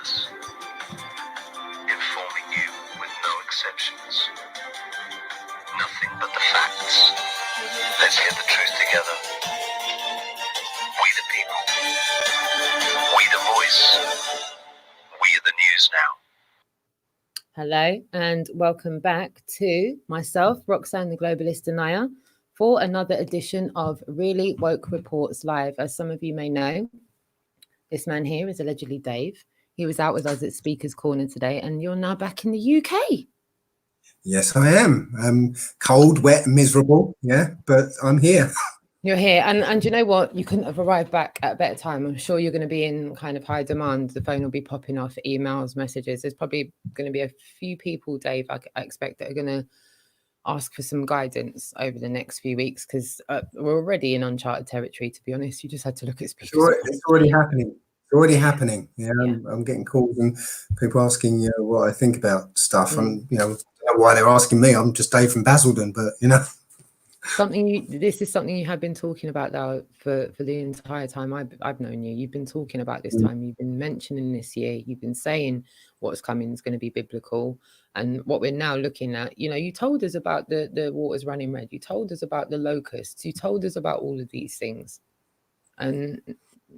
operationrealness, informing you with no exceptions. Nothing but the facts. Let's get the truth together. We the people. We the voice. We are the news now. Hello and welcome back to myself, Roxanne, the Globalist Denier, for another edition of Really Woke Reports Live. As some of you may know, this man here is allegedly Dave. He was out with us at Speaker's Corner today, and you're now back in the UK. Yes, I am. Cold, wet, miserable. Yeah, but I'm here. You're here. And you know what? You couldn't have arrived back at a better time. I'm sure you're going to be in kind of high demand. The phone will be popping off, emails, messages. There's probably going to be a few people, Dave, I expect, that are going to ask for some guidance over the next few weeks, because we're already in uncharted territory, to be honest. You just had to look at Speaker's Corner. It's already happening. It's already happening. Yeah, I'm getting calls and people asking what I think about stuff. And, I don't know why they're asking me. I'm just Dave from Basildon, but, This is something you have been talking about now for the entire time I've known you. You've been talking about this time. You've been mentioning this year. You've been saying what's coming is going to be biblical. And what we're now looking at, you told us about the waters running red. You told us about the locusts. You told us about all of these things. And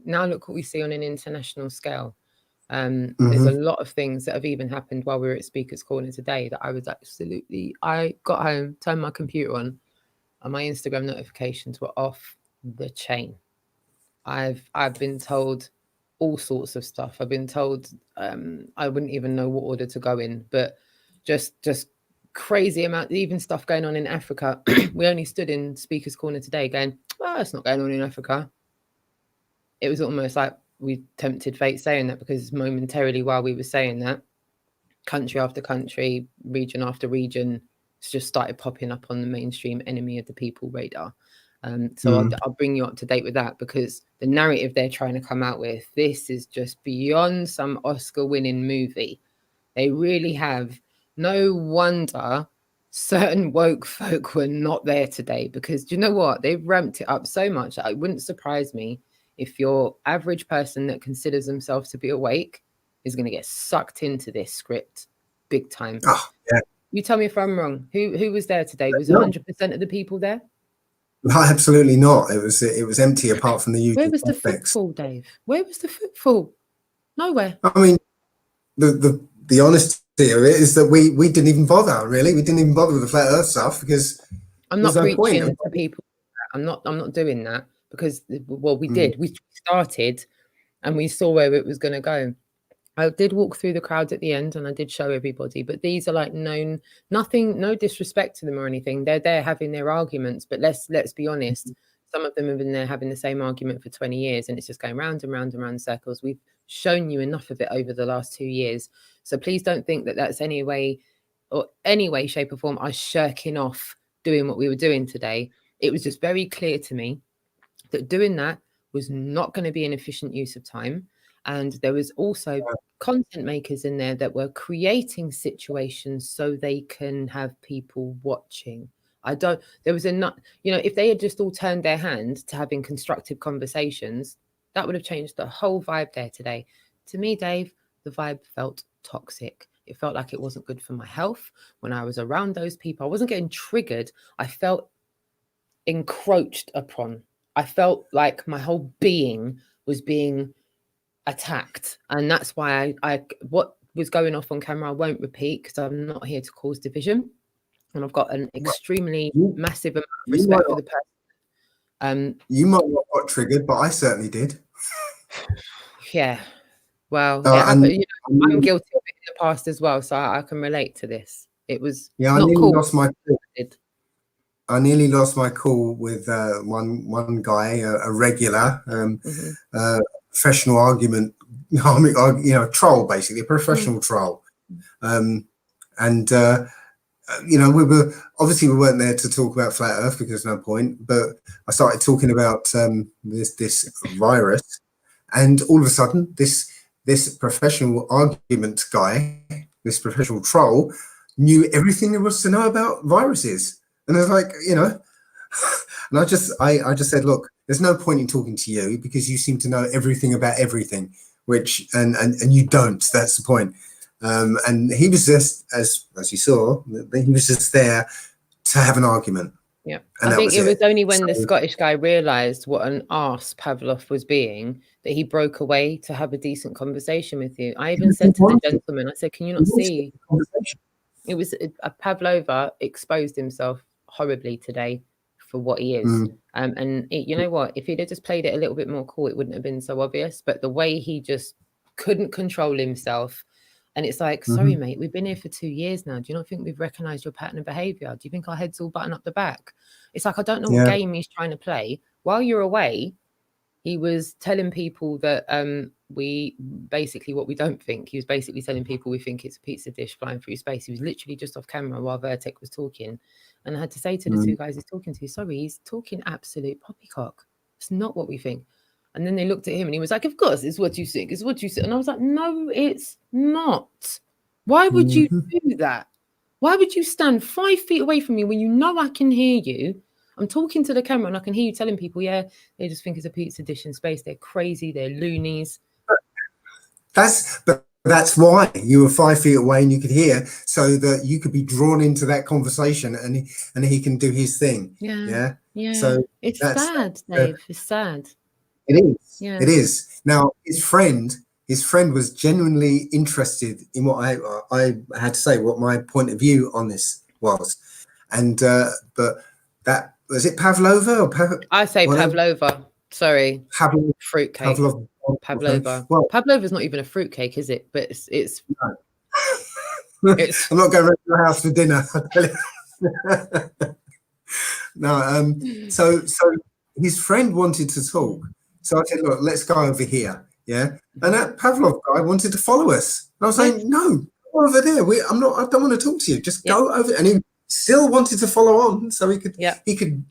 now look what we see on an international scale. There's a lot of things that have even happened while we were at Speaker's Corner today that I got home, turned my computer on, and my Instagram notifications were off the chain. I've been told all sorts of stuff. I've been told I wouldn't even know what order to go in, but just crazy amount, even stuff going on in Africa. We only stood in Speaker's Corner today going, well, it's not going on in Africa. It was almost like we tempted fate saying that, because momentarily while we were saying that, country after country, region after region, just started popping up on the mainstream enemy of the people radar. So I'll bring you up to date with that, because the narrative they're trying to come out with, this is just beyond some Oscar-winning movie. They really have. No wonder certain woke folk were not there today, because do you know what? They've ramped it up so much that it wouldn't surprise me if your average person that considers themselves to be awake is going to get sucked into this script big time. Oh, yeah. You tell me if I'm wrong. Who was there today? Was it 100% of the people there? No, absolutely not. It was empty apart from the usual. Where was the footfall, Dave? Where was the footfall? Nowhere. I mean, the honesty of it is that we didn't even bother. Really, we didn't even bother with the flat Earth stuff, because I'm not preaching to people. I'm not doing that, because we did. We started, and we saw where it was going to go. I did walk through the crowd at the end, and I did show everybody, but these are like no disrespect to them or anything. They're there having their arguments, but let's be honest. Some of them have been there having the same argument for 20 years, and it's just going round and round and round in circles. We've shown you enough of it over the last 2 years. So please don't think that that's any way, shape or form, us shirking off doing what we were doing today. It was just very clear to me that doing that was not going to be an efficient use of time. And there was also content makers in there that were creating situations so they can have people watching. If they had just all turned their hand to having constructive conversations, that would have changed the whole vibe there today. To me, Dave, the vibe felt toxic. It felt like it wasn't good for my health. When I was around those people, I wasn't getting triggered. I felt encroached upon. I felt like my whole being was being attacked, and that's why I what was going off on camera I won't repeat, because I'm not here to cause division, and I've got an extremely massive amount of respect for the person. You might not have got triggered, but I certainly did. Yeah, well, I'm guilty of it in the past as well, so I can relate to this. It was I nearly lost my cool. I nearly lost my cool with one guy, a regular. Professional argument, troll, basically a professional troll. We weren't there to talk about flat Earth, because no point. But I started talking about this virus, and all of a sudden, this professional argument guy, this professional troll, knew everything there was to know about viruses, and I was like, and I just said, look, there's no point in talking to you, because you seem to know everything about everything. which and you don't. That's the point. And he was just, as you saw, he was just there to have an argument. Yeah, and I think it was only when the So- Scottish guy realised what an arse Pavlov was being that he broke away to have a decent conversation with you. I even said to the gentleman, I said, can you not see? It was Pavlova exposed himself horribly today for what he is. And you know what? If he'd have just played it a little bit more cool, it wouldn't have been so obvious. But the way he just couldn't control himself. And it's like, sorry, mate, we've been here for 2 years now. Do you not think we've recognized your pattern of behavior? Do you think our head's all buttoned up the back? It's like, I don't know what game he's trying to play. While you're away, he was telling people that we basically what we don't think. He was basically telling people we think it's a pizza dish flying through space. He was literally just off camera while Vertek was talking. And I had to say to the two guys he's talking to, sorry, he's talking absolute poppycock. It's not what we think. And then they looked at him and he was like, of course, it's what you think. It's what you think. And I was like, no, it's not. Why would you do that? Why would you stand 5 feet away from me when you know I can hear you? I'm talking to the camera and I can hear you telling people, yeah, they just think it's a pizza dish in space. They're crazy. They're loonies. That's why you were 5 feet away and you could hear, so that you could be drawn into that conversation and he can do his thing. Yeah. So it's sad, Dave. It's sad. It is. Yeah. It is. Now, his friend was genuinely interested in what I had to say, what my point of view on this was. And but that was it Pavlova or I say Pavlova. Sorry. Fruitcake. Pavlova. Well, Pavlova's not even a fruitcake, is it? But it's no. It's I'm not going to your house for dinner, I tell you. No, so his friend wanted to talk. So I said, look, let's go over here. Yeah. And that Pavlov guy wanted to follow us. And I was saying, no, go over there. I don't want to talk to you. Just go over. And he still wanted to follow on, so he could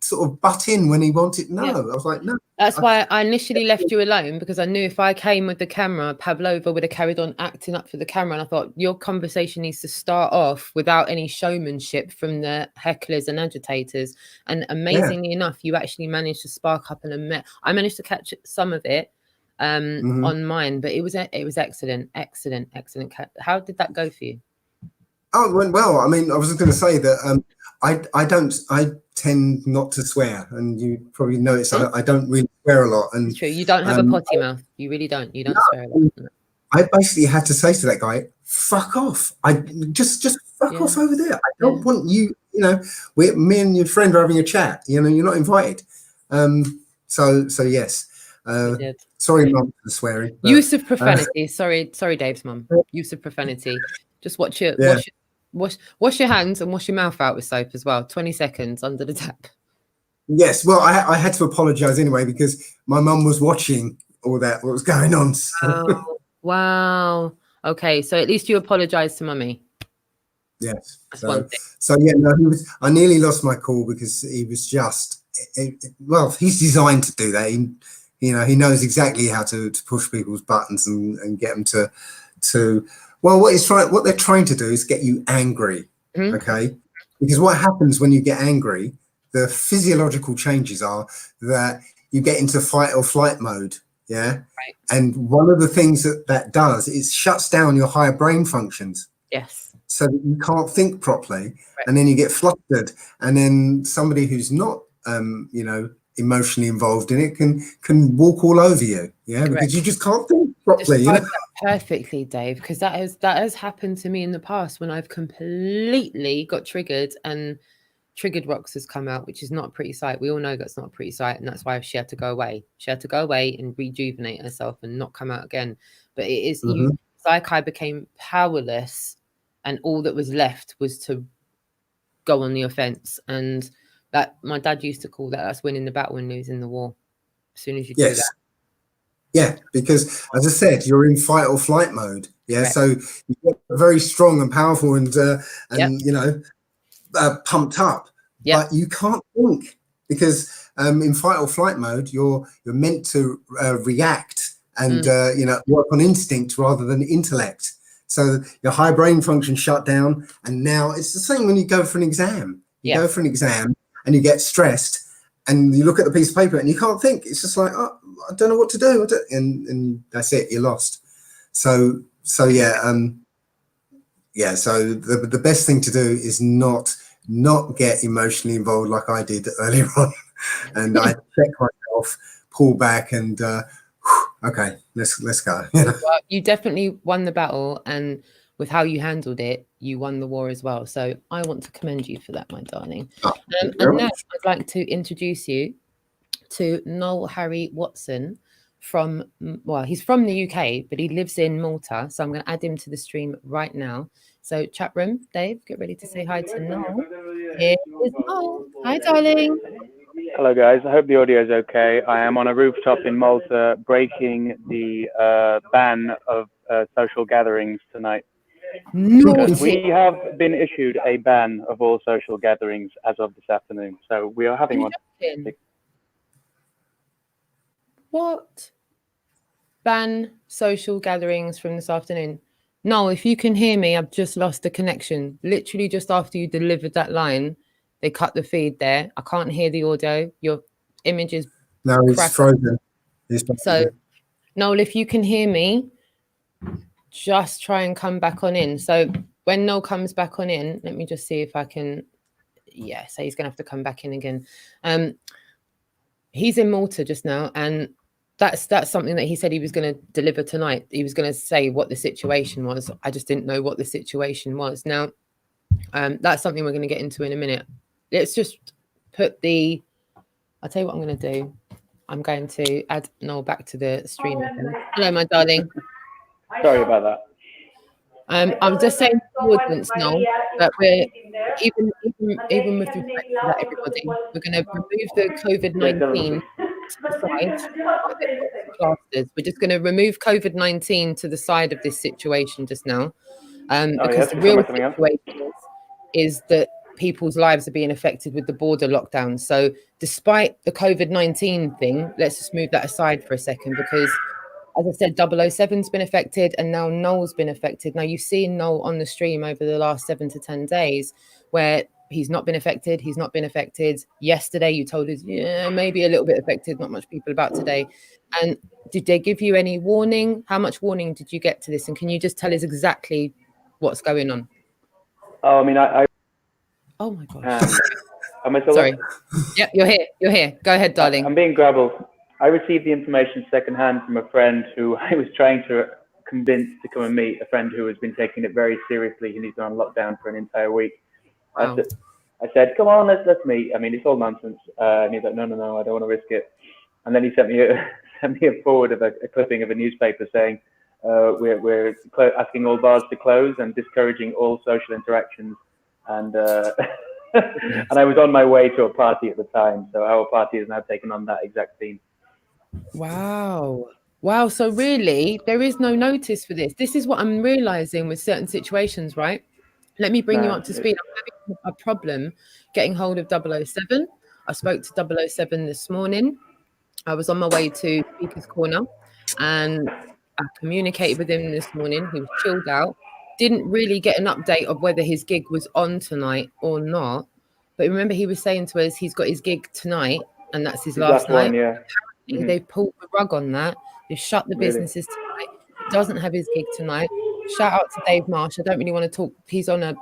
sort of butt in when he wanted. No, I was like, no. That's why I initially left you alone, because I knew if I came with the camera, Pavlova would have carried on acting up for the camera. And I thought your conversation needs to start off without any showmanship from the hecklers and agitators. And amazingly enough, you actually managed to spark up I managed to catch some of it on mine, but it was excellent. How did that go for you? Oh, it went well. I mean, I was going to say that I tend not to swear, and you probably notice I don't really swear a lot. And it's true. You don't have a potty mouth. You really don't. You don't swear a lot. No. I basically had to say to that guy, "Fuck off! I just fuck off over there. I don't want you. You know, me and your friend are having a chat. You know, you're not invited." So yes. Sorry, Mum, for swearing. Use of profanity. Sorry, Dave's mum. Use of profanity. Just watch your wash your hands and wash your mouth out with soap as well. 20 seconds under the tap. Yes, well, I had to apologise anyway because my mum was watching all that, what was going on. So. Wow. Okay, so at least you apologised to mummy. Yes. That's one thing. So yeah, no, I nearly lost my cool because he was just, well, he's designed to do that. He knows exactly how to push people's buttons and get them to well, what they're trying to do is get you angry, okay? Because what happens when you get angry, the physiological changes are that you get into fight or flight mode, yeah? Right. And one of the things that does is shuts down your higher brain functions. Yes. So that you can't think properly, and then you get flustered, and then somebody who's not, emotionally involved in it can walk all over you, because you just can't think properly. Perfectly, Dave, because that has happened to me in the past when I've completely got triggered and triggered Rox has come out, which is not a pretty sight. We all know that's not a pretty sight, and that's why she had to go away. She had to go away and rejuvenate herself and not come out again. But it is it's like I became powerless, and all that was left was to go on the offense. And that my dad used to call that's winning the battle and losing the war. As soon as you do that. Yeah, because as I said, you're in fight or flight mode. Yeah, correct. So you get very strong and powerful and pumped up. But you can't think because in fight or flight mode, you're meant to react and work on instinct rather than intellect. So your high brain function shut down, and now it's the same when you go for an exam. You go for an exam and you get stressed. And you look at the piece of paper and you can't think. It's just like, oh, I don't know what to do. And that's it. You're lost. So yeah. So the best thing to do is not get emotionally involved like I did earlier on, and I check myself, pull back, and okay, let's go. Well, you definitely won the battle, and with how you handled it, you won the war as well. So I want to commend you for that, my darling. And now I'd like to introduce you to Noel Harry Watson he's from the UK, but he lives in Malta. So I'm going to add him to the stream right now. So chat room, Dave, get ready to say hi to Noel. Here is Noel. Hi, darling. Hello, guys. I hope the audio is okay. I am on a rooftop in Malta, breaking the ban of social gatherings tonight. No, because we have been issued a ban of all social gatherings as of this afternoon. So we are having one. What? Ban social gatherings from this afternoon. No, if you can hear me, I've just lost the connection. Literally just after you delivered that line, they cut the feed there. I can't hear the audio. Your image is it's frozen. So, Noel, if you can hear me, just try and come back on in. So when Noel comes back on in, let me just see if I can. Yeah, so he's going to have to come back in again. He's in Malta just now, and that's something that he said he was going to deliver tonight. He was going to say what the situation was. I just didn't know what the situation was. Now, that's something we're going to get into in a minute. Let's just put I'll tell you what I'm going to do. I'm going to add Noel back to the stream again. Hello, my darling. Sorry about that. I'm just saying to the audience, Noel, that we're even with respect to that, everybody, we're going to remove the COVID-19 to the side. We're just going to remove COVID-19 to the side of this situation just now, because the real situation is that people's lives are being affected with the border lockdown. So despite the COVID-19 thing, let's just move that aside for a second, because as I said, 007's been affected, and now Noel's been affected. Now, you've seen Noel on the stream over the last 7 to 10 days where he's not been affected. He's not been affected. Yesterday, you told us, yeah, maybe a little bit affected, not much people about today. And did they give you any warning? How much warning did you get to this? And can you just tell us exactly what's going on? Oh, I mean, Oh, my gosh. Am I still Sorry. Yep, you're here. You're here. Go ahead, darling. I'm being grabbled. I received the information secondhand from a friend who I was trying to convince to come and meet, a friend who has been taking it very seriously, and he's been on lockdown for an entire week. Wow. I said, come on, let's meet. I mean, it's all nonsense. And he's like, no, I don't want to risk it. And then he sent me a forward of a clipping of a newspaper saying, we're asking all bars to close and discouraging all social interactions. And and I was on my way to a party at the time. So our party has now taken on that exact theme. Wow. So really, there is no notice for this. This is what I'm realizing with certain situations, right? Let me bring you up to speed. I'm having a problem getting hold of 007. I spoke to 007 this morning. I was on my way to Speaker's Corner, and I communicated with him this morning. He was chilled out. Didn't really get an update of whether his gig was on tonight or not. But remember, he was saying to us he's got his gig tonight, and that's his last night. One, yeah. They've pulled the rug on that. They've shut the businesses tonight. He doesn't have his gig tonight. Shout out to Dave Marsh. I don't really want to talk. He's on a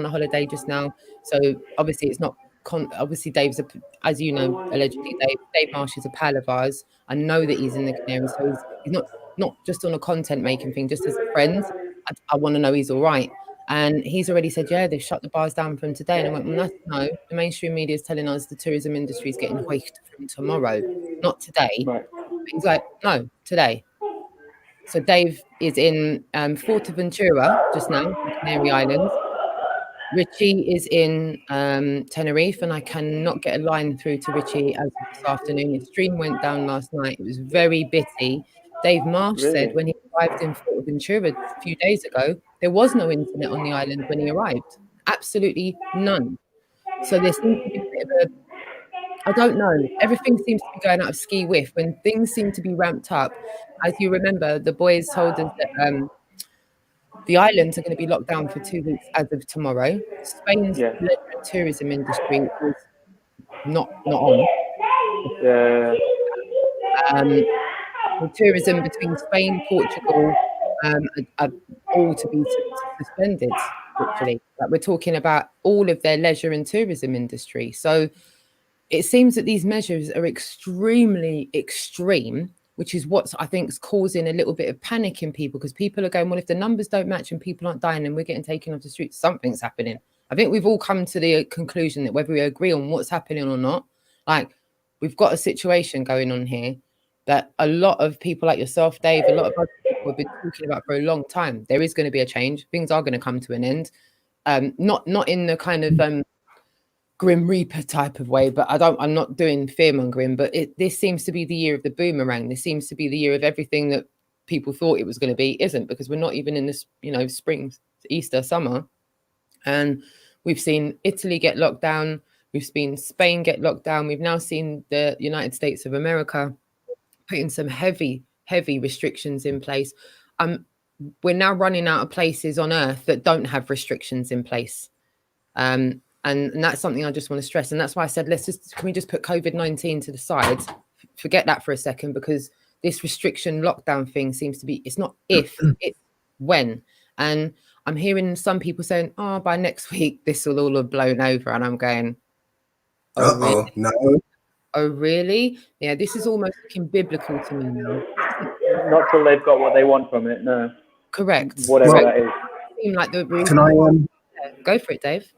holiday just now, so obviously it's not. Obviously Dave's as you know, allegedly Dave Marsh is a pal of ours. I know that he's in the Canary, so he's not just on a content making thing, just as a friend. I want to know he's all right. And he's already said, yeah, they've shut the bars down from today. And I went, well, no, the mainstream media is telling us the tourism industry is getting hoiked from tomorrow, not today. Right. He's like, no, today. So Dave is in Fuerteventura just now, the Canary Islands. Richie is in Tenerife, and I cannot get a line through to Richie as of this afternoon. His stream went down last night. It was very bitty. Dave Marsh said when he arrived in Fuerteventura a few days ago, there was no internet on the island when he arrived. Absolutely none. So there seems to be a bit of I don't know. Everything seems to be going out of ski whiff. When things seem to be ramped up, as you remember, the boys told us that the islands are going to be locked down for 2 weeks as of tomorrow. Spain's leisure and tourism industry is not on. the tourism between Spain, Portugal, are all to be suspended, literally. Like, we're talking about all of their leisure and tourism industry. So it seems that these measures are extremely extreme, which is what I think is causing a little bit of panic in people, because people are going, well, if the numbers don't match and people aren't dying and we're getting taken off the streets, something's happening. I think we've all come to the conclusion that whether we agree on what's happening or not, like, we've got a situation going on here that a lot of people like yourself, Dave, a lot of other people have been talking about for a long time. There is going to be a change. Things are going to come to an end. Not in the kind of Grim Reaper type of way, but I'm not doing fear mongering, but this seems to be the year of the boomerang. This seems to be the year of everything that people thought it was going to be isn't, because we're not even in this, spring, Easter, summer. And we've seen Italy get locked down. We've seen Spain get locked down. We've now seen the United States of America putting some heavy restrictions in place. We're now running out of places on Earth that don't have restrictions in place. And that's something I just want to stress. And that's why I said, can we just put COVID-19 to the side? Forget that for a second, because this restriction lockdown thing seems to be, it's not if, it's when. And I'm hearing some people saying, oh, by next week, this will all have blown over. And I'm going, oh, really? No. Oh, really? Yeah, this is almost looking biblical to me now. Not till they've got what they want from it, no. Correct. Whatever that is. Seem like the Can I go for it, Dave?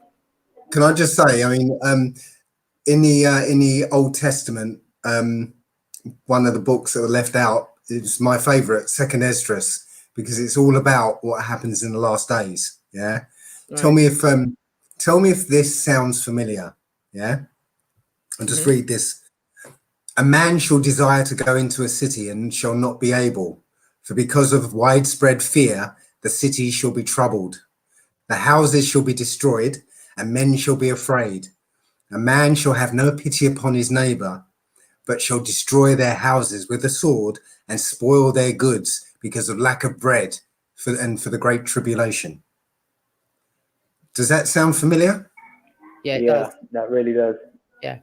Can I just say, I mean, in the Old Testament, one of the books that were left out is my favorite, Second Esdras, because it's all about what happens in the last days. Yeah. Right. Tell me if this sounds familiar. Yeah. I'll just read this. A man shall desire to go into a city and shall not be able, for because of widespread fear, the city shall be troubled. The houses shall be destroyed, and men shall be afraid. A man shall have no pity upon his neighbor, but shall destroy their houses with the sword and spoil their goods because of lack of bread for the great tribulation. Does that sound familiar? Yeah, it does. That really does. Yeah.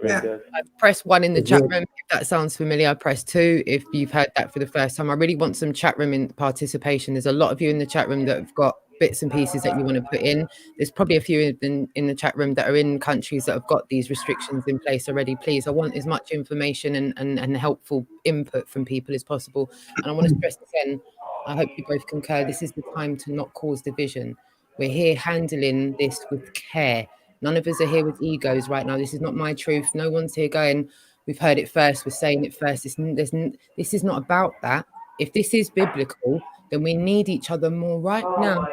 Really does. I press 1 in the chat room if that sounds familiar. I press 2 if you've heard that for the first time. I really want some chat room in participation. There's a lot of you in the chat room that have got bits and pieces that you want to put in. There's probably a few in the chat room that are in countries that have got these restrictions in place already. Please, I want as much information and helpful input from people as possible. And I want to stress again, I hope you both concur, this is the time to not cause division. We're here handling this with care. None of us are here with egos right now. This is not my truth. No one's here going, we've heard it first, we're saying it first. This is not about that. If this is biblical, then we need each other more right now.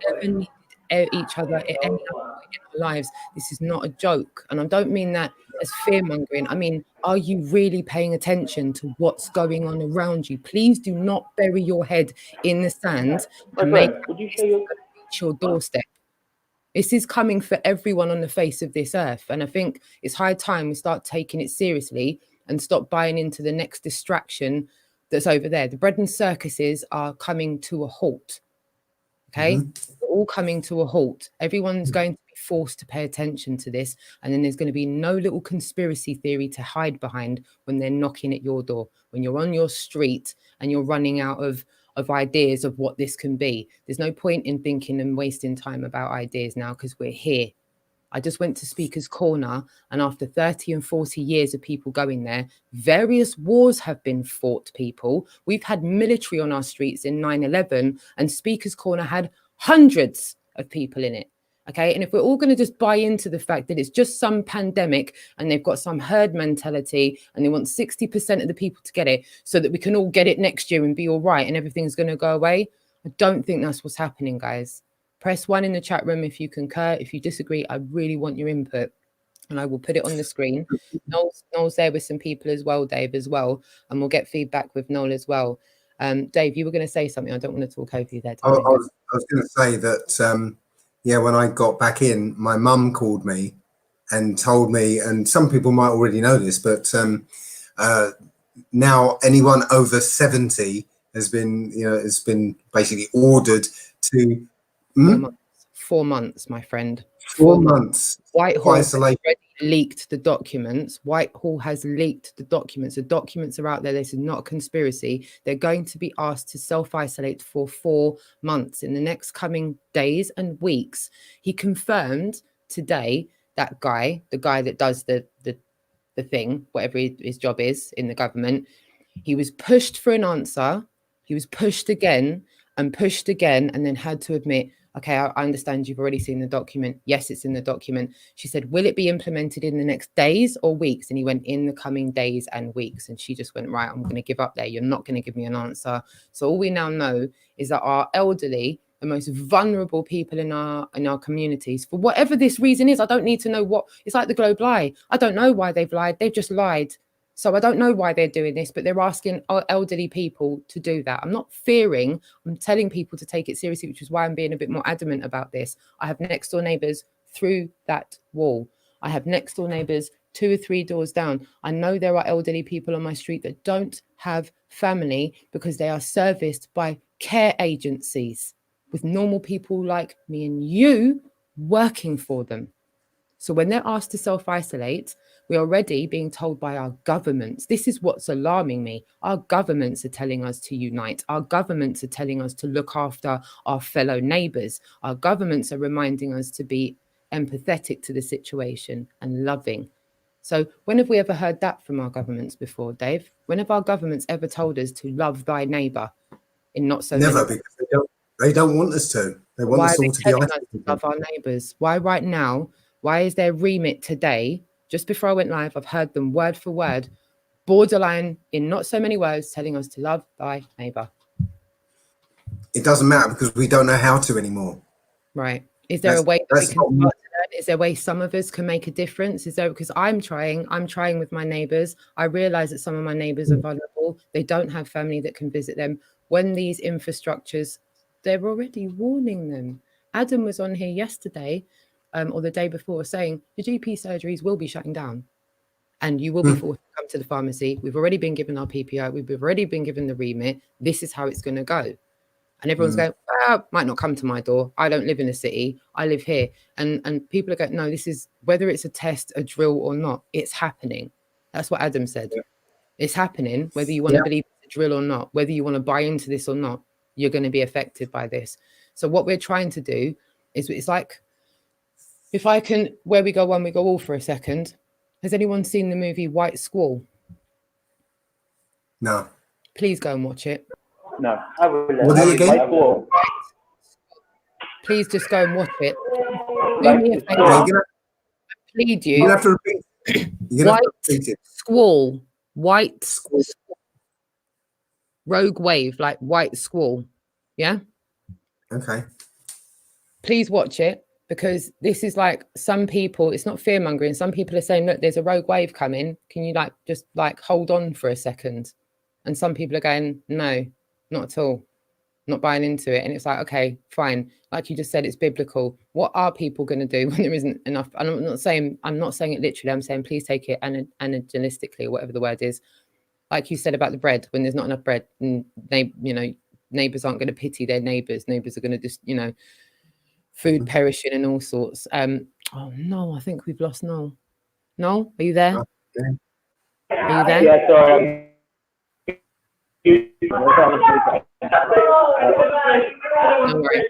Never needed each other at any other point in our lives. This is not a joke. And I don't mean that as fear-mongering. I mean, are you really paying attention to what's going on around you? Please do not bury your head in the sand and make your doorstep. This is coming for everyone on the face of this earth. And I think it's high time we start taking it seriously and stop buying into the next distraction that's over there. The bread and circuses are coming to a halt. Okay? They're all coming to a halt. Everyone's going to be forced to pay attention to this. And then there's going to be no little conspiracy theory to hide behind when they're knocking at your door. When you're on your street and you're running out of ideas of what this can be. There's no point in thinking and wasting time about ideas now, because we're here. I just went to Speaker's Corner, and after 30 and 40 years of people going there, various wars have been fought, people. We've had military on our streets in 9/11, and Speaker's Corner had hundreds of people in it. Okay, and if we're all going to just buy into the fact that it's just some pandemic and they've got some herd mentality and they want 60% of the people to get it so that we can all get it next year and be all right and everything's going to go away, I don't think that's what's happening, guys. Press 1 in the chat room if you concur. If you disagree, I really want your input, and I will put it on the screen. Noel's there with some people as well, Dave, as well, and we'll get feedback with Noel as well. Dave, you were going to say something. I don't want to talk over you there. I was going to say that, when I got back in, my mum called me and told me, and some people might already know this, but now anyone over 70 has been basically ordered to 4 months, my friend. 4 months. Whitehall has Isolation. already leaked the documents. Whitehall has leaked the documents. The documents are out there. This is not a conspiracy. They're going to be asked to self-isolate for 4 months in the next coming days and weeks. He confirmed today that guy, the guy that does the thing, whatever his job is in the government, he was pushed for an answer. He was pushed again, and then had to admit, okay, I understand you've already seen the document. Yes, it's in the document. She said, will it be implemented in the next days or weeks? And he went, in the coming days and weeks. And she just went, right, I'm going to give up there. You're not going to give me an answer. So all we now know is that our elderly, the most vulnerable people in our communities, for whatever this reason is, I don't need to know what, it's like the global lie. I don't know why they've lied. They've just lied. So I don't know why they're doing this, but they're asking our elderly people to do that. I'm not fearing, I'm telling people to take it seriously, which is why I'm being a bit more adamant about this. I have next door neighbours through that wall. I have next door neighbours 2 or 3 doors down. I know there are elderly people on my street that don't have family because they are serviced by care agencies with normal people like me and you working for them. So when they're asked to self-isolate, we're already being told by our governments. This is what's alarming me. Our governments are telling us to unite. Our governments are telling us to look after our fellow neighbours. Our governments are reminding us to be empathetic to the situation and loving. So when have we ever heard that from our governments before, Dave? When have our governments ever told us to love thy neighbour in not so Never, many? because they don't want us to. They want us all to be isolated. Love our neighbours. Why right now? Why is their remit today? Just before I went live, I've heard them word for word, borderline in not so many words, telling us to love thy neighbour. It doesn't matter because we don't know how to anymore. Right. Is there a way that we can start to learn? Is there a way some of us can make a difference? Is there, because I'm trying with my neighbours. I realise that some of my neighbours are vulnerable. They don't have family that can visit them. When these infrastructures, they're already warning them. Adam was on here yesterday or the day before saying the GP surgeries will be shutting down and you will be forced to come to the pharmacy. We've already been given our PPI. We've already been given the remit. This is how it's going to go. And everyone's going, might not come to my door. I don't live in a city. I live here. And people are going, no, this is, whether it's a test, a drill or not, it's happening. That's what Adam said. Yeah. It's happening, whether you want to believe it's a drill or not, whether you want to buy into this or not, you're going to be affected by this. So what we're trying to do is, it's like, if I can, where we go one, we go all for a second. Has anyone seen the movie White Squall? No. Please go and watch it. No, I will. What are you again? Please just go and watch it. Do me a favor. I plead you. You have to repeat. White Squall. White Squall. Rogue wave, like white squall. Yeah? Okay. Please watch it, because this is like, some people, it's not fear mongering. Some people are saying, look, there's a rogue wave coming. Can you just hold on for a second? And some people are going, no, not at all. Not buying into it. And it's like, okay, fine. Like you just said, it's biblical. What are people going to do when there isn't enough? And I'm not saying it literally. I'm saying, please take it analogistically, or whatever the word is. Like you said about the bread, when there's not enough bread, and neighbors aren't going to pity their neighbors. Neighbors are going to just, food perishing and all sorts. Oh no, I think we've lost Noel. Noel, are you there? Are you there? Yeah, sorry. No worries.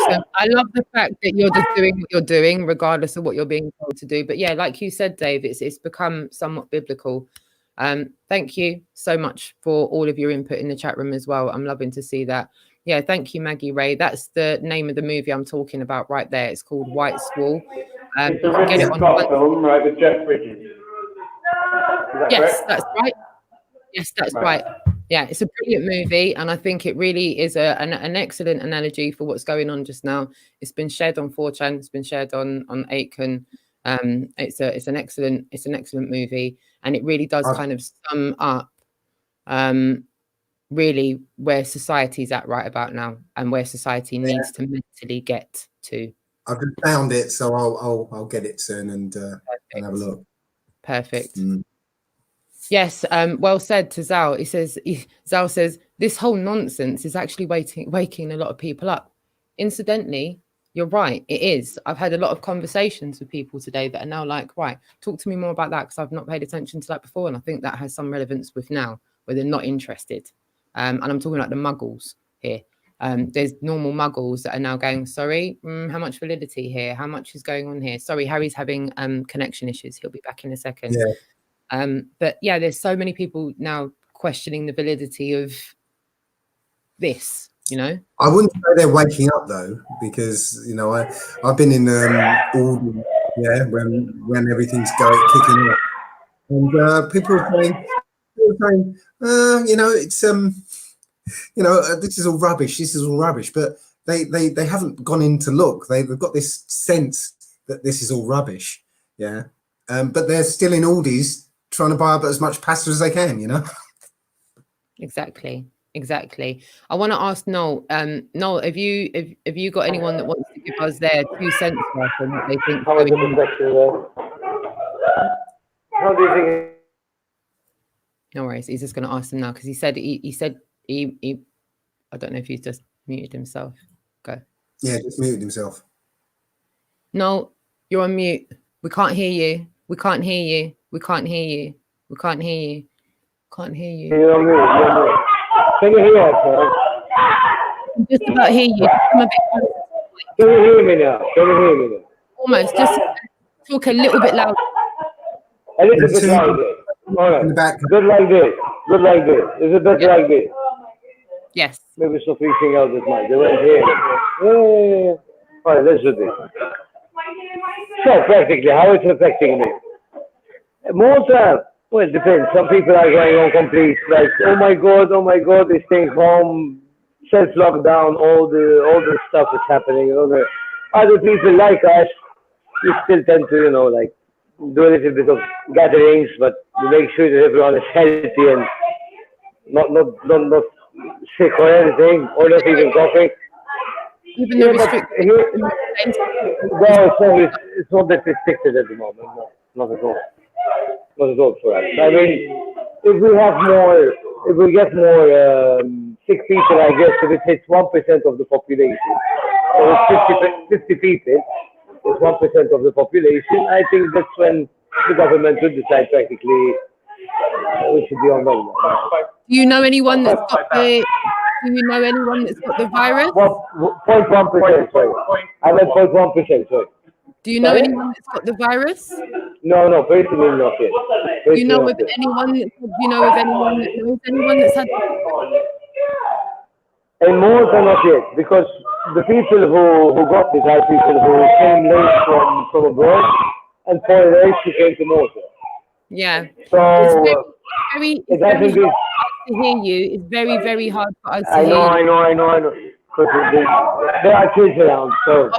So I love the fact that you're just doing what you're doing, regardless of what you're being told to do. But yeah, like you said, Dave, it's become somewhat biblical. Thank you so much for all of your input in the chat room as well. I'm loving to see that. Yeah, thank you, Maggie Ray. That's the name of the movie I'm talking about right there. It's called White Squall. It's a Richard Scott film, right, with Jeff Bridges. Yes, that's right. Yes, that's right. Yeah, it's a brilliant movie, and I think it really is an excellent analogy for what's going on just now. It's been shared on 4chan. It's been shared on Aitken. It's an excellent movie, and it really does kind of sum up really where society's at right about now, and where society needs to mentally get to. I've just found it, so I'll get it soon and have a look. Perfect. Yes, well said to Zal. Zal says, this whole nonsense is actually waking a lot of people up. Incidentally, You're right. It is. I've had a lot of conversations with people today that are now like, right, talk to me more about that, because I've not paid attention to that before. And I think that has some relevance with now, where they're not interested. And I'm talking like the muggles here. There's normal muggles that are now going, sorry, how much validity here? How much is going on here? Sorry, Harry's having connection issues. He'll be back in a second. Yeah. But yeah, there's so many people now questioning the validity of this, you know. I wouldn't say they're waking up though, because you know I've been in all when everything's kicking off, and people are saying you know, it's you know, this is all rubbish. This is all rubbish, but they haven't gone in to look. They've got this sense that this is all rubbish, yeah. But they're still in Aldi's trying to buy up as much pasta as they can, you know. Exactly. I want to ask Noel. Noel, have you got anyone that wants to give us their 2 cents worth on what they think? How do you think? No worries. He's just going to ask them now, because he said he I don't know if he's just muted himself. Go. Yeah, just muted himself. No, you're on mute. We can't hear you. We can't hear you. We can't hear you. We can't hear you. Can't hear you. You're on mute. Can you hear us? I can just about hear you. I'm a bit closer. Can you hear me now? Can you hear me now? Almost. Just talk a little bit louder. A little bit louder. All right. Good like this. Good like this. Is it better like this? Yes. Maybe stop reaching out this mic. They won't hear. Yeah. All right, let's do this. So practically, how it's affecting me? Malta, well, it depends. Some people are going on complete, like, oh my god, they staying home, self-lockdown, all the stuff is happening. You know, other people like us, we still tend to, you know, like, do a little bit of gatherings, but we make sure that everyone is healthy and not sick or anything, or not even coughing. Even though it's not that restricted at the moment. No, not at all. Not at all for us. I mean, if we get more sick people, I guess if it hits 1% of the population, or 50 people, it's 1% of the population, I think that's when the government will decide practically we should be on lockdown. Do you know anyone that's got the? Do you know anyone that's got the virus? Well, 0.1%, sorry. I meant 0.1%, sorry. Do you know anyone that's got the virus? No, personally not yet. Do you know of anyone? Do you know of anyone that knows anyone that's had the? And more than not yet, because the people who got it are people who came late from abroad, and foreigners who came to Malta. Yeah. So it's very hard to hear you. It's very, very hard for us to hear you. I know. Because there are kids around, so.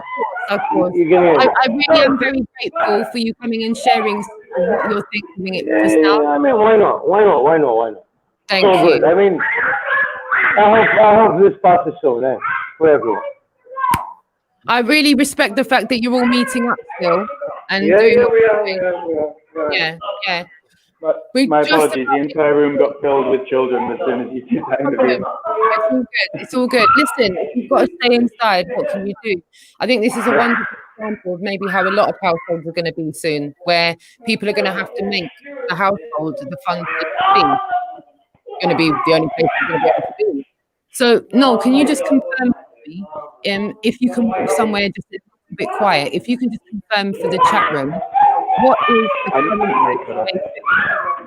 Of course. I really am very grateful for you coming and sharing what you're thinking just now. I mean, why not? Thank so you. Good. I mean, I hope this passes soon, for everyone. I really respect the fact that you're all meeting up still and we are. Yeah. My apologies, the entire room got filled with children as soon as you did that interview. It's all good. Listen, if you've got to stay inside, what can you do? I think this is a wonderful example of maybe how a lot of households are going to be soon, where people are going to have to make the household the fun thing. It's going to be the only place you're going to be able to be. So, Noel, can you just confirm for me, if you can walk somewhere just a bit quiet, if you can just confirm for the chat room, what is the current situation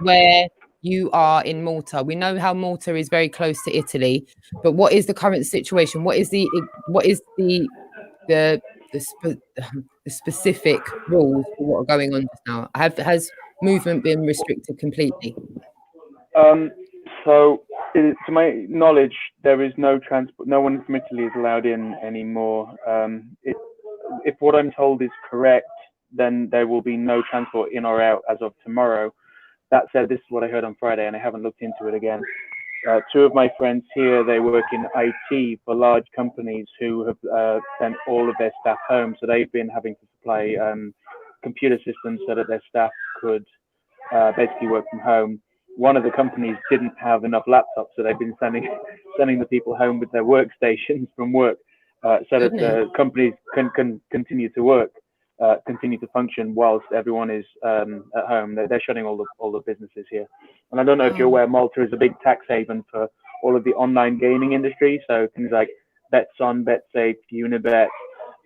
where you are in Malta? We know how Malta is very close to Italy, but what is the current situation? What is the specific rules for what are going on just now? Has movement been restricted completely? So, to my knowledge, there is no transport. No one from Italy is allowed in anymore. If what I'm told is correct, then there will be no transport in or out as of tomorrow. That said, this is what I heard on Friday, and I haven't looked into it again. Two of my friends here, they work in IT for large companies who have sent all of their staff home. So they've been having to supply computer systems so that their staff could basically work from home. One of the companies didn't have enough laptops, so they've been sending the people home with their workstations from work. so that the companies can continue to work, continue to function whilst everyone is at home. They're shutting all the businesses here. And I don't know if you're aware, Malta is a big tax haven for all of the online gaming industry. So things like BetSon, BetSafe, Unibet,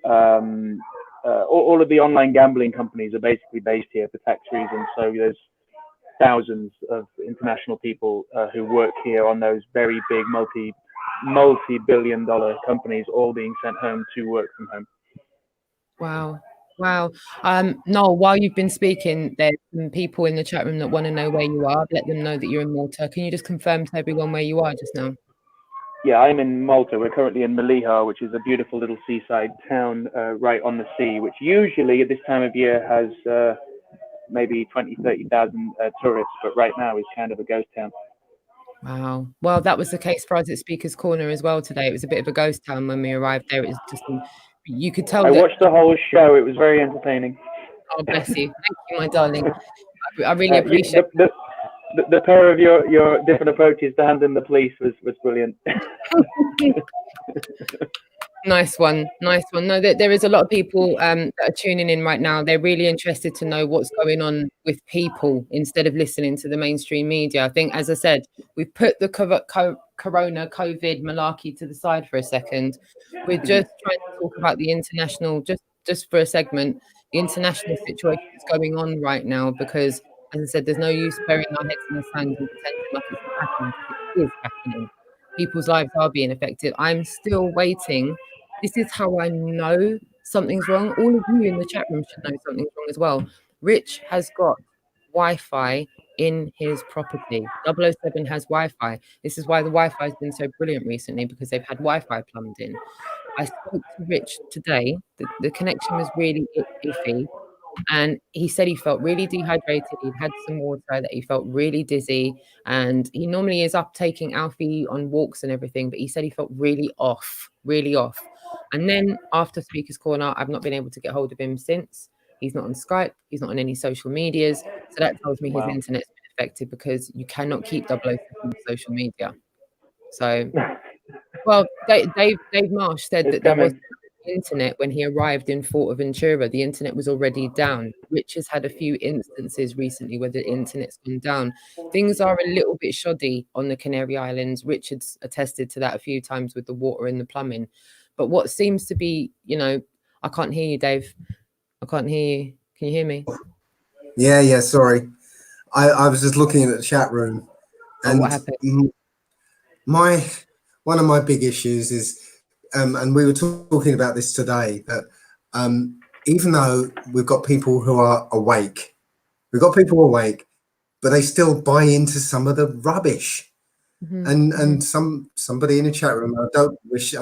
all of the online gambling companies are basically based here for tax reasons. So there's thousands of international people who work here on those very big multi-billion-dollar companies, all being sent home to work from home. Wow. Noel, while you've been speaking, there's some people in the chat room that want to know where you are. Let them know that you're in Malta. Can you just confirm to everyone where you are just now? Yeah, I'm in Malta. We're currently in Melilla, which is a beautiful little seaside town right on the sea, which usually at this time of year has maybe 20, 30,000 tourists, but right now is kind of a ghost town. Wow. Well, that was the case for us at Speaker's Corner as well today. It was a bit of a ghost town when we arrived there. It was just, you could tell. I watched the whole show. It was very entertaining. Oh, bless you. Thank you, my darling. I really appreciate the pair of your different approaches to handling the police was brilliant. Nice one. No, there is a lot of people that are tuning in right now. They're really interested to know what's going on with people instead of listening to the mainstream media. I think, as I said, we've put the corona COVID malarkey to the side for a second. We're just trying to talk about the international, just for a segment, the international situation that's going on right now, because, as I said, there's no use burying our heads in the sand and pretending like it's not happening. It is happening. People's lives are being affected. I'm still waiting. This is how I know something's wrong. All of you in the chat room should know something's wrong as well. Rich has got Wi-Fi in his property. 007 has Wi-Fi. This is why the Wi-Fi has been so brilliant recently, because they've had Wi-Fi plumbed in. I spoke to Rich today. The connection was really iffy. And he said he felt really dehydrated. He'd had some water, that he felt really dizzy. And he normally is up taking Alfie on walks and everything, but he said he felt really off. And then after Speaker's Corner, I've not been able to get hold of him since. He's not on Skype. He's not on any social medias. So that tells me his internet's been affected, because you cannot keep 007 on social media. So, well, Dave Marsh said that there was internet when he arrived in Fuerteventura. The internet was already down. Rich has had a few instances recently where the internet's gone down. Things are a little bit shoddy on the Canary Islands. Richard's attested to that a few times with the water and the plumbing. But what seems to be, I can't hear you, Dave. I can't hear you. Can you hear me? Yeah, sorry. I was just looking at the chat room, and what happened? One of my big issues is, and we were talking about this today, that even though we've got people who are awake, but they still buy into some of the rubbish. Mm-hmm. And somebody in the chat room, I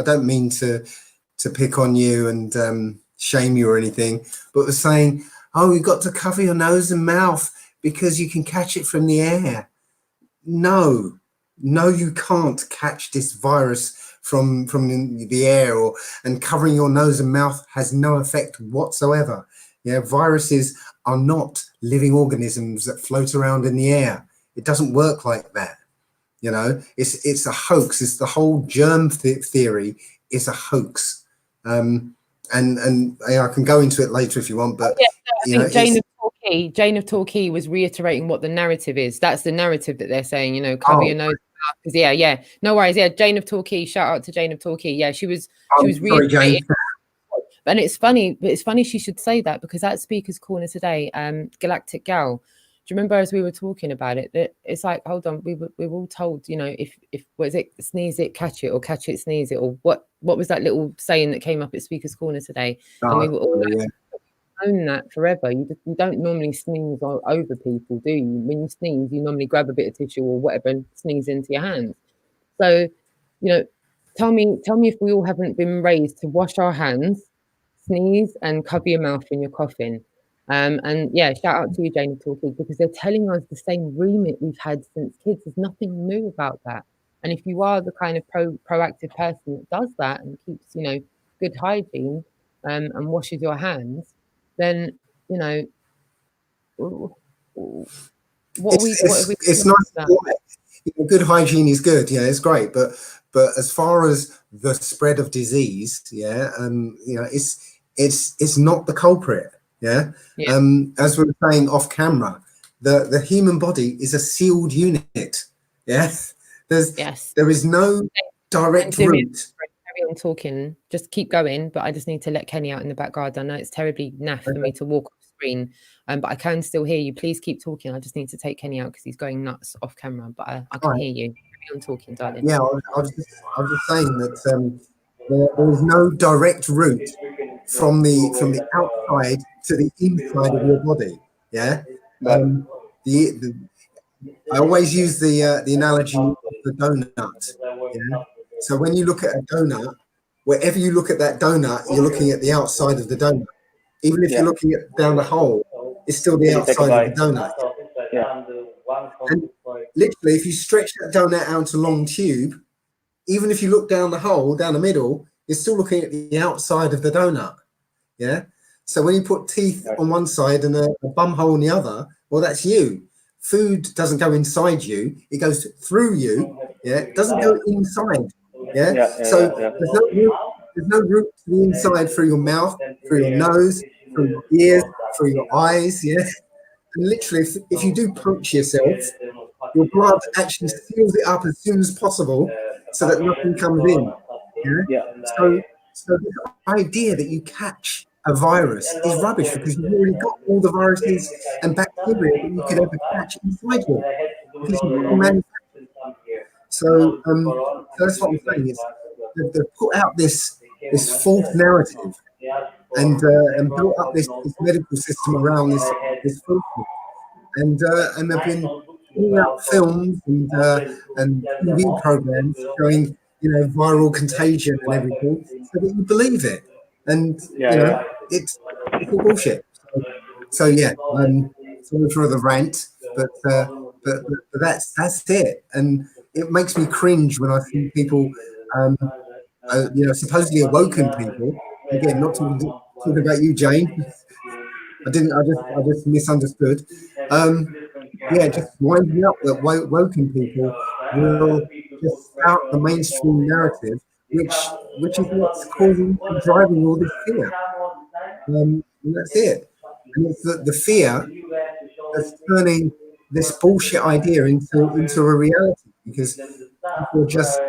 don't mean to pick on you and shame you or anything, but was saying, oh, you've got to cover your nose and mouth because you can catch it from the air. No, you can't catch this virus from the air, and covering your nose and mouth has no effect whatsoever. Yeah, viruses are not living organisms that float around in the air. It doesn't work like that. It's a hoax. It's the whole germ theory is a hoax. And I can go into it later if you want, but I think Jane of Torquay was reiterating what the narrative is. That's the narrative that they're saying, cover your nose. Yeah. No worries. Yeah. Jane of Torquay. Shout out to Jane of Torquay. Yeah. She was reiterating. And it's funny she should say that, because at Speaker's Corner today, Galactic Gal, do you remember as we were talking about it, that it's like, hold on, we were all told, if was it sneeze it, catch it, or catch it, sneeze it, or what was that little saying that came up at Speaker's Corner today? And we were all known that forever. You don't normally sneeze over people, do you? When you sneeze, you normally grab a bit of tissue or whatever and sneeze into your hands. So, tell me if we all haven't been raised to wash our hands, sneeze, and cover your mouth when you're coughing. And yeah, shout out to you, Jane of Torquay, because they're telling us the same remit we've had since kids. There's nothing new about that. And if you are the kind of proactive person that does that and keeps, good hygiene and washes your hands, then, it's nice. Good hygiene is good. Yeah, it's great. But But as far as the spread of disease, yeah, you know, it's not the culprit. Yeah. Yeah. As we were saying off camera, the human body is a sealed unit. Yeah. Yes. There is no direct route. Carry on talking. Just keep going. But I just need to let Kenny out in the back garden. I know it's terribly naff for me to walk off screen, but I can still hear you. Please keep talking. I just need to take Kenny out because he's going nuts off camera. But I can hear you. Carry on talking, darling. Yeah, I was just saying that there is no direct route from the outside to the inside of your body. Yeah. I always use the analogy of the donut. Yeah. So when you look at a donut, wherever you look at that donut, you're looking at the outside of the donut. Even if you're looking at down the hole, it's still the outside of the donut. Yeah. And literally, if you stretch that donut out a long tube, even if you look down the hole, down the middle, you're still looking at the outside of the donut. Yeah. So when you put teeth on one side and a bum hole on the other, well, that's you. Food doesn't go inside you; it goes through you. Yeah, it doesn't go inside. Yeah. So there's no route to the inside through your mouth, through your nose, through your ears, through your eyes. Yeah. And literally, if you do punch yourself, your blood actually seals it up as soon as possible, so that nothing comes in. Yeah. So this idea that you catch a virus is rubbish, because you've already got all the viruses and bacteria that you could ever catch inside you, because you've manufactured. So that's what I'm saying. Is they've put out this false narrative and built up this medical system around this falsehood, and they've been putting out films and TV programs showing, you know, viral contagion and everything, so that you believe it. And you know, it's all bullshit. So yeah, sorry for the rant, but that's it. And it makes me cringe when I see people, you know, supposedly awoken people. Again, not talking about you, Jane. I just misunderstood. Yeah, just winding up that woken people will just spout the mainstream narrative, which is what's causing and driving all this fear. And that's it. And it's the fear that's turning this bullshit idea into a reality, because people just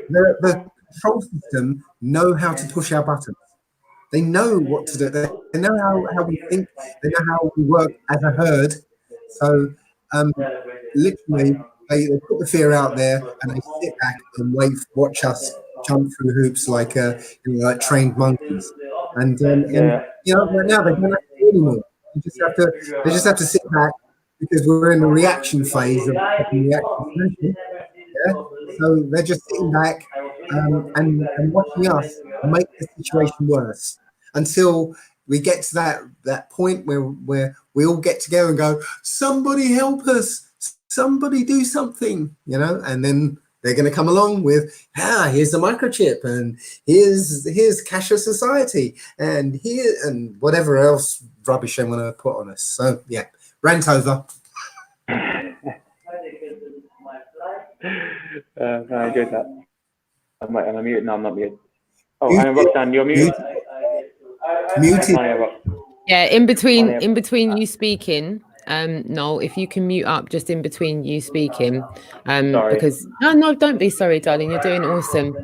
the control system know how to push our buttons. They know what to do. They know how we think. They know how we work as a herd. So literally, they put the fear out there, and they sit back and watch us jump through hoops like you know, like trained monkeys. And you know, right now they don't have to do anymore. They just have to sit back, because we're in the reaction phase of reaction. Yeah? So they're just sitting back and watching us make the situation worse, until we get to that point where we all get together and go, somebody help us, somebody do something, you know. And then they're going to come along with, here's the microchip, and here's cashless society, and whatever else rubbish they want to put on us. So yeah, rant over. I enjoyed that. Am I muted? No, I'm not muted. Oh, I'm Roxanne, you're muted. Muted. Yeah, in between you speaking, Noel, if you can mute up just in between you speaking, because no, don't be sorry, darling. You're doing awesome.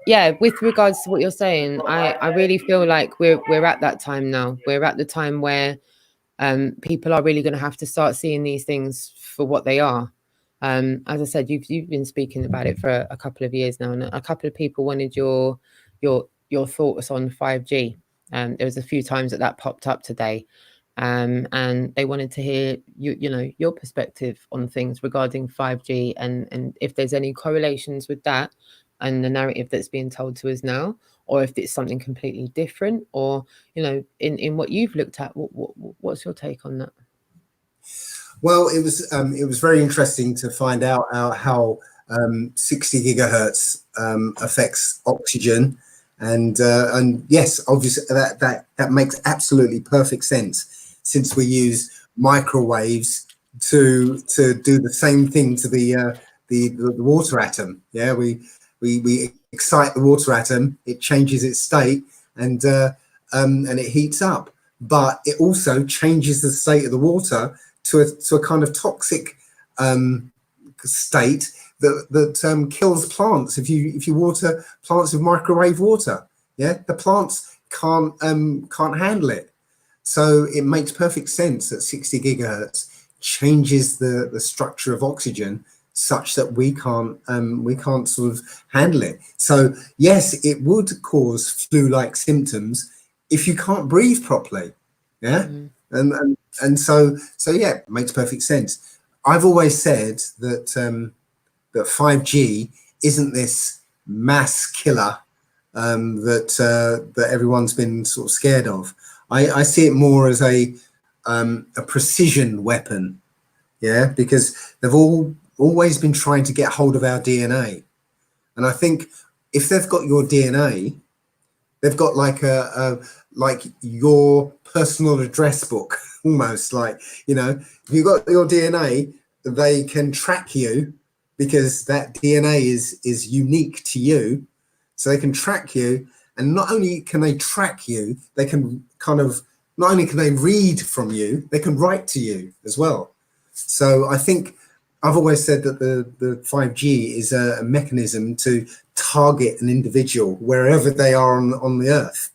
Yeah, with regards to what you're saying, I really feel like we're at that time now. We're at the time where people are really going to have to start seeing these things for what they are. As I said, you've been speaking about it for a couple of years now, and a couple of people wanted your thoughts on 5G. There was a few times that popped up today, and they wanted to hear your perspective on things regarding 5G, and if there's any correlations with that and the narrative that's being told to us now, or if it's something completely different, or in what you've looked at. What's your take on that? Well, it was very interesting to find out how 60 gigahertz affects oxygen, and yes, obviously that makes absolutely perfect sense, since we use microwaves to do the same thing to the the water atom. Yeah, we excite the water atom, it changes its state, and it heats up. But it also changes the state of the water to a kind of toxic state that kills plants. If you water plants with microwave water, yeah, the plants can't handle it. So it makes perfect sense that 60 gigahertz changes the structure of oxygen such that we can't sort of handle it. So yes, it would cause flu-like symptoms if you can't breathe properly. Yeah. And so yeah, it makes perfect sense. I've always said that that 5G isn't this mass killer that everyone's been sort of scared of. I see it more as a precision weapon, yeah, because they've always been trying to get hold of our DNA, and I think if they've got your DNA, they've got like like your personal address book, almost like, you know, if you've got your DNA, they can track you because that DNA is unique to you, so they can track you. And not only can they track you, they can kind of, not only can they read from you, they can write to you as well. So I think I've always said that the 5G is a mechanism to target an individual wherever they are on the earth.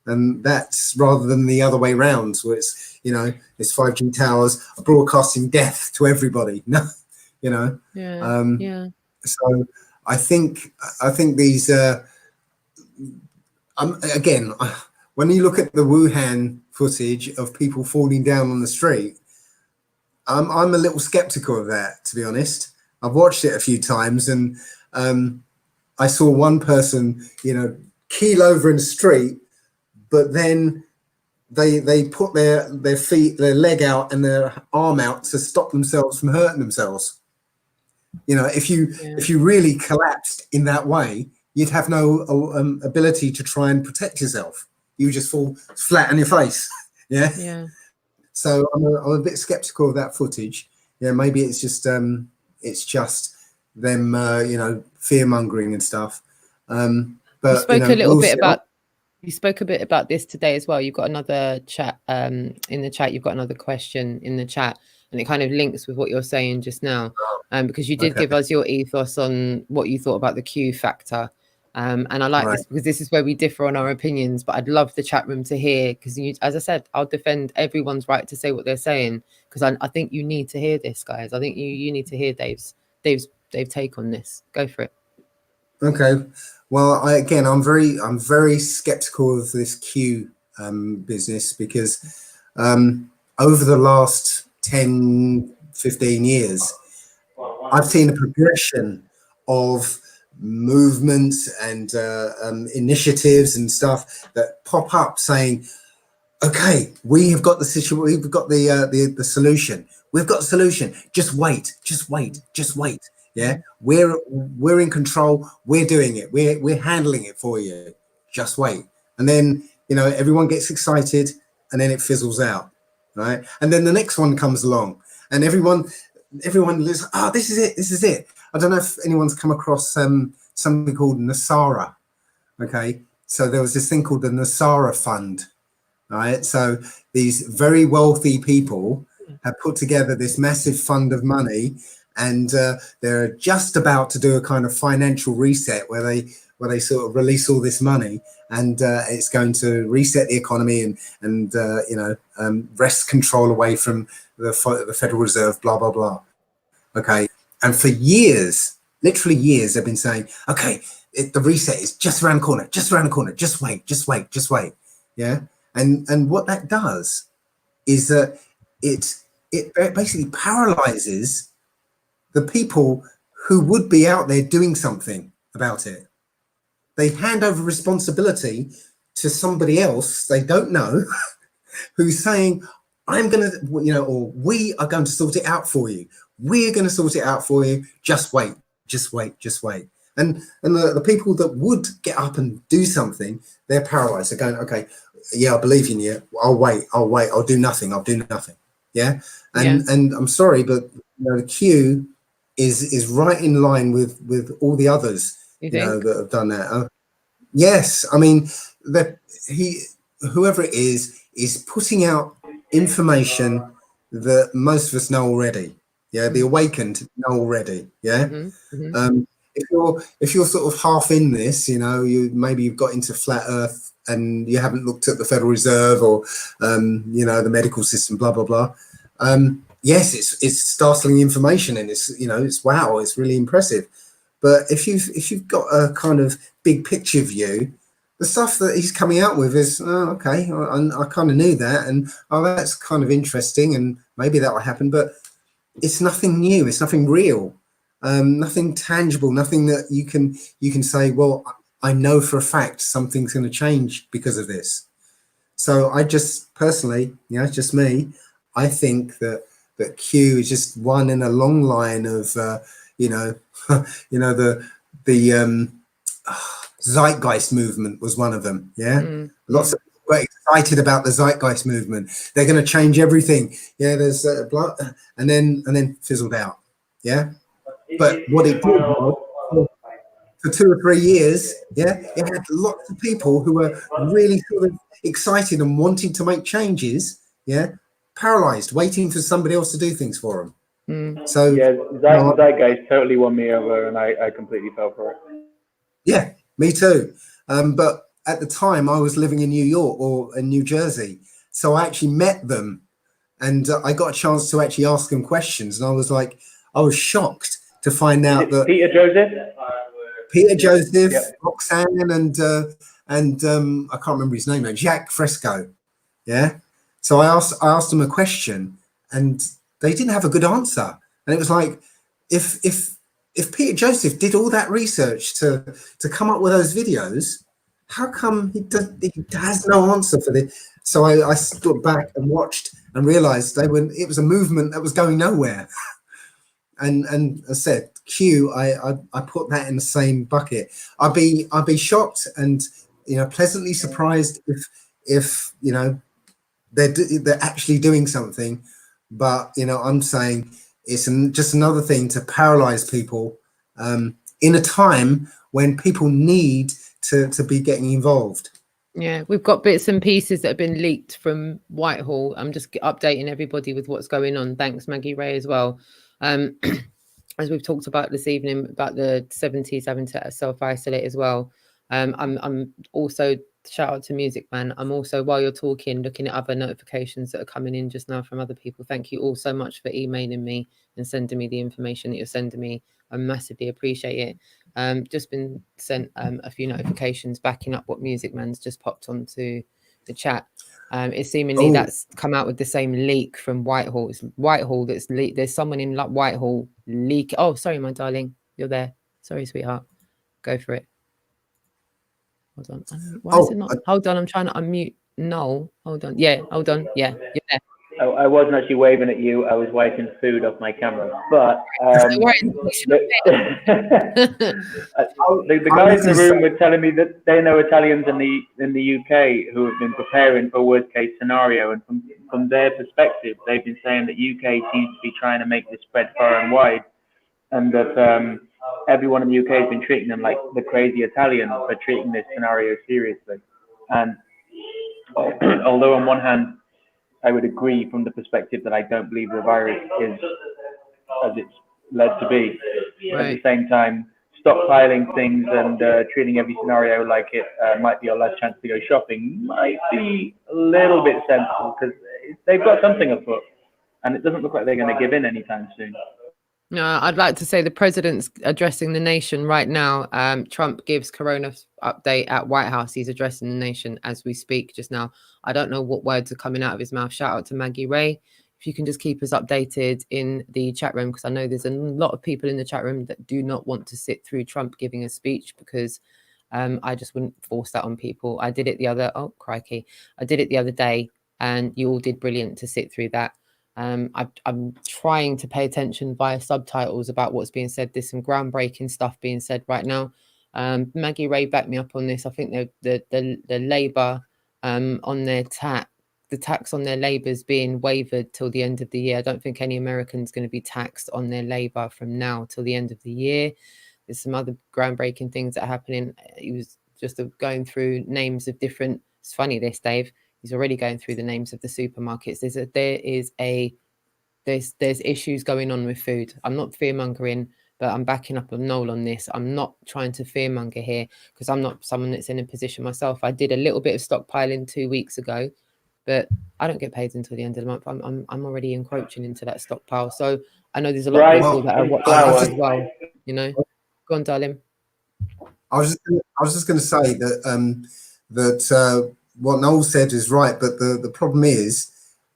And that's rather than the other way around, where it's, you know, it's 5G towers are broadcasting death to everybody. No, you know. Yeah. So I think these again, when you look at the Wuhan footage of people falling down on the street, I'm a little skeptical of that, to be honest. I've watched it a few times, and I saw one person, you know, keel over in the street, but then they put their leg out and their arm out to stop themselves from hurting themselves. You know, if you really collapsed in that way, you'd have no ability to try and protect yourself. You would just fall flat on your face. Yeah. So I'm a bit skeptical of that footage. Yeah, maybe it's just them, you know, fear mongering and stuff. But you spoke you know, a little bit about. You spoke a bit about this today as well. You've got another chat in the chat. You've got another question in the chat, and it kind of links with what you're saying just now, because you did give us your ethos on what you thought about the Q factor. And I like this because this is where we differ on our opinions, but I'd love the chat room to hear, because as I said, I'll defend everyone's right to say what they're saying, because I think you need to hear this, guys. I think you need to hear Dave's take on this. Go for it. Okay. Well, I'm very skeptical of this Q business, because over the last 10, 15 years, I've seen a progression of movements and initiatives and stuff that pop up saying, okay, we have got the situation, we've got the solution, we've got the solution, just wait. Yeah, we're in control, we're doing it, we're handling it for you, just wait. And then, you know, everyone gets excited, and then it fizzles out, right? And then the next one comes along, and everyone lives, this is it. I don't know if anyone's come across something called NASARA. Okay, so there was this thing called the NASARA Fund, right? So these very wealthy people have put together this massive fund of money, and they're just about to do a kind of financial reset where they sort of release all this money, and it's going to reset the economy and you know, wrest control away from the Federal Reserve, blah blah blah. Okay, and for years, literally years, they've been saying, okay, the reset is just around the corner, just wait. Yeah, and what that does is that it basically paralyzes the people who would be out there doing something about it. They hand over responsibility to somebody else they don't know who's saying, I'm going to, you know, or we are going to sort it out for you. We're going to sort it out for you. Just wait. And the people that would get up and do something, they're paralyzed. They're going, okay, yeah, I believe in you. I'll wait. I'll do nothing. Yeah. And I'm sorry, but you know, the Q is right in line with all the others, You you know, think? that have done that. Yes, I mean that whoever it is putting out information that most of us know already. Yeah, the awakened know already. Yeah. If you're sort of half in this, you know, you've got into flat Earth and you haven't looked at the Federal Reserve or you know, the medical system, blah blah blah. Yes, it's startling information, and it's, you know, it's wow, it's really impressive. But if you've got a kind of big picture view, the stuff that he's coming out with is, oh, okay, I kind of knew that, and oh, that's kind of interesting, and maybe that will happen, but it's nothing new, it's nothing real, nothing tangible, nothing that you can say, well, I know for a fact something's going to change because of this. So I just personally, you know, it's just me, I think that Q is just one in a long line of you know, you know, the Zeitgeist movement was one of them. Yeah, lots of people were excited about the Zeitgeist movement. They're going to change everything. Yeah, there's and then fizzled out. Yeah, but what it did was, for 2 or 3 years, yeah, it had lots of people who were really sort of excited and wanting to make changes. Yeah, paralyzed, waiting for somebody else to do things for them. So Yeah, you know, Zeitgeist totally won me over, and I completely fell for it. yeah, me too. But at the time, I was living in New York or in New Jersey, so I actually met them, and I got a chance to actually ask them questions. And I was shocked to find Is out it that Peter Joseph? Peter Joseph, Yep. Roxanne, and I can't remember his name now, Jack Fresco. Yeah. So I asked them a question, and they didn't have a good answer. And it was like, if Peter Joseph did all that research to come up with those videos, how come he has no answer for this? So I stood back and watched and realized it was a movement that was going nowhere. And I said, Q, I put that in the same bucket. I'd be shocked and, you know, pleasantly surprised if you know, they're actually doing something. But, you know, I'm saying it's just another thing to paralyze people in a time when people need to be getting involved. Yeah, we've got bits and pieces that have been leaked from Whitehall. I'm just updating everybody with what's going on. Thanks, Maggie Ray, as well. As we've talked about this evening, about the 70s having to self-isolate as well. I'm also, shout out to Music Man, I'm also, while you're talking, looking at other notifications that are coming in just now from other people. Thank you all so much for emailing me and sending me the information that you're sending me. I massively appreciate it. Just been sent a few notifications backing up what Music Man's just popped onto the chat. It's seemingly that's come out with the same leak from Whitehall. It's Whitehall that's leaked. There's someone in Whitehall leak. Oh, sorry, my darling, you're there. Sorry, sweetheart. Go for it. Hold on. Why is it not? Hold on, I'm trying to unmute. No, hold on. Yeah, hold on. Yeah, you're there. I wasn't actually waving at you. I was wiping food off my camera. But the guys in the room were telling me that they know Italians in the UK who have been preparing for a worst case scenario, and from their perspective, they've been saying that UK seems to be trying to make this spread far and wide, and that everyone in the UK has been treating them like the crazy Italians for treating this scenario seriously. And although on one hand, I would agree from the perspective that I don't believe the virus is as it's led to be. Right. At the same time, stockpiling things and treating every scenario like it might be your last chance to go shopping might be a little bit sensible, because they've got something afoot, and it doesn't look like they're going to give in anytime soon. No, I'd like to say the president's addressing the nation right now. Trump gives corona update at White House. He's addressing the nation as we speak just now. I don't know what words are coming out of his mouth. Shout out to Maggie Ray. If you can just keep us updated in the chat room, because I know there's a lot of people in the chat room that do not want to sit through Trump giving a speech, because I just wouldn't force that on people. I did it the other day, and you all did brilliant to sit through that. I'm trying to pay attention via subtitles about what's being said. There's some groundbreaking stuff being said right now. Maggie Ray backed me up on this. I think the Labour on their the tax on their labour is being waived till the end of the year. I don't think any American's going to be taxed on their labour from now till the end of the year. There's some other groundbreaking things that are happening. He was just going through names of different. It's funny this, Dave. He's already going through the names of the supermarkets. There's issues going on with food. I'm not fear-mongering, but I'm backing up on Noel on this. I'm not trying to fear-monger here because I'm not someone that's in a position myself. I did a little bit of stockpiling 2 weeks ago, but I don't get paid until the end of the month. I'm already encroaching into that stockpile. So I know there's a lot of people that are watching as well. You know, go on, darling. I was just going to say that what Noel said is right, but the problem is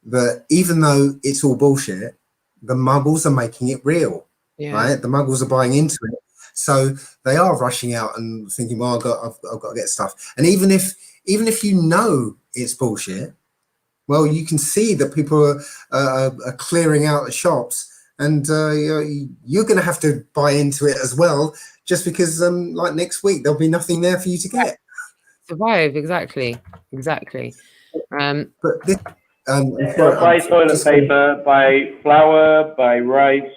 that even though it's all bullshit, the muggles are making it real, right? The muggles are buying into it, so they are rushing out and thinking, "Well, I've got to get stuff." And even if you know it's bullshit, well, you can see that people are clearing out the shops, and you're going to have to buy into it as well, just because like next week there'll be nothing there for you to get. Survive, exactly. But this. Buy toilet paper, buy flour, buy rice.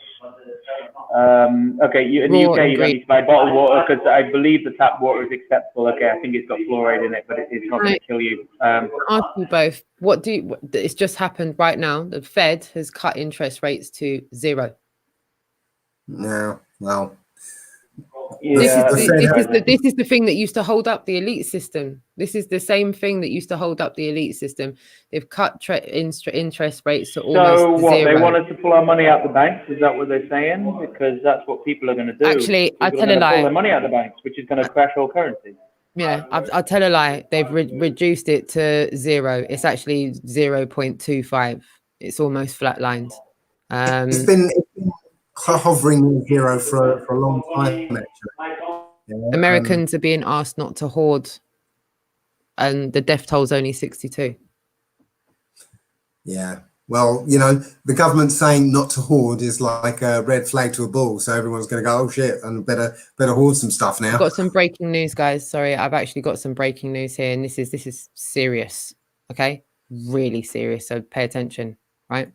Okay, in the UK you don't need to buy bottled water because I believe the tap water is acceptable. Okay, I think it's got fluoride in it, but it's not going to kill you. Ask you both. It's just happened right now. The Fed has cut interest rates to 0. No, well. Yeah. This is the thing that used to hold up the elite system. This is the same thing that used to hold up the elite system. They've cut interest rates to almost 0. So what, they want us to pull our money out the banks? Is that what they're saying? Because that's what people are going to do. Actually, I tell a lie. Pull their money out of the banks, which is going to crash all currency. Yeah, I'll tell a lie. They've reduced it to 0. It's actually 0.25. It's almost flatlined. It's been hovering 0 for a long time, actually. Americans are being asked not to hoard, and the death toll is only 62. Yeah, well, the government saying not to hoard is like a red flag to a bull, so everyone's going to go, oh shit, and better hoard some stuff now. I've got some breaking news, guys. Sorry, I've actually got some breaking news here, and this is serious. Okay, really serious. So pay attention, right?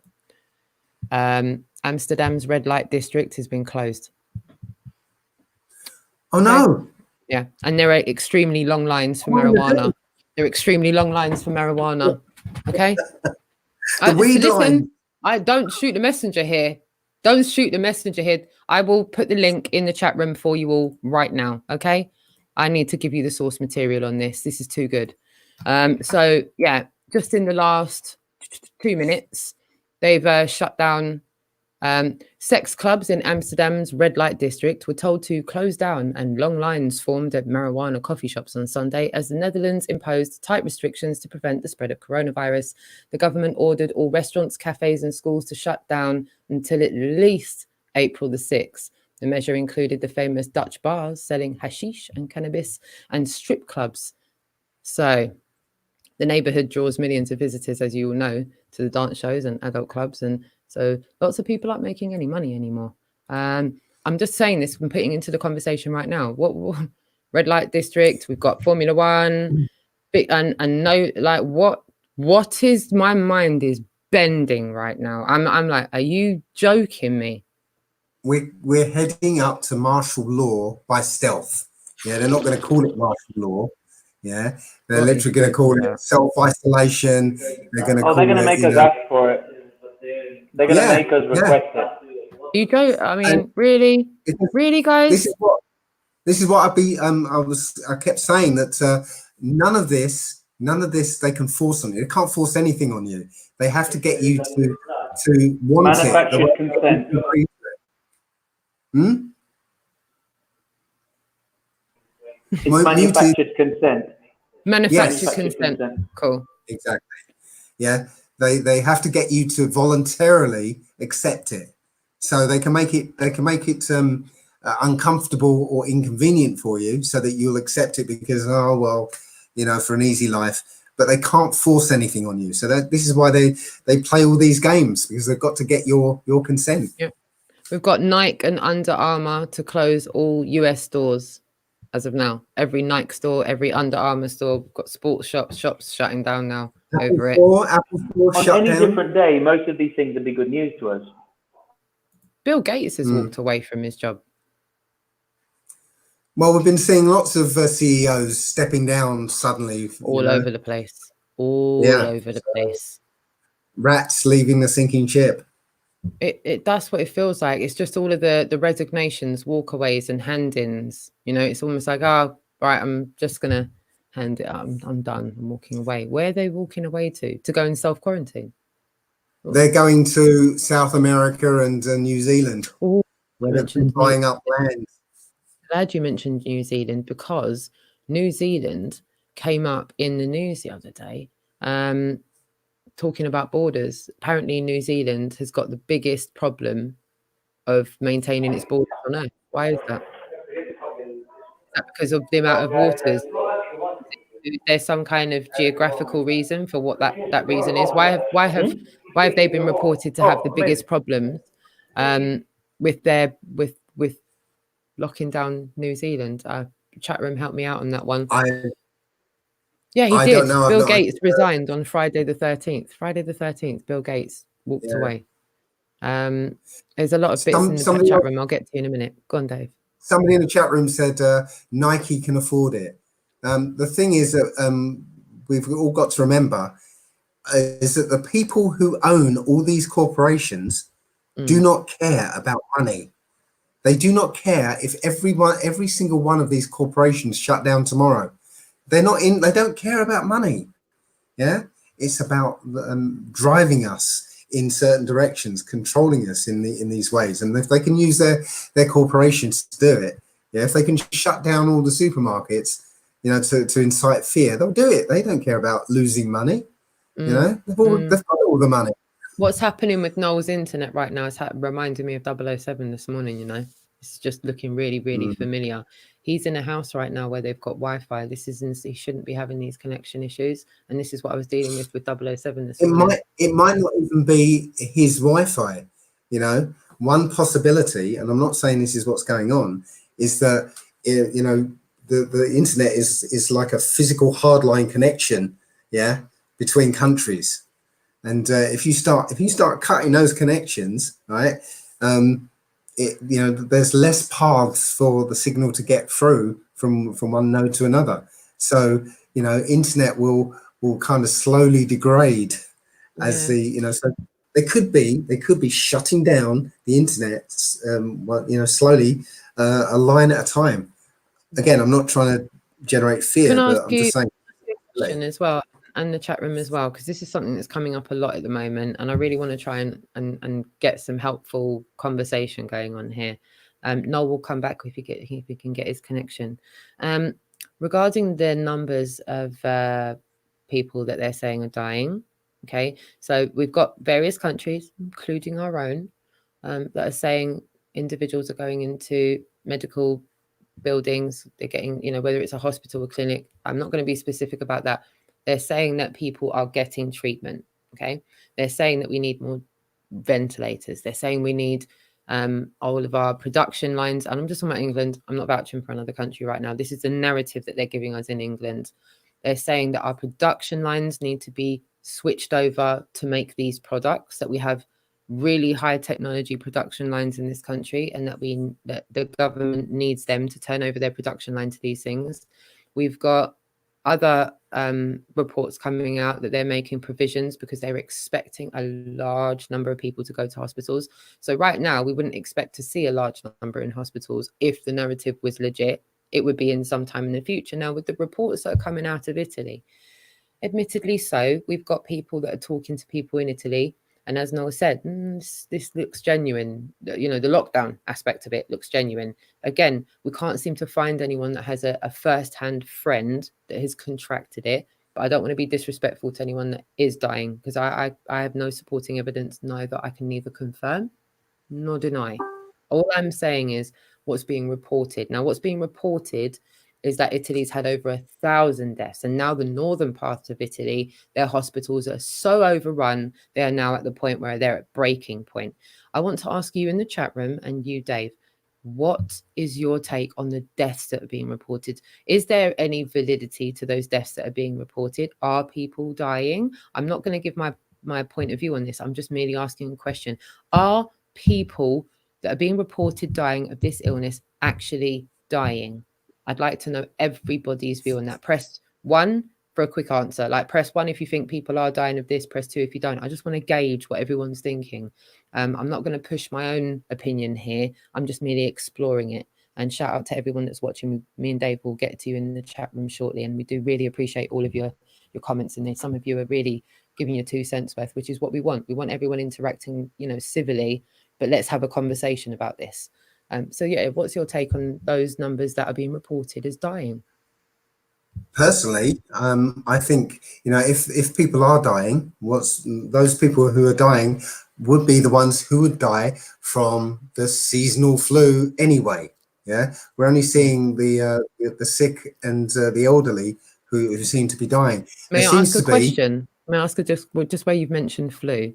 Amsterdam's red light district has been closed. Oh no! Yeah, and there are extremely long lines for marijuana. There are extremely long lines for marijuana. Okay. Listen, I don't shoot the messenger here. Don't shoot the messenger here. I will put the link in the chat room for you all right now. Okay. I need to give you the source material on this. This is too good. So yeah, just in the last 2 minutes, they've shut down sex clubs in Amsterdam's red light district were told to close down, and long lines formed at marijuana coffee shops on Sunday as the Netherlands imposed tight restrictions to prevent the spread of coronavirus. The government ordered all restaurants, cafes and schools to shut down until at least April the 6th. The measure included the famous Dutch bars selling hashish and cannabis and strip clubs. So the neighborhood draws millions of visitors, as you all know, to the dance shows and adult clubs, and so lots of people aren't making any money anymore. I'm just saying this and putting into the conversation right now. What red light district? We've got Formula One, and no, like what is, my mind is bending right now. I'm like, are you joking me? We're heading up to martial law by stealth. Yeah, they're not going to call it martial law. Yeah, they're literally going to call it self-isolation. They're going to make us ask for it. They're going to make us request it. You go. I mean, really, guys. This is what I kept saying, that none of this they can force on you. They can't force anything on you. They have to get you to want manufactured consent. It's manufactured consent. Manufactured consent. Cool. Exactly. Yeah. They have to get you to voluntarily accept it, so they can make it uncomfortable or inconvenient for you, so that you'll accept it because for an easy life. But they can't force anything on you. So this is why they play all these games, because they've got to get your consent. Yeah, we've got Nike and Under Armour to close all US stores as of now. Every Nike store, every Under Armour store, we've got sports shops shutting down now. over it. Apple 4 On shut any down. different day, most of these things would be good news to us. Bill Gates has walked away from his job. Well, we've been seeing lots of CEOs stepping down suddenly. All over the place. All over the place. Rats leaving the sinking ship. That's what it feels like. It's just all of the resignations, walkaways, and hand-ins. You know, it's almost like, oh, right, I'm just gonna hand it up. I'm done. I'm walking away. Where are they walking away to? To go and self-quarantine? They're going to South America and New Zealand. Oh, buying up land. Glad you mentioned New Zealand, because New Zealand came up in the news the other day. Talking about borders. Apparently New Zealand has got the biggest problem of maintaining its borders on Earth. Why is that? Is that because of the amount of waters? Is there some kind of geographical reason for what that reason is? Why have they been reported to have the biggest problems with locking down New Zealand? Chat room, help me out on that one. Yeah, he did. Don't know. Bill Gates resigned on Friday the 13th. Friday the 13th, Bill Gates walked away. There's a lot of bits in the chat room. I'll get to you in a minute. Go on, Dave. Somebody in the chat room said Nike can afford it. The thing is that we've all got to remember is that the people who own all these corporations do not care about money. They do not care if every single one of these corporations shut down tomorrow. They don't care about money. Yeah, it's about driving us in certain directions, controlling us in these ways. And if they can use their corporations to do it, if they can shut down all the supermarkets, to incite fear, they'll do it. They don't care about losing money. They've got all the money. What's happening with Noel's internet right now is reminding me of 007 this morning. It's just looking really, really familiar. He's in a house right now where they've got Wi-Fi. He shouldn't be having these connection issues. And this is what I was dealing with 007 this morning. It might not even be his Wi-Fi. One possibility, and I'm not saying this is what's going on, is that, the internet is like a physical hardline connection, between countries. And if you start cutting those connections, right, there's less paths for the signal to get through from one node to another. So internet will kind of slowly degrade as so they could be shutting down the internet slowly, a line at a time. Again, I'm not trying to generate fear, but I'm just saying as well, and the chat room as well, because this is something that's coming up a lot at the moment, and I really want to try and get some helpful conversation going on here. Noel will come back if he can get his connection. Regarding the numbers of people that they're saying are dying, okay, so we've got various countries, including our own, that are saying individuals are going into medical buildings. They're getting, whether it's a hospital or clinic, I'm not going to be specific about that. They're saying that people are getting treatment. Okay, they're saying that we need more ventilators. They're saying we need all of our production lines, and I'm just talking about England. I'm not vouching for another country right now. This is the narrative that they're giving us in England. They're saying that our production lines need to be switched over to make these products, that we have really high technology production lines in this country, and that the government needs them to turn over their production line to these things. We've got other reports coming out that they're making provisions because they're expecting a large number of people to go to hospitals. So right now, we wouldn't expect to see a large number in hospitals if the narrative was legit. It would be in some time in the future. Now, with the reports that are coming out of Italy, admittedly so, we've got people that are talking to people in Italy. And as Noel said, this looks genuine. The lockdown aspect of it looks genuine. Again, we can't seem to find anyone that has a first-hand friend that has contracted it. But I don't want to be disrespectful to anyone that is dying, because I have no supporting evidence, neither I can neither confirm nor deny. All I'm saying is what's being reported. Now, what's being reported is that Italy's had over 1,000 deaths. And now the northern part of Italy, their hospitals are so overrun, they are now at the point where they're at breaking point. I want to ask you in the chat room, and you, Dave, What is your take on the deaths that are being reported? Is there any validity to those deaths that are being reported? Are people dying? I'm not going to give my point of view on this. I'm just merely asking a question. Are people that are being reported dying of this illness actually dying? I'd like to know everybody's view on that. Press 1 for a quick answer. Like, press 1 if you think people are dying of this, press 2 if you don't. I just want to gauge what everyone's thinking. I'm not going to push my own opinion here. I'm just merely exploring it. And shout out to everyone that's watching. Me and Dave will get to you in the chat room shortly. And we do really appreciate all of your comments in there. Some of you are really giving your 2 cents worth, which is what we want. We want everyone interacting, you know, civilly, but let's have a conversation about this. So yeah, what's your take on those numbers that are being reported as dying? Personally, I think, you know, if people are dying, those people who are dying would be the ones who would die from the seasonal flu anyway. Yeah, we're only seeing the sick and the elderly who seem to be dying. May I ask a question? May I ask just where you've mentioned flu?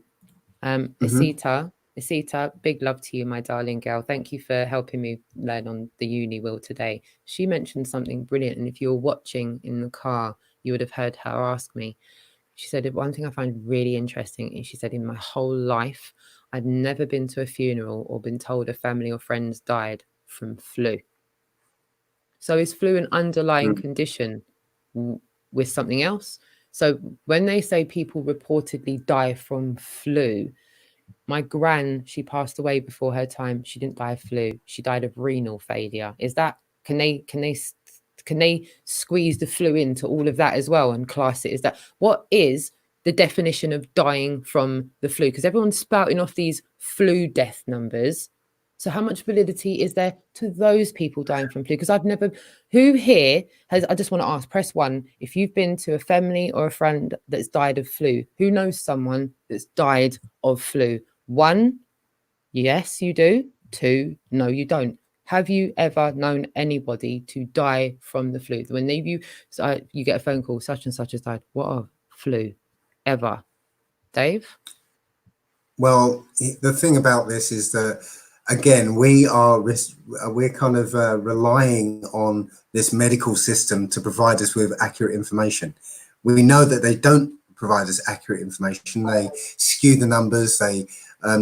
Asita, big love to you, my darling girl. Thank you for helping me learn on the uni wheel today. She mentioned something brilliant, and if you were watching in the car, you would have heard her ask me. She said, one thing I find really interesting is she said, in my whole life, I'd never been to a funeral or been told a family or friends died from flu. So is flu an underlying condition with something else? So when they say people reportedly die from flu, my gran, she passed away before her time. She didn't die of flu. She died of renal failure. Is that, can they squeeze the flu into all of that as well and class it? Is that, what is the definition of dying from the flu? Because everyone's spouting off these flu death numbers. So how much validity is there to those people dying from flu? Because I've never, who here has, I just want to ask, press 1, if you've been to a family or a friend that's died of flu, who knows someone that's died of flu? 1, yes, you do. 2, no, you don't. Have you ever known anybody to die from the flu? When you get a phone call, such and such has died. What of flu? Ever? Dave? Well, the thing about this is that, again, we're kind of relying on this medical system to provide us with accurate information. We know that they don't provide us accurate information. They skew the numbers. They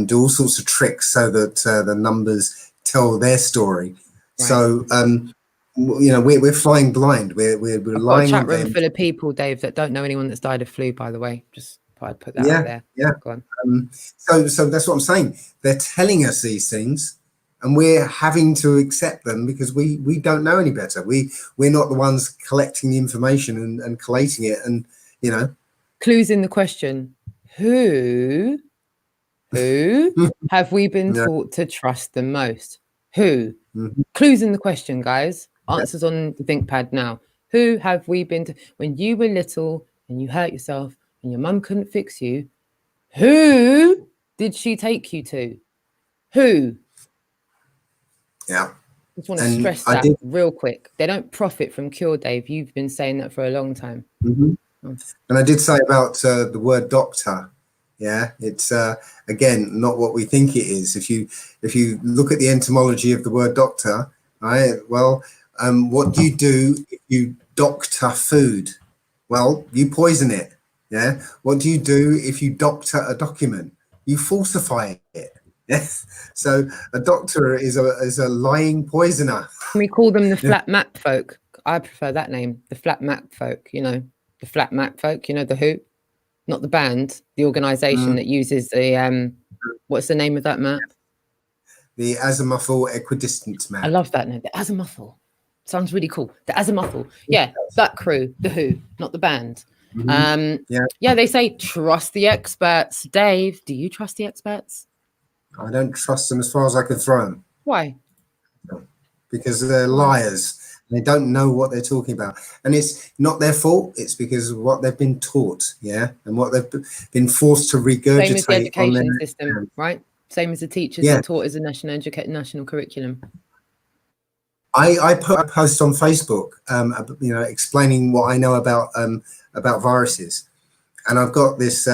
do all sorts of tricks so that the numbers tell their story. Right. So, you know, we're flying blind. We're relying on them. I've got a chat room full of people, Dave, that don't know anyone that's died of flu, by the way. Just thought I'd put that out there. Yeah. Go on. So that's what I'm saying. They're telling us these things, and we're having to accept them because we don't know any better. We're not the ones collecting the information and collating it, and you know. Clues in the question: Who have we been taught to trust the most? Who? Clues in the question, guys. Answers on the ThinkPad now. Who have we been to? When you were little and you hurt yourself and your mum couldn't fix you, who did she take you to? Who? Yeah. I just want to stress that real quick. They don't profit from cure, Dave. You've been saying that for a long time. And I did say about the word doctor. Yeah, it's again not what we think it is. If you look at the etymology of the word doctor, right? Well, what do if you doctor food? Well, you poison it. Yeah. What do you do if you doctor a document? You falsify it. Yes. So a doctor is a lying poisoner. Can we call them the flat map folk? I prefer that name, the flat map folk. You know, the flat map folk. You know, the Who, not the band, the organisation that uses the what's the name of that map? The azimuthal equidistant map. I love that name, the azimuthal. Sounds really cool. The azimuthal. Yeah, that crew, the Who, not the band. Yeah, they say trust the experts. Dave, do you trust the experts? I don't trust them as far as I can throw them. Why? Because they're liars. They don't know what they're talking about. And it's not their fault. It's because of what they've been taught, yeah? And what they've been forced to regurgitate. Same as the education system, right? Same as the teachers that taught as a national curriculum. I put a post on Facebook, you know, explaining what I know about viruses. And I've got this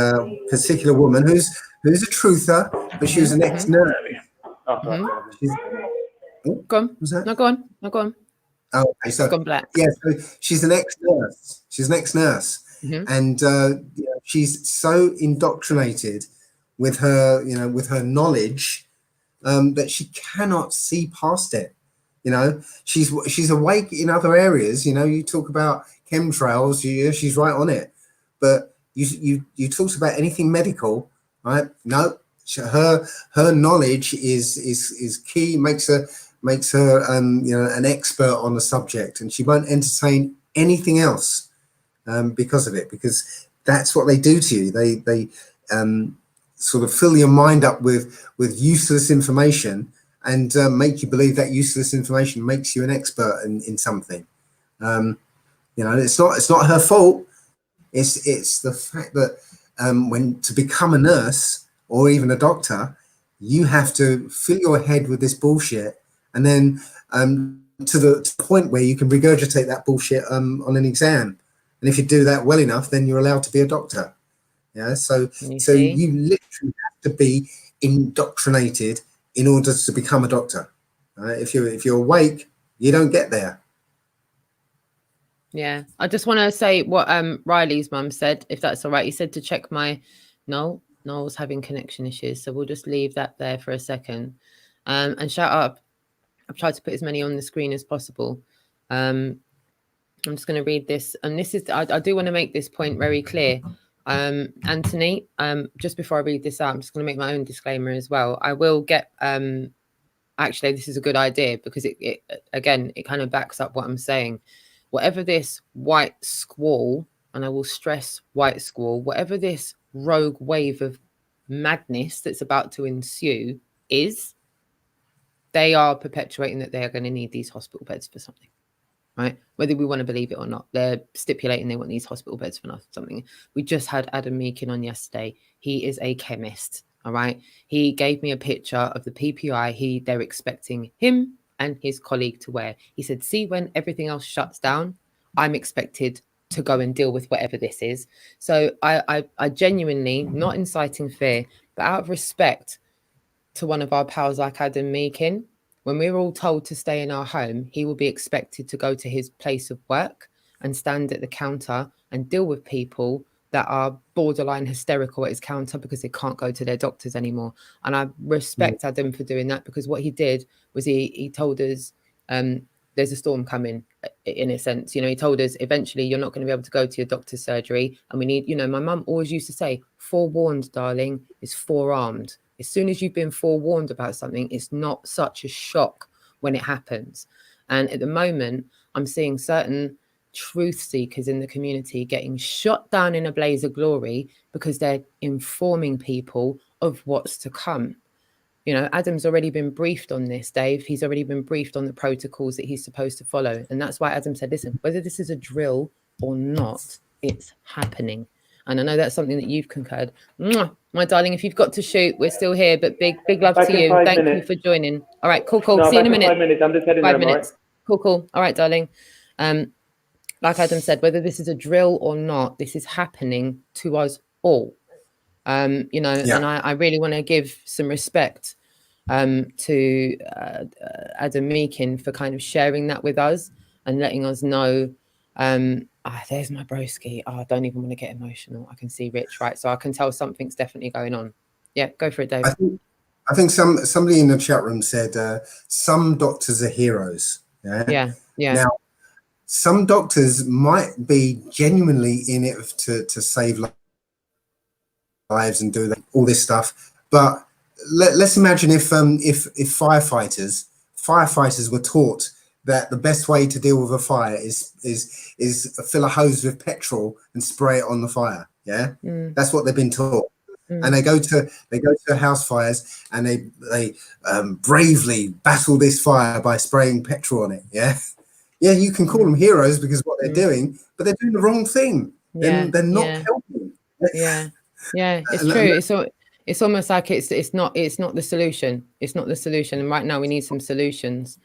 particular woman who's a truther, but she was an ex-nurse. Oh, Go on. was that? No, go on. No, go on. Oh, okay. It's So gone black. yeah, so she's an ex-nurse. She's an ex-nurse, and she's so indoctrinated with her, with her knowledge, that she cannot see past it. She's awake in other areas. You talk about chemtrails, she's right on it. But you talked about anything medical, right? No, her knowledge is key. Makes her an expert on the subject, and she won't entertain anything else because of it. Because that's what they do to you. They sort of fill your mind up with useless information and make you believe that useless information makes you an expert in something. It's not her fault. It's the fact that when to become a nurse or even a doctor, you have to fill your head with this bullshit, and then to the point where you can regurgitate that bullshit on an exam. And if you do that well enough, then you're allowed to be a doctor. Yeah. So you literally have to be indoctrinated in order to become a doctor. If you're awake, you don't get there. Yeah, I just want to say what Riley's mum said, if that's all right. He said to check my Noel's having connection issues, so we'll just leave that there for a second. And shout out, I've tried to put as many on the screen as possible. I'm just going to read this, and this is I do want to make this point very clear. Anthony, just before I read this out, I'm just going to make my own disclaimer as well. I will get actually, this is a good idea because it again, it kind of backs up what I'm saying. Whatever this white squall, and I will stress white squall, whatever this rogue wave of madness that's about to ensue is, they are perpetuating that they are going to need these hospital beds for something, right? Whether we want to believe it or not, they're stipulating they want these hospital beds for something. We just had Adam Meakin on yesterday. He is a chemist, all right? He gave me a picture of the PPI they're expecting him and his colleague to wear. He said, see, when everything else shuts down, I'm expected to go and deal with whatever this is. So I genuinely, not inciting fear, but out of respect to one of our pals like Adam Meakin, when we're all told to stay in our home, he will be expected to go to his place of work and stand at the counter and deal with people that are borderline hysterical at his counter because they can't go to their doctors anymore. And I respect Adam for doing that, because what he did was he told us there's a storm coming, in a sense. He told us eventually you're not going to be able to go to your doctor's surgery. And we need, my mum always used to say, forewarned, darling, is forearmed. As soon as you've been forewarned about something, it's not such a shock when it happens. And at the moment, I'm seeing certain truth seekers in the community getting shot down in a blaze of glory because they're informing people of what's to come. Adam's already been briefed on this, Dave. He's already been briefed on the protocols that he's supposed to follow. And that's why Adam said, listen, whether this is a drill or not, it's happening. And I know that's something that you've concurred. Mwah, my darling, if you've got to shoot, we're still here, but big love to you. Thank you for joining. All right, cool. No, see you in a minute. 5 minutes. I'm just heading 5 there, minutes. Right? Cool. All right, darling. Like Adam said, whether this is a drill or not, this is happening to us all. And I really want to give some respect to Adam Meakin for kind of sharing that with us and letting us know. There's my broski. I don't even want to get emotional. I can see Rich, right? So I can tell something's definitely going on. Yeah, go for it, Dave. I think somebody in the chat room said some doctors are heroes. Yeah. Now, some doctors might be genuinely in it to save lives and do all this stuff, but let's imagine if firefighters were taught that the best way to deal with a fire is fill a hose with petrol and spray it on the fire. Yeah, that's what they've been taught. And they go to house fires and they bravely battle this fire by spraying petrol on it. Yeah, you can call them heroes because of what they're doing, but they're doing the wrong thing. They're not helping. Yeah, it's true. It's almost like it's not the solution. It's not the solution. And right now we need some solutions.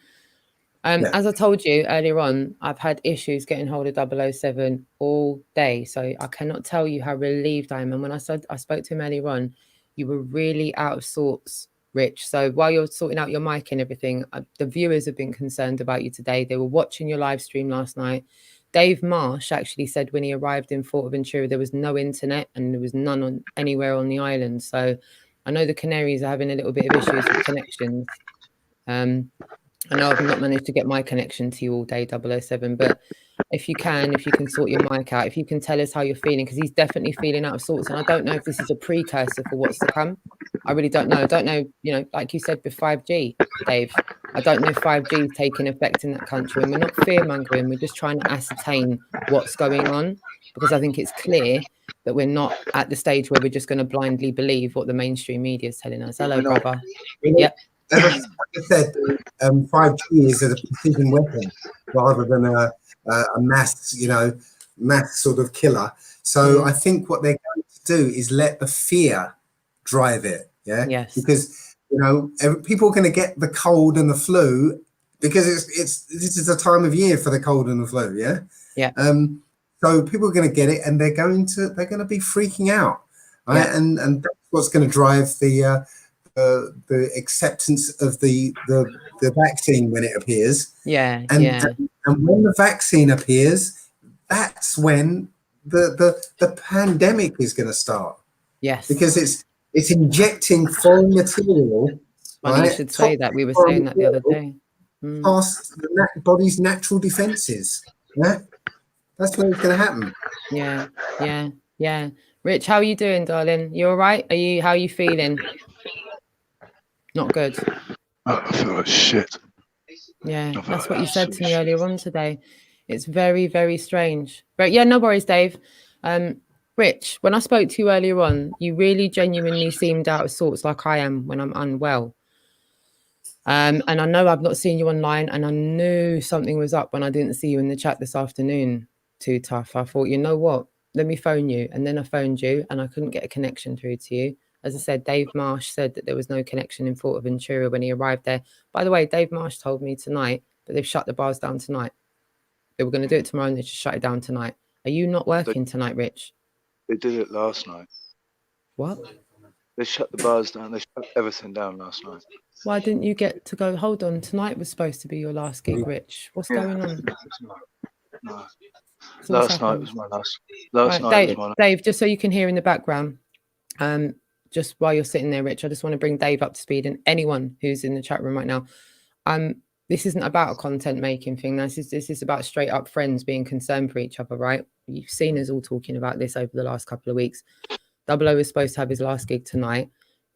As I told you earlier on, I've had issues getting hold of 007 all day. So I cannot tell you how relieved I am. And when I spoke to him earlier on, you were really out of sorts Rich. So while you're sorting out your mic and everything, the viewers have been concerned about you today. They were watching your live stream last night. Dave Marsh actually said when he arrived in Fuerteventura, there was no internet and there was none anywhere on the island. So I know the Canaries are having a little bit of issues with connections. I know I've not managed to get my connection to you all day, 007, but if you can sort your mic out, if you can tell us how you're feeling, because he's definitely feeling out of sorts. And I don't know if this is a precursor for what's to come. I really don't know. I don't know, you know, like you said with 5G, Dave, I don't know if 5G is taking effect in that country. And we're not fear-mongering. We're just trying to ascertain what's going on, because I think it's clear that we're not at the stage where we're just going to blindly believe what the mainstream media is telling us. Hello, brother. Yep. As I said, 5G is a precision weapon rather than a mass, mass sort of killer. So I think what they're going to do is let the fear drive it. Yeah. Yes. Because people are going to get the cold and the flu because this is the time of year for the cold and the flu. Yeah. Yeah. So people are going to get it and they're going to be freaking out. Right? Yeah. And that's what's going to drive the acceptance of the vaccine when it appears. Yeah. And when the vaccine appears, that's when the pandemic is going to start. Yes. Because it's injecting foreign material. Funny you should say that. We were saying that the other day. Past the body's natural defenses. Yeah. That's when it's going to happen. Yeah. Rich, how are you doing, darling? You all right? How are you feeling? Not good. I feel like shit. Yeah, that's what you said to me earlier on today. It's very, very strange. But yeah, no worries, Dave. Rich, when I spoke to you earlier on, you really genuinely seemed out of sorts, like I am when I'm unwell. And I know I've not seen you online, and I knew something was up when I didn't see you in the chat this afternoon. Too tough. I thought, you know what? Let me phone you. And then I phoned you and I couldn't get a connection through to you. As I said, Dave Marsh said that there was no connection in Fuerteventura when he arrived there. By the way, Dave Marsh told me tonight that they've shut the bars down tonight. They were going to do it tomorrow and they just shut it down tonight. Are you not working tonight, Rich? They did it last night. What? They shut the bars down. They shut everything down last night. Why didn't you get to go? Hold on. Tonight was supposed to be your last gig, Rich. What's going on? No. So last night was my last night. Dave, just so you can hear in the background, just while you're sitting there, Rich, I just want to bring Dave up to speed, and anyone who's in the chat room right now. This isn't about a content making thing. This is about straight up friends being concerned for each other, right? You've seen us all talking about this over the last couple of weeks. 00 is supposed to have his last gig tonight.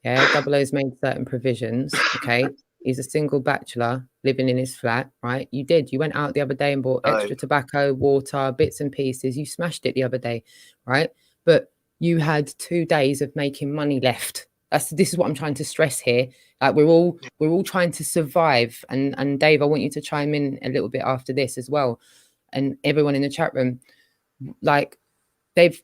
Yeah, 00's made certain provisions. Okay. He's a single bachelor living in his flat, right? You went out the other day and bought extra tobacco, water, bits and pieces. You smashed it the other day, right? But you had 2 days of making money left. This is what I'm trying to stress here. Like we're all trying to survive. And Dave, I want you to chime in a little bit after this as well. And everyone in the chat room, like they've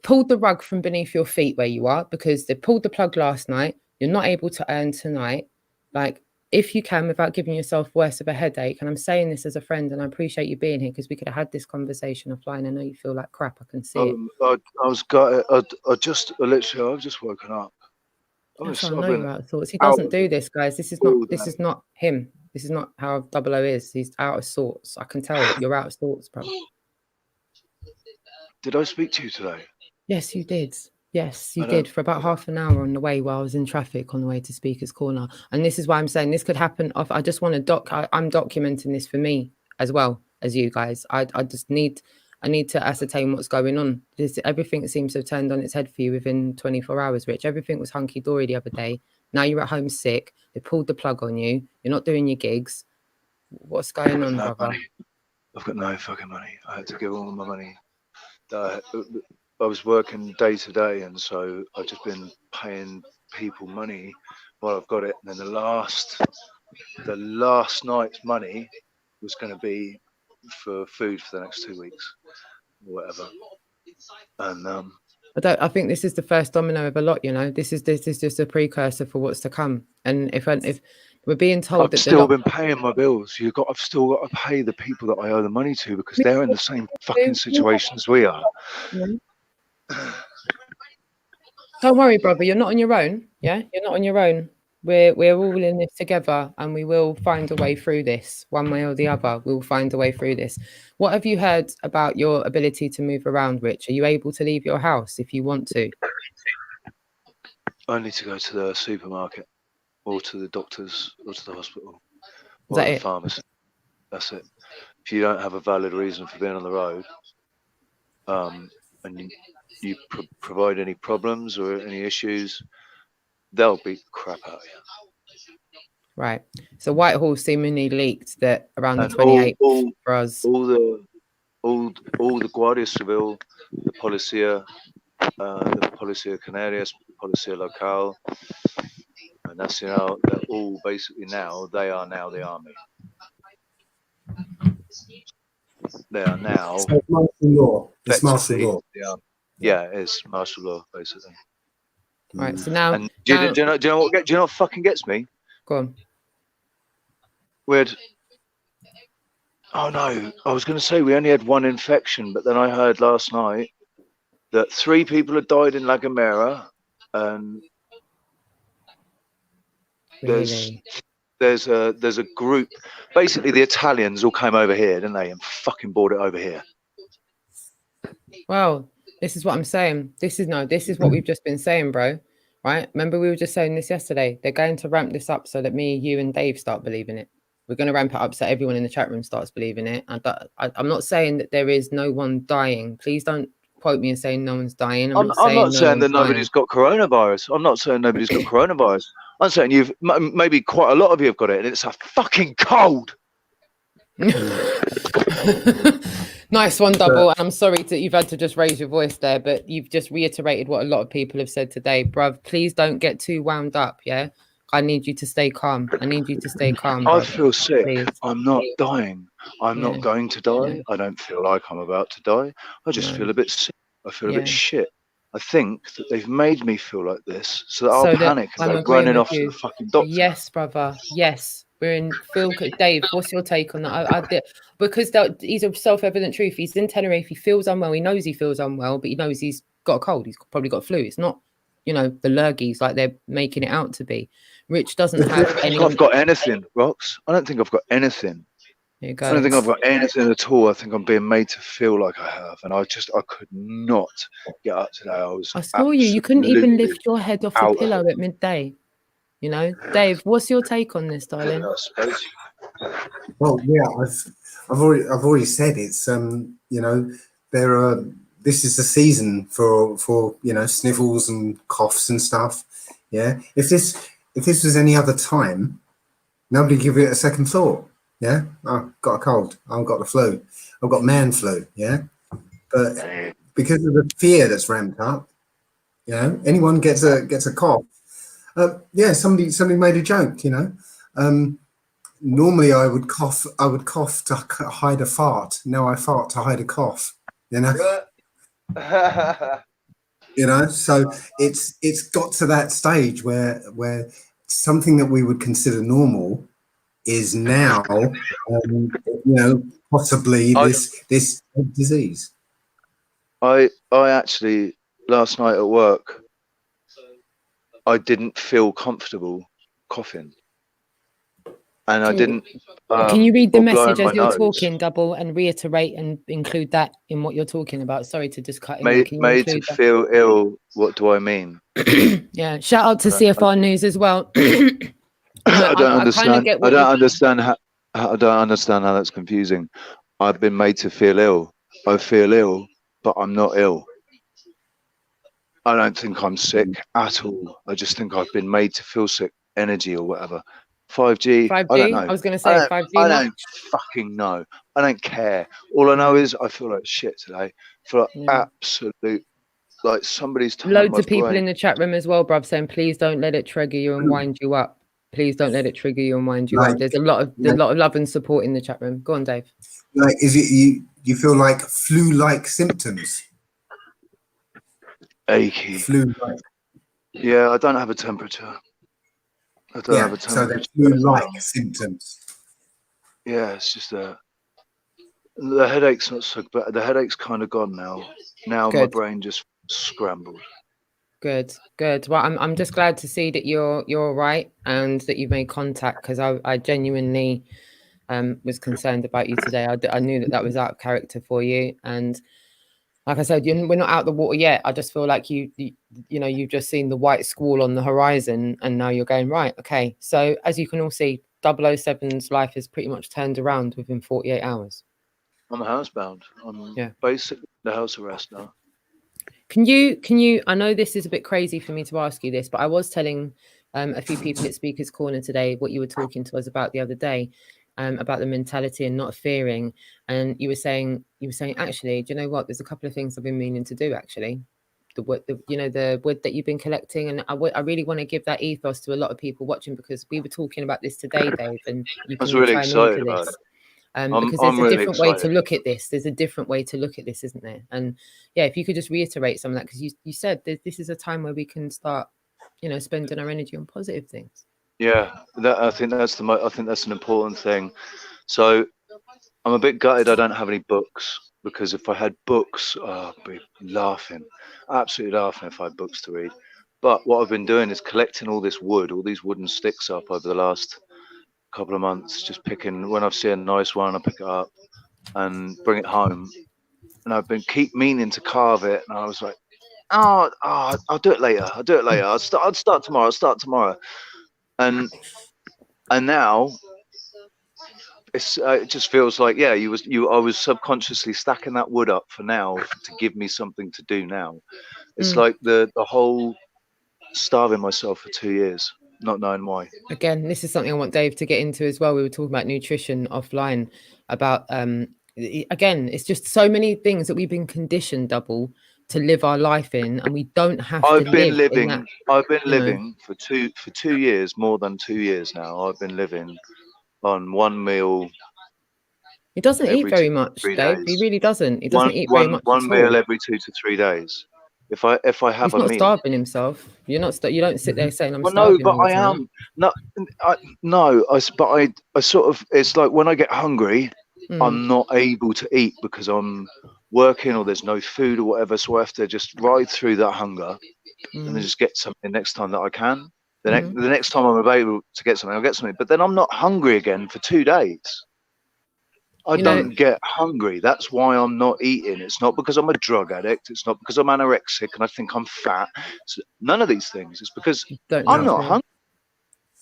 pulled the rug from beneath your feet where you are, because they pulled the plug last night. You're not able to earn tonight. Like, if you can, without giving yourself worse of a headache, and I'm saying this as a friend, and I appreciate you being here because we could have had this conversation offline. I know you feel like crap. I can see it. I was gutted. I've just woken up. I know you're out of sorts. He doesn't do this, guys. This is not him. This is not how 00 is. He's out of sorts. I can tell you're out of sorts, bro. Did I speak to you today? Yes, you did. Yes, you did, for about half an hour on the way while I was in traffic on the way to Speaker's Corner. And this is why I'm saying this could happen. I just want to I'm documenting this for me as well as you guys. I need to ascertain what's going on. Everything seems to have turned on its head for you within 24 hours, Rich. Everything was hunky-dory the other day. Now you're at home sick. They pulled the plug on you. You're not doing your gigs. What's going on, brother? I've got no fucking money. I had to give all my money. I was working day to day, and so I've just been paying people money while I've got it. And then the last night's money was going to be for food for the next 2 weeks, or whatever. And I think this is the first domino of a lot. You know, this is just a precursor for what's to come. And if we're being told I've still been paying my bills, I've still got to pay the people that I owe the money to, because they're in the same fucking situation as we are. Yeah. Don't worry, brother. You're not on your own. Yeah, you're not on your own. We're all in this together, and we will find a way through this, one way or the other. We'll find a way through this. What have you heard about your ability to move around, Rich? Are you able to leave your house if you want to? I need to go to the supermarket or to the doctor's or to the hospital Is or that the it? pharmacy. That's it. If you don't have a valid reason for being on the road, and you provide any problems or any issues, they'll beat the crap out of you. Right. So Whitehall seemingly leaked that around the And 28th for us. all the Guardia Civil, the Policia Canarias, the Policia Local, and Nacional, they're all basically they are now the army. They are now. So it's martial law. It's martial law. Yeah, it's martial law basically. Right. So now, And do you know what fucking gets me? Go on. Oh no, I was going to say we only had one infection, but then I heard last night that 3 people had died in La Gomera, and Really? there's a group. Basically, the Italians all came over here, didn't they, and fucking brought it over here. Well, this is what I'm saying. This is what we've just been saying, bro. Right? Remember, we were just saying this yesterday. They're going to ramp this up so that me, you, and Dave start believing it. We're going to ramp it up so everyone in the chat room starts believing it. I'm not saying that there is no one dying. Please don't quote me and say no one's dying. I'm not saying that nobody's got coronavirus. I'm not saying nobody's got coronavirus. I'm saying maybe quite a lot of you have got it, and it's a fucking cold. Nice one, Double. And I'm sorry that you've had to just raise your voice there, but you've just reiterated what a lot of people have said today, bruv. Please don't get too wound up. Yeah, I need you to stay calm. I feel sick. Please. I'm not dying. I'm not going to die. Yeah. I don't feel like I'm about to die. I just feel a bit sick. I feel a bit shit. I think that they've made me feel like this so that I'll panic and go running off to the fucking doctor. Yes, brother. Yes. We're in Dave, what's your take on that? Because he's a self-evident truth. He's in Tenerife. He feels unwell. He knows he feels unwell, but he knows he's got a cold. He's probably got flu. It's not, the lurgies like they're making it out to be. Rich doesn't have any. I don't think I've got anything, Rox. I don't think I've got anything. There you go. I don't think I've got anything at all. I think I'm being made to feel like I have, and I could not get up today. I saw you. You couldn't even lift your head off the pillow at midday. Dave, what's your take on this, darling? Well, yeah, I've already said it's this is the season for sniffles and coughs and stuff. Yeah, if this was any other time, nobody give it a second thought. Yeah, I've got a cold. I've got the flu. I've got man flu. Yeah, but because of the fear that's ramped up, anyone gets a cough. Somebody made a joke. Normally I would cough to hide a fart. Now I fart to hide a cough. So it's got to that stage where something that we would consider normal is now, possibly this disease. I actually last night at work, I didn't feel comfortable coughing, and I didn't. Can you read the message as you're talking, Double, and reiterate and include that in what you're talking about? Sorry to just cut in. Made to feel ill. What do I mean? Yeah. Shout out to CFR News as well. I don't understand. I don't understand how that's confusing. I've been made to feel ill. I feel ill, but I'm not ill. I don't think I'm sick at all. I just think I've been made to feel sick, energy or whatever. 5G. I don't know. I was going to say 5G. I don't fucking know. I don't care. All I know is I feel like shit today. I feel like absolute, like somebody's telling loads of people in the chat room as well, bruv, saying please don't let it trigger you and wind you up. Please don't let it trigger you and wind you up. There's a lot of love and support in the chat room. Go on, Dave. Like, is it you feel like flu-like symptoms? Achy. Flu-like. Yeah, I don't have a temperature. I don't have a temperature. So they're flu-like symptoms. Yeah, it's just the headache's not so bad. The headache's kind of gone now. Now my brain just scrambled. Good, good. Well, I'm just glad to see that you're all right and that you've made contact, because I genuinely was concerned about you today. I knew that was out of character for you, and like I said, we're not out the water yet. I just feel like you know, you've just seen the white squall on the horizon, and now you're going, right, okay. So as you can all see, 007's life is pretty much turned around within 48 hours. I'm housebound. I'm basically the house arrest now. Can you, I know this is a bit crazy for me to ask you this, but I was telling a few people at Speaker's Corner today what you were talking to us about the other day, about the mentality and not fearing. And you were saying, actually, do you know what? There's a couple of things I've been meaning to do, actually. The wood that you've been collecting. And I really want to give that ethos to a lot of people watching, because we were talking about this today, Dave, and you can really chime excited into about this. it. Because there's a different way to look at this. There's a different way to look at this, isn't there? And yeah, if you could just reiterate some of that, because you said this is a time where we can start, you know, spending our energy on positive things. Yeah, I think that's an important thing. So I'm a bit gutted I don't have any books, because if I had books, I'd be laughing, absolutely laughing if I had books to read. But what I've been doing is collecting all this wood, all these wooden sticks up over the last couple of months, just picking, when I've seen a nice one, I pick it up and bring it home. And I've been meaning to carve it, and I was like, oh, I'll do it later. I'll start tomorrow. And now it just feels like, yeah, I was subconsciously stacking that wood up for now, to give me something to do now. It's like the whole starving myself for 2 years, not knowing why. Again, this is something I want Dave to get into as well. We were talking about nutrition offline, about again, it's just so many things that we've been conditioned, Double, to live our life in, and we don't have to live in that. I've been living for 2 years, more than 2 years now. I've been living on one meal. He doesn't eat very much, Dave. He really doesn't. He doesn't eat very much at all. One meal every 2 to 3 days. If I have He's not starving himself. You're not. You don't sit there saying, "I'm starving." No, but I am. I sort of. It's like when I get hungry, I'm not able to eat because I'm working or there's no food or whatever. So I have to just ride through that hunger and then just get something next time that I can. The next time I'm available to get something, I'll get something. But then I'm not hungry again for 2 days. I don't get hungry. That's why I'm not eating. It's not because I'm a drug addict. It's not because I'm anorexic and I think I'm fat. It's none of these things. It's because I'm not hungry.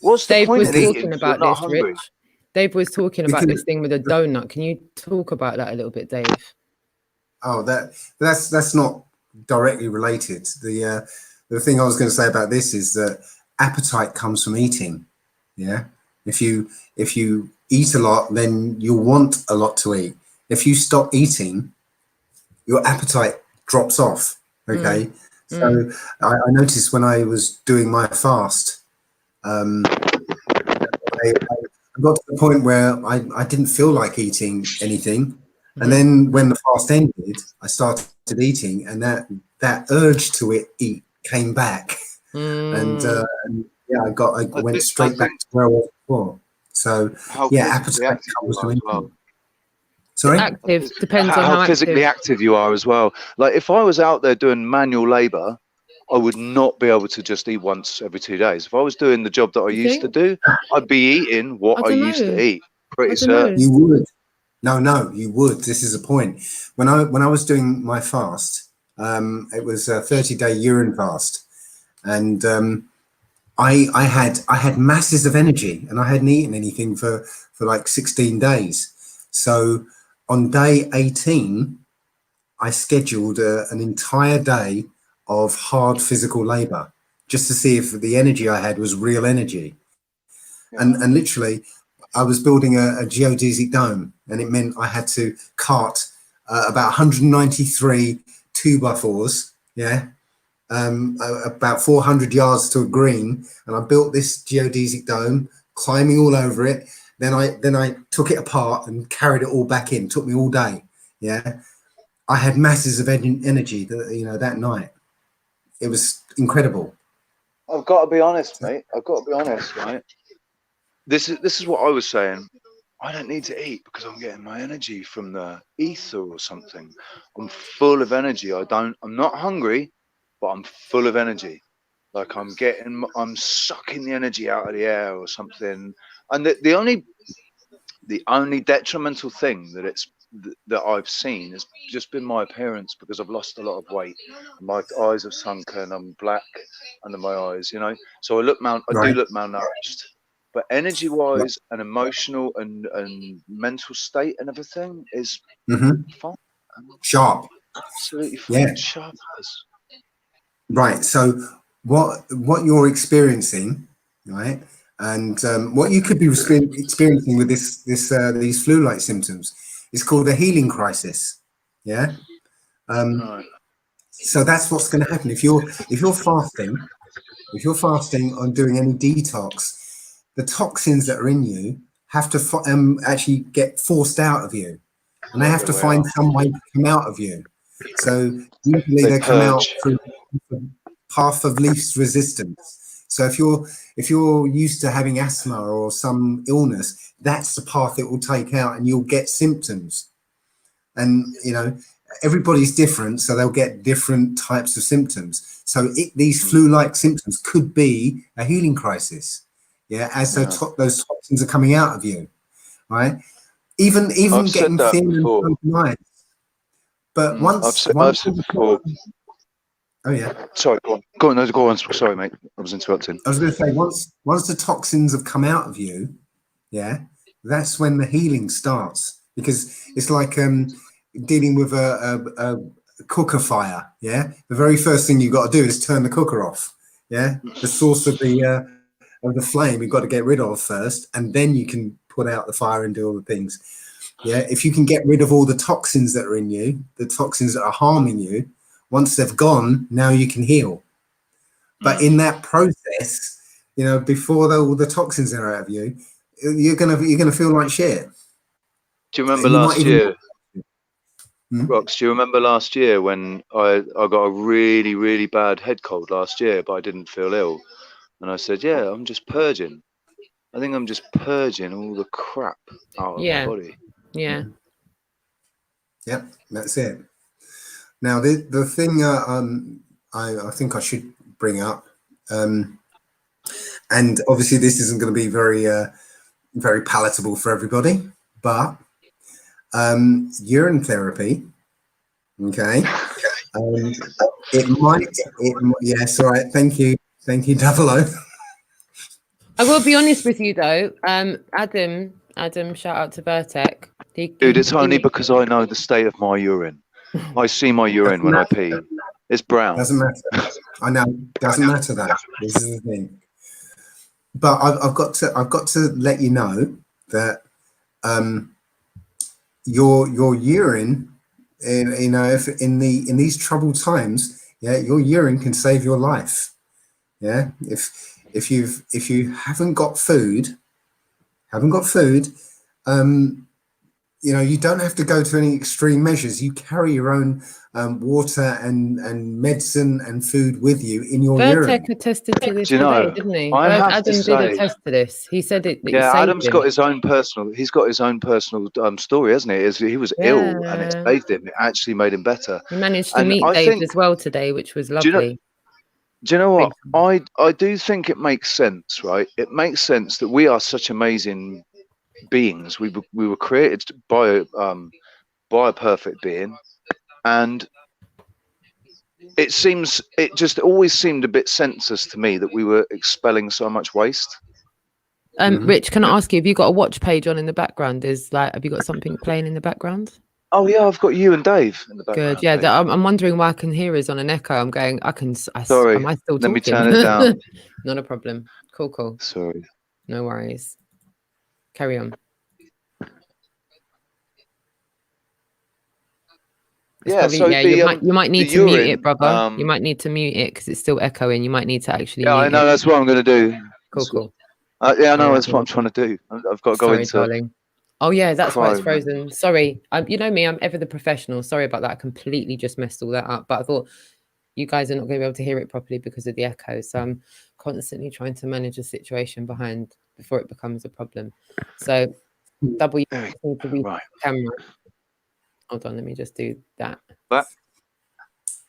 What's the point in eating if you're not hungry? Rich. Dave was talking about this thing with a donut. Can you talk about that a little bit, Dave? Oh, that's not directly related. The thing I was going to say about this is that appetite comes from eating. Yeah, if you eat a lot, then you'll want a lot to eat. If you stop eating, your appetite drops off. Okay, so I noticed when I was doing my fast, I got to the point where I didn't feel like eating anything, and then when the fast ended, I started eating, and that urge to eat came back, and yeah, I went straight back to where I was before. So yeah, appetite comes from eating. Sorry? Active depends on how physically active you are as well. Like if I was out there doing manual labor, I would not be able to just eat once every 2 days. If I was doing the job that I used to do, I'd be eating what I used to eat. Pretty certain. You would. No, you would. This is the point. When I was doing my fast, it was a 30-day urine fast, and I had masses of energy, and I hadn't eaten anything for like 16 days. So on day 18, I scheduled an entire day of hard physical labor just to see if the energy I had was real energy. And literally, I was building a geodesic dome, and it meant I had to cart about 193 2x4s, about 400 yards to a green, and I built this geodesic dome, climbing all over it. Then I took it apart and carried it all back in. It took me all day. Yeah, I had masses of energy that night. It was incredible. I've got to be honest, mate. Right? This is what I was saying. I don't need to eat because I'm getting my energy from the ether or something. I'm full of energy. I'm not hungry, but but I'm full of energy. Like I'm sucking the energy out of the air or something. And the only detrimental thing that I've seen has just been my appearance, because I've lost a lot of weight. My eyes have sunken. I'm black under my eyes, you know. So I do look malnourished. But energy-wise and emotional and mental state and everything is fine. Sharp. Absolutely fine. Sharp as. Right. So what you're experiencing, right, and what you could be experiencing with these flu-like symptoms is called a healing crisis. Yeah. Right. So that's what's going to happen if you're fasting. If you're fasting on doing any detox, the toxins that are in you have to actually get forced out of you, and they have to find some way to come out of you. So usually they come out through the path of least resistance. So if you're used to having asthma or some illness, that's the path it will take out, and you'll get symptoms. And you know, everybody's different, so they'll get different types of symptoms. So these flu-like symptoms could be a healing crisis, as those toxins are coming out of you, right? Even getting thin and nice. But once I've said before. Oh yeah. Sorry, go on. No, go on. Sorry, mate. I was interrupting. I was going to say, once the toxins have come out of you, that's when the healing starts, because it's like dealing with a cooker fire. The very first thing you've got to do is turn the cooker off. The source of the flame you've got to get rid of first, and then you can put out the fire and do all the things. If you can get rid of all the toxins that are in you, the toxins that are harming you, once they've gone, now you can heal. But in that process, you know, before all the toxins are out of you, you're gonna feel like shit. Do you remember last year? Rox, do you remember last year when I got a really, really bad head cold last year, but I didn't feel ill? And I said, yeah, I'm just purging. I think I'm just purging all the crap out of my body. Yeah. Yep, that's it. Now, the thing I think I should bring up, and obviously this isn't going to be very palatable for everybody, but urine therapy, okay? Yes, all right. Thank you, Double O. I will be honest with you though, Adam, shout out to Vertec. Dude, it's only because I know the state of my urine. I see my urine when I pee. It's brown. Doesn't matter. I know. Doesn't matter that. This is the thing. But I've got to let you know that your urine, you know, if in these troubled times, your urine can save your life. If you haven't got food, you know, you don't have to go to any extreme measures. You carry your own water and medicine and food with you in your urine. Vertec attested to this today, didn't he? Adam did attest to this. He said it. Adam's got his own personal. He's got his own personal story, hasn't he? He was ill, and it saved him. It actually made him better. He managed to meet Dave as well today, which was lovely. Do you know what? I do think it makes sense, right? It makes sense that we are such amazing beings. We were created by a perfect being, and it just always seemed a bit senseless to me that we were expelling so much waste. Rich, can I ask you, have you got a watch page on in the background? Have you got something playing in the background? Oh yeah, I've got you and Dave in the background. Good, yeah. I'm wondering why I can hear us on an echo. I'm going, sorry, am I still talking? Let me turn it down. Not a problem. Cool. Sorry. No worries. Carry on. You might need to mute it, brother. You might need to mute it because it's still echoing. You might need to actually. Yeah, I know. That's what I'm going to do. Cool. Yeah, I know. That's what I'm trying to do. I've got to go into. Darling. Oh yeah, that's why it's frozen. Sorry, you know me. I'm ever the professional. Sorry about that. I completely just messed all that up. But I thought you guys are not going to be able to hear it properly because of the echo. So I'm constantly trying to manage a situation behind before it becomes a problem. So double need to read the camera. Hold on, let me just do that. What?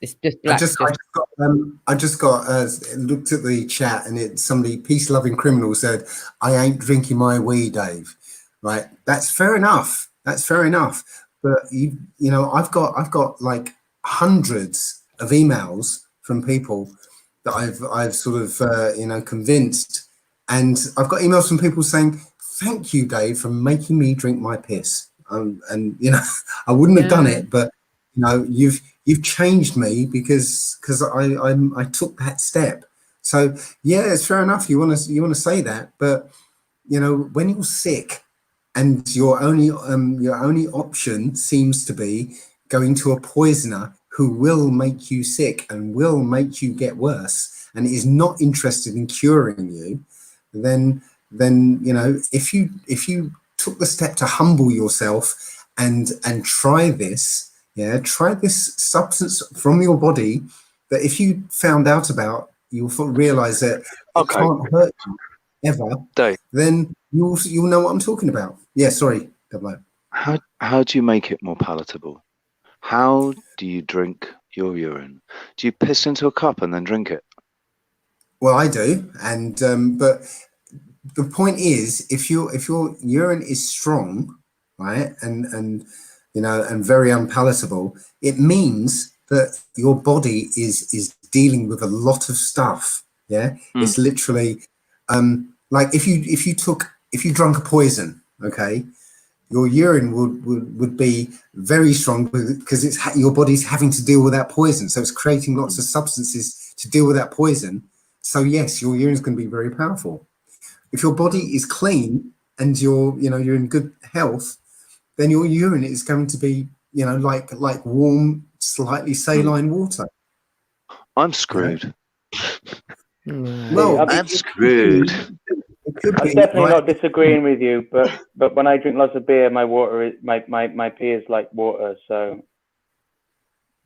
It's just black. I just got looked at the chat, and somebody, peace loving criminal, said, "I ain't drinking my wee, Dave." Right? That's fair enough. That's fair enough. But you know, I've got like hundreds of emails from people that I've sort of you know, convinced, and I've got emails from people saying, "Thank you, Dave, for making me drink my piss." And you know, I wouldn't have done it, but you know, you've changed me because I took that step. So yeah, it's fair enough. You want to say that, but you know, when you're sick and your only option seems to be going to a poisoner who will make you sick and will make you get worse and is not interested in curing you, then you know, if you took the step to humble yourself and try this, try this substance from your body that if you found out about, you'll realize that it can't hurt you ever, Dave, then you'll know what I'm talking about. Yeah, sorry, Double. How do you make it more palatable? How do you drink your urine? Do you piss into a cup and then drink it? Well, I do, and but the point is, if your urine is strong, right, and you know, and very unpalatable, it means that your body is dealing with a lot of stuff. Yeah, it's literally like if you drank a poison, okay, your urine would be very strong because your body's having to deal with that poison, so it's creating lots of substances to deal with that poison. So yes, your urine is going to be very powerful. If your body is clean and you're in good health, then your urine is going to be, you know, like warm, slightly saline water. I'm screwed. Well, I'm screwed. I'm definitely not disagreeing with you, but when I drink lots of beer, my pee is like water. So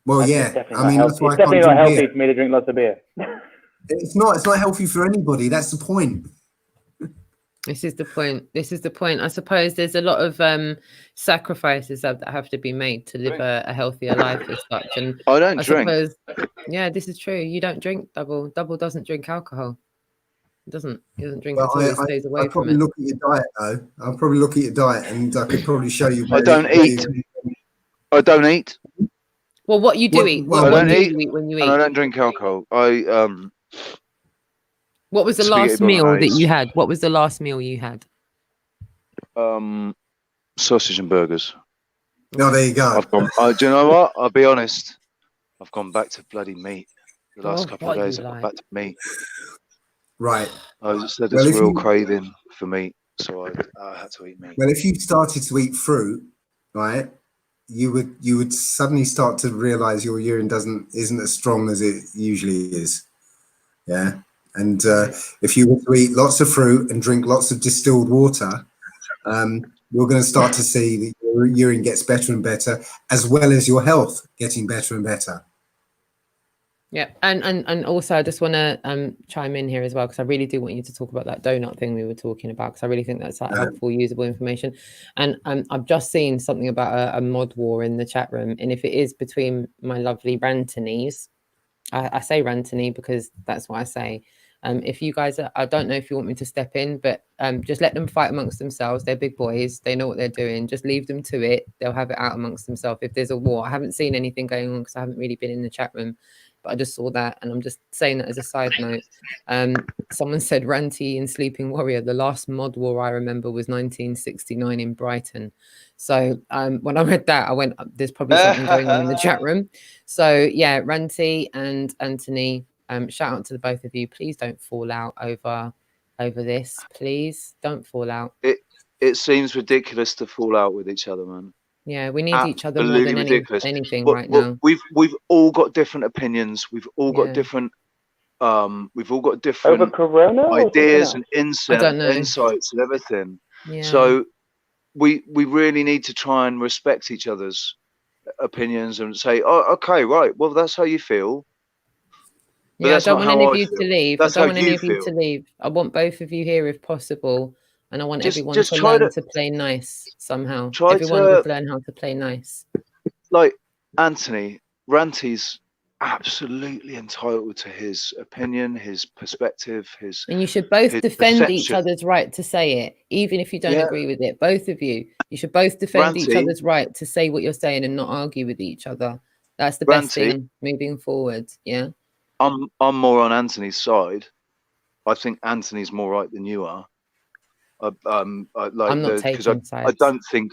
well, yeah, I mean, it's definitely not healthy for me to drink lots of beer. It's not healthy for anybody. That's the point. This is the point. I suppose there's a lot of sacrifices that have to be made to live a healthier life as such. And I don't drink. Suppose, yeah, this is true. You don't drink. Double doesn't drink alcohol. He doesn't drink at all. He stays away from it. I'll probably look at your diet though. I'll probably look at your diet, and I could probably show you. I don't eat. I don't eat. Well, what you do eat? I don't eat when you eat. And I don't drink alcohol. What was the last meal that you had? What was the last meal you had? Sausage and burgers. No, there you go. Do you know what? I'll be honest. I've gone back to bloody meat. The last couple of days, I've gone back to meat. Right. I said it's real craving for meat, so I had to eat meat. Well, if you started to eat fruit, right, you would suddenly start to realize your urine isn't as strong as it usually is. Yeah. And if you were to eat lots of fruit and drink lots of distilled water, you're going to start to see that your urine gets better and better, as well as your health getting better and better. Yeah, and also I just want to chime in here as well, because I really do want you to talk about that donut thing we were talking about, because I really think that's like helpful, usable information. And I've just seen something about a mod war in the chat room, and if it is between my lovely Rantanese, I say Rantany because that's what I say. If you guys I don't know if you want me to step in, but just let them fight amongst themselves. They're big boys. They know what they're doing. Just leave them to it. They'll have it out amongst themselves. If there's a war, I haven't seen anything going on because I haven't really been in the chat room, but I just saw that, and I'm just saying that as a side note. Someone said Ranty in Sleeping Warrior, the last mod war I remember was 1969 in Brighton. So when I read that, I went, there's probably something going on in the chat room. So yeah, Ranty and Anthony, shout out to the both of you. Please don't fall out over this. Please don't fall out. It seems ridiculous to fall out with each other, man. Yeah, we need each other more than anything right now. We've all got different opinions. We've all got different over Corona ideas and insights and everything. Yeah. So we really need to try and respect each other's opinions and say, oh, okay, right, well, that's how you feel. Yeah, I don't want any of you to leave. I don't want any of you to leave. I want both of you here if possible. And I want everyone to learn to play nice somehow. Everyone to learn how to play nice. Like Anthony, Ranty's absolutely entitled to his opinion, his perspective, his. And you should both defend perception. each other's right to say it, even if you don't agree with it. Both of you. You should both defend each other's right to say what you're saying and not argue with each other. That's the best thing moving forward. Yeah. I'm more on Anthony's side. I think Anthony's more right than you are. I'm not taking sides. I don't think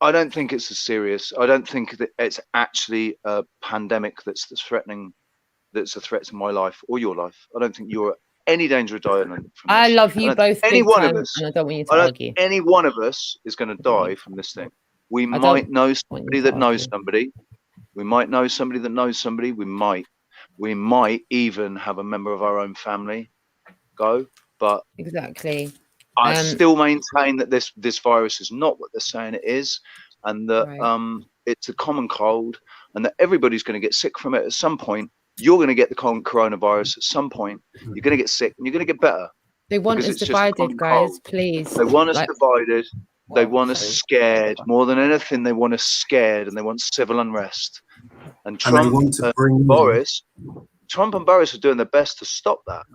I don't think it's as serious. I don't think that it's actually a pandemic that's threatening. That's a threat to my life or your life. I don't think you're any danger of dying from this. I love you both big time, and I don't want you to argue. Any one of us is going to die from this thing. We might know somebody that knows somebody. We might know somebody that knows somebody. We might even have a member of our own family go. But exactly, I still maintain that this virus is not what they're saying it is, and that it's a common cold, and that everybody's going to get sick from it at some point. You're going to get the coronavirus at some point. You're going to get sick, and you're going to get better. They want us divided, guys. Please. They want us divided. They want us scared more than anything. They want us scared, and they want civil unrest. And Trump and Boris are doing their best to stop that,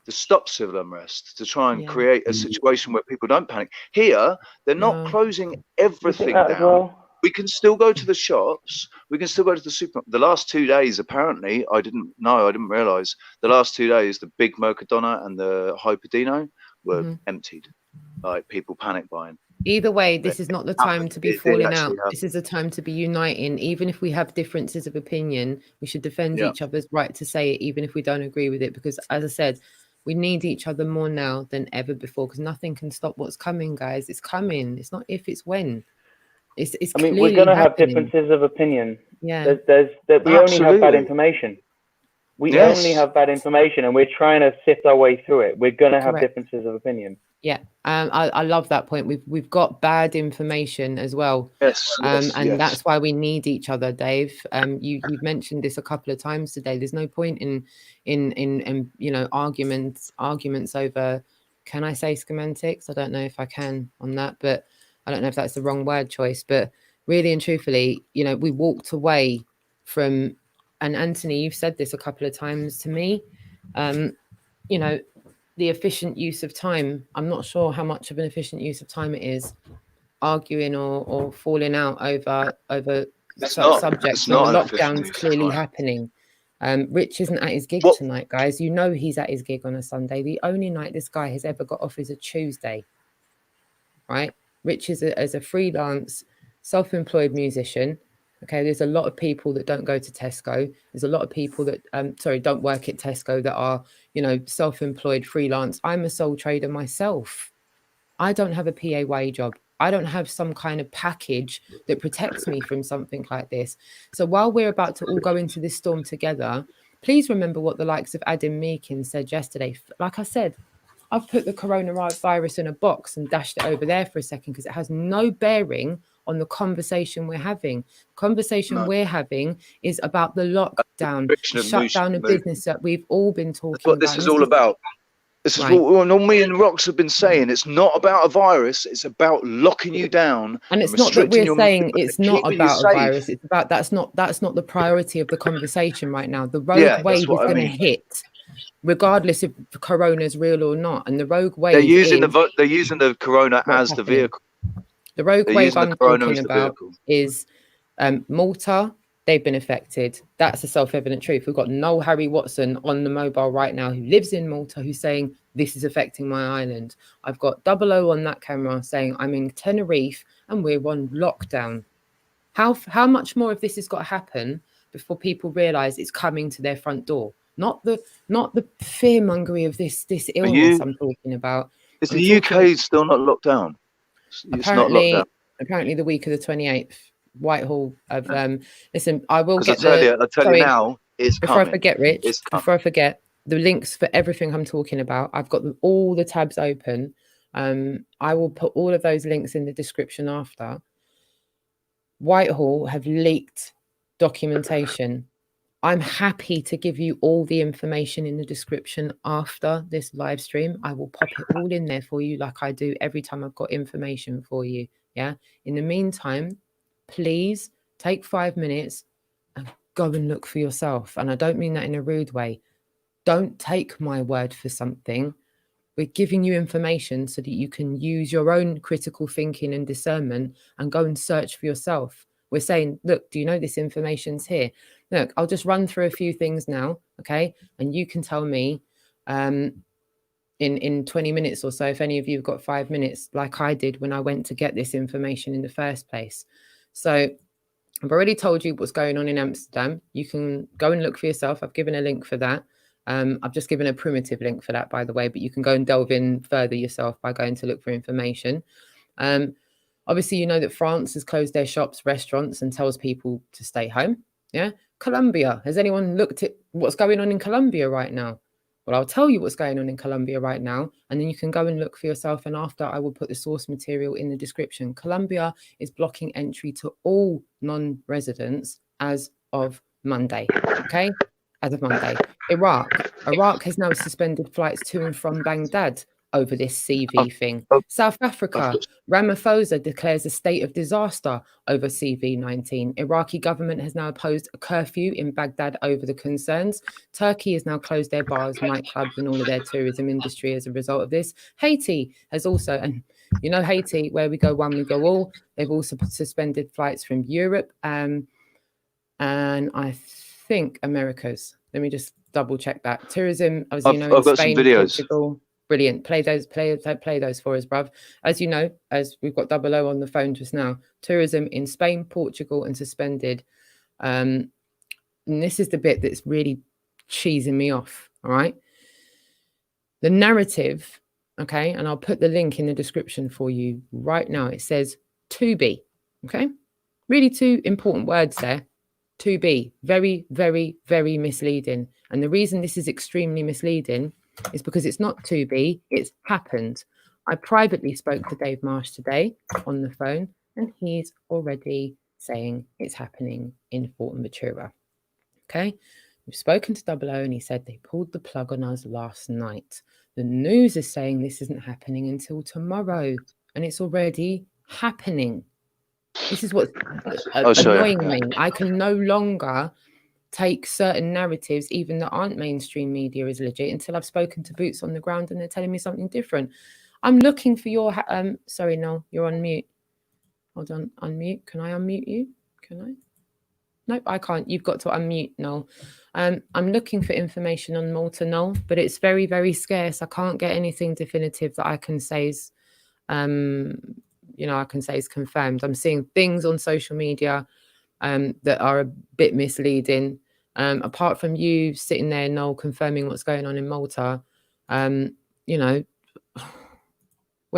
to stop civil unrest, to try and create a situation where people don't panic. Here, they're not closing everything down. We can still go to the shops. We can still go to the supermarket. The last 2 days, apparently, I didn't realize, the last 2 days, the big Mercadona and the Hyperdino were emptied. Like people panic buying. Either way, this is not the time to be falling out. This is a time to be uniting. Even if we have differences of opinion, we should defend each other's right to say it, even if we don't agree with it. Because as I said, we need each other more now than ever before, because nothing can stop what's coming, guys. It's coming. It's not if, it's when. I mean, we're going to have differences of opinion. Yeah. We only have bad information. We only have bad information, and we're trying to sift our way through it. We're going to have differences of opinion. Yeah, I love that point. We've got bad information as well. And that's why we need each other, Dave. You've mentioned this a couple of times today. There's no point in arguments over, can I say semantics? I don't know if I can on that, but I don't know if that's the wrong word choice. But really and truthfully, we walked away from, and Anthony, you've said this a couple of times to me, the efficient use of time. I'm not sure how much of an efficient use of time it is arguing or falling out over subjects when the lockdown's clearly happening. Rich isn't at his gig tonight, guys. He's at his gig on a Sunday. The only night this guy has ever got off is a Tuesday, right? Rich is a freelance, self-employed musician. Okay, there's a lot of people that don't go to Tesco. There's a lot of people that don't work at Tesco that are, self-employed, freelance. I'm a sole trader myself. I don't have a PAYE job. I don't have some kind of package that protects me from something like this. So while we're about to all go into this storm together, please remember what the likes of Adam Meakin said yesterday. Like I said, I've put the coronavirus in a box and dashed it over there for a second because it has no bearing on the conversation we're having. We're having is about the lockdown, the shutdown of business that we've all been talking about. That's what this is all about. This is what me and Rox have been saying. It's not about a virus. It's about locking you down. And it's not that we're saying it's not about a virus. It's about that's not the priority of the conversation right now. The rogue wave is going to hit, regardless if corona's real or not. And the rogue wave, they're using the corona as the vehicle. The rogue wave I'm talking about is Malta. They've been affected. That's a self-evident truth. We've got Noel Harry Watson on the mobile right now who lives in Malta who's saying this is affecting my island. I've got 00 on that camera saying I'm in Tenerife and we're on lockdown. How much more of this has got to happen before people realise it's coming to their front door? Not the fearmongery of this illness I'm talking about. Is the UK still not locked down? Apparently the week of the 28th. Whitehall of listen, I will get I tell you now, it's before coming. I forget, Rich, before I forget, the links for everything I'm talking about, I've got all the tabs open. I will put all of those links in the description after. Whitehall have leaked documentation. I'm happy to give you all the information in the description after this live stream. I will pop it all in there for you like I do every time I've got information for you. Yeah. In the meantime, please take 5 minutes and go and look for yourself. And I don't mean that in a rude way. Don't take my word for something. We're giving you information so that you can use your own critical thinking and discernment and go and search for yourself. We're saying, look, do you know this information's here? Look, I'll just run through a few things now, okay? And you can tell me in 20 minutes or so, if any of you have got 5 minutes, like I did when I went to get this information in the first place. So I've already told you what's going on in Amsterdam. You can go and look for yourself. I've given a link for that. I've just given a primitive link for that, by the way, but you can go and delve in further yourself by going to look for information. Obviously, you know that France has closed their shops, restaurants, and tells people to stay home. Yeah. Colombia. Has anyone looked at what's going on in Colombia right now? Well, I'll tell you what's going on in Colombia right now, and then you can go and look for yourself. And after, I will put the source material in the description. Colombia is blocking entry to all non-residents as of Monday. Okay. As of Monday. Iraq has now suspended flights to and from Baghdad over this CV thing. South Africa, Ramaphosa declares a state of disaster over CV-19. Iraqi government has now imposed a curfew in Baghdad over the concerns. Turkey has now closed their bars, nightclubs, and all of their tourism industry as a result of this. Haiti has also, and you know Haiti, where we go one, we go all. They've also suspended flights from Europe and I think Americas. Let me just double check that. Tourism, as you know, in Spain, Portugal. Brilliant. Play those for us, bruv. As you know, as we've got 00 on the phone just now, tourism in Spain, Portugal, and suspended. And this is the bit that's really cheesing me off. All right. The narrative, okay, and I'll put the link in the description for you right now. It says to be. Okay. Really two important words there. To be. Very, very, very misleading. And the reason this is extremely misleading is because it's not to be, it's happened. I privately spoke to Dave Marsh today on the phone, and he's already saying it's happening in Fortenventura. Okay, we've spoken to 00, and he said they pulled the plug on us last night. The news is saying this isn't happening until tomorrow, and it's already happening. This is what's annoying me. I can no longer take certain narratives, even that aren't mainstream media, as legit until I've spoken to boots on the ground and they're telling me something different. I'm looking for your sorry, Noel, you're on mute. Hold on, unmute. Can I unmute you? Can I? Nope, I can't. You've got to unmute, Noel. I'm looking for information on Malta, Noel, but it's very, very scarce. I can't get anything definitive that I can say is I can say is confirmed. I'm seeing things on social media that are a bit misleading. Apart from you sitting there, Noel, confirming what's going on in Malta, where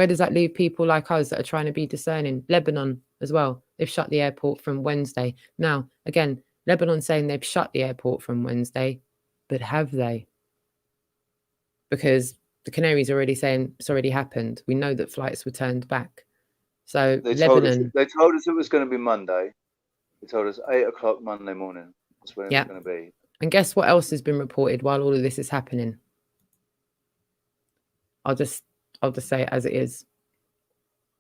does that leave people like us that are trying to be discerning? Lebanon as well. They've shut the airport from Wednesday. Now, again, Lebanon saying they've shut the airport from Wednesday, but have they? Because the Canaries are already saying it's already happened. We know that flights were turned back. So they Lebanon. Told us it was going to be Monday. They told us 8 o'clock Monday morning. That's when it's going to be. And guess what else has been reported while all of this is happening? I'll just say it as it is.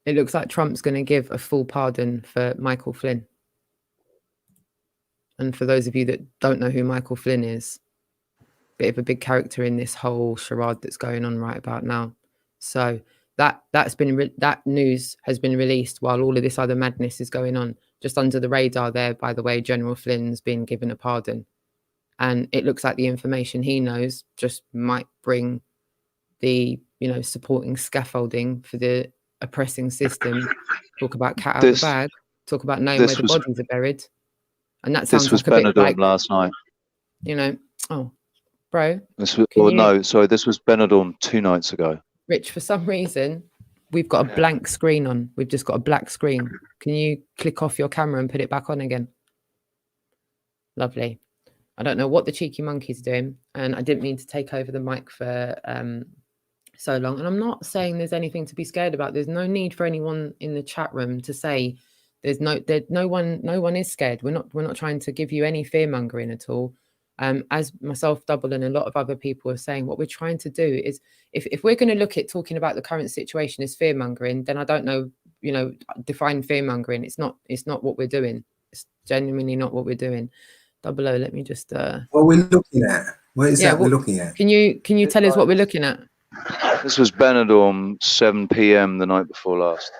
It looks like Trump's going to give a full pardon for Michael Flynn. And for those of you that don't know who Michael Flynn is, bit of a big character in this whole charade that's going on right about now. So that news has been released while all of this other madness is going on. Just under the radar there, by the way, General Flynn's been given a pardon. And it looks like the information he knows just might bring the, supporting scaffolding for the oppressing system. Talk about cat out of the bag. Talk about knowing where the bodies are buried. And that sounds like a bit like last night. Bro. This was Benidorm 2 nights ago. Rich, for some reason, we've got a blank screen on. We've just got a black screen. Can you click off your camera and put it back on again? Lovely. I don't know what the cheeky monkey's doing, and I didn't mean to take over the mic for so long. And I'm not saying there's anything to be scared about. There's no need for anyone in the chat room to say no one is scared. We're not trying to give you any fear mongering at all. As myself, Double, and a lot of other people are saying, what we're trying to do is, if we're going to look at talking about the current situation as fear mongering, then I don't know, define fear mongering. It's not what we're doing. It's genuinely not what we're doing. 00. Let me just. What we're looking at? What is that we're looking at? Can you tell us what we're looking at? This was Benidorm, 7 p.m. the night before last.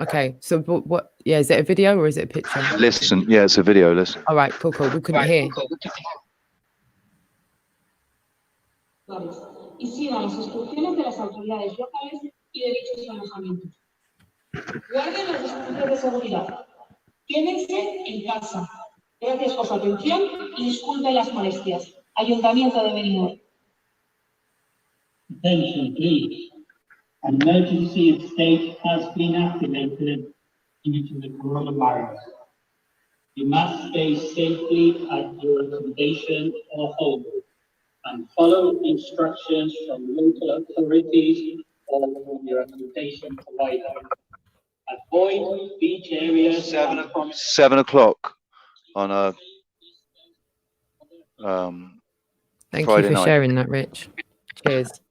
Okay, so what? Yeah, is it a video or is it a picture? Listen, yeah, it's a video. Listen. All right, cool. We couldn't hear. Y sigan las instrucciones de las autoridades locales y de dichos alojamientos. Guarden las distancias de seguridad. Quédense en casa. Gracias por su atención y disculpen las molestias. Ayuntamiento de DENIER. Attention, please. An emergency state has been activated due to the coronavirus. You must stay safely at your accommodation or home and follow instructions from local authorities or from your accommodation provider. Avoid beach areas. 7 o'clock on a Thank Friday you for night. sharing that, Rich. Cheers.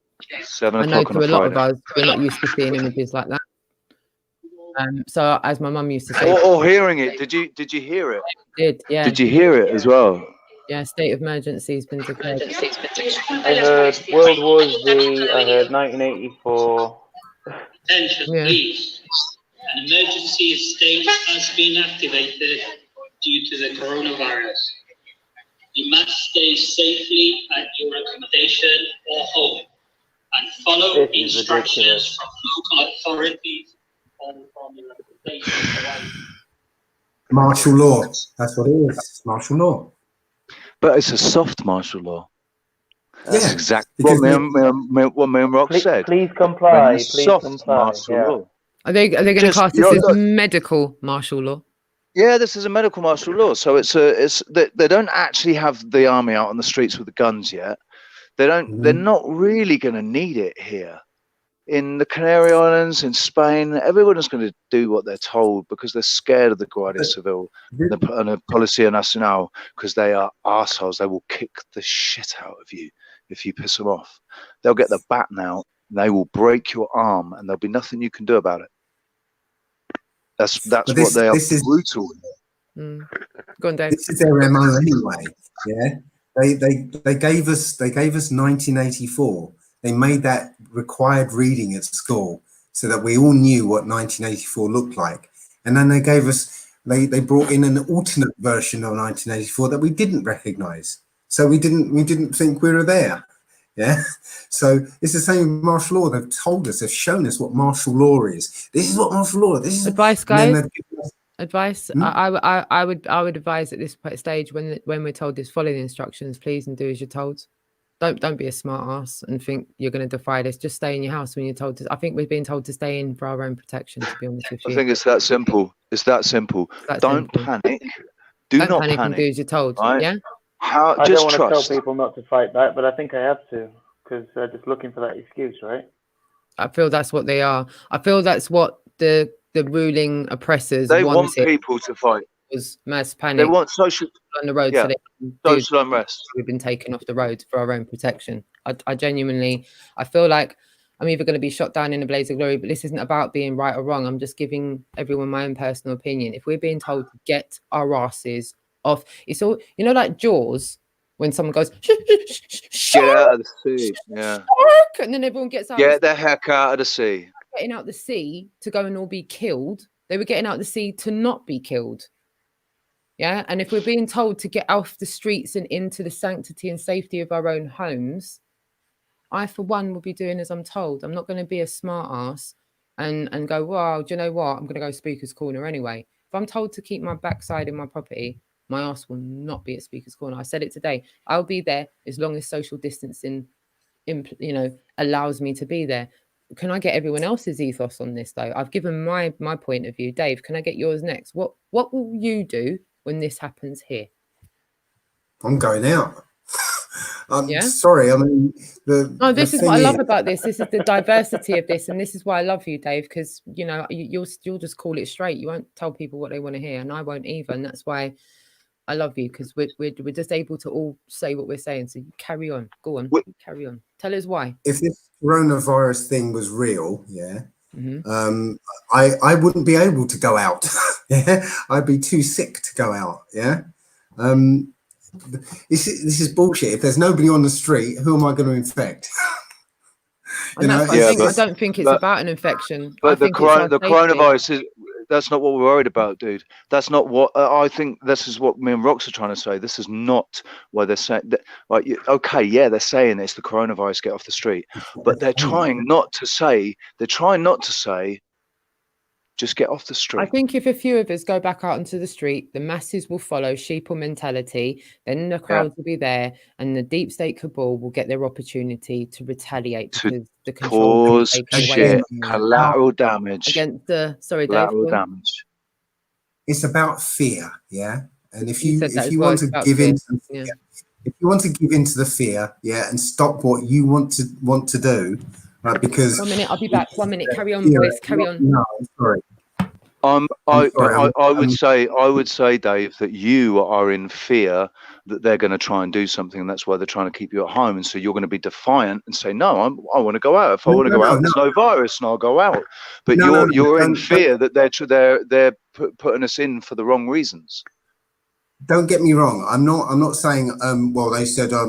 7 I know o'clock on to a lot of Friday. us, we're not used to seeing images like that. So as my mum used to say, or hearing it. Did you hear it? Yeah. Did you hear it as well? Yeah, state of emergency has been declared. I heard World War Z, I heard 1984. Attention, please. An emergency state has been activated due to the coronavirus. You must stay safely at your accommodation or home and follow instructions from local authorities or from your accommodation provider. Martial law. That's what it is. It's martial law. But it's a soft martial law. That's exactly because what me and Rox said. Please comply. Please soft comply. martial law. Are they going to class this as medical martial law? Yeah, this is a medical martial law. So they don't actually have the army out on the streets with the guns yet. They don't. They're not really going to need it here. In the Canary Islands, in Spain, everyone is going to do what they're told because they're scared of the Guardia Civil and the Policía Nacional because they are arseholes. They will kick the shit out of you if you piss them off. They'll get the baton out, they will break your arm, and there'll be nothing you can do about it. That's what they are brutal. Go on, Dave. This is their MO anyway. Yeah, they gave us 1984. They made that required reading at school so that we all knew what 1984 looked like. And then they gave us, they brought in an alternate version of 1984 that we didn't recognize. So we didn't think we were there. Yeah. So it's the same with martial law. They've told us, they've shown us what martial law is. This is what martial law is. This is advice, guys. Advice. I would advise at this stage when we're told this, follow the instructions, please, and do as you're told. Don't be a smart ass and think you're going to defy this. Just stay in your house when you're told to. I think we've been told to stay in for our own protection, to be honest with you. I think it's that simple. It's that simple. Don't panic. Don't panic and do as you're told. Right? Yeah. I don't want to tell people not to fight back, but I think I have to because they're just looking for that excuse, right? I feel that's what they are. I feel that's what the ruling oppressors want people to fight. Was mass panic. They want social on the road. Yeah, so social unrest. We've been taken off the road for our own protection. I genuinely, I feel like I'm either going to be shot down in a blaze of glory, but this isn't about being right or wrong. I'm just giving everyone my own personal opinion. If we're being told to get our asses off, it's all, you know, like Jaws, when someone goes, get out of the sea. Yeah. And then everyone gets out. Get the heck out of the sea. Getting out the sea to go and all be killed. They were getting out the sea to not be killed. Yeah. And if we're being told to get off the streets and into the sanctity and safety of our own homes, I, for one, will be doing as I'm told. I'm not going to be a smart ass and go, well, do you know what? I'm going to go Speaker's Corner anyway. If I'm told to keep my backside in my property, my ass will not be at Speaker's Corner. I said it today. I'll be there as long as social distancing, allows me to be there. Can I get everyone else's ethos on this, though? I've given my point of view. Dave, can I get yours next? What will you do when this happens here? I'm going out. I'm yeah? sorry. I mean, this is what I love about this. This is the diversity of this, and this is why I love you, Dave. Because you'll just call it straight. You won't tell people what they want to hear, and I won't either. And that's why I love you, because we're just able to all say what we're saying. So carry on. Go on. Carry on. Tell us why. If this coronavirus thing was real, I wouldn't be able to go out. Yeah, I'd be too sick to go out. Yeah. this is bullshit. If there's nobody on the street, who am I going to infect? And that's what I don't think it's about an infection. But the coronavirus is, that's not what we're worried about, dude. That's not what I think. This is what me and Rox are trying to say. This is not why they're saying that. Like, okay, yeah, they're saying it's the coronavirus, get off the street, but they're trying not to say. They're trying not to say, just get off the street. I think if a few of us go back out onto the street, the masses will follow sheeple mentality. Then the crowds will be there, and the deep state cabal will get their opportunity to retaliate because the control cause shit, collateral damage against the collateral damage. It's about fear, yeah. And if you want to give in, if you want to give into the fear, yeah, and stop what you want to do. Right, because 1 minute, I'll be back. 1 minute, carry on, boys, carry on. No, I'm sorry. I would say, Dave, that you are in fear that they're going to try and do something, and that's why they're trying to keep you at home. And so you're going to be defiant and say, "No, I want to go out. If I want to go out, there's no virus, and I'll go out." But you're in fear that they're putting us in for the wrong reasons. Don't get me wrong. I'm not saying well, they said I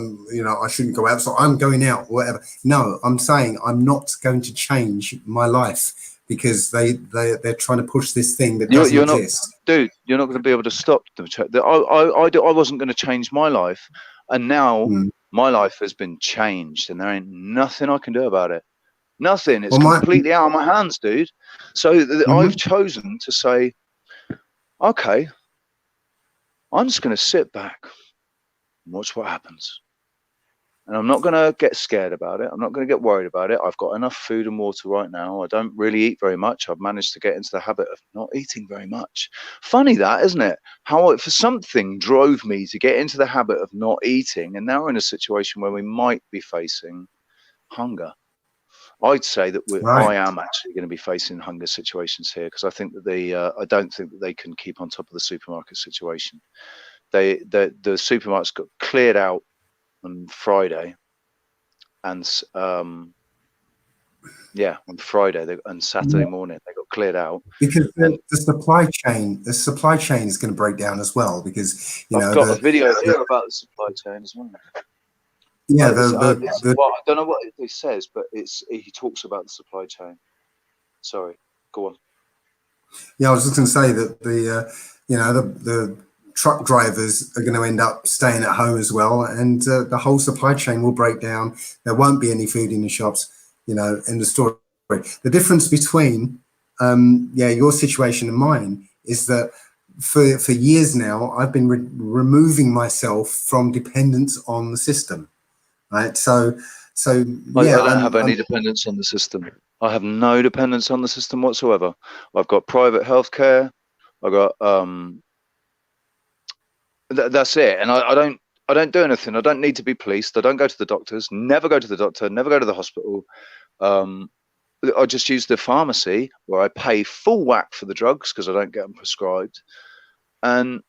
shouldn't go out, so I'm going out, whatever. No, I'm saying I'm not going to change my life because they're trying to push this thing that doesn't exist. Dude, you're not going to be able to stop them. I wasn't going to change my life, and now my life has been changed, and there ain't nothing I can do about it. Nothing. It's completely out of my hands, dude. So I've chosen to say, okay, I'm just going to sit back and watch what happens. And I'm not going to get scared about it. I'm not going to get worried about it. I've got enough food and water right now. I don't really eat very much. I've managed to get into the habit of not eating very much. Funny that, isn't it? How for something drove me to get into the habit of not eating. And now we're in a situation where we might be facing hunger. I'd say that I am actually going to be facing hunger situations here because I think that I don't think that they can keep on top of the supermarket situation. The supermarkets got cleared out on Friday, and on Friday and Saturday morning they got cleared out because the supply chain is going to break down as well because I've got a video here about the supply chain as well. Yeah, I don't know what it says, but he talks about the supply chain. Sorry, go on. Yeah, I was just going to say that the truck drivers are going to end up staying at home as well, and the whole supply chain will break down. There won't be any food in the shops, in the store. The difference between your situation and mine is that for years now I've been removing myself from dependence on the system. Right, so I don't have any dependence on the system. I have no dependence on the system whatsoever. I've got private healthcare. I've got that's it, and I don't do anything. I don't need to be policed. I don't go to the doctors. Never go to the doctor. Never go to the hospital. I just use the pharmacy where I pay full whack for the drugs because I don't get them prescribed. And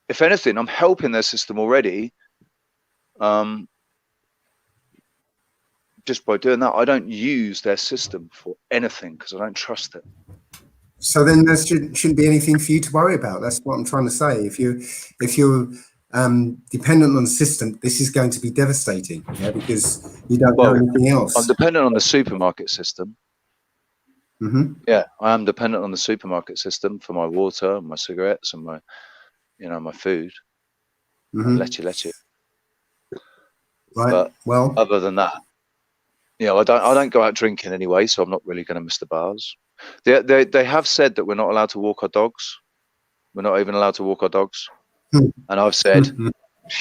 if anything, I'm helping their system already. Just by doing that, I don't use their system for anything because I don't trust it. So then there shouldn't be anything for you to worry about. That's what I'm trying to say. If you're dependent on the system, this is going to be devastating, because you don't know anything else. I'm dependent on the supermarket system. Yeah, I am dependent on the supermarket system for my water, my cigarettes, and my, my food. Leche. Right. But well, other than that, I don't go out drinking anyway, so I'm not really going to miss the bars. They have said that we're not allowed to walk our dogs. We're not even allowed to walk our dogs. And I've said,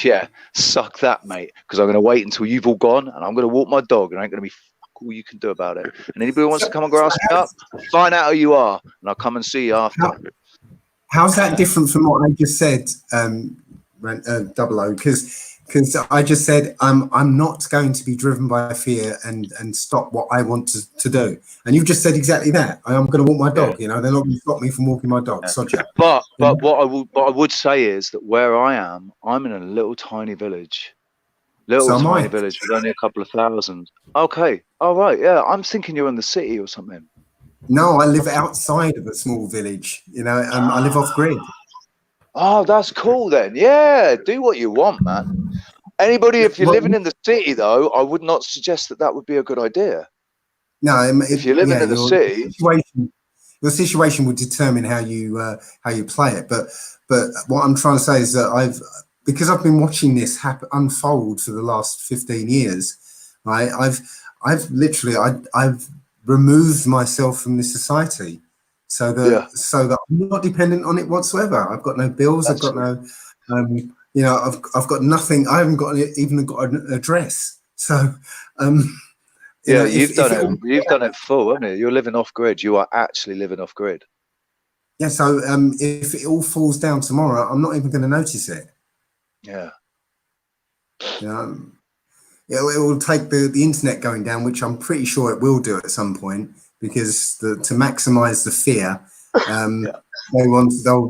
yeah, suck that, mate, because I'm going to wait until you've all gone, and I'm going to walk my dog, and ain't going to be fuck all you can do about it. And anybody who wants to come and grasp me up, find out who you are, and I'll come and see you after. How's that different from what I just said, Double O? Because I just said I'm not going to be driven by fear and stop what I want to do. And you've just said exactly that. I'm going to walk my dog. They're not going to stop me from walking my dog. But what I would say is that where I am, I'm in a little tiny village. Tiny village with only a couple of thousand. Okay. All right. Yeah. I'm thinking you're in the city or something. No, I live outside of a small village. I live off grid. Oh, that's cool then. Yeah, do what you want, man. Anybody, if you're living in the city, though, I would not suggest that would be a good idea. No, if you're living in the city, your situation would determine how you play it. But what I'm trying to say is that because I've been watching this unfold for the last 15 years, right? I've literally I've removed myself from this society, so that I'm not dependent on it whatsoever. I've got no bills. I've got no, you know, I've got nothing. I haven't got even got an address. So. Yeah, you've done it. You've done it full, haven't you? You're living off grid. You are actually living off grid. Yeah. So if it all falls down tomorrow, I'm not even going to notice it. Yeah. You know, it will take the internet going down, which I'm pretty sure it will do at some point, because to maximise the fear,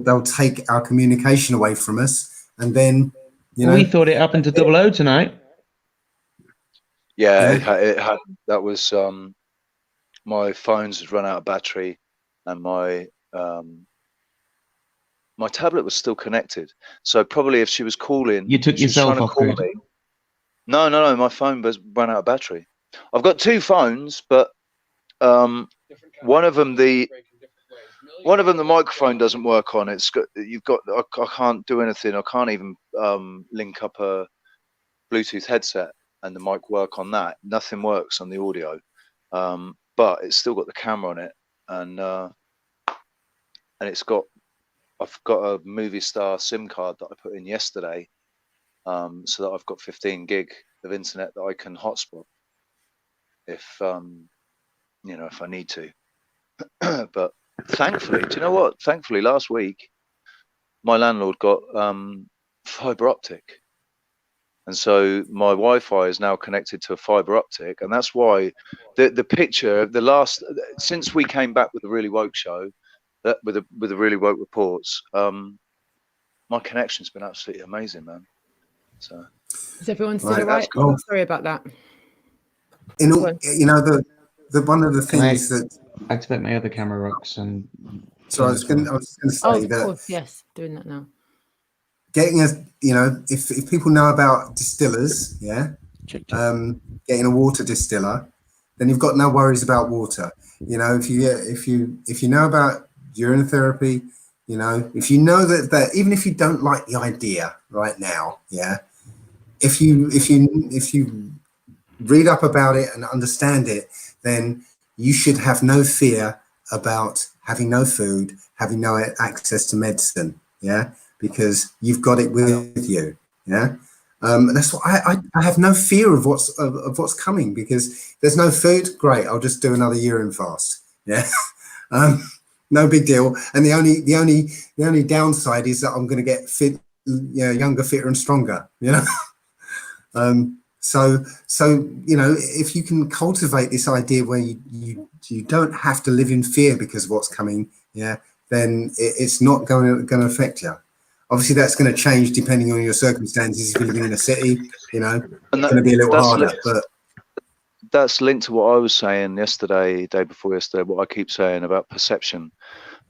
they'll take our communication away from us, and then we thought it happened to 00 tonight. Yeah, it had. That was my phones had run out of battery, and my tablet was still connected. So probably if she was calling, you took yourself off grid. No, my phone was run out of battery. I've got two phones, but one of them the microphone doesn't work on. I can't do anything. I can't even link up a Bluetooth headset and the mic work on that. Nothing works on the audio, but it's still got the camera on it, and I've got a Movie Star SIM card that I put in yesterday, so that I've got 15 gig of internet that I can hotspot if if I need to. But thankfully, do you know what? Thankfully, last week my landlord got fiber optic. And so my Wi-Fi is now connected to a fiber optic, and that's why the picture since we came back with the Really Woke show, with the Really Woke reports, my connection's been absolutely amazing, man. So is everyone still right? Cool. Oh, sorry about that. The one of the things that activate my other camera, Roxanne. So I was going to say that. Of course, yes, doing that now. Getting if people know about distillers, getting a water distiller, then you've got no worries about water. If you know about urinotherapy, if you know that even if you don't like the idea right now, if you read up about it and understand it, then you should have no fear about having no food, having no access to medicine, because you've got it with you, that's why I have no fear of what's coming, because there's no food. Great, I'll just do another urine fast, no big deal. And the only downside is that I'm going to get fit, younger, fitter, and stronger, So if you can cultivate this idea where you don't have to live in fear because of what's coming, then it's not going to affect you. Obviously, that's going to change depending on your circumstances. If you're living in a city, it's going to be a little harder. But that's linked to what I was saying day before yesterday, what I keep saying about perception,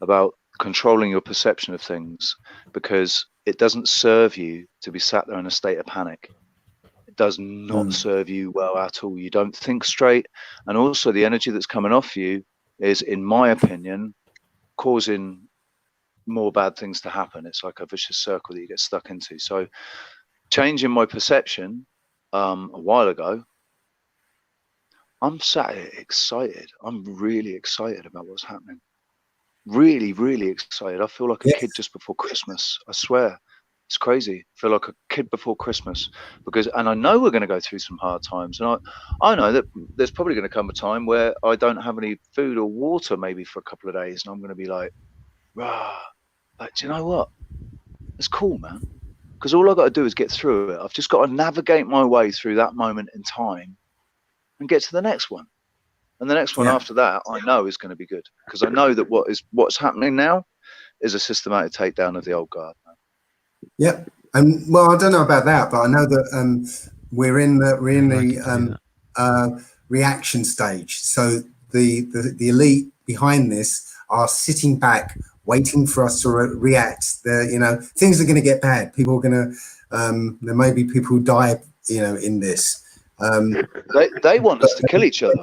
about controlling your perception of things, because it doesn't serve you to be sat there in a state of panic. Does not serve you well at all. You don't think straight, and also the energy that's coming off you is, in my opinion, causing more bad things to happen. It's like a vicious circle that you get stuck into. So changing my perception a while ago, I'm sat here excited. I'm really excited about what's happening. Really, really excited. I feel like a kid just before Christmas. I swear. It's crazy. I feel like a kid before Christmas, and I know we're going to go through some hard times, and I know that there's probably going to come a time where I don't have any food or water maybe for a couple of days, and I'm going to be like, rah. But do you know what? It's cool, man, because all I've got to do is get through it. I've just got to navigate my way through that moment in time and get to the next one, and the next one after that I know is going to be good, because I know that what's happening now is a systematic takedown of the old guard. Yeah, and well, I don't know about that, but I know that we're in the reaction stage. So the elite behind this are sitting back, waiting for us to react. Things are going to get bad. People are going to, there may be people who die, in this. They want us to kill each other.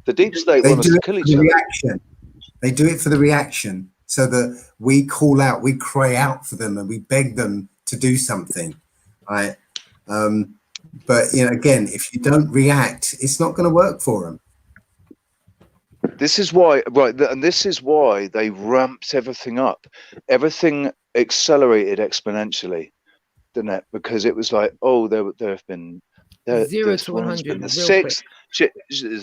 The deep state want us to kill each other. Reaction. They do it for the reaction, so that we call out, we cry out for them, and we beg them to do something, right? But again, if you don't react, it's not going to work for them. This is why, right? And this is why they ramped everything up. Everything accelerated exponentially, didn't it? Because it was like, oh, there have been 0 to 100. The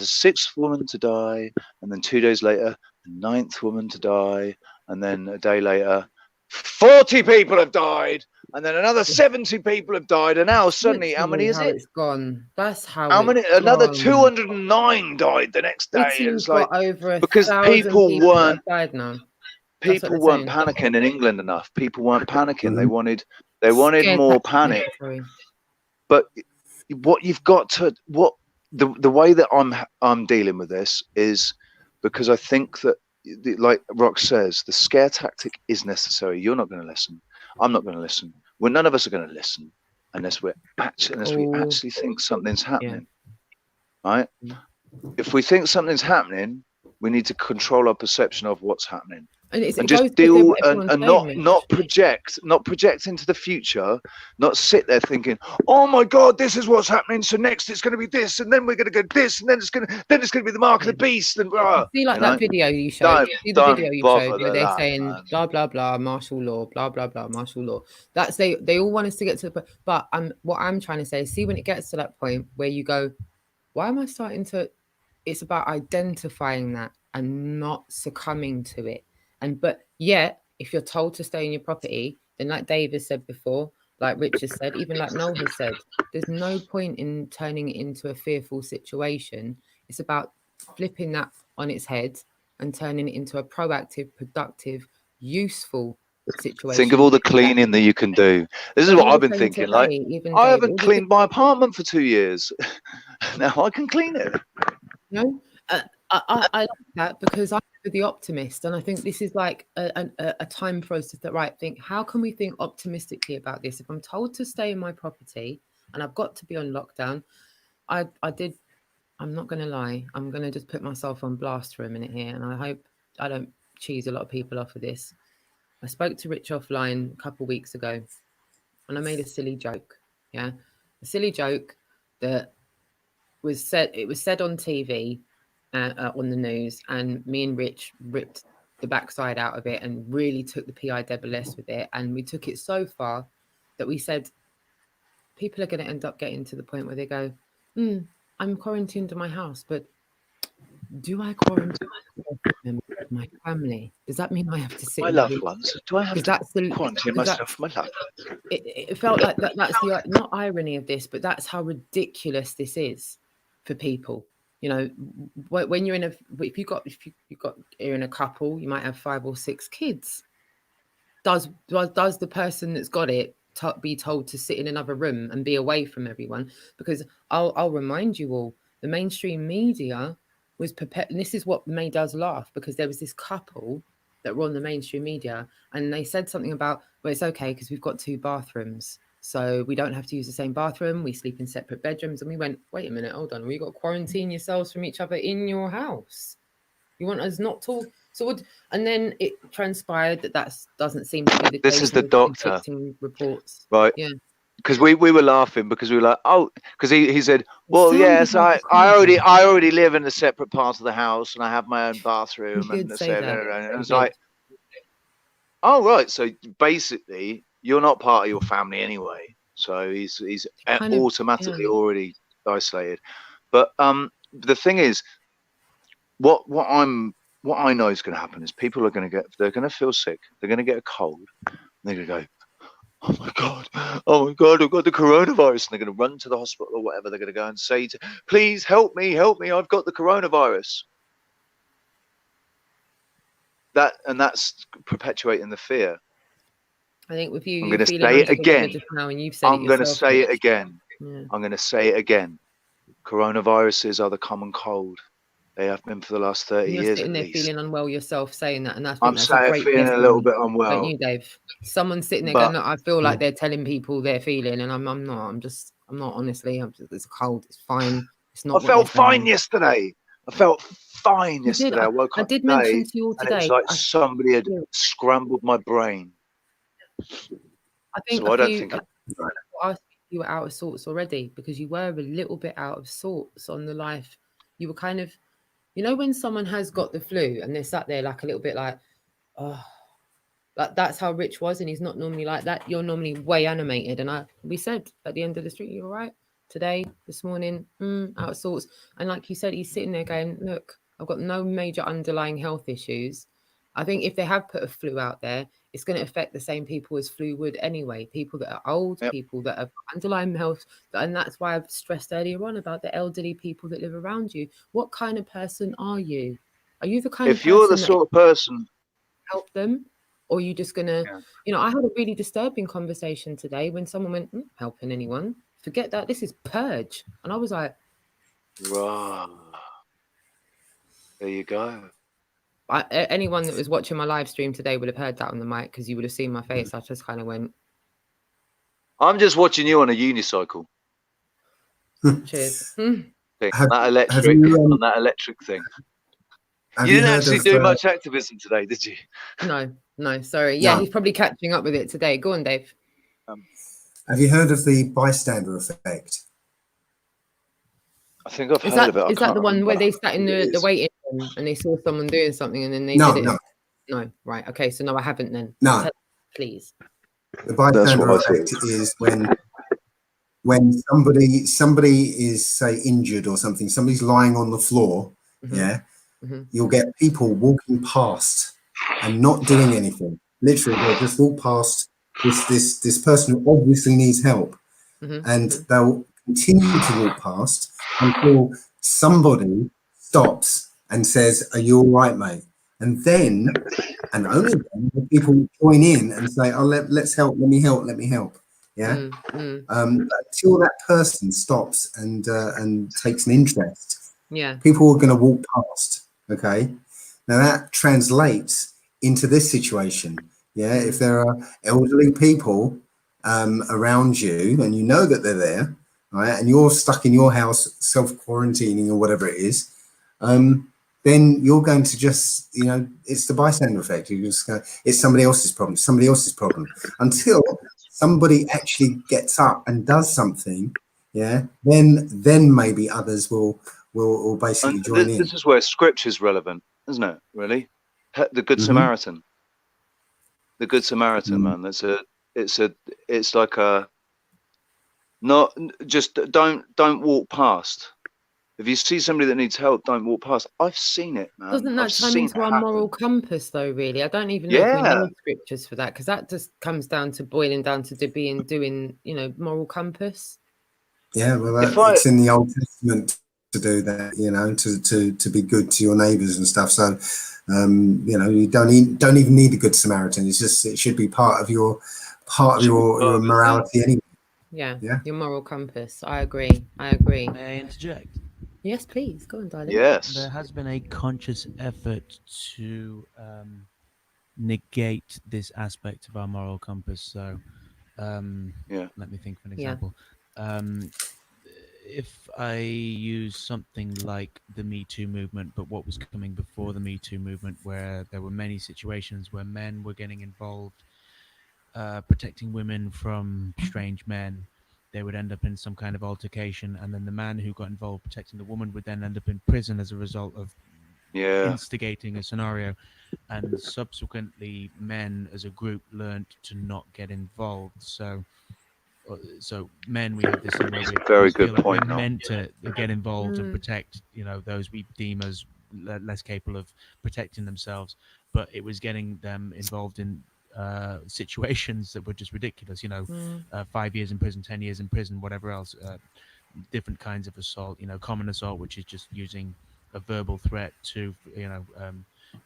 sixth woman to die, and then 2 days later, the 9th woman to die, and then a day later, 40 people have died, and then another 70 people have died, and now suddenly, how many is it? It's gone. That's how. How many? Another 209 died the next day. Italy's It's like got over because people weren't died now. People weren't panicking in England enough. People weren't panicking. They wanted more panic. But what you've got to the way that I'm dealing with this is because I think that, like Rox says, the scare tactic is necessary. You're not going to listen. I'm not going to listen. Well, none of us are going to listen unless we actually think something's happening, right? If we think something's happening, we need to control our perception of what's happening. And just deal and not project into the future, not sit there thinking, oh my God, this is what's happening. So next it's going to be this, and then we're going to go this, and then it's going to be the mark of the beast. And see, like that video you showed. See the video you showed where they're saying blah blah blah martial law, blah blah blah martial law. That's they all want us to get to the point. But what I'm trying to say is, see, when it gets to that point where you go, why am I starting to? It's about identifying that and not succumbing to it. But yet, if you're told to stay in your property, then like David said before, like Richard said, even like Noel has said, there's no point in turning it into a fearful situation. It's about flipping that on its head and turning it into a proactive, productive, useful situation. Think of all the cleaning that you can do. This is what I've been thinking. Like, I haven't cleaned my apartment for 2 years. Now I can clean it. No, I like that because I'm the optimist, and I think this is like a time for us to think, how can we think optimistically about this? If I'm told to stay in my property and I've got to be on lockdown, I'm not going to lie, I'm going to just put myself on blast for a minute here, and I hope I don't cheese a lot of people off of this. I spoke to Rich offline a couple of weeks ago, and I made a silly joke. A silly joke that was said. It was said on TV. On the news, and me and Rich ripped the backside out of it and really took the PISS with it, and we took it so far that we said people are going to end up getting to the point where they go, I'm quarantined in my house, but do I quarantine my family? Does that mean I have to sit? My loved ones. Do I have to quarantine myself? My love. It felt like that's the not irony of this, but that's how ridiculous this is for people. When you're if you're in a couple, you might have 5 or 6 kids. Does the person that's got it be told to sit in another room and be away from everyone? Because I'll remind you all, the mainstream media was prepared. And this is what made us laugh, because there was this couple that were on the mainstream media, and they said something about, well, it's okay because we've got 2 bathrooms. So we don't have to use the same bathroom. We sleep in separate bedrooms. And we went, wait a minute, hold on. We got to quarantine yourselves from each other in your house. You want us not to? So and then it transpired that doesn't seem to be the case. This is the doctor. Reports. Right. Yeah. Because we were laughing because we were like, oh, because he said, well, yes, I already live in a separate part of the house and I have my own bathroom. And it was like, oh, right. So basically, you're not part of your family anyway, so he's automatically already isolated. But the thing is, what I know is going to happen is people are going to feel sick, they're going to get a cold, and they're going to go, oh my god, I've got the coronavirus, and they're going to run to the hospital or whatever. They're going to go and say, please help me, I've got the coronavirus. That's perpetuating the fear. I think with you, I'm going to say it again. I'm going to say it again. Yeah. I'm going to say it again. Coronaviruses are the common cold. They have been for the last 30 And you're years sitting at there least. feeling unwell yourself saying that, and I think I'm that's a saying great feeling gift, a little bit don't unwell. you, Dave? Someone sitting there But going, "Look, I feel like they're telling people they're feeling," and I'm not. I'm not. Honestly, it's cold. It's fine. It's not I what they're felt fine saying. yesterday. I felt fine You did. yesterday. I woke I up did mention today to you all and it was today. like somebody had scrambled my brain. I think So I don't think you were out of sorts already, because you were a little bit out of sorts on the life. You were kind of, you know, when someone has got the flu and they're sat there like a little bit like, oh, like that's how Rich was, and he's not normally like that. You're normally way animated, and we said at the end of the street, "You're right." Today, this morning, out of sorts, and like you said, he's sitting there going, "Look, I've got no major underlying health issues." I think if they have put a flu out there, it's going to affect the same people as flu would anyway. People that are old, people that have underlying health, and that's why I've stressed earlier on about the elderly people that live around you. What kind of person are you? Are you the kind of person you're the sort of person help them? Or are you just gonna, you know, I had a really disturbing conversation today when someone went, helping anyone, forget that, this is purge. And I was like, right. There you go. Anyone that was watching my live stream today would have heard that on the mic, because you would have seen my face. I just kind of went, I'm just watching you on a unicycle. Cheers. Thing, on that electric thing. You didn't actually do much activism today, did you? No, sorry. Yeah, he's probably catching up with it today. Go on, Dave. Have you heard of the bystander effect? I think I've heard of it. Is that the one where they sat in the waiting room and they saw someone doing something and then they did it? No, right. Okay, so no, I haven't then. No. Please. The bystander effect is when somebody is, say, injured or something, somebody's lying on the floor, you'll get people walking past and not doing anything. Literally, they'll just walk past this person who obviously needs help, and they'll continue to walk past until somebody stops and says, "Are you all right, mate?" And then, and only then, the people join in and say, "Oh, let's help. Let me help." Yeah. Until that person stops and takes an interest, people are going to walk past. Okay. Now that translates into this situation. Yeah. If there are elderly people around you and you know that they're there, right, and you're stuck in your house self-quarantining or whatever it is, then you're going to just, you know, it's the bystander effect. You just go, it's somebody else's problem, until somebody actually gets up and does something. Yeah, then maybe others will basically join in. This is where scripture's relevant, isn't it? Really, the Good Samaritan. The Good Samaritan, man. It's like a, not just don't walk past. If you see somebody that needs help, don't walk past. I've seen it, man. Doesn't that turn into our moral compass, though? Really, I don't even know if we need scriptures for that, because that just comes down to boiling down to doing, you know, moral compass. Yeah, well, it's in the Old Testament to do that, you know, to be good to your neighbours and stuff. So, you know, you don't even need a good Samaritan. It should be part of your morality anyway. Yeah, your moral compass. I agree. May I interject? Yes, please. Go on, darling. Yes. There has been a conscious effort to negate this aspect of our moral compass. So, let me think of an example. If I use something like the Me Too movement, but what was coming before the Me Too movement, where there were many situations where men were getting involved, protecting women from strange men, they would end up in some kind of altercation, and then the man who got involved protecting the woman would then end up in prison as a result of instigating a scenario. And subsequently, men as a group learned to not get involved. So men, we have this thing where we're meant to get involved and protect, you know, those we deem as less capable of protecting themselves, but it was getting them involved in situations that were just ridiculous, you know, 5 years in prison, 10 years in prison, whatever else, different kinds of assault, you know, common assault, which is just using a verbal threat, to, you know,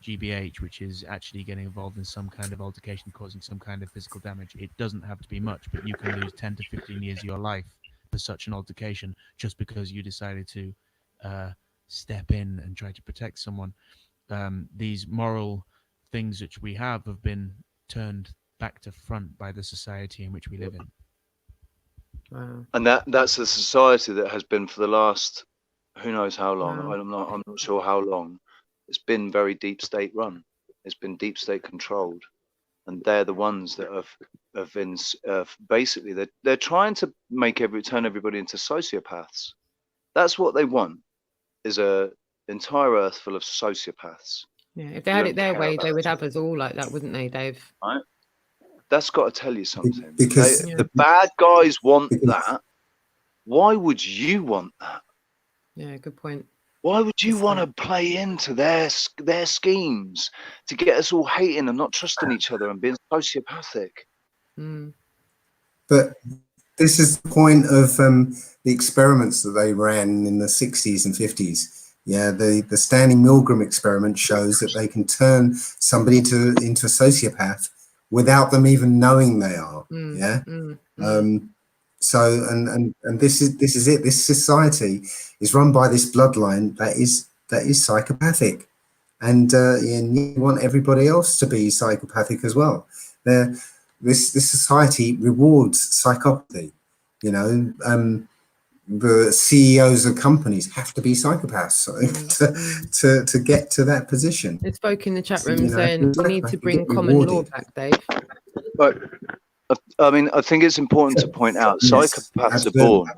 GBH, which is actually getting involved in some kind of altercation, causing some kind of physical damage. It doesn't have to be much, but you can lose 10 to 15 years of your life for such an altercation just because you decided to step in and try to protect someone. These moral things which we have been turned back to front by the society in which we live in. Wow. And that's the society that has been for the last, who knows how long. Wow. I'm not sure how long. It's been very deep state run. It's been deep state controlled, and they're the ones that have been basically they're trying to turn everybody into sociopaths. That's what they want, is a entire earth full of sociopaths. Yeah, if they had it their way, they would have us all like that, wouldn't they, Dave? Right. That's got to tell you something. Because the bad guys want that. Why would you want that? Yeah, good point. Why would you want to play into their schemes to get us all hating and not trusting each other and being sociopathic? Mm. But this is the point of the experiments that they ran in the 60s and 50s. Yeah, the Stanley Milgram experiment shows that they can turn somebody into a sociopath without them even knowing they are. Yeah. So and this is it. This society is run by this bloodline that is psychopathic, and you want everybody else to be psychopathic as well. This society rewards psychopathy. You know, the CEOs of companies have to be psychopaths to get to that position. It's folk in the chat room saying we need to bring common law back, Dave. But I mean, I think it's important to point out psychopaths are born.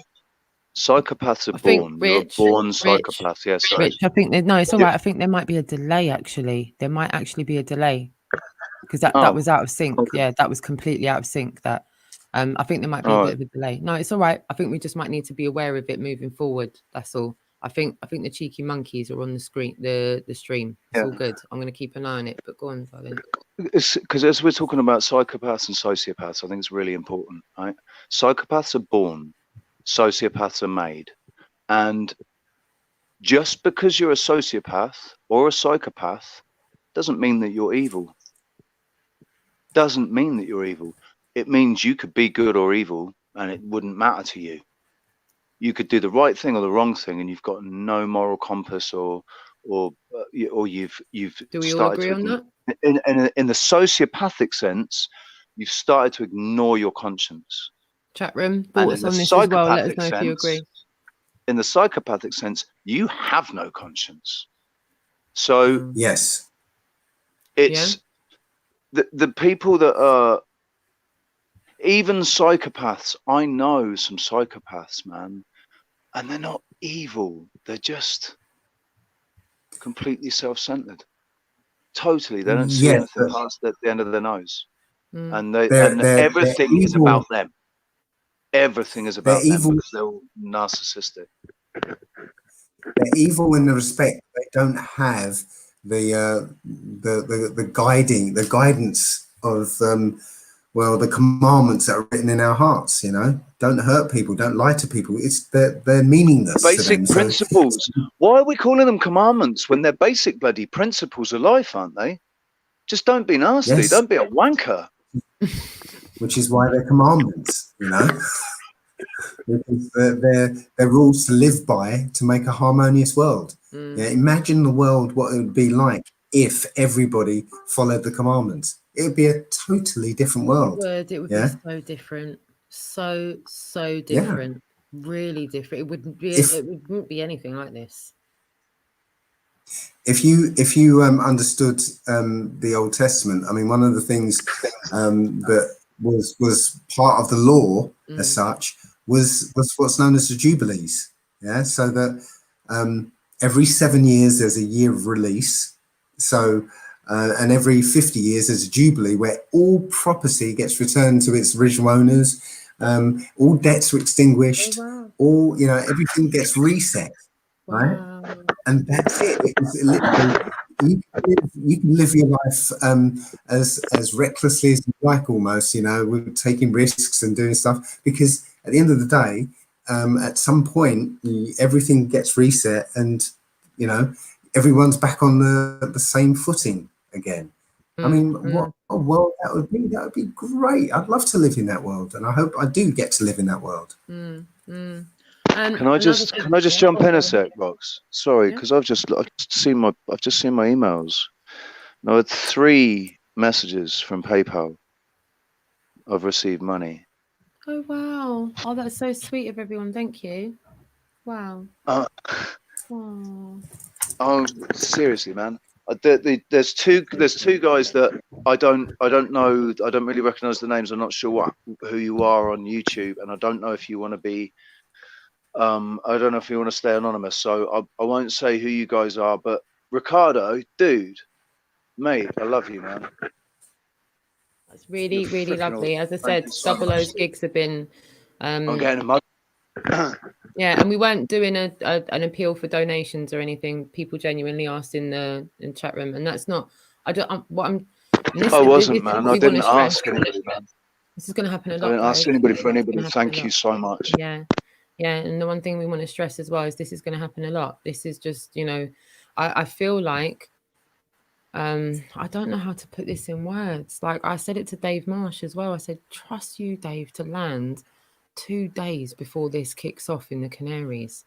Psychopaths are born. You're a born psychopath. Yes, Rich, I think no, it's all right. I think there might be a delay. Actually, there might actually be a delay because that was out of sync. Okay. Yeah, that was completely out of sync. That. I think there might be a bit of a delay. No, it's all right. I think we just might need to be aware of it moving forward. That's all. I think the cheeky monkeys are on the screen, the stream. It's all good. I'm going to keep an eye on it. But go on, darling. Because as we're talking about psychopaths and sociopaths, I think it's really important, right? Psychopaths are born, sociopaths are made, and just because you're a sociopath or a psychopath doesn't mean that you're evil. Doesn't mean that you're evil. It means you could be good or evil and it wouldn't matter to you. You could do the right thing or the wrong thing and you've got no moral compass or you've do we all agree on that? In the sociopathic sense, you've started to ignore your conscience. Chat room, vote us on this as well. Let us know if you agree. In the psychopathic sense, you have no conscience. So yes, it's the people that are even psychopaths. I know some psychopaths, man, and they're not evil. They're just completely self-centered. Totally, they don't see anything past the end of their nose, and everything is about them. Everything is about them because they're all narcissistic. They're evil in the respect they don't have the guidance of the commandments that are written in our hearts. You know, don't hurt people, don't lie to people. It's they're meaningless. Basic principles. Why are we calling them commandments when they're basic bloody principles of life, aren't they? Just don't be nasty. Yes. Don't be a wanker. Which is why they're commandments, you know. Because they're rules to live by to make a harmonious world. Yeah, imagine the world, what it would be like if everybody followed the commandments. It would be a totally different world. It would be so different, so different, really different. It wouldn't be anything like this. If you understood the Old Testament, I mean, one of the things that was part of the law as such was what's known as the Jubilees. Yeah, so that every 7 years there's a year of release. So and every 50 years there's a Jubilee where all property gets returned to its original owners. All debts are extinguished. All everything gets reset. Right, and that's it. It's literally you can live your life as recklessly as you like, almost. With taking risks and doing stuff, because at the end of the day, at some point, everything gets reset, and everyone's back on the same footing again. I mean, what a world that would be! That would be great. I'd love to live in that world, and I hope I do get to live in that world. Can I just jump in a sec, Rox? Sorry, because I've just seen my emails. And I had 3 messages from PayPal. I've received money. Oh wow! Oh, that's so sweet of everyone. Thank you. Wow. Oh, seriously, man. There's two guys that I don't know. I don't really recognise the names. I'm not sure who you are on YouTube, and I don't know if you want to be. I don't know if you want to stay anonymous, so I won't say who you guys are. But Ricardo, dude, mate, I love you, man. That's really, really lovely. As I said, double O's gigs have been. I'm getting a mug. Yeah, and we weren't doing an appeal for donations or anything. People genuinely asked in the chat room, and that's not. I wasn't, man. I didn't ask anybody, man. This is going to happen a lot. I didn't ask anybody for anybody. Thank you so much. Yeah, and the one thing we want to stress as well is this is going to happen a lot. This is just, I feel like. I don't know how to put this in words. Like I said it to Dave Marsh as well. I said, trust you, Dave, to land 2 days before this kicks off in the Canaries.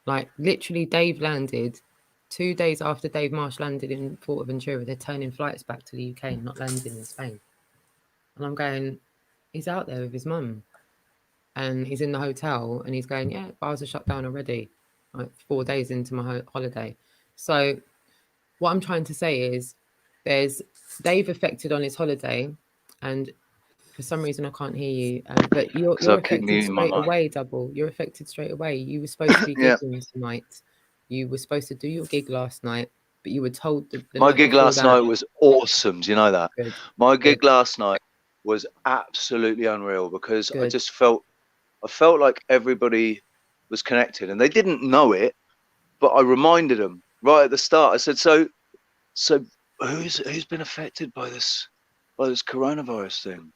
Like literally Dave landed 2 days after Dave Marsh landed in Fuerteventura. They're turning flights back to the UK and not landing in Spain. And I'm going, he's out there with his mum and he's in the hotel and he's going, yeah, bars are shut down already. Like 4 days into my holiday. So what I'm trying to say is there's Dave affected on his holiday, and for some reason I can't hear you, but you're affected straight away, Double. You're affected straight away. You were supposed to be gigging tonight. You were supposed to do your gig last night, but you were told that my gig last night was awesome. Do you know that? Good. My gig last night was absolutely unreal because I just felt like everybody was connected and they didn't know it, but I reminded them right at the start. I said, so who's been affected by this coronavirus thing?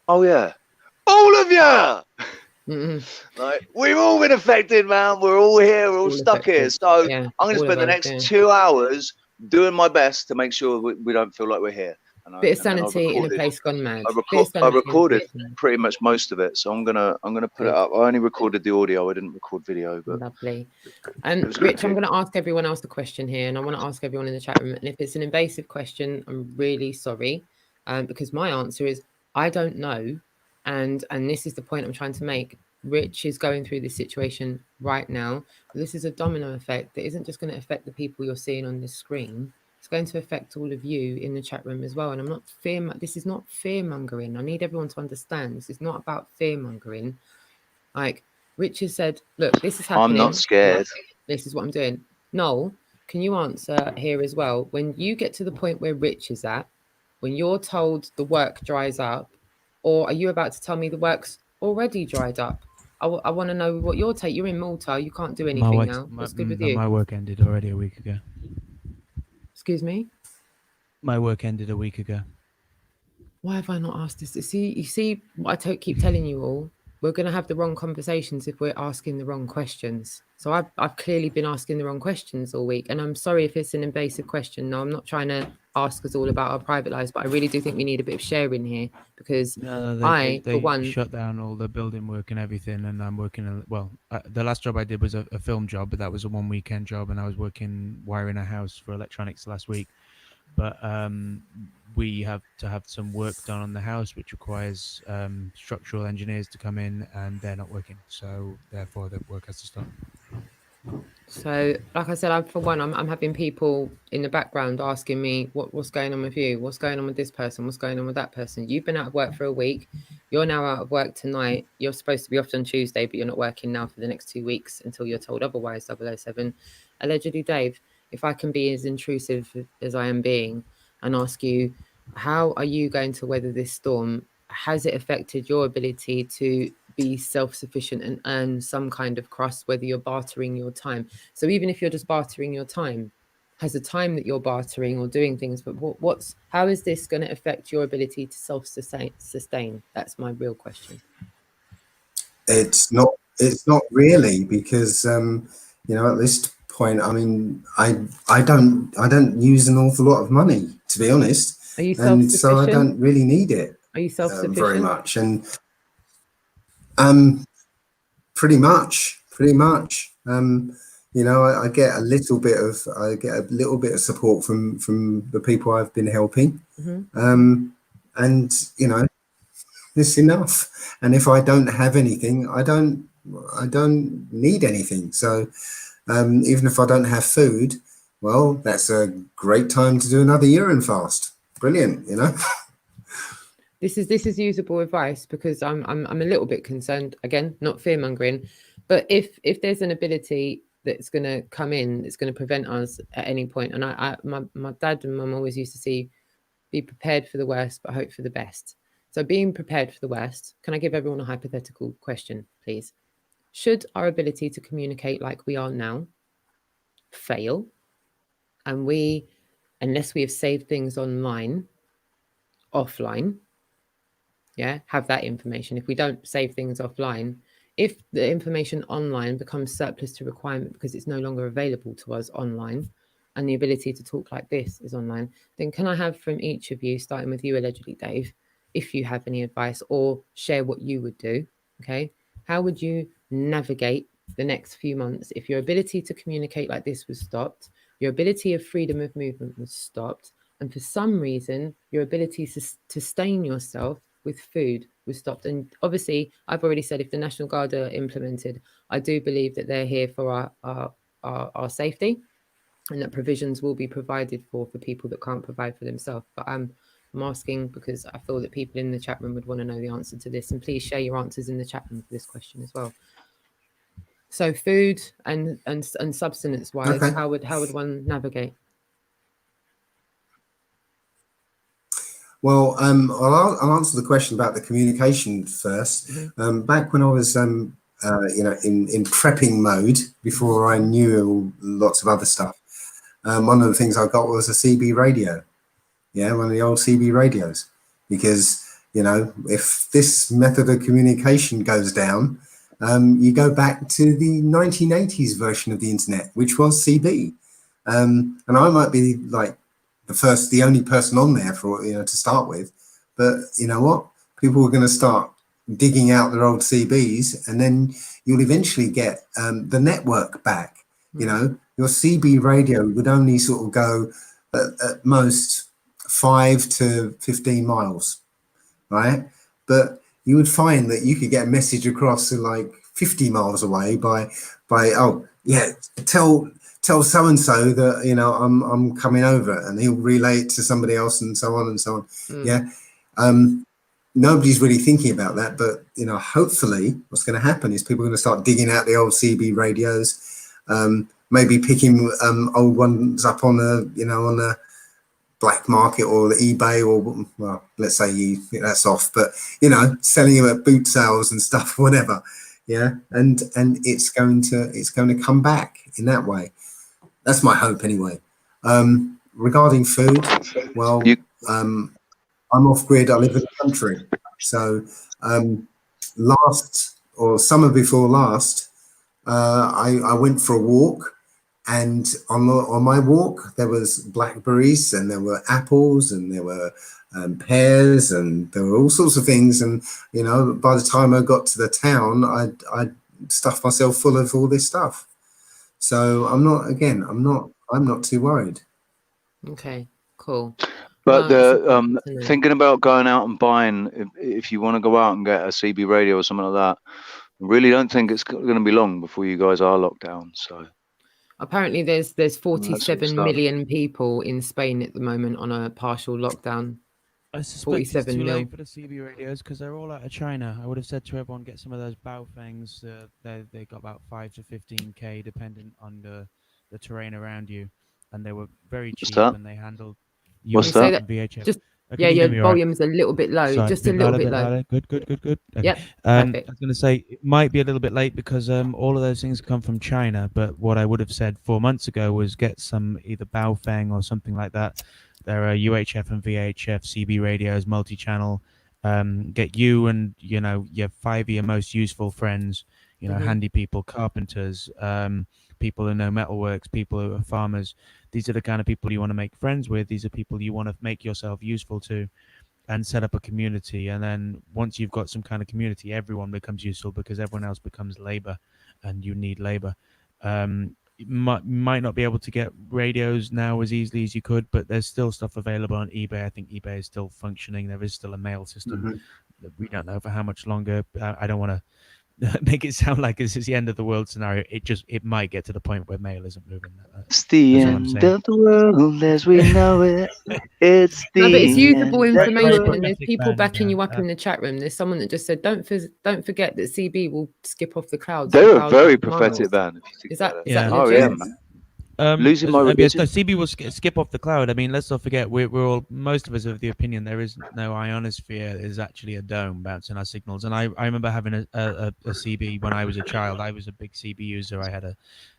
Oh yeah, all of you. Like we've all been affected, man. We're all here. We're all stuck here. So I'm going to spend the next 2 hours doing my best to make sure we don't feel like we're here. Bit of sanity in a place gone mad. I recorded pretty much most of it, so I'm gonna put it up. I only recorded the audio. I didn't record video. But lovely. And Rich, I'm going to ask everyone else the question here, and I want to ask everyone in the chat room. And if it's an invasive question, I'm really sorry, because my answer is I don't know, and this is the point I'm trying to make. Rich is going through this situation right now. This is a domino effect that isn't just going to affect the people you're seeing on this screen. It's going to affect all of you in the chat room as well. And I'm not this is not fear mongering. I need everyone to understand this is not about fear mongering. Like Richard said, look, this is happening. I'm not scared. This is what I'm doing. Noel, can you answer here as well? When you get to the point where Rich is at, when you're told the work dries up, or are you about to tell me the work's already dried up? I want to know what your take. You're in Malta. You can't do anything now. What's good with you? My work ended already a week ago. Excuse me? My work ended a week ago. Why have I not asked this? You see what I keep telling you all? We're going to have the wrong conversations if we're asking the wrong questions. So I've clearly been asking the wrong questions all week. And I'm sorry if it's an invasive question. No, I'm not trying to ask us all about our private lives, but I really do think we need a bit of sharing here because they for one, shut down all the building work and everything. And I'm working, the last job I did was a film job, but that was a 1 weekend job. And I was wiring a house for electronics last week. But we have to have some work done on the house, which requires structural engineers to come in, and they're not working. So therefore, the work has to stop. So, like I said, I'm having people in the background asking me what's going on with you, what's going on with this person, what's going on with that person. You've been out of work for a week. You're now out of work tonight. You're supposed to be off on Tuesday, but you're not working now for the next 2 weeks until you're told otherwise. 007. Allegedly, Dave, if I can be as intrusive as I am being and ask you, how are you going to weather this storm? Has it affected your ability to be self-sufficient and earn some kind of crust, whether you're bartering your time? So even if you're just bartering your time, has the time that you're bartering or doing things, but how is this going to affect your ability to self-sustain? That's my real question. It's not really, because at this point, I mean, I don't use an awful lot of money, to be honest. Are you self-sufficient? And so I don't really need it. Are you self-sufficient? Very much. And Pretty much. You know, I get a little bit of support from the people I've been helping, and you know, it's enough. And if I don't have anything, I don't need anything. So even if I don't have food, well, that's a great time to do another urine fast. Brilliant, you know. This is usable advice, because I'm a little bit concerned, again, not fear mongering, but if there's an ability that's going to come in, that's going to prevent us at any point, and my dad and mum always used to see, be prepared for the worst but hope for the best. So being prepared for the worst, can I give everyone a hypothetical question, please? Should our ability to communicate like we are now fail, and we, unless we have saved things offline, have that information. If we don't save things offline, if the information online becomes surplus to requirement because it's no longer available to us online, and the ability to talk like this is online, then can I have from each of you, starting with you allegedly, Dave, if you have any advice or share what you would do, okay? How would you navigate the next few months if your ability to communicate like this was stopped, your ability of freedom of movement was stopped, and for some reason, your ability to sustain yourself with food was stopped? And obviously, I've already said, if the National Guard are implemented, I do believe that they're here for our safety, and that provisions will be provided for people that can't provide for themselves. But I'm asking because I feel that people in the chat room would want to know the answer to this, and please share your answers in the chat room for this question as well. So food and substance wise, Okay. how would one navigate? Well, I'll answer the question about the communication first. Back when I was, you know, in prepping mode, before I knew lots of other stuff, one of the things I got was a CB radio. Yeah, one of the old CB radios. Because, you know, if this method of communication goes down, you go back to the 1980s version of the internet, which was CB. And I might be like the only person on there for, you know, to start with, but you know what, people are going to start digging out their old CBs, and then you'll eventually get the network back. You know, your CB radio would only sort of go at most 5 to 15 miles, right? But you would find that you could get a message across to like 50 miles away by oh yeah, tell so-and-so that, you know, I'm coming over, and he'll relay it to somebody else, and so on and so on. Yeah. Nobody's really thinking about that, but you know, hopefully what's going to happen is people are going to start digging out the old CB radios, maybe picking old ones up on the black market or the eBay, or well, let's say that's off, but you know, selling them at boot sales and stuff, whatever. Yeah, and it's going to come back in that way. That's my hope anyway. Regarding food, well, I'm off grid. I live in the country, so summer before last, I went for a walk, and on my walk there was blackberries, and there were apples, and there were pears, and there were all sorts of things. And you know, by the time I got to the town, I'd stuffed myself full of all this stuff. So I'm not too worried. Okay, cool. But thinking about going out and buying, if you want to go out and get a CB radio or something like that, I really don't think it's going to be long before you guys are locked down. So apparently there's 47 million people in Spain at the moment on a partial lockdown. I suspect it's too late for the CB radios because they're all out of China. I would have said to everyone, get some of those Baofangs. They got about 5 to 15K dependent on the terrain around you, and they were very cheap, and they handled UHF and VHF. Just, your volume's a little bit low. Sorry, just a little bit low. Louder. Good. Okay. Yep. I was going to say it might be a little bit late because all of those things come from China. But what I would have said 4 months ago was get some either Baofeng or something like that. There are UHF and VHF CB radios, multi-channel. Get you and your 5 of your most useful friends, handy people, carpenters, people who know metalworks, people who are farmers. These are the kind of people you want to make friends with. These are people you want to make yourself useful to. and set up a community. And then once you've got some kind of community, everyone becomes useful because everyone else becomes labor, and you need labor. You might not be able to get radios now as easily as you could, but there's still stuff available on eBay. I think eBay is still functioning. There is still a mail system. We don't know for how much longer. I don't want to make it sound like this is the end of the world scenario. It might get to the point where mail isn't moving. It's the end of the world as we know it. It's the No, but it's usable end information, and there's people backing you up in the chat room. There's someone that just said, "Don't forget that CB will skip off the clouds." They're a very prophetic band. Is that that legit? Losing my yes, religion. no, CB will skip off the cloud. I mean, let's not forget, most of us are of the opinion there is no ionosphere. Is actually a dome bouncing our signals. And I remember having a CB when I was a child. I was a big CB user. I had a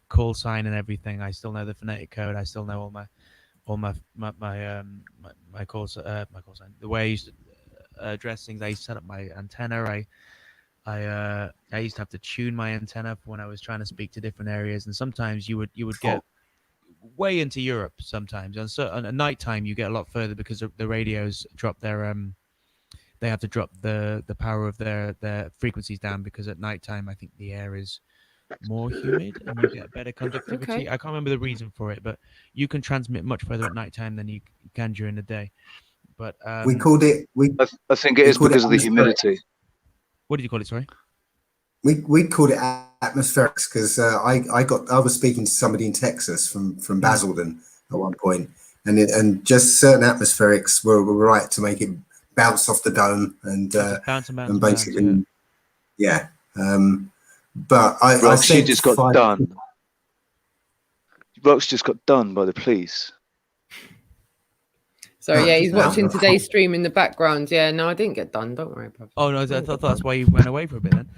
call sign and everything. I still know the phonetic code. I still know all my call sign. The way I used to address things. I used to set up my antenna. I used to have to tune my antenna when I was trying to speak to different areas, and sometimes you would get way into Europe sometimes. And so at night time you get a lot further because the radios drop their they have to drop the power of their frequencies down, because at night time I think the air is more humid and you get better conductivity. Okay. I can't remember the reason for it, but you can transmit much further at night time than you can during the day. But we called it. I think it is because of the humidity. What did you call it? Sorry. We called it atmospherics because I was speaking to somebody in Texas from Basildon at one point, and just certain atmospherics were right to make it bounce off the dome and basically, yeah. But I said just got done. Rox just got done by the police. Sorry, yeah, he's watching today's stream in the background. Yeah, no, I didn't get done. Don't worry, bro. Oh no, I thought that's why you went away for a bit then.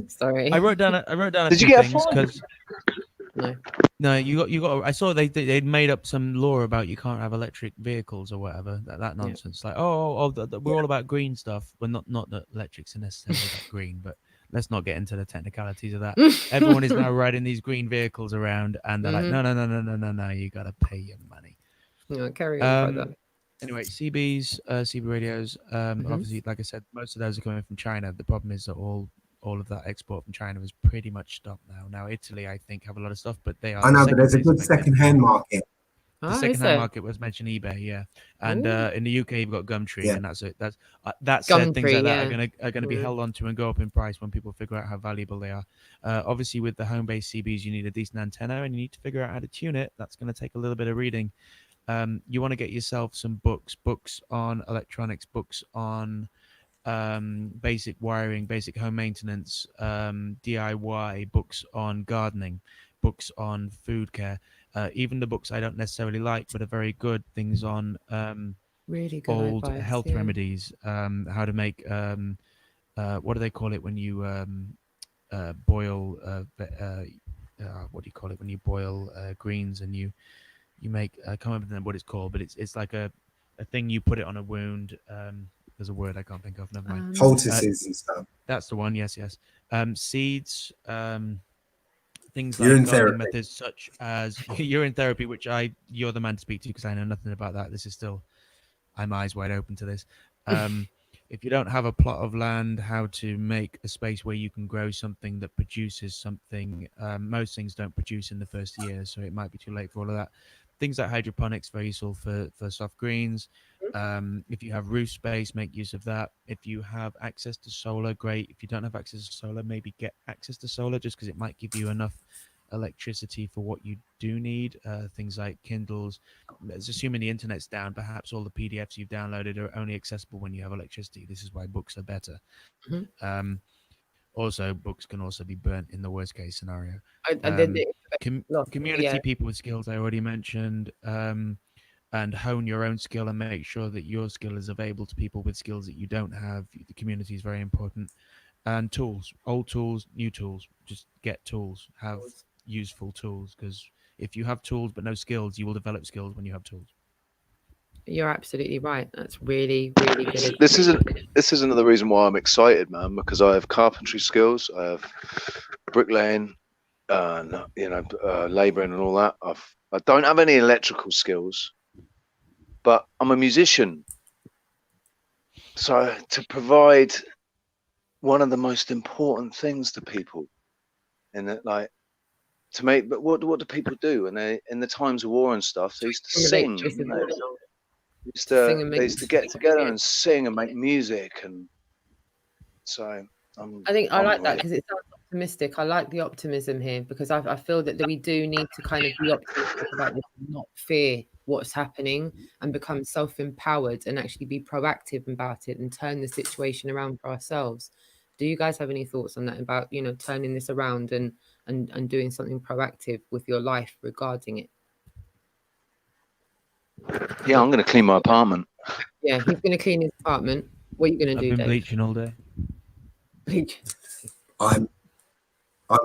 Sorry. I wrote down a Did few you get things because no, you got. I saw they'd made up some law about you can't have electric vehicles or whatever. That nonsense. Like we're all about green stuff. Well, not that electrics are necessarily about green, but let's not get into the technicalities of that. Everyone is now riding these green vehicles around, and they're like, no, you gotta pay your money. No, carry on, brother. Anyway, CB radios. Obviously, like I said, most of those are coming from China. The problem is that all of that export from China is pretty much stopped now. Now Italy, I think, have a lot of stuff, but they are. I know, but there's a good second-hand market. The second-hand market was mentioned eBay, yeah, and in the UK you've got Gumtree, and that's it. That said, things like that are going to be held on to and go up in price when people figure out how valuable they are. Obviously, with the home-based CBs, you need a decent antenna, and you need to figure out how to tune it. That's going to take a little bit of reading. You want to get yourself some books on electronics, books on basic wiring, basic home maintenance, DIY, books on gardening, books on food care, even the books I don't necessarily like but are very good, things on really good old advice, health remedies, how to make what do they call it when you boil what do you call it when you boil greens and you make I can't remember what it's called, but it's like a thing you put it on a wound. There's a word I can't think of. Never mind. Poultices and stuff. That's the one. Yes. Seeds. Things like gardening methods such as urine therapy, which you're the man to speak to because I know nothing about that. This is still, I'm eyes wide open to this. If you don't have a plot of land, how to make a space where you can grow something that produces something. Most things don't produce in the first year, so it might be too late for all of that. Things like hydroponics, very useful for soft greens. If you have roof space, make use of that. If you have access to solar, great. If you don't have access to solar, maybe get access to solar just because it might give you enough electricity for what you do need. Things like Kindles. Let's assuming the internet's down, perhaps all the PDFs you've downloaded are only accessible when you have electricity. This is why books are better. Also, books can also be burnt in the worst case scenario. Community people with skills I already mentioned, and hone your own skill and make sure that your skill is available to people with skills that you don't have. The community is very important. And tools, old tools, new tools. Just get tools, have useful tools, because if you have tools but no skills, you will develop skills when you have tools. You're absolutely right. That's really, really good. This is another reason why I'm excited, man, because I have carpentry skills, I have bricklaying, labouring and all that. I don't have any electrical skills, but I'm a musician. So to provide one of the most important things to people, in that, like, to make, but what do people do? And they, in the times of war and stuff, they used to sing. They used to get together and sing and make music, and so I like that because it sounds optimistic. I like the optimism here because I feel that we do need to kind of be optimistic about this, and not fear what's happening, and become self-empowered and actually be proactive about it and turn the situation around for ourselves. Do you guys have any thoughts on that, about, you know, turning this around and doing something proactive with your life regarding it? Yeah, I'm going to clean my apartment. Yeah, he's going to clean his apartment. What are you going to do, I've been Dave? bleaching all day. Bleach. I'm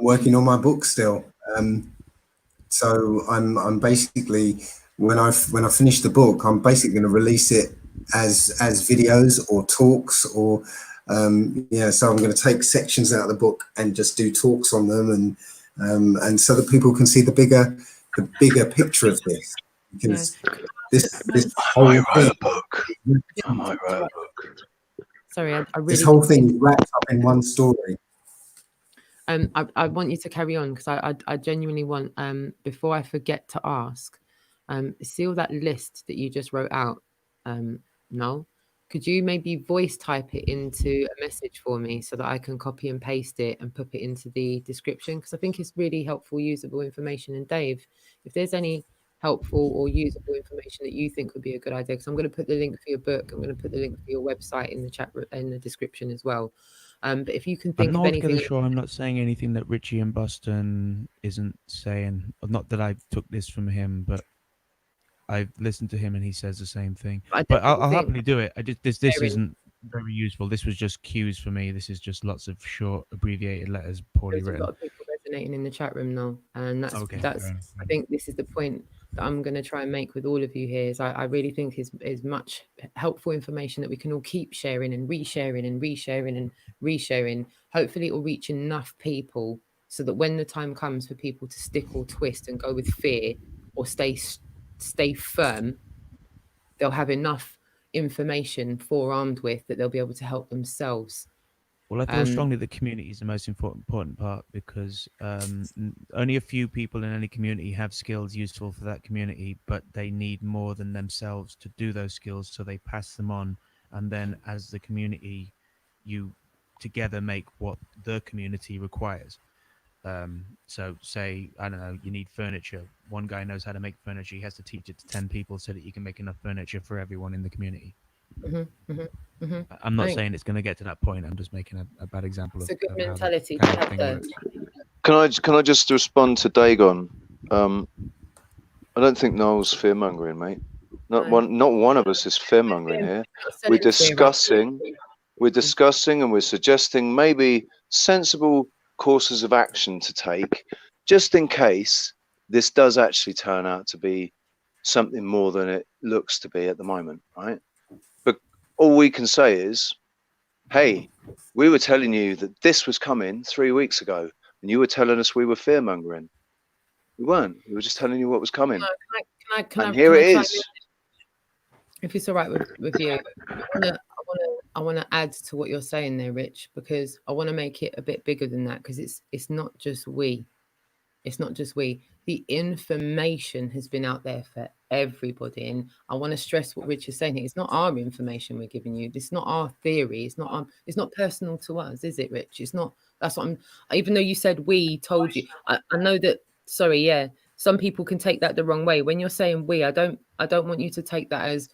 working on my book still. So I'm basically, when I finish the book, I'm basically going to release it as videos or talks, or yeah. So I'm going to take sections out of the book and just do talks on them, and so that people can see the bigger picture of this. Because this whole thing, I might write a book. Sorry, I really. This whole thing is wrapped up in one story. I want you to carry on, because I genuinely want, before I forget to ask, see all that list that you just wrote out, Noel? Could you maybe voice type it into a message for me so that I can copy and paste it and put it into the description? Because I think it's really helpful, usable information. And Dave, if there's any helpful or usable information that you think would be a good idea, because I'm going to put the link for your book, I'm going to put the link for your website in the chat, in the description as well. But if you can think I'm of not anything, altogether sure I'm not saying anything that Richie in Boston isn't saying. Not that I took this from him, but I've listened to him and he says the same thing. But I'll happily do it. This isn't very useful. This was just cues for me. This is just lots of short, abbreviated letters, poorly written. There's a lot of people resonating in the chat room now, and that's okay, I think this is the point that I'm going to try and make with all of you here. Is I really think is much helpful information that we can all keep sharing and resharing and resharing and resharing. Hopefully, it will reach enough people so that when the time comes for people to stick or twist and go with fear or stay firm, they'll have enough information forearmed with that they'll be able to help themselves. Well, I feel strongly that community is the most important part, because only a few people in any community have skills useful for that community, but they need more than themselves to do those skills, so they pass them on. And then as the community, you together make what the community requires. So say, I don't know, you need furniture. One guy knows how to make furniture. He has to teach it to 10 people so that you can make enough furniture for everyone in the community. I'm not saying it's going to get to that point. I'm just making a bad example of. It's a good mentality. Can I just respond to Dagon? I don't think Noel's fear mongering, mate. Not one of us is fear mongering here. We're discussing, and we're suggesting maybe sensible courses of action to take, just in case this does actually turn out to be something more than it looks to be at the moment, right? But all we can say is, hey, we were telling you that this was coming 3 weeks ago, and you were telling us we were fear mongering. We weren't. We were just telling you what was coming. And here it is. If it's all right with you, I want to add to what you're saying there, Rich, because I want to make it a bit bigger than that, because it's not just we. It's not just we. The information has been out there for everybody, and I want to stress what Rich is saying. It's not our information we're giving you. It's not our theory. It's not personal to us, is it, Rich? It's not. That's what I'm. Even though you said we told you, I know that. Sorry, yeah. Some people can take that the wrong way. When you're saying we, I don't want you to take that as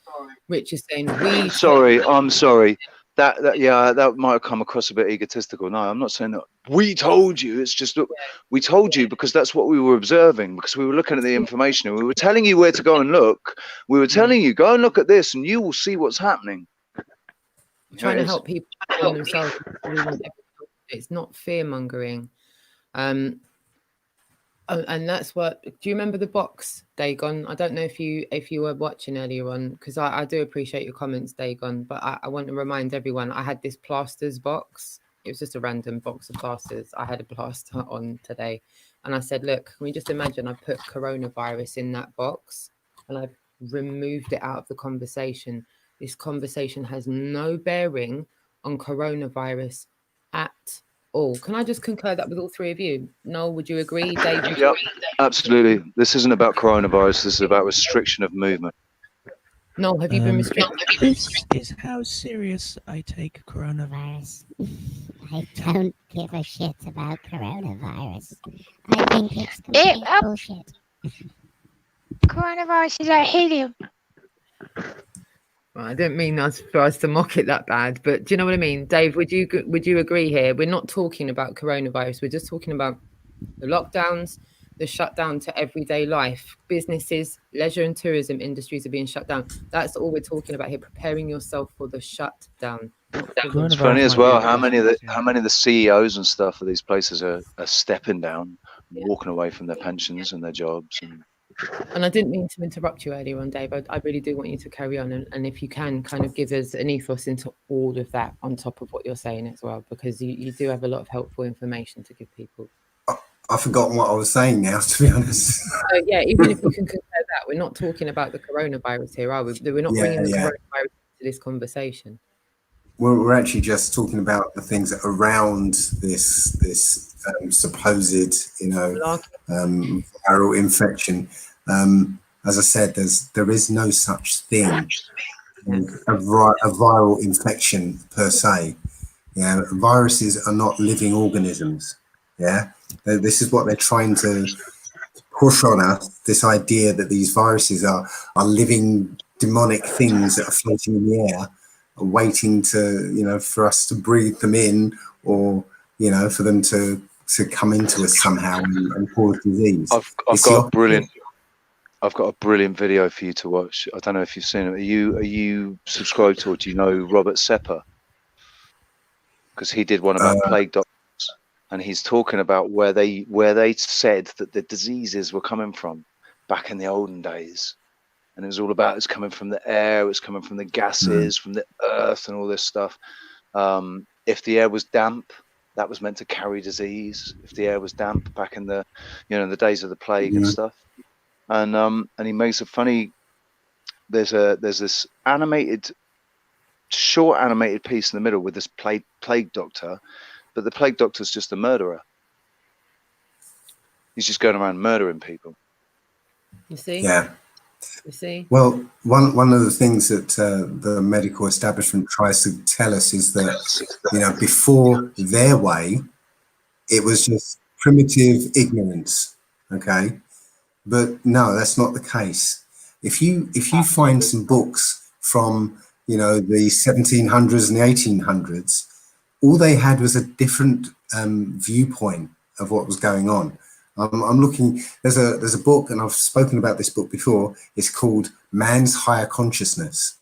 Rich is saying we. Sorry, I'm sorry. That might have come across a bit egotistical. No, I'm not saying that we told you. It's just that we told you because that's what we were observing, because we were looking at the information and we were telling you where to go and look. We were telling you, go and look at this and you will see what's happening. Trying to help people themselves. It's not fear mongering. And that's what. Do you remember the box, Dagon? I don't know if you were watching earlier on, because I do appreciate your comments, Dagon. But I want to remind everyone, I had this plasters box. It was just a random box of plasters. I had a plaster on today, and I said, "Look, can we just imagine? I put coronavirus in that box, and I've removed it out of the conversation. this conversation has no bearing on coronavirus at all. Can I just concur that with all three of you? Noel, would you agree? Dave? Yeah, absolutely. This isn't about coronavirus. This is about restriction of movement. Noel, have you been restricted? This is how serious I take coronavirus. I don't give a shit about coronavirus. I think it's complete bullshit. Coronavirus is like helium. I don't mean for us to mock it that bad, but do you know what I mean? Dave, would you agree here? We're not talking about coronavirus. We're just talking about the lockdowns, the shutdown to everyday life. Businesses, leisure and tourism industries are being shut down. That's all we're talking about here, preparing yourself for the shutdown. It's funny as well how many of the CEOs and stuff of these places are stepping down, walking away from their pensions and their jobs. And I didn't mean to interrupt you earlier on, Dave. I really do want you to carry on. And if you can kind of give us an ethos into all of that on top of what you're saying as well, because you do have a lot of helpful information to give people. I've forgotten what I was saying now, to be honest. So, yeah, even if you can compare that, we're not talking about the coronavirus here, are we? We're not bringing the coronavirus to this conversation. We're actually just talking about the things around this supposed, viral infection. As I said, there is no such thing as a viral infection per se. Yeah, viruses are not living organisms. Yeah, this is what they're trying to push on us. This idea that these viruses are living demonic things that are floating in the air, waiting to, for us to breathe them in, or for them to come into us somehow and cause disease. I've got a brilliant video for you to watch. I don't know if you've seen it. Are you subscribed to, or do you know Robert Sepper? Because he did one about plague doctors, and he's talking about where they said that the diseases were coming from back in the olden days. And it was all about it's coming from the air, it's coming from the gases, from the earth, and all this stuff. If the air was damp, that was meant to carry disease. If the air was damp back in the, the days of the plague and stuff. And he makes a funny. There's this short animated piece in the middle with this plague doctor, but the plague doctor's just a murderer. He's just going around murdering people. You see? Yeah. You see? Well, one of the things that the medical establishment tries to tell us is that, before their way, it was just primitive ignorance. Okay. But no, that's not the case. If you find some books from, the 1700s and the 1800s, all they had was a different viewpoint of what was going on. I'm looking. There's a book, and I've spoken about this book before. It's called Man's Higher Consciousness,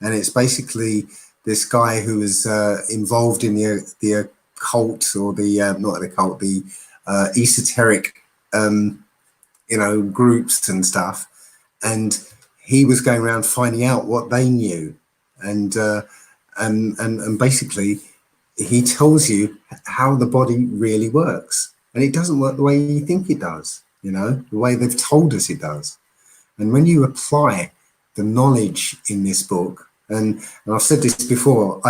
and it's basically this guy who was involved in the occult, or not the occult, the esoteric, groups and stuff, and he was going around finding out what they knew, and basically he tells you how the body really works. And it doesn't work the way you think it does, the way they've told us it does. And when you apply the knowledge in this book, and I've said this before,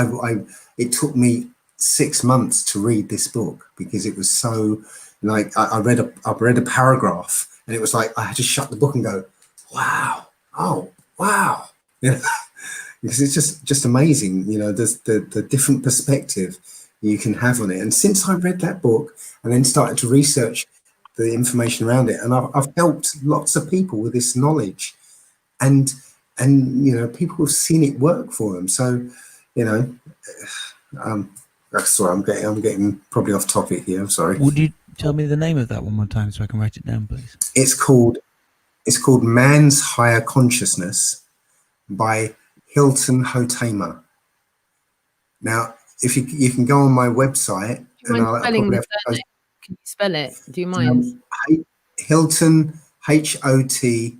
it took me 6 months to read this book, because it was so, I read a paragraph, and it was like I had to shut the book and go, wow, oh, wow. Because it's just amazing, there's the different perspective you can have on it. And since I read that book and then started to research the information around it, and I've helped lots of people with this knowledge, and people have seen it work for them. So, sorry, I'm getting probably off topic here. I'm sorry. Would you tell me the name of that one more time so I can write it down, please? It's called Man's Higher Consciousness by Hilton Hotema. Now, if you can go on my website, do you mind spelling the surname? Can you spell it? Do you mind? Hilton, Hotema.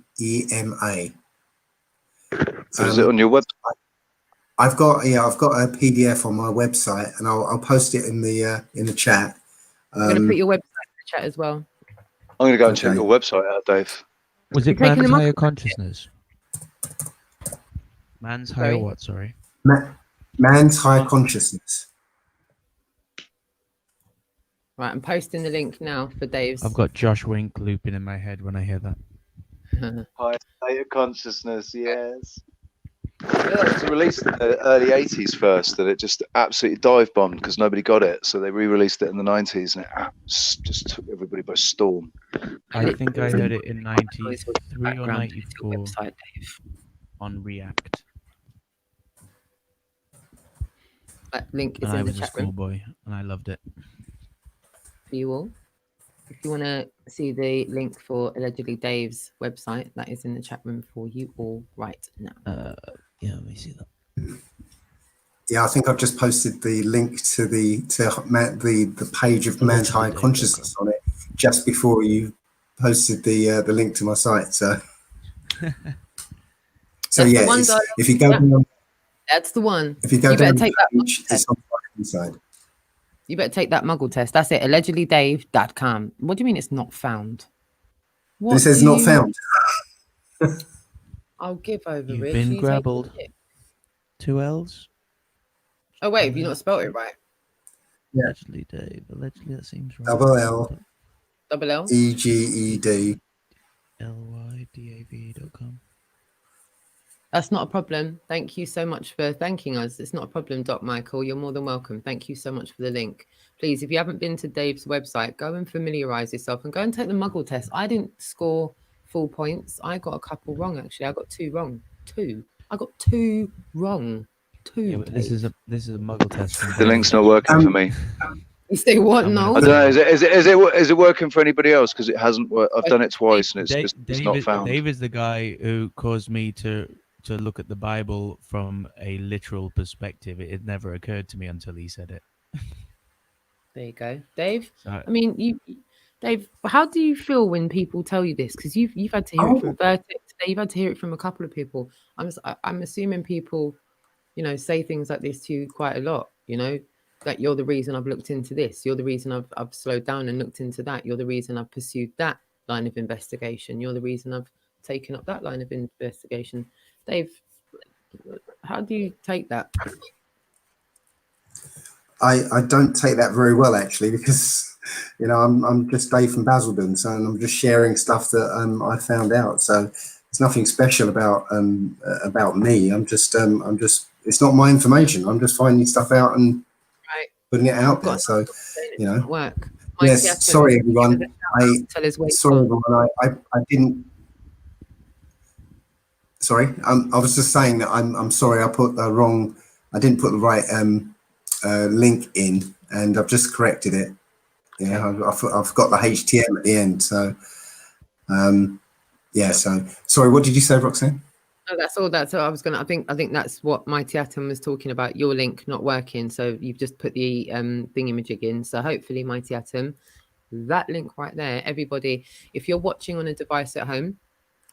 So is it on your website? I've got a PDF on my website, and I'll post it in the chat. I'm going to put your website in the chat as well. I'm going to go and check your website out, Dave. Was it Man's Higher Consciousness? Man's higher what? Sorry. Man's higher consciousness. Right, I'm posting the link now for Dave's. I've got Josh Wink looping in my head when I hear that. Higher state of consciousness, yes. It was released in the early 80s first, and it just absolutely dive bombed because nobody got it. So they re-released it in the 90s, and it just took everybody by storm. I think I heard it in 93 or 94 on React. That link is And in I the was a chat room schoolboy, and I loved it. for you all. If you want to see the link for allegedly Dave's website, that is in the chat room for you all right now. Yeah, let me see that. Yeah, I think I've just posted the link to the page of Man's Higher Consciousness on it just before you posted the link to my site. So, yeah, if you go down, that's the one. If you go better down take the that page, it's on the right-hand side. You better take that muggle test. That's it. AllegedlyDave.com. What do you mean it's not found? What it says not found. I'll give over, You've Rich. been You grabbled. 2 L's. Oh wait, have you not spelled it right? Yeah. Allegedly Dave. Allegedly, that seems right. Double L. EGED. LYDAV.com. That's not a problem. Thank you so much for thanking us. It's not a problem, Doc Michael. You're more than welcome. Thank you so much for the link. Please, if you haven't been to Dave's website, go and familiarize yourself and go and take the muggle test. I didn't score full points. I got a couple wrong, actually. I got 2 wrong. 2. I got 2 wrong. 2. Yeah, but this is a muggle test. The link's not working for me. You say what? No. I don't know. Is it working for anybody else? Because it hasn't worked. I've done it twice and it's not found. Dave is the guy who caused me to look at the Bible from a literal perspective. It never occurred to me until he said it. There you go, Dave. So, I mean, Dave, how do you feel when people tell you this? Because you've had to hear it from Vertex today. You've had to hear it from a couple of people. I'm assuming people, say things like this to you quite a lot. That you're the reason I've looked into this. You're the reason I've slowed down and looked into that. You're the reason I've pursued that line of investigation. You're the reason I've taken up that line of investigation. Dave, how do you take that? I don't take that very well, actually, because I'm just Dave from Basildon, so I'm just sharing stuff that I found out. So there's nothing special about me. I'm just it's not my information. I'm just finding stuff out and putting it out there. So work. Yes, sorry everyone. Sorry everyone. I didn't. Sorry, I was just saying that I'm sorry. I put the wrong. I didn't put the right link in, and I've just corrected it. Yeah, I've got the HTM at the end. So, yeah. So sorry. What did you say, Roxanne? No, that's all I was gonna. I think that's what Mighty Atom was talking about. Your link not working, so you've just put the thingamajig in. So hopefully, Mighty Atom, that link right there. Everybody, if you're watching on a device at home,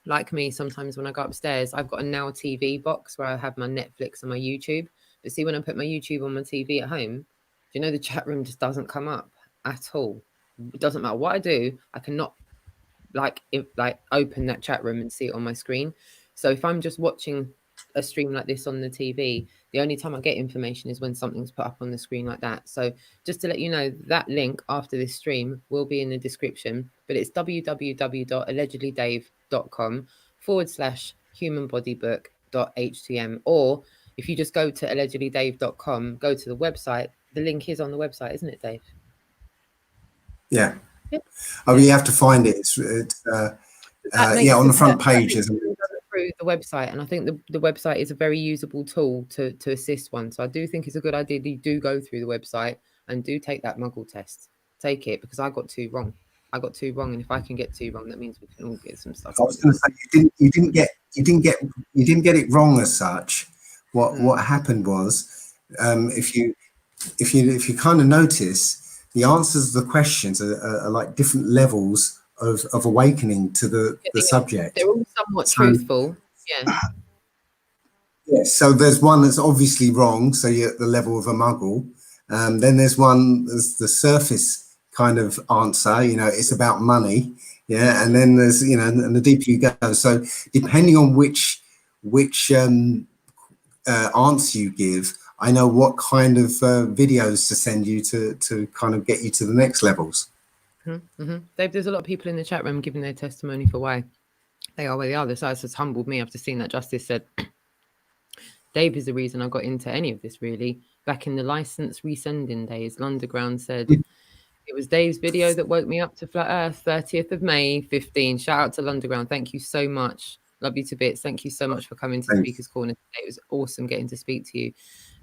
like me, sometimes when I go upstairs, I've got a Now TV box where I have my Netflix and my YouTube. But see, when I put my YouTube on my TV at home, the chat room just doesn't come up at all. It doesn't matter what I do. I cannot open that chat room and see it on my screen. So if I'm just watching a stream like this on the TV, the only time I get information is when something's put up on the screen like that. So just to let you know, that link after this stream will be in the description, but it's www.allegedlyDave.com/humanbodybook.htm. Or if you just go to allegedlydave.com, go to the website, the link is on the website, isn't it, Dave? Yeah. Oh, you have to find it. It's on the front page. Through the website, and I think the website is a very usable tool to assist one. So I do think it's a good idea that you do go through the website and do take that muggle test. Take it, because I got 2 wrong. And if I can get 2 wrong, that means we can all get some stuff. I was going to say you didn't get it wrong as such. What happened was, if you kind of notice, the answers to the questions are like different levels of awakening to the subject. They're all somewhat truthful. Yeah. Yes. So there's one that's obviously wrong. So you're at the level of a muggle. Then there's the surface kind of answer. It's about money. Yeah. And then there's and the deeper you go. So depending on which answer you give, I know what kind of videos to send you to kind of get you to the next levels. Dave, there's a lot of people in the chat room giving their testimony for why they are where they are. This has humbled me after seeing that Justice said, Dave is the reason I got into any of this, really. Back in the license resending days, Lunderground said, it was Dave's video that woke me up to Flat Earth, 30th of May, 15. Shout out to Lunderground. Thank you so much. Love you to bits. Thank you so much for coming to Speaker's Corner today. It was awesome getting to speak to you.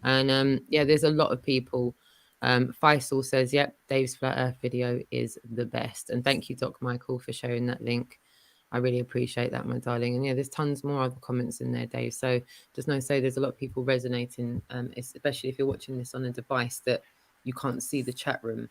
And yeah, there's a lot of people. Faisal says, yep, Dave's Flat Earth video is the best. And thank you, Doc Michael, for sharing that link. I really appreciate that, my darling. And yeah, there's tons more other comments in there, Dave. So just know, there's a lot of people resonating, especially if you're watching this on a device that you can't see the chat room.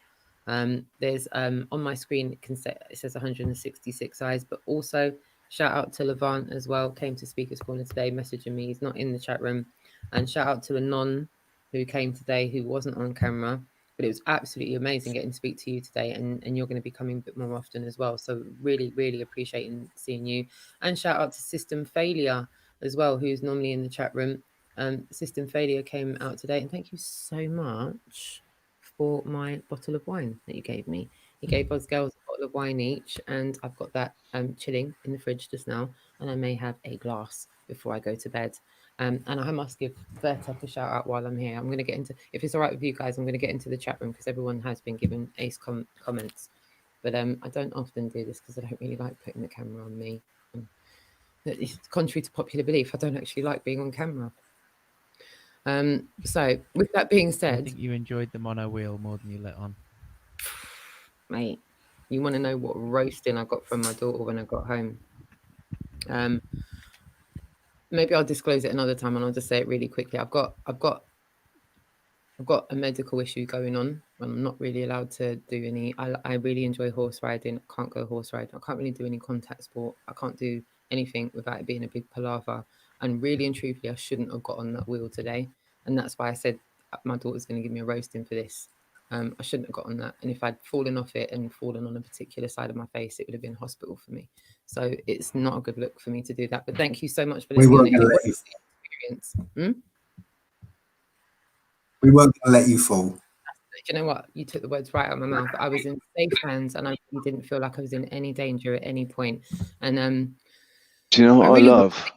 There's on my screen, it says 166 eyes, but also shout out to Levant as well, came to Speaker's Corner today, messaging me. He's not in the chat room. And shout out to Anon, who came today, who wasn't on camera. But it was absolutely amazing getting to speak to you today, and you're going to be coming a bit more often as well. So really, really appreciating seeing you. And shout out to System Failure as well, who's normally in the chat room. System Failure came out today, and thank you so much for my bottle of wine that you gave me. You gave us girls a bottle of wine each, and I've got that chilling in the fridge just now, and I may have a glass before I go to bed. And I must give Vertep a shout out while I'm here. I'm going to get into, if it's all right with you guys, I'm going to get into the chat room because everyone has been giving ace comments. But I don't often do this because I don't really like putting the camera on me. It's contrary to popular belief, I don't actually like being on camera. So with that being said, I think you enjoyed the mono wheel more than you let on. Mate, you want to know what roasting I got from my daughter when I got home? Maybe I'll disclose it another time, and I'll just say it really quickly. I've got a medical issue going on. I'm not really allowed to do any. I really enjoy horse riding. I can't go horse riding. I can't really do any contact sport. I can't do anything without it being a big palaver. And really and truthfully, I shouldn't have got on that wheel today. And that's why I said my daughter's going to give me a roasting for this. I shouldn't have got on that. And if I'd fallen off it and fallen on a particular side of my face, it would have been hospital for me. So it's not a good look for me to do that. But thank you so much for listening. We weren't going to let you fall. Do you know what? You took the words right out of my mouth. I was in safe hands, and I really didn't feel like I was in any danger at any point. And do you know what I love?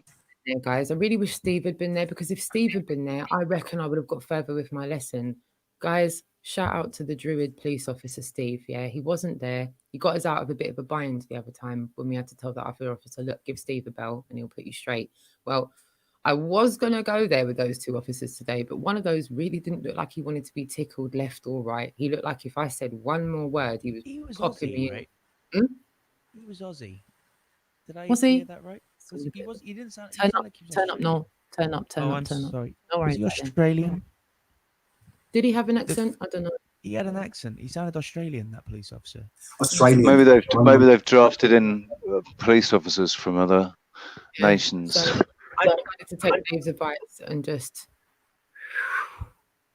There, guys, I really wish Steve had been there, because if Steve had been there, I reckon I would have got further with my lesson. Guys, shout out to the Druid police officer, Steve. Yeah, he wasn't there. He got us out of a bit of a bind the other time when we had to tell the other officer, look, give Steve a bell and he'll put you straight. Well, I was going to go there with those two officers today, but one of those really didn't look like he wanted to be tickled left or right. He looked like if I said one more word, he was popping Aussie, me right? in. He was Aussie. Did I Was he? hear that right? He didn't sound. Turn up, no. Turn up. Sorry. No worries. Was he Australian? Did he have an accent? I don't know. He had an accent. He sounded Australian, that police officer. Australian. Maybe they've drafted in police officers from other nations. So I decided to take Dave's advice and just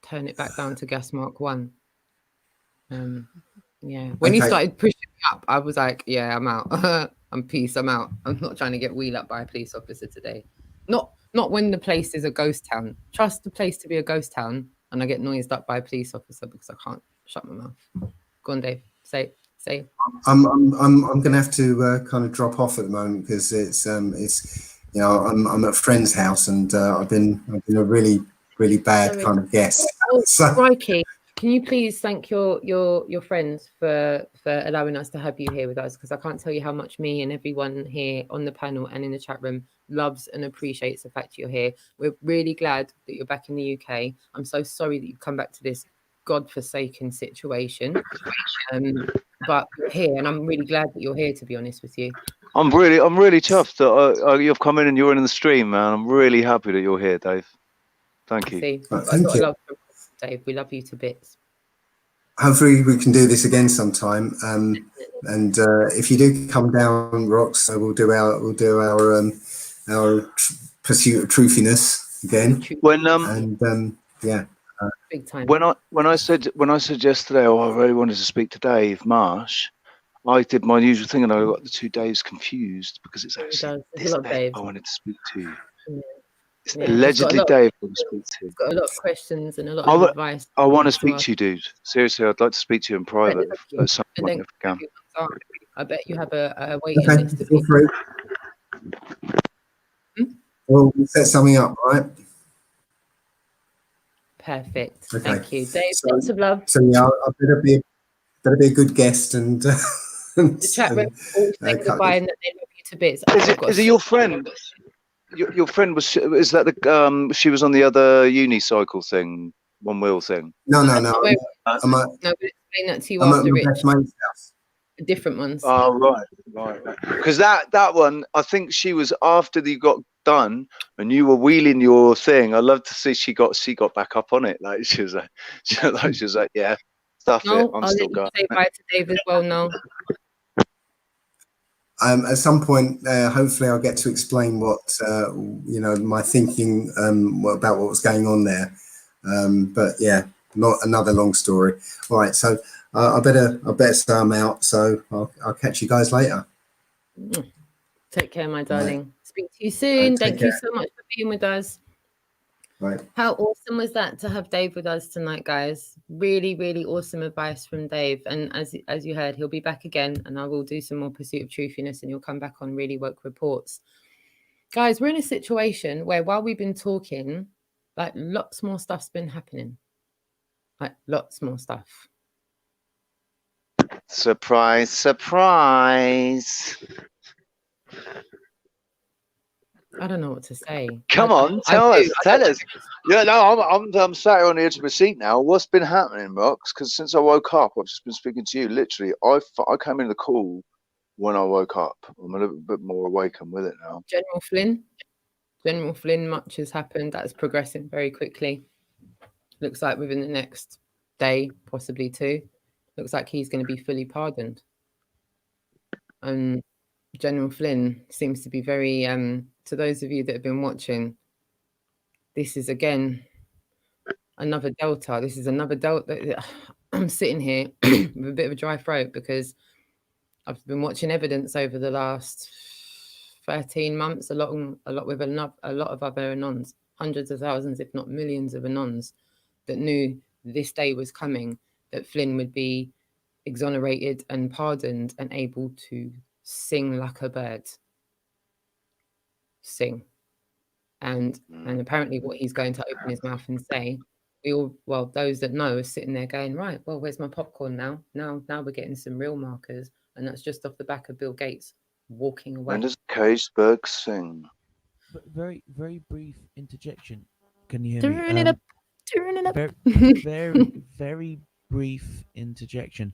turn it back down to gas mark 1. Yeah. When he started pushing me up, I was like, yeah, I'm out. I'm peace. I'm out. I'm not trying to get wheeled up by a police officer today. Not when the place is a ghost town. Trust the place to be a ghost town, and I get noised up by a police officer because I can't shut my mouth. Go on, Dave. Say. I'm going to have to kind of drop off at the moment because it's you know, I'm at a friend's house, and I've been a really bad kind of guest. So, Crikey. Can you please thank your friends for allowing us to have you here with us? Because I can't tell you how much me and everyone here on the panel and in the chat room loves and appreciates the fact you're here. We're really glad that you're back in the UK. I'm so sorry that you've come back to this godforsaken situation. But you're here, and I'm really glad that you're here, to be honest with you. I'm really chuffed that you've come in and you're in the stream, man. I'm really happy that you're here, Dave. Thank you. See, thank you. Love from Dave. We love you to bits. Hopefully we can do this again sometime. And if you do come down, Rox, we'll do our pursuit of truthiness again. Big time. When I said yesterday, I really wanted to speak to Dave Marsh, I did my usual thing, and I got the 2 days confused because it's actually this Dave I wanted to speak to. Allegedly, Dave will speak to you. He's got a lot of questions and a lot of advice. I want to speak to you, dude. Seriously, I'd like to speak to you in private at some point if I can. I bet you have a waiting list. Feel free. We'll set something up, right? Perfect. Okay. Thank you, Dave. Lots of love. So yeah, I better be a good guest and. The chat room all saying goodbye and that they love you to bits. Is it your friend? Your friend is that the she was on the other unicycle thing, one wheel thing? No. No, we'll explain that to you I'm after, Rich. house. Different ones. Oh right. Because that one, I think she was after you got done and you were wheeling your thing. I love to see she got back up on it. Like she was like, yeah, stuff it. I'm still going. Say bye to Dave as well now. At some point, hopefully, I'll get to explain what my thinking about what was going on there. But yeah, not another long story. All right, so I better say I'm out. So I'll catch you guys later. Take care, my darling. Right. Speak to you soon. Thank you so much for being with us. Right. How awesome was that to have Dave with us tonight, guys? Really, really awesome advice from Dave. And as you heard, he'll be back again, and I will do some more Pursuit of Truthiness, and he'll come back on Really Woke Reports. Guys, we're in a situation where while we've been talking, like lots more stuff's been happening. Like lots more stuff. Surprise, surprise. I don't know what to say. Come on, tell us. Yeah, no, I'm sat here on the edge of my seat now. What's been happening, Rox? Because since I woke up, I've just been speaking to you. Literally, I came in the call when I woke up. I'm a little bit more awakened with it now. General Flynn, much has happened. That's progressing very quickly. Looks like within the next day, possibly two, looks like he's going to be fully pardoned. And General Flynn seems to be very, to those of you that have been watching, this is again another Delta. This is another Delta. I'm sitting here with a bit of a dry throat because I've been watching evidence over the last 13 months, a lot with a lot of other Anons, hundreds of thousands, if not millions of Anons that knew this day was coming, that Flynn would be exonerated and pardoned and able to sing like a bird. Sing. And apparently what he's going to open his mouth and say, those that know are sitting there going, right, well, where's my popcorn now? Now we're getting some real markers. And that's just off the back of Bill Gates walking away. When does Caseberg sing? Very, very brief interjection. Can you hear Turn me? Turn it up. Very, very brief interjection.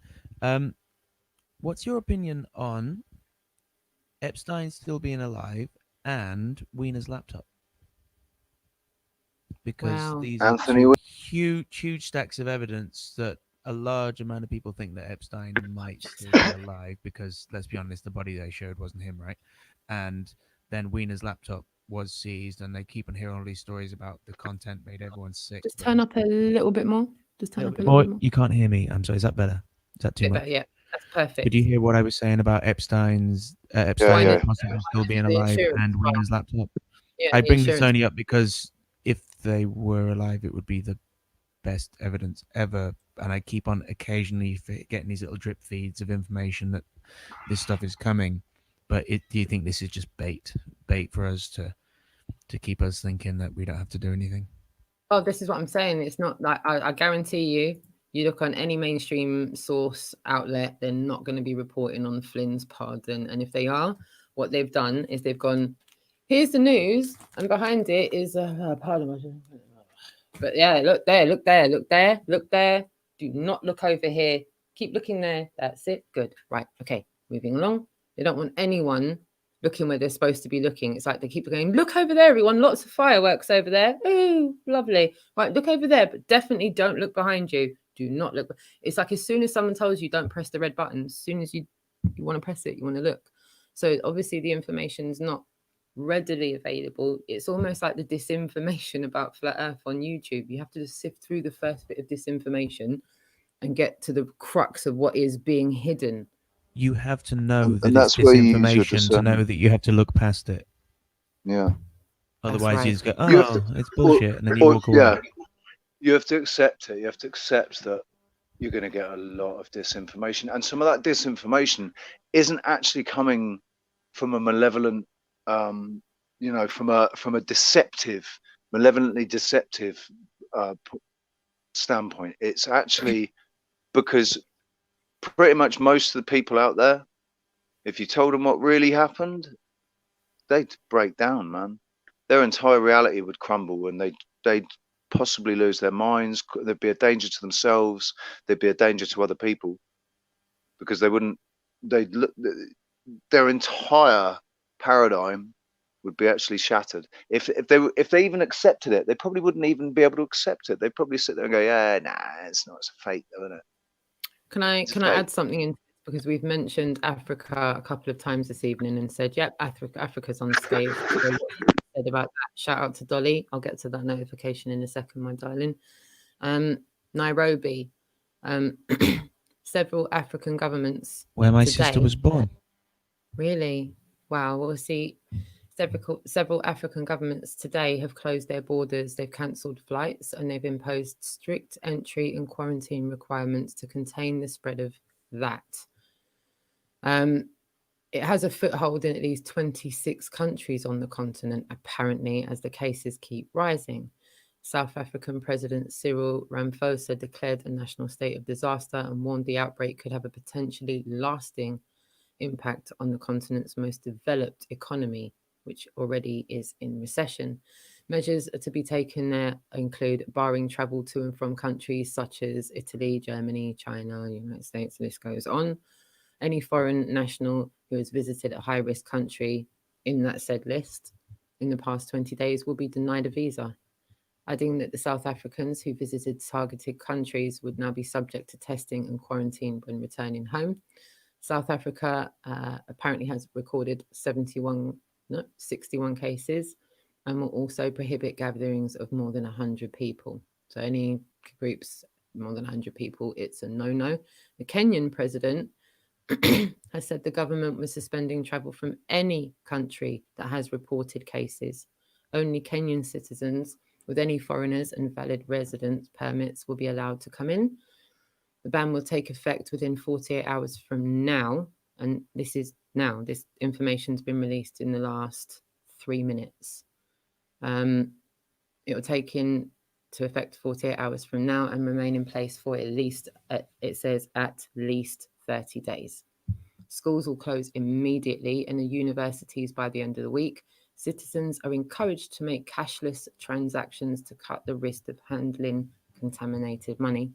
What's your opinion on Epstein still being alive and Wiener's laptop? Because these are huge stacks of evidence that a large amount of people think that Epstein might still be alive because, let's be honest, the body they showed wasn't him, right? And then Wiener's laptop was seized, and they keep on hearing all these stories about the content made everyone sick. Just turn up a little bit more. Just turn up a little bit more. You can't hear me. I'm sorry. Is that better? Is that too much? Better, yeah, that's perfect. Did you hear what I was saying about Epstein possibly still being alive and Wiener's laptop? Yeah, I bring this only up because if they were alive, it would be the best evidence ever. And I keep on occasionally getting these little drip feeds of information that this stuff is coming. But do you think this is just bait for us to keep us thinking that we don't have to do anything? Oh, this is what I'm saying. It's not like I guarantee you look on any mainstream source outlet, they're not going to be reporting on Flynn's pardon. And if they are, what they've done is they've gone, here's the news, and behind it is pardon. But yeah, look there. Do not look over here. Keep looking there. That's it. Good. Right. Okay. Moving along. They don't want anyone looking where they're supposed to be looking. It's like they keep going, look over there, everyone. Lots of fireworks over there. Ooh, lovely. Right. Look over there, but definitely don't look behind you. Do not look. It's like as soon as someone tells you don't press the red button, as soon as you want to press it, you want to look. So obviously the information's not readily available. It's almost like the disinformation about flat earth on YouTube. You have to just sift through the first bit of disinformation and get to the crux of what is being hidden. You have to know that it's disinformation to know that you have to look past it. Yeah. Otherwise, right. you just go, "Oh, it's bullshit," and then you walk away. Yeah, you have to accept it. You have to accept that you're going to get a lot of disinformation, and some of that disinformation isn't actually coming from a malevolent, you know, from a deceptive, malevolently deceptive standpoint. It's actually because pretty much most of the people out there, if you told them what really happened, they'd break down, man. Their entire reality would crumble, and they'd possibly lose their minds. There'd be a danger to themselves. There'd be a danger to other people, because their entire paradigm would be actually shattered. If they even accepted it, they probably wouldn't even be able to accept it. They'd probably sit there and go, "Yeah, nah, it's not. It's a fake, isn't it?" Can I add something in, because we've mentioned Africa a couple of times this evening and said, yep, Africa's unscathed. So what you said about that, shout out to Dolly. I'll get to that notification in a second, my darling. Nairobi, several African governments, where my sister was born. Really? Wow. We'll see. Several African governments today have closed their borders, they've cancelled flights, and they've imposed strict entry and quarantine requirements to contain the spread of that. It has a foothold in at least 26 countries on the continent, apparently, as the cases keep rising. South African President Cyril Ramaphosa declared a national state of disaster and warned the outbreak could have a potentially lasting impact on the continent's most developed economy, which already is in recession. Measures to be taken there include barring travel to and from countries such as Italy, Germany, China, United States, the list goes on. Any foreign national who has visited a high-risk country in that said list in the past 20 days will be denied a visa, adding that the South Africans who visited targeted countries would now be subject to testing and quarantine when returning home. South Africa apparently has recorded 61 cases, and will also prohibit gatherings of more than 100 people. So any groups more than 100 people, it's a no-no. The Kenyan president has said the government was suspending travel from any country that has reported cases. Only Kenyan citizens with any foreigners and valid residence permits will be allowed to come in. The ban will take effect within 48 hours from now, and this is now. This information's been released in the last 3 minutes. It will take into effect 48 hours from now and remain in place for at least, it says, at least 30 days. Schools will close immediately and the universities by the end of the week. Citizens are encouraged to make cashless transactions to cut the risk of handling contaminated money.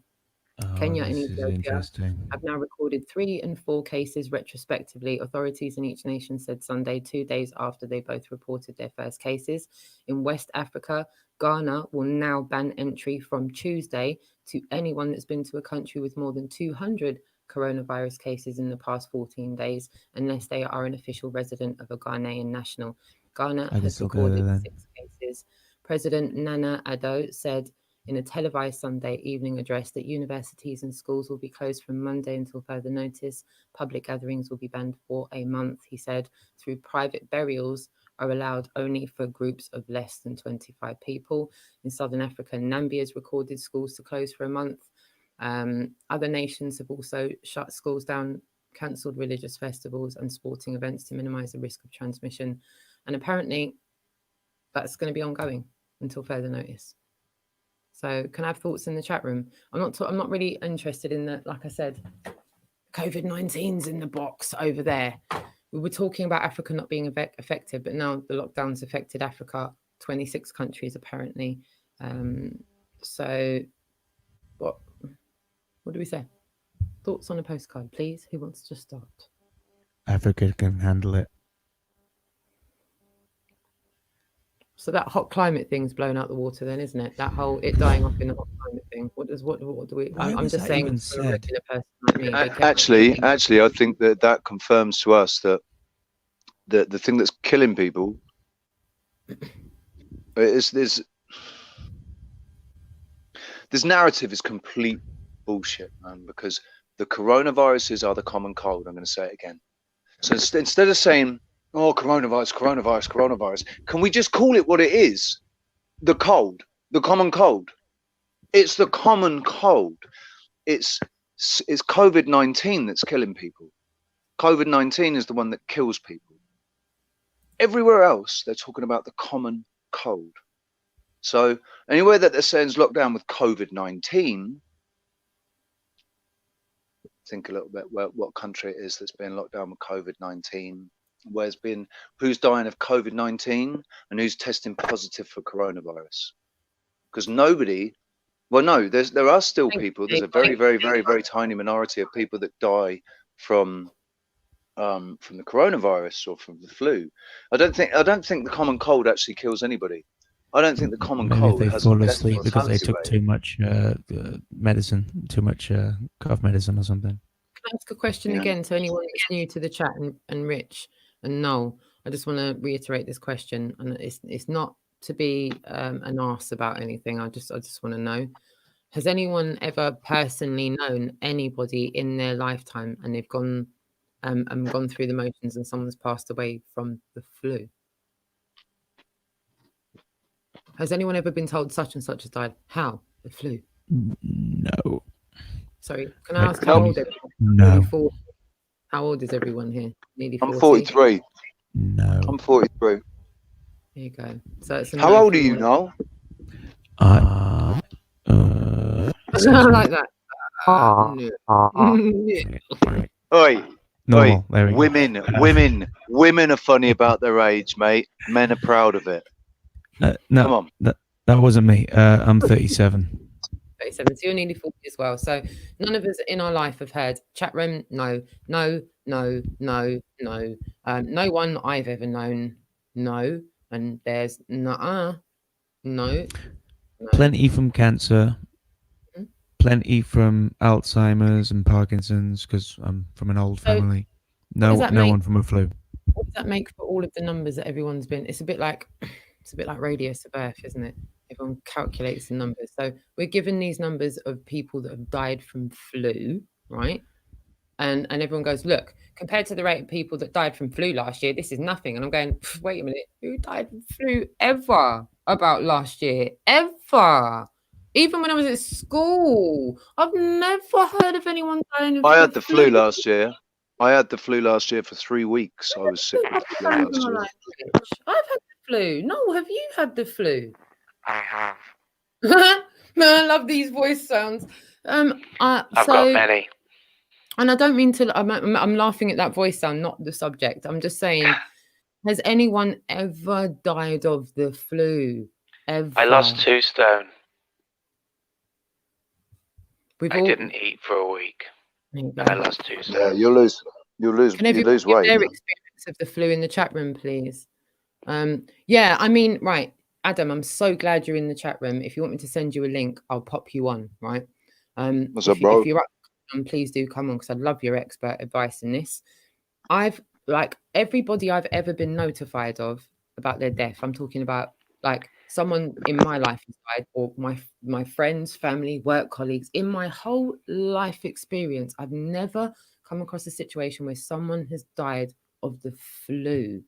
Kenya and Ethiopia have now recorded 3 and 4 cases retrospectively. Authorities in each nation said Sunday, 2 days after they both reported their first cases. In West Africa, Ghana will now ban entry from Tuesday to anyone that's been to a country with more than 200 coronavirus cases in the past 14 days, unless they are an official resident of a Ghanaian national. Ghana has recorded 6 cases. President Nana Addo said in a televised Sunday evening address that universities and schools will be closed from Monday until further notice. Public gatherings will be banned for a month, he said. Through private burials are allowed only for groups of less than 25 people. In Southern Africa, Namibia recorded schools to close for a month. Other nations have also shut schools down, cancelled religious festivals and sporting events to minimise the risk of transmission. And apparently that's going to be ongoing until further notice. So can I have thoughts in the chat room? I'm not really interested in that. Like I said, COVID-19's in the box over there. We were talking about Africa not being affected, but now the lockdown's affected Africa, 26 countries apparently. So what do we say? Thoughts on a postcard, please. Who wants to start? Africa can handle it. So that hot climate thing's blown out the water then, isn't it? That whole it dying off in the hot climate thing. What do we? I'm just saying for a regular person like me. Actually, I think that confirms to us that the thing that's killing people is this narrative is complete bullshit, man, because the coronaviruses are the common cold. I'm going to say it again. So instead of saying Oh, coronavirus. Can we just call it what it is? The cold, the common cold. It's the common cold. It's COVID-19 that's killing people. COVID-19 is the one that kills people. Everywhere else, they're talking about the common cold. So anywhere that they're saying is locked down with COVID-19, think a little bit what country it is that's been locked down with COVID-19, who's dying of COVID-19 and who's testing positive for coronavirus. Because nobody, well, no, there are still people. There's a very, very, very, very tiny minority of people that die from the coronavirus or from the flu. I don't think the common cold actually kills anybody. I don't think the common cold Maybe has they fall a death asleep because they mortality took rate. too much medicine, too much cough medicine or something. Can I ask a question again to anyone that's new to the chat, and Rich and Noel? I just want to reiterate this question, and it's not to be an arse about anything. I just want to know: has anyone ever personally known anybody in their lifetime, and they've gone through the motions, and someone's passed away from the flu? Has anyone ever been told such and such has died? How? The flu? No. Sorry, can I ask how old everyone? No. How old is everyone here? Nearly 40? I'm 43. No. I'm 43. There you go. So it's how old are you, Noel? I like that. Oi, women are funny about their age, mate. Men are proud of it. No, come on. That wasn't me. I'm 37. 37, so you're nearly 40 as well. So none of us in our life have heard chat room. No. No one I've ever known. No. And there's no. Plenty from cancer. Plenty from Alzheimer's and Parkinson's, because I'm from an old family. No one from a flu. What does that make for all of the numbers that everyone's been? It's a bit like radius of Earth, isn't it? Everyone calculates the numbers. So we're given these numbers of people that have died from flu, right? And everyone goes, look, compared to the rate of people that died from flu last year, this is nothing. And I'm going, wait a minute, who died from flu ever about last year? Ever? Even when I was at school, I've never heard of anyone dying of I had the flu last year. I had the flu last year for 3 weeks. I was sick with the flu last year. I've had the flu. No, have you had the flu? I have. I love these voice sounds. I've got many. And I don't mean to. I'm laughing at that voice sound, not the subject. I'm just saying, has anyone ever died of the flu? Ever? I lost 2 stone. I didn't eat for a week. And I lost 2 stone. Yeah, you lose Can everyone lose give weight. their experience of the flu in the chat room, please? Yeah, I mean, right, Adam, I'm so glad you're in the chat room. If you want me to send you a link, I'll pop you on, right? What's up, bro? If you're up, please do come on, because I'd love your expert advice in this. Like everybody I've ever been notified of about their death, I'm talking about like someone in my life has died, or my friends, family, work colleagues. In my whole life experience, I've never come across a situation where someone has died of the flu,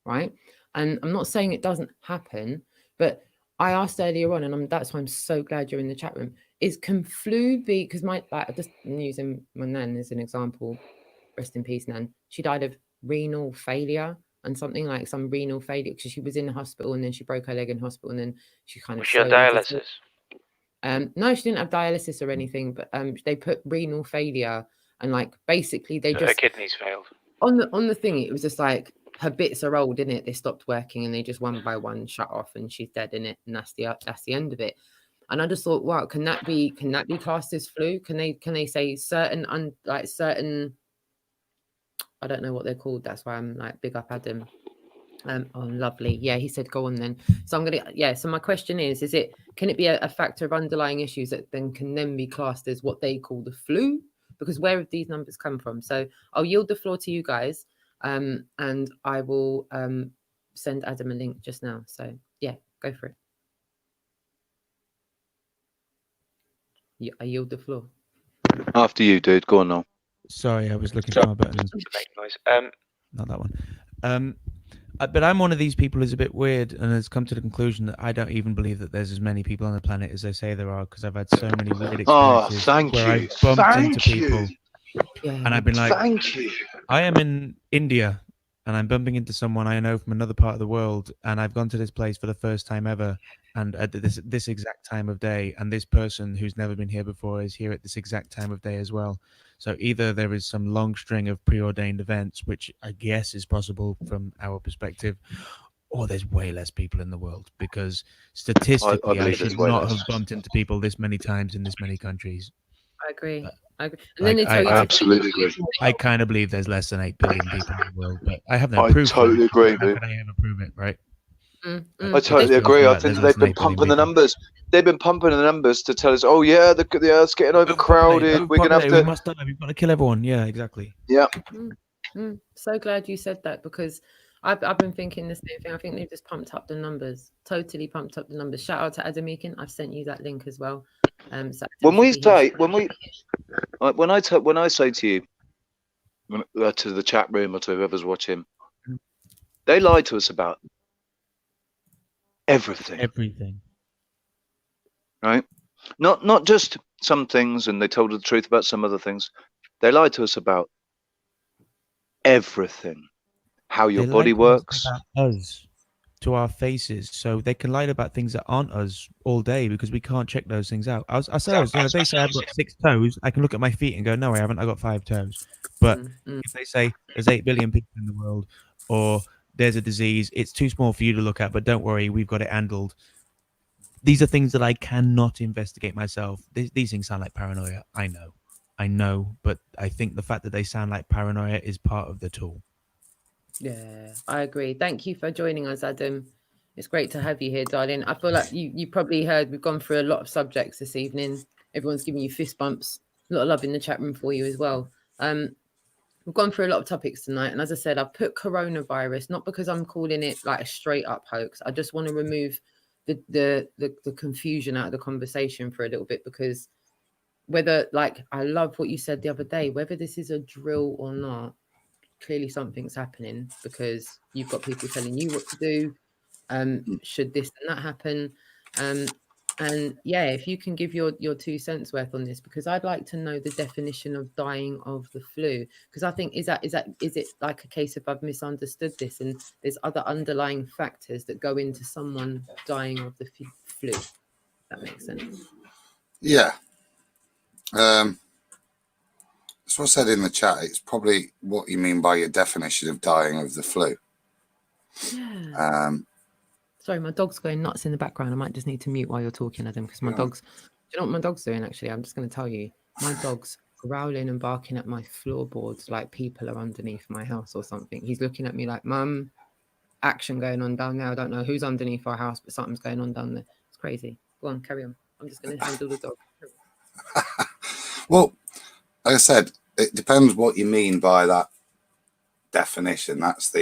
right? And I'm not saying it doesn't happen, but I asked earlier on, and that's why I'm so glad you're in the chat room, can flu be, because I'm just using my nan as an example, rest in peace, Nan. She died of renal failure and something like some renal failure, because she was in the hospital and then she broke her leg in hospital and then she kind of... Was she on dialysis? No, she didn't have dialysis or anything, but they put renal failure, and like basically they her kidneys failed. On the thing, it was just like her bits are old, innit? They stopped working and they just one by one shut off and she's dead, innit? And that's the end of it. And I just thought, wow, can that be classed as flu? Can they say certain I don't know what they're called. That's why I'm like, big up Adam. Oh, lovely. Yeah, he said, go on then. So so my question is can it be a factor of underlying issues that then can then be classed as what they call the flu? Because where have these numbers come from? So I'll yield the floor to you guys, and I will send Adam a link just now. So yeah, go for it. Yeah, I yield the floor. After you, dude. Go on now. Sorry, I was looking for my buttons. Make noise. Not that one. But I'm one of these people who's a bit weird and has come to the conclusion that I don't even believe that there's as many people on the planet as they say there are, because I've had so many weird experiences where I've bumped into people and I've been like, thank you. I am in India and I'm bumping into someone I know from another part of the world, and I've gone to this place for the first time ever, and at this exact time of day, and this person who's never been here before is here at this exact time of day as well. So either there is some long string of preordained events, which I guess is possible from our perspective, or there's way less people in the world, because statistically I should not have bumped into people this many times in this many countries. I agree. And then they tell you I absolutely agree. I kind of believe there's less than 8 billion people in the world, but I have no proof. I totally agree. How can I ever prove it, right? I totally agree. I think they've been pumping the numbers. They've been pumping the numbers to tell us, oh yeah, the Earth's getting overcrowded. We're gonna have to. We must die. We've got to kill everyone. Yeah, exactly. Yeah. So glad you said that, because I've been thinking the same thing. I think they've just pumped up the numbers. Totally pumped up the numbers. Shout out to Adam Meakin. I've sent you that link as well. So when I say to you, to the chat room or to whoever's watching, they lie to us about everything. Everything. Right? Not just some things, and they told us the truth about some other things. They lied to us about everything. How your body works. About us, to our faces, so they can lie about things that aren't us all day, because we can't check those things out. Ourselves, if they say I've got 6 toes, I can look at my feet and go, no, I haven't. I got 5 toes. But if they say there's 8 billion people in the world, or there's a disease, it's too small for you to look at, but don't worry, we've got it handled. These are things that I cannot investigate myself. These things sound like paranoia. I know, but I think the fact that they sound like paranoia is part of the tool. Yeah, I agree. Thank you for joining us, Adam. It's great to have you here, darling. I feel like you probably heard we've gone through a lot of subjects this evening. Everyone's giving you fist bumps. A lot of love in the chat room for you as well. We've gone through a lot of topics tonight, and as I said, I've put coronavirus not because I'm calling it like a straight up hoax. I just want to remove the confusion out of the conversation for a little bit, because whether, like, I love what you said the other day, whether this is a drill or not, clearly something's happening, because you've got people telling you what to do, should this and that happen, and yeah, if you can give your 2 cents worth on this, because I'd like to know the definition of dying of the flu, because I think is it like a case of I've misunderstood this, and there's other underlying factors that go into someone dying of the flu. That makes sense. Yeah. That's what I said in the chat. It's probably what you mean by your definition of dying of the flu. Yeah. Sorry, my dog's going nuts in the background. I might just need to mute while you're talking, Adam, because my dog's... Do you know what my dog's doing, actually? I'm just going to tell you. My dog's growling and barking at my floorboards like people are underneath my house or something. He's looking at me like, Mum, action going on down there. I don't know who's underneath our house, but something's going on down there. It's crazy. Go on, carry on. I'm just going to handle the dog. Well, like I said, it depends what you mean by that definition. That's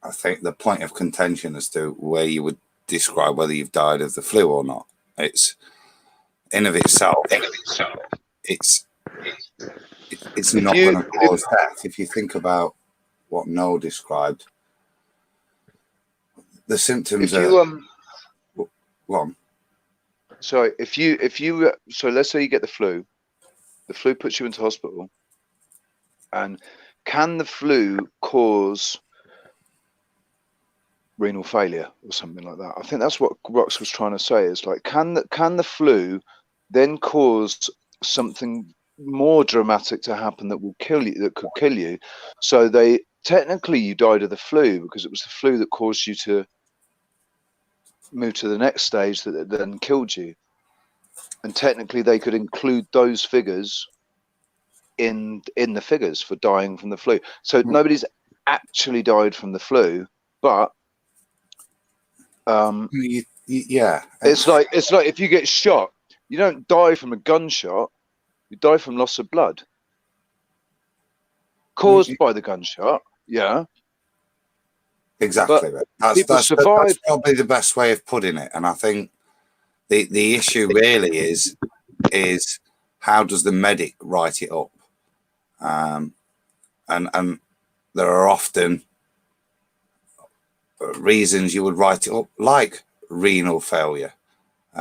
I think the point of contention as to where you would describe whether you've died of the flu or not. It's in of itself. It's not going to cause death. If you think about what Noel described, the symptoms are. Well, sorry, so let's say you get the flu puts you into hospital, and can the flu cause renal failure or something like that? I think that's what Rox was trying to say, is like, can the flu then cause something more dramatic to happen that will kill you, that could kill you? So technically you died of the flu because it was the flu that caused you to move to the next stage that then killed you. And technically they could include those figures in the figures for dying from the flu. So nobody's actually died from the flu, but yeah, it's like if you get shot, you don't die from a gunshot, you die from loss of blood caused by the gunshot. Yeah, exactly. That's probably the best way of putting it. And I think the issue really is how does the medic write it up? And there are often reasons you would write it up like renal failure. Do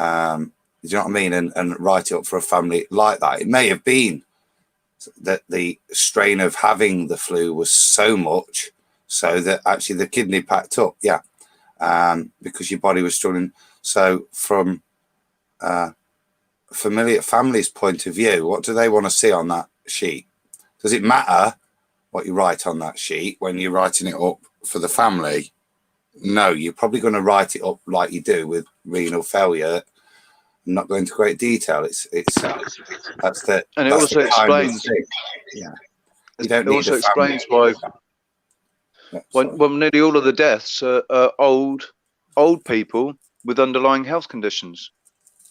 you know what I mean? And write it up for a family like that. It may have been that the strain of having the flu was so much so that actually the kidney packed up. Yeah. Because your body was struggling. So from family's point of view, what do they want to see on that sheet? Does it matter what you write on that sheet when you're writing it up for the family? No, you're probably going to write it up like you do with renal failure. I'm not going into great detail. It's that's the and it that's also explains. Yeah, you don't it need also a family. explains why when nearly all of the deaths are old people with underlying health conditions.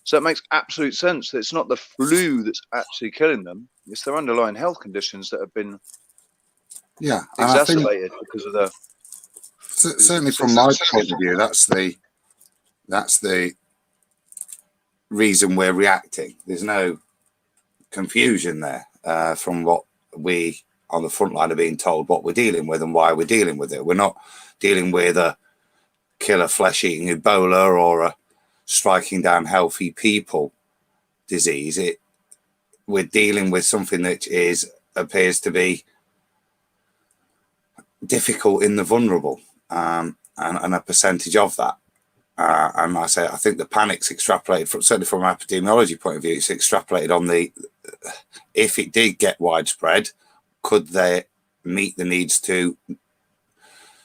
So it makes absolute sense that it's not the flu that's actually killing them; it's their underlying health conditions that have been exacerbated because of the. Certainly, from my point of view, that's the reason we're reacting. There's no confusion there from what we on the front line are being told what we're dealing with and why we're dealing with it. We're not dealing with a killer flesh-eating Ebola or a striking down healthy people disease. We're dealing with something that appears to be difficult in the vulnerable, and a percentage of that. And I think the panic's extrapolated certainly from an epidemiology point of view. It's extrapolated on if it did get widespread, could they meet the needs to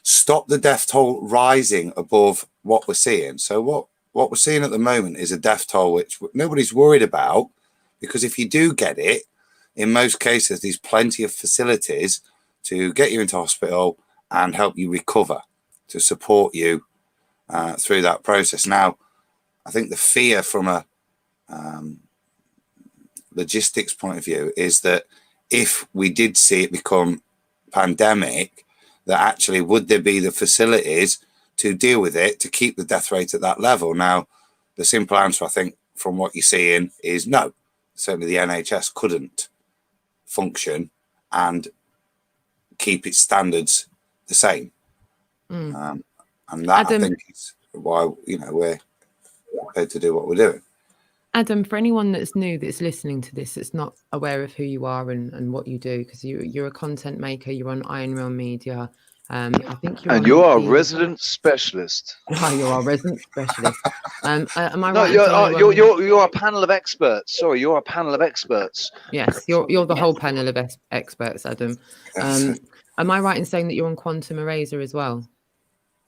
stop the death toll rising above what we're seeing? So what we're seeing at the moment is a death toll which nobody's worried about, because if you do get it, in most cases, there's plenty of facilities to get you into hospital and help you recover, to support you through that process. Now, I think the fear from a logistics point of view is that if we did see it become pandemic, that actually would there be the facilities to deal with it, to keep the death rate at that level? Now, the simple answer, I think, from what you're seeing is no. Certainly the NHS couldn't function and keep its standards the same. And that, Adam, I think, is why we're prepared to do what we're doing. Adam, for anyone that's new that's listening to this, that's not aware of who you are and what you do, because you're a content maker, you're on Iron Realm Media. I think you're. And you are a resident specialist. Oh, you're our resident specialist. Am I no, right? You're a panel of experts. Sorry, you're a panel of experts. Yes, you're the whole panel of experts, Adam. Am I right in saying that you're on Quantum Eraser as well?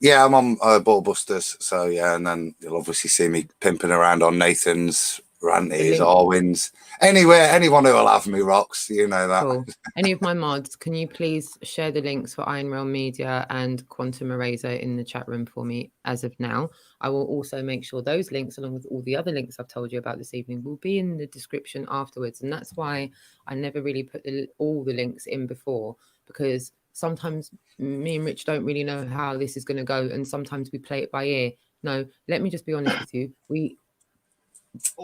Yeah, I'm on Ballbusters. So yeah, and then you'll obviously see me pimping around on Nathan's, Ranty's, Arwin's, anywhere, anyone who will have me, Rox, you know that. Cool. Any of my mods, can you please share the links for Iron Realm Media and Quantum Eraser in the chat room for me as of now? I will also make sure those links, along with all the other links I've told you about this evening, will be in the description afterwards. And that's why I never really put all the links in before, because sometimes me and Rich don't really know how this is going to go, and sometimes we play it by ear. No, let me just be honest with you.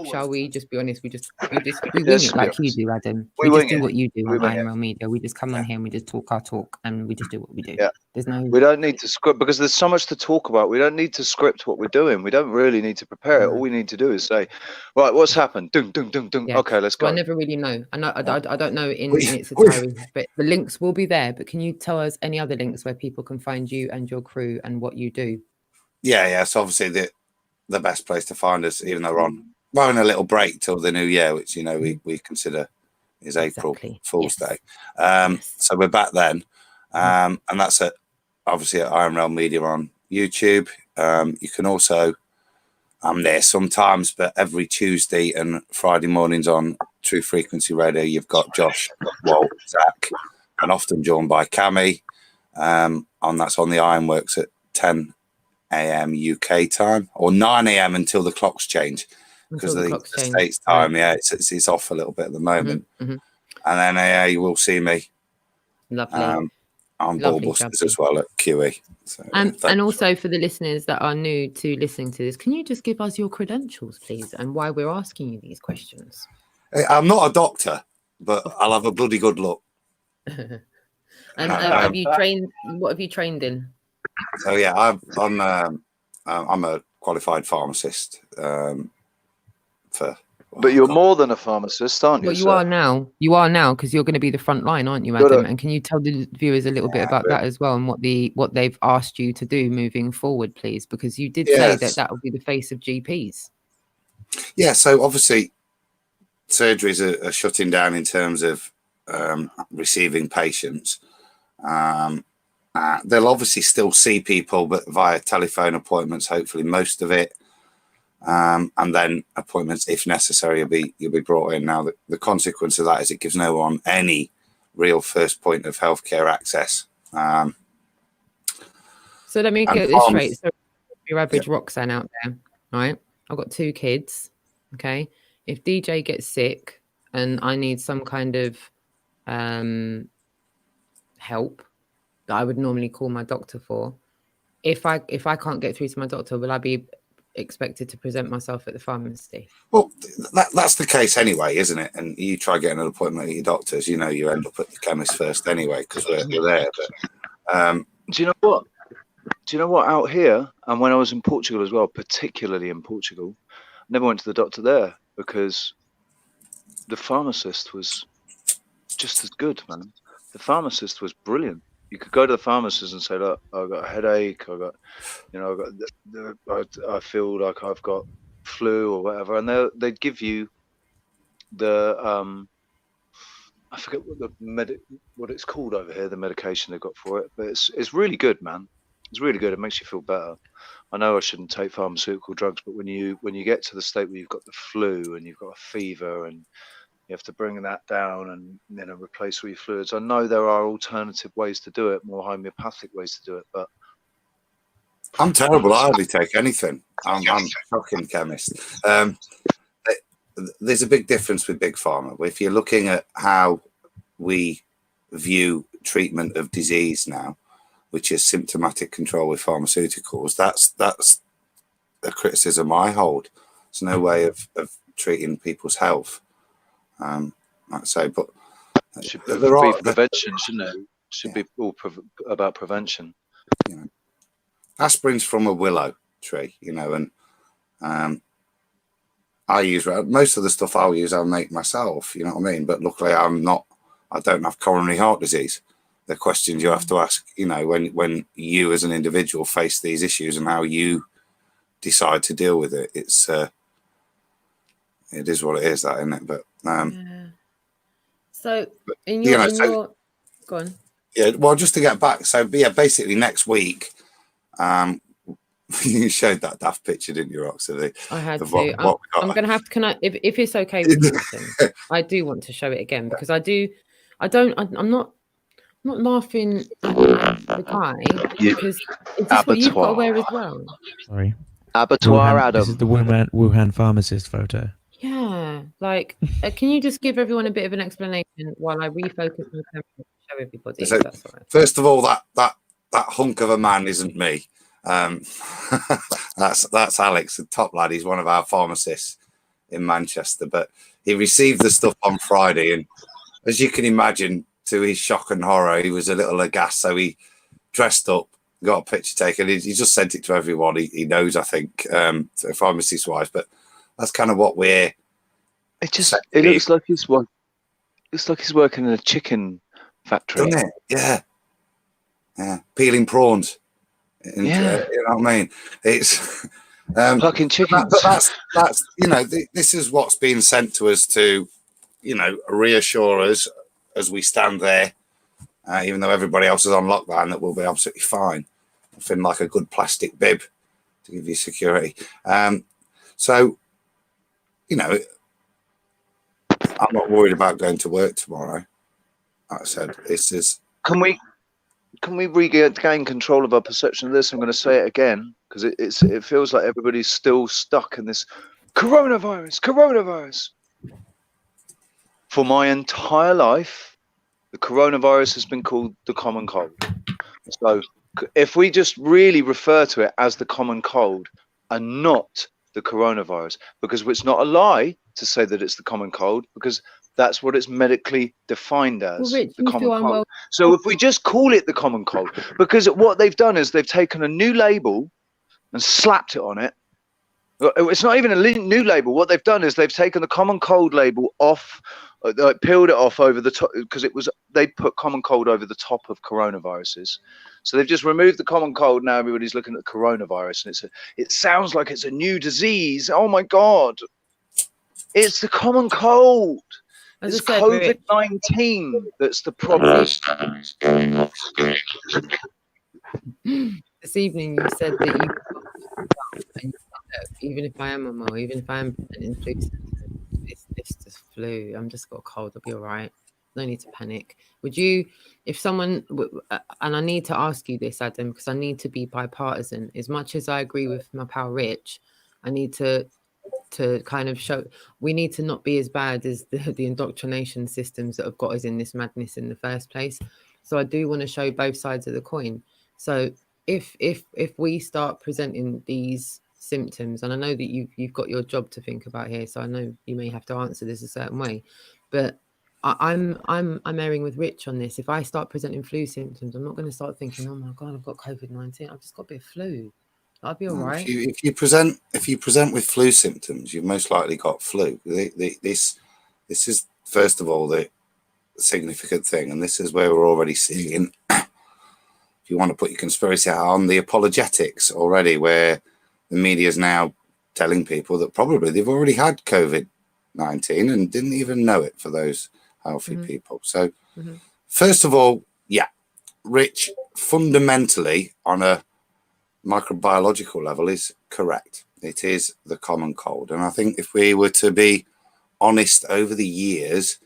Shall we just be honest? We wing it like you do, Adam. We just do what you do on Iron Realm Media. We just come on here and we just talk our talk, and we just do what we do. Yeah. We don't need to script, because there's so much to talk about. We don't need to script what we're doing. We don't really need to prepare it. All we need to do is say, right, what's happened? Dung, dung, dung, dung. Yeah. Okay, let's go. I never really know. I don't know in its entirety, but the links will be there. But can you tell us any other links where people can find you and your crew and what you do? Yeah. So obviously the best place to find us, even though we're having a little break till the new year, which we consider is April Fool's Day. So we're back then, and that's obviously at Iron Realm Media on YouTube. You can also, I'm there sometimes, but every Tuesday and Friday mornings on True Frequency Radio, you've got Josh, Walt, Zach, and often joined by Cammy. That's on the Ironworks at 10 a.m. UK time, or 9 a.m. until the clocks change. Because of the States time, it's off a little bit at the moment. And then you will see me on Ballbusters as well at QE. So, and also for the listeners that are new to listening to this, can you just give us your credentials, please, and why we're asking you these questions? I'm not a doctor, but I'll have a bloody good look. And have you trained? What have you trained in? So yeah, I'm a qualified pharmacist. But you're more than a pharmacist, aren't you? Well, you are now. You are now, because you're going to be the front line, aren't you, Adam? And can you tell the viewers a little bit about that as well, and what they've asked you to do moving forward, please? Because you did say that will be the face of GPs. Yeah. So obviously, surgeries are shutting down in terms of receiving patients. They'll obviously still see people, but via telephone appointments, hopefully most of it. And then appointments, if necessary, you'll be brought in. Now, the consequence of that is it gives no one any real first point of healthcare access. So let me get this straight. So your average Roxanne out there, right? I've got 2 kids. Okay. If DJ gets sick and I need some kind of help that I would normally call my doctor for, if I can't get through to my doctor, will I be expected to present myself at the pharmacy? Well, that's the case anyway, isn't it? And you try getting an appointment at your doctor's, you end up at the chemist first anyway, because we're there. But do you know what? Do you know what? Out here, and when I was in Portugal as well, particularly in Portugal, I never went to the doctor there because the pharmacist was just as good, man. The pharmacist was brilliant. You could go to the pharmacist and say, "Look, I've got a headache. I feel like I've got flu or whatever," and they'd give you the I forget what it's called over here, the medication they've got for it, but it's really good, man. It's really good. It makes you feel better. I know I shouldn't take pharmaceutical drugs, but when you get to the state where you've got the flu and you've got a fever and you have to bring that down and replace all your fluids, I know there are alternative ways to do it, more homeopathic ways to do it, but I'm terrible. I hardly take anything. I'm a fucking chemist. There's a big difference with Big Pharma. If you're looking at how we view treatment of disease now, which is symptomatic control with pharmaceuticals, that's a criticism I hold. There's no way of treating people's health. I'd say, but it should be prevention, shouldn't it? It should be all about prevention. Aspirin's from a willow tree, and I use most of the stuff I'll use. I'll make myself, you know what I mean. But luckily, I don't have coronary heart disease. The questions you have to ask, when you as an individual face these issues and how you decide to deal with it, it is what it is, that, isn't it? But so in your go on. Yeah, well, just to get back, so yeah, basically next week, you showed that daft picture, didn't you, Roxanne? I had to. I'm going to have to. If it's okay with you, I do want to show it again because I'm not laughing at the guy because it's just what you've got to wear as well. Sorry. Abattoir Adam. This is the Wuhan pharmacist photo. Yeah, can you just give everyone a bit of an explanation while I refocus my camera to show everybody? So, that's all right. First of all, that hunk of a man isn't me. That's Alex, the top lad. He's one of our pharmacists in Manchester, but he received the stuff on Friday, and as you can imagine, to his shock and horror, he was a little aghast. So he dressed up, got a picture taken. He just sent it to everyone he knows, I think, pharmacist wise. But that's kind of what we're. It looks like he's working. It's like he's working in a chicken factory. Doesn't it? Yeah, peeling prawns. And, you know what I mean? It's fucking chickens. But that's this is what's being sent to us to, reassure us as we stand there, even though everybody else is on lockdown, that we'll be absolutely fine. Nothing like a good plastic bib to give you security. So, I'm not worried about going to work tomorrow. Like I said, this is. Can we regain control of our perception of this? I'm going to say it again because it feels like everybody's still stuck in this coronavirus. For my entire life, the coronavirus has been called the common cold. So if we just really refer to it as the common cold and not the coronavirus, because it's not a lie to say that it's the common cold, because that's what it's medically defined as, Well, Rich, the you common feel cold. unwell. So if we just call it the common cold, because what they've done is they've taken a new label and slapped it on it. It's not even a new label. What they've done is they've taken the common cold label off, peeled it off over the top, because they put common cold over the top of coronaviruses. So they've just removed the common cold. Now everybody's looking at the coronavirus, and it sounds like it's a new disease. Oh my God. It's the common cold. It's COVID-19 that's the problem. This evening you said that you and even if I am unwell, even if I am presenting flu symptoms, it's just flu. I'm just got a cold. I'll be all right. No need to panic. Would you, if someone, and I need to ask you this, Adam, because I need to be bipartisan. As much as I agree with my pal Rich, I need to kind of show, we need to not be as bad as the indoctrination systems that have got us in this madness in the first place. So I do want to show both sides of the coin. So if we start presenting these symptoms, and I know that you've got your job to think about here, so I know you may have to answer this a certain way, but I'm erring with Rich on this. If I start presenting flu symptoms, I'm not going to start thinking, oh my God, I've got COVID-19. I've just got a bit of flu. I'll be all right. If you present with flu symptoms, you've most likely got flu. This is first of all the significant thing, and this is where we're already seeing. If you want to put your conspiracy hat on, the apologetics already, where the media is now telling people that probably they've already had COVID-19 and didn't even know it for those healthy people. So first of all, yeah, Rich, fundamentally on a microbiological level is correct. It is the common cold. And I think if we were to be honest over the years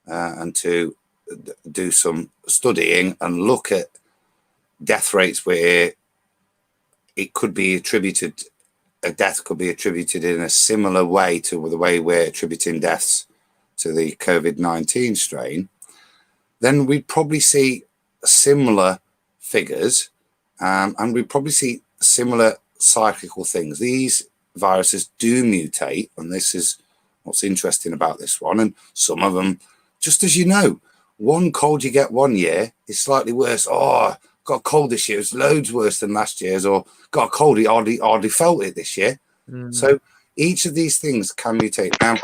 and to do some studying and look at death rates where it could be attributed, a death could be attributed in a similar way to the way we're attributing deaths to the COVID-19 strain, then we'd probably see similar figures. And we probably see similar cyclical things. These viruses do mutate, and this is what's interesting about this one. And some of them, just as you know, one cold you get one year is slightly worse. Oh, got a cold this year. It's loads worse than last year's. Or got a cold, hardly felt it this year. So each of these things can mutate. Now,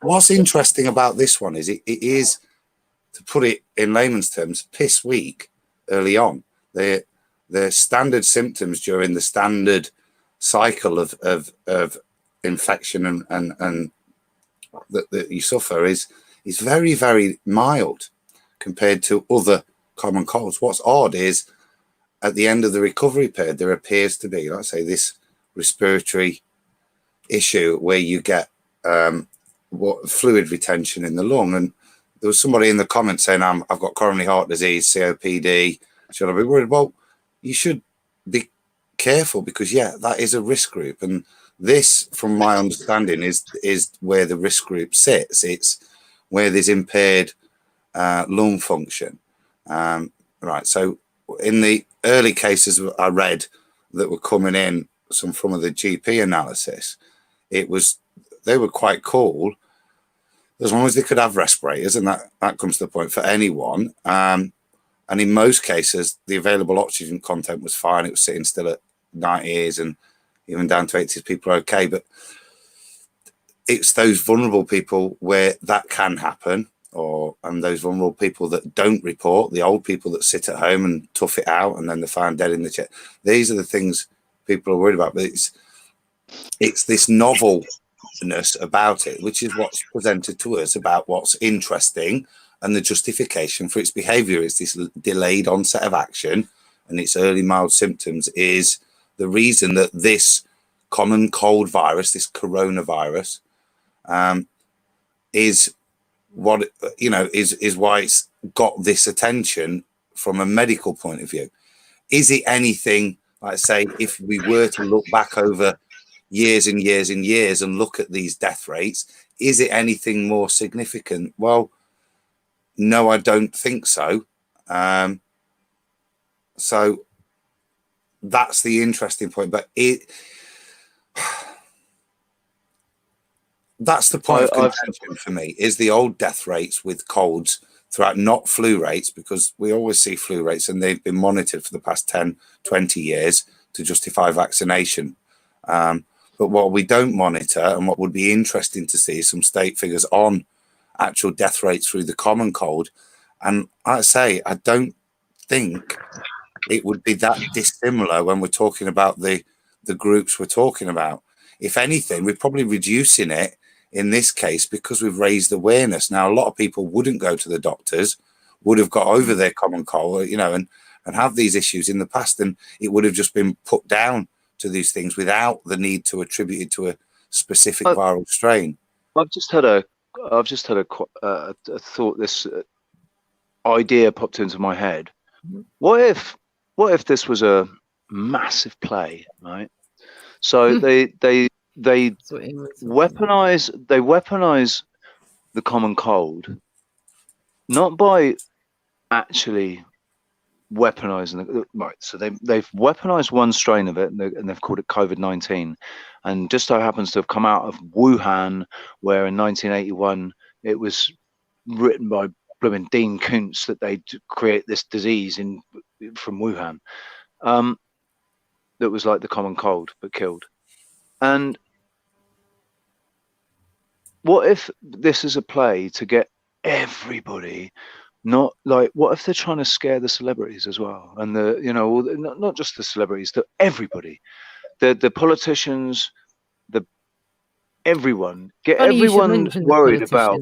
what's interesting about this one is it is, to put it in layman's terms, piss weak early on. The standard symptoms during the standard cycle of infection and that you suffer is very, very mild compared to other common colds. What's odd is at the end of the recovery period, there appears to be, let's say, this respiratory issue where you get fluid retention in the lung. And there was somebody in the comments saying, I've got coronary heart disease, COPD. Should I be worried? Well, you should be careful because, yeah, that is a risk group. And this, from my understanding, is where the risk group sits. It's where there's impaired lung function. Right. So in the early cases I read that were coming in, some from the GP analysis, they were quite cool as long as they could have respirators, and that comes to the point for anyone. And in most cases, the available oxygen content was fine. It was sitting still at 90s and even down to 80s. People are okay. But it's those vulnerable people where that can happen, and those vulnerable people that don't report, the old people that sit at home and tough it out and then they're found dead in the chair. These are the things people are worried about. But it's this novelness about it, which is what's presented to us about what's interesting. And the justification for its behavior is this delayed onset of action and its early mild symptoms is the reason that this common cold virus, this coronavirus, is what, is why it's got this attention from a medical point of view. Is it anything, like I say, if we were to look back over years and years and years and look at these death rates, is it anything more significant? Well, no, I don't think so. So that's the interesting point. But That's the point of contention for me, is the old death rates with colds throughout, not flu rates, because we always see flu rates and they've been monitored for the past 10, 20 years to justify vaccination. But what we don't monitor, and what would be interesting to see, is some state figures on actual death rates through the common cold. And I say, I don't think it would be that dissimilar when we're talking about the groups we're talking about. If anything, we're probably reducing it in this case because we've raised awareness. Now, a lot of people wouldn't go to the doctors, would have got over their common cold, you know, and have these issues in the past, and it would have just been put down to these things without the need to attribute it to a specific viral strain. I've just had a thought. This idea popped into my head. What if this was a massive play, right? So they weaponize the common cold, not by actually weaponizing right. So they've weaponized one strain of it, and they've called it COVID-19, and just so happens to have come out of Wuhan, where in 1981 it was written by blooming Dean Koontz that they create this disease from Wuhan, that was like the common cold but killed. And what if this is a play to get everybody? Not like, what if they're trying to scare the celebrities as well, and not just the celebrities, everybody, the politicians, everyone, get everyone worried about.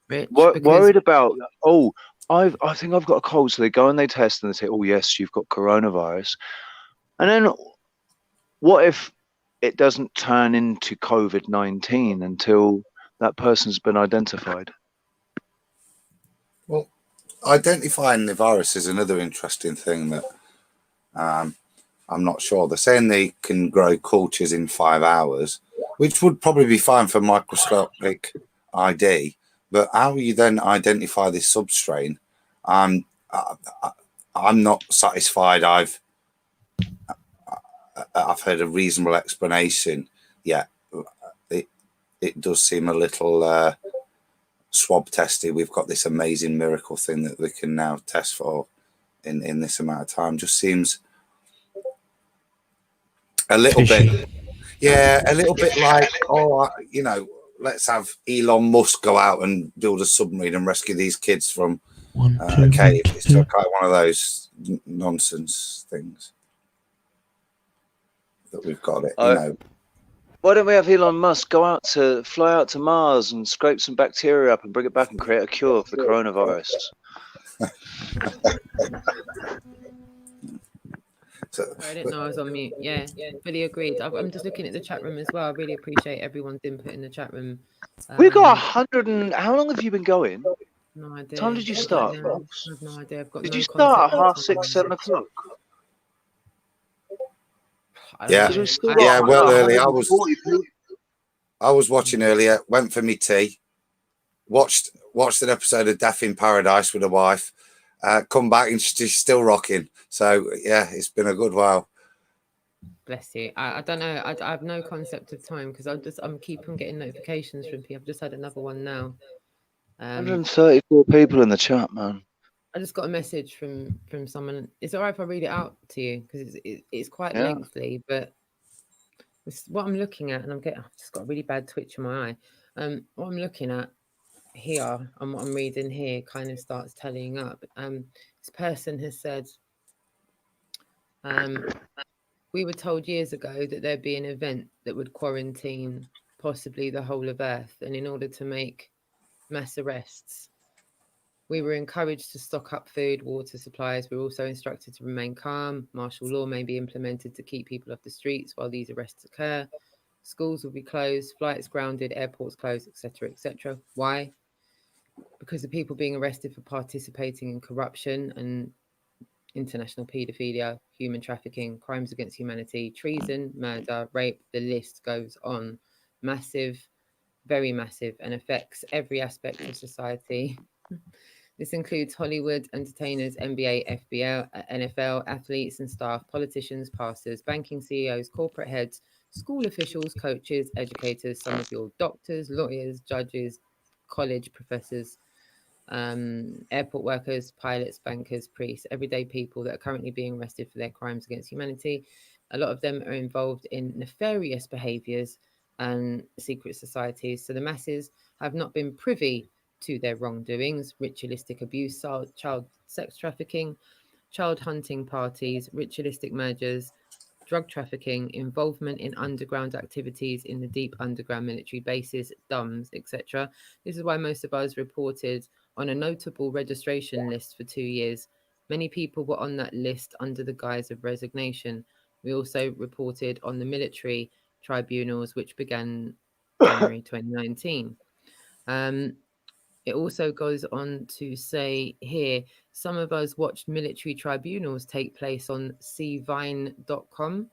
Rich, worried about, oh, I think I've got a cold, so they go and they test and they say, oh yes, you've got coronavirus, and then what if it doesn't turn into COVID-19 until that person's been identified? Well, identifying the virus is another interesting thing that I'm not sure. They're saying they can grow cultures in 5 hours, which would probably be fine for microscopic ID. But how you then identify this substrain, I'm not satisfied. I've heard a reasonable explanation. Yeah, it does seem a little swab testy. We've got this amazing miracle thing that we can now test for in this amount of time. Just seems a little bit, yeah, a little bit like, oh, you know, let's have Elon Musk go out and build a submarine and rescue these kids from a cave. It's just kind of one of those nonsense things that we've got it, you know. Why don't we have Elon Musk fly out to Mars and scrape some bacteria up and bring it back and create a cure for the coronavirus? I didn't know I was on mute. Yeah, fully agreed. I'm just looking at the chat room as well. I really appreciate everyone's input in the chat room. We've got 100 and... How long have you been going? No idea. What time did you start? I have no idea. Did you start at 6:30, 7 o'clock? Yeah, yeah, well early. I was watching earlier, went for me tea, watched an episode of Death in Paradise with a wife, come back and she's still rocking. So yeah, it's been a good while. Bless you. I don't know. I have no concept of time because I'm keep on getting notifications from people. I've just had another one now. 134 people in the chat, man. I just got a message from someone. It's all right if I read it out to you because it's quite lengthy, but it's what I'm looking at, and I've just got a really bad twitch in my eye. What I'm looking at here and what I'm reading here kind of starts tallying up. This person has said, we were told years ago that there'd be an event that would quarantine possibly the whole of Earth, and in order to make mass arrests, we were encouraged to stock up food, water supplies. We were also instructed to remain calm. Martial law may be implemented to keep people off the streets while these arrests occur. Schools will be closed, flights grounded, airports closed, etc., etc. Why? Because the people being arrested for participating in corruption and international paedophilia, human trafficking, crimes against humanity, treason, murder, rape, the list goes on. Massive, very massive, and affects every aspect of society. This includes Hollywood, entertainers, NBA, FBL, NFL, athletes and staff, politicians, pastors, banking CEOs, corporate heads, school officials, coaches, educators, some of your doctors, lawyers, judges, college professors, airport workers, pilots, bankers, priests, everyday people that are currently being arrested for their crimes against humanity. A lot of them are involved in nefarious behaviors and secret societies. So the masses have not been privy to their wrongdoings, ritualistic abuse, child sex trafficking, child hunting parties, ritualistic mergers, drug trafficking, involvement in underground activities in the deep underground military bases, DUMs, etc. This is why most of us reported on a notable registration list for 2 years. Many people were on that list under the guise of resignation. We also reported on the military tribunals, which began January 2019. It also goes on to say here, some of us watched military tribunals take place on cvine.com.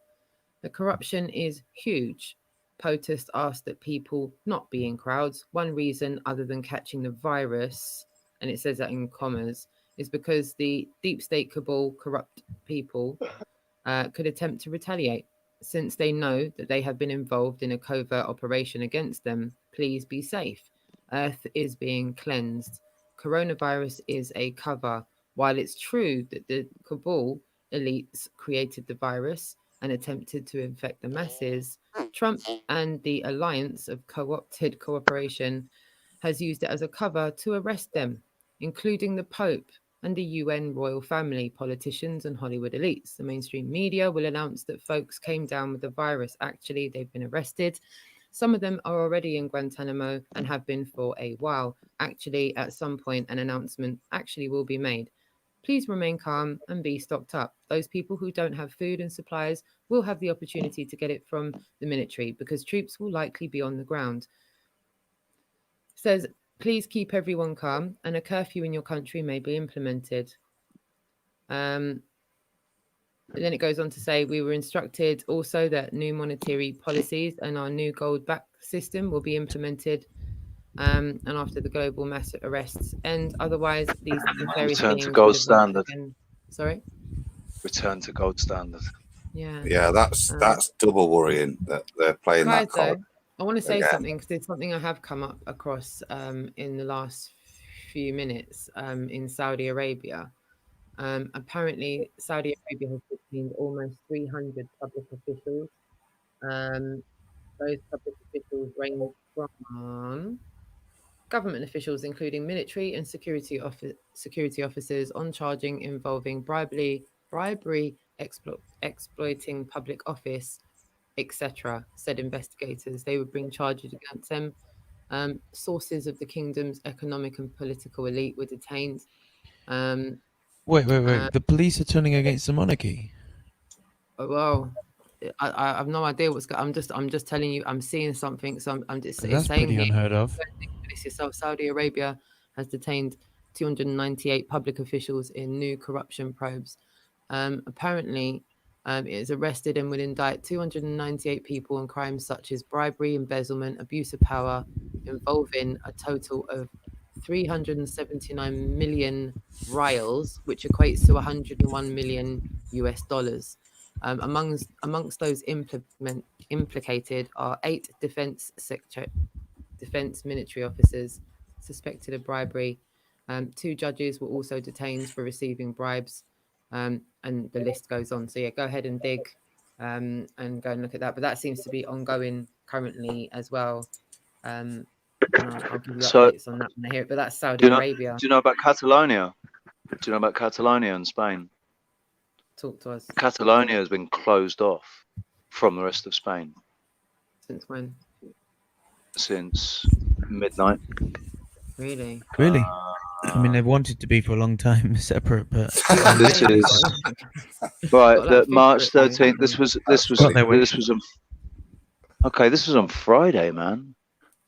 The corruption is huge. POTUS asked that people not be in crowds. One reason other than catching the virus, and it says that in commas, is because the deep state cabal, corrupt people, could attempt to retaliate. Since they know that they have been involved in a covert operation against them, please be safe. Earth is being cleansed. Coronavirus is a cover. While it's true that the cabal elites created the virus and attempted to infect the masses, Trump and the alliance of co-opted cooperation has used it as a cover to arrest them, including the Pope and the UN royal family, politicians and Hollywood elites. The mainstream media will announce that folks came down with the virus. Actually, they've been arrested. Some of them are already in Guantanamo and have been for a while. Actually, at some point, an announcement actually will be made. Please remain calm and be stocked up. Those people who don't have food and supplies will have the opportunity to get it from the military because troops will likely be on the ground. It says, please keep everyone calm and a curfew in your country may be implemented. And then it goes on to say, we were instructed also that new monetary policies and our new gold back system will be implemented. And after the global mass arrests end, otherwise these nefarious Return beings to gold would have once standard. again- Sorry? Return to gold standard. Yeah. Yeah, that's double worrying that they're playing Guys, that card. though, I want to say again. something because it's something I have come up across in the last few minutes in Saudi Arabia. Apparently, Saudi Arabia has detained almost 300 public officials. Those public officials range from government officials, including military and security officers, on charging involving bribery, exploiting public office, etc., said investigators. They would bring charges against them. Sources of the kingdom's economic and political elite were detained. Wait. The police are turning against the monarchy. Well, I have no idea what's going. I'm just telling you. I'm seeing something. So I'm just That's saying pretty here. unheard of. This yourself. Saudi Arabia has detained 298 public officials in new corruption probes. Apparently, it is arrested and will indict 298 people on crimes such as bribery, embezzlement, abuse of power, involving a total of 379 million rials, which equates to 101 million US dollars. Amongst those implicated are 8 defense military officers suspected of bribery. 2 judges were also detained for receiving bribes, and the list goes on. So yeah, go ahead and dig and go and look at that. But that seems to be ongoing currently as well. And I'll give you updates on that when I hear it. But that's Saudi Arabia. Do you know about Catalonia? Do you know about Catalonia in Spain? Talk to us. Catalonia has been closed off from the rest of Spain. Since when? Since midnight. Really? Really? I mean, they've wanted to be for a long time separate, but this is right. That March 13th. This was okay. This was on Friday, man.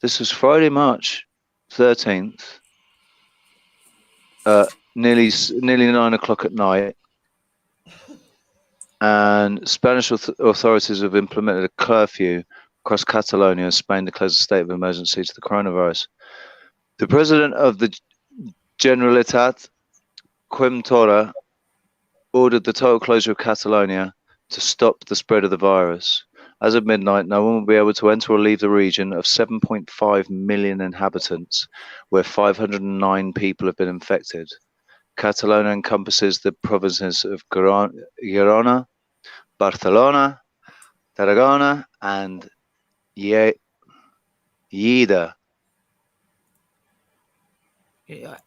This was Friday, March 13th. Nearly 9 o'clock at night, and Spanish authorities have implemented a curfew across Catalonia. Spain declares a state of emergency to the coronavirus. The president of the Generalitat, Quim Torra, ordered the total closure of Catalonia to stop the spread of the virus. As of midnight, no one will be able to enter or leave the region of 7.5 million inhabitants, where 509 people have been infected. Catalonia encompasses the provinces of Girona, Barcelona, Tarragona, and Lleida.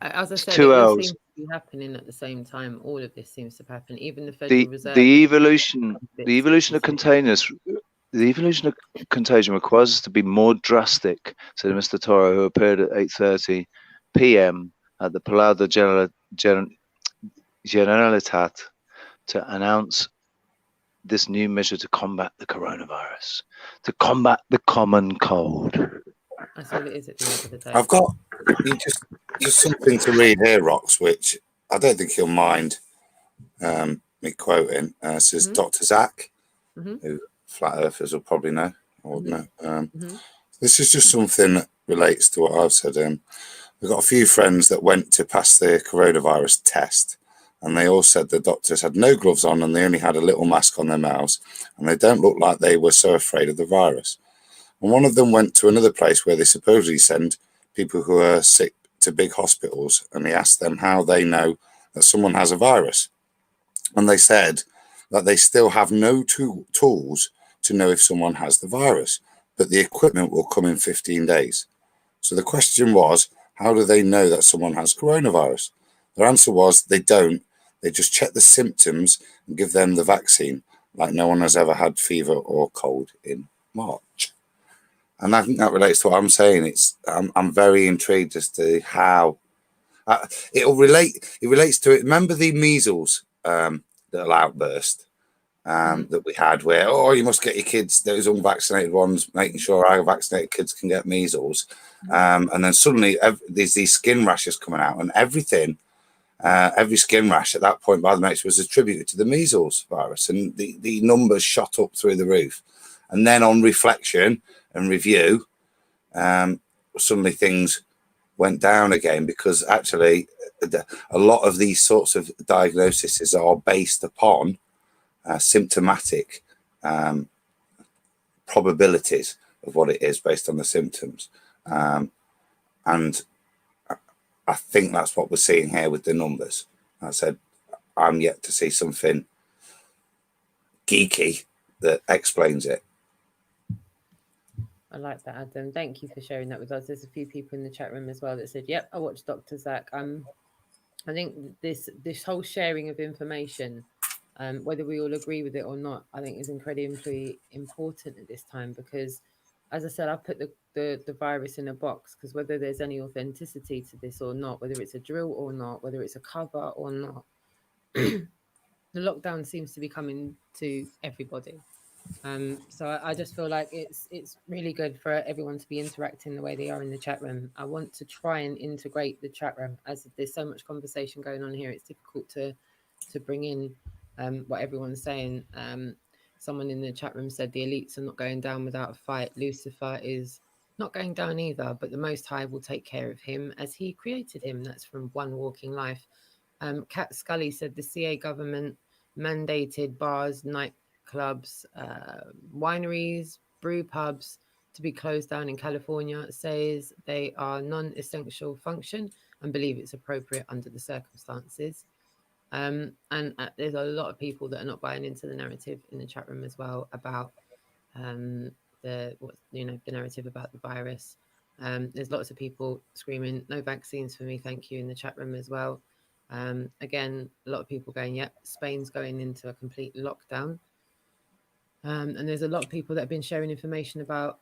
As I said, Two it all L's. seems to be happening at the same time. All of this seems to happen. Even the The Federal Reserve. evolution of containers. The evolution of contagion requires us to be more drastic, said Mr. Toro, who appeared at 8:30 p.m. at the Palau de Generalitat to announce this new measure to combat the coronavirus, to combat the common cold. That's all it is at the end of the day. I've got just something to read here, Rox, which I don't think you'll mind me quoting. It says Dr. Zach, who flat earthers will probably know, or know. This is just something that relates to what I've said. We've got a few friends that went to pass their coronavirus test, and they all said the doctors had no gloves on and they only had a little mask on their mouths, and they don't look like they were so afraid of the virus. And one of them went to another place where they supposedly send people who are sick to big hospitals, and he asked them how they know that someone has a virus. And they said that they still have no tools to know if someone has the virus, but the equipment will come in 15 days. So the question was, how do they know that someone has coronavirus? Their answer was they don't. They just check the symptoms and give them the vaccine, like no one has ever had fever or cold in March. And I think that relates to what I'm saying. I'm very intrigued as to how it relates to it. Remember the measles little outburst that we had, where you must get your kids, those unvaccinated ones, making sure our vaccinated kids can get measles, and then suddenly there's these skin rashes coming out, and everything. Every skin rash at that point by the mates was attributed to the measles virus, and the numbers shot up through the roof. And then on reflection and review, suddenly things went down again, because actually a lot of these sorts of diagnoses are based upon symptomatic probabilities of what it is based on the symptoms. And I think that's what we're seeing here with the numbers. I said, I'm yet to see something geeky that explains it. I like that, Adam. Thank you for sharing that with us. There's a few people in the chat room as well that said, yep, I watched Dr. Zach. I think this whole sharing of information, whether we all agree with it or not, I think is incredibly important at this time, because, as I said, I put the virus in a box, because whether there's any authenticity to this or not, whether it's a drill or not, whether it's a cover or not, the lockdown seems to be coming to everybody. So I just feel like it's really good for everyone to be interacting the way they are in the chat room. I want to try and integrate the chat room, as there's so much conversation going on here. It's difficult to bring in what everyone's saying. Someone in the chat room said the elites are not going down without a fight. Lucifer is not going down either, but the Most High will take care of him as he created him. That's from One Walking Life. Kat Scully said the CA government mandated bars, nightclubs, wineries, brew pubs to be closed down in California. Says they are non-essential function and believe it's appropriate under the circumstances. And there's a lot of people that are not buying into the narrative in the chat room as well about the narrative about the virus. There's lots of people screaming no vaccines for me, thank you, in the chat room as well. Again, a lot of people going, yep, Spain's going into a complete lockdown. And there's a lot of people that have been sharing information about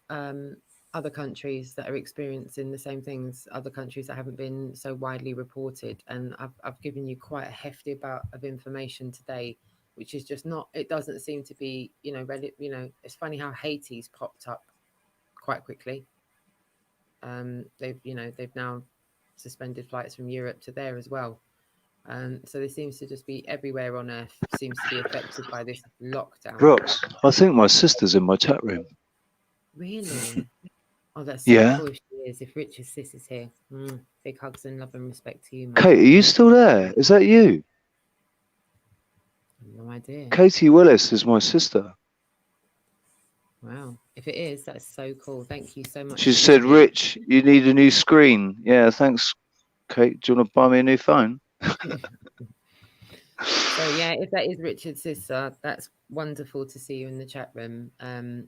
other countries that are experiencing the same things, other countries that haven't been so widely reported. And I've given you quite a hefty amount of information today, which is just not, it doesn't seem to be, it's funny how Haiti's popped up quite quickly. They've now suspended flights from Europe to there as well. So there seems to just be everywhere on earth seems to be affected by this lockdown. Rox, I think my sister's in my chat room. Really? Oh, that's so cool if she is. If Richard's sis is here. Big hugs and love and respect to you, man. Kate, are you still there? Is that you? No idea. Katie Willis is my sister. Wow. If it is, that's so cool. Thank you so much. She said, Rich, you need a new screen. Yeah, thanks, Kate. Do you want to buy me a new phone? So yeah, if that is Richard's sister, that's wonderful to see you in the chat room. And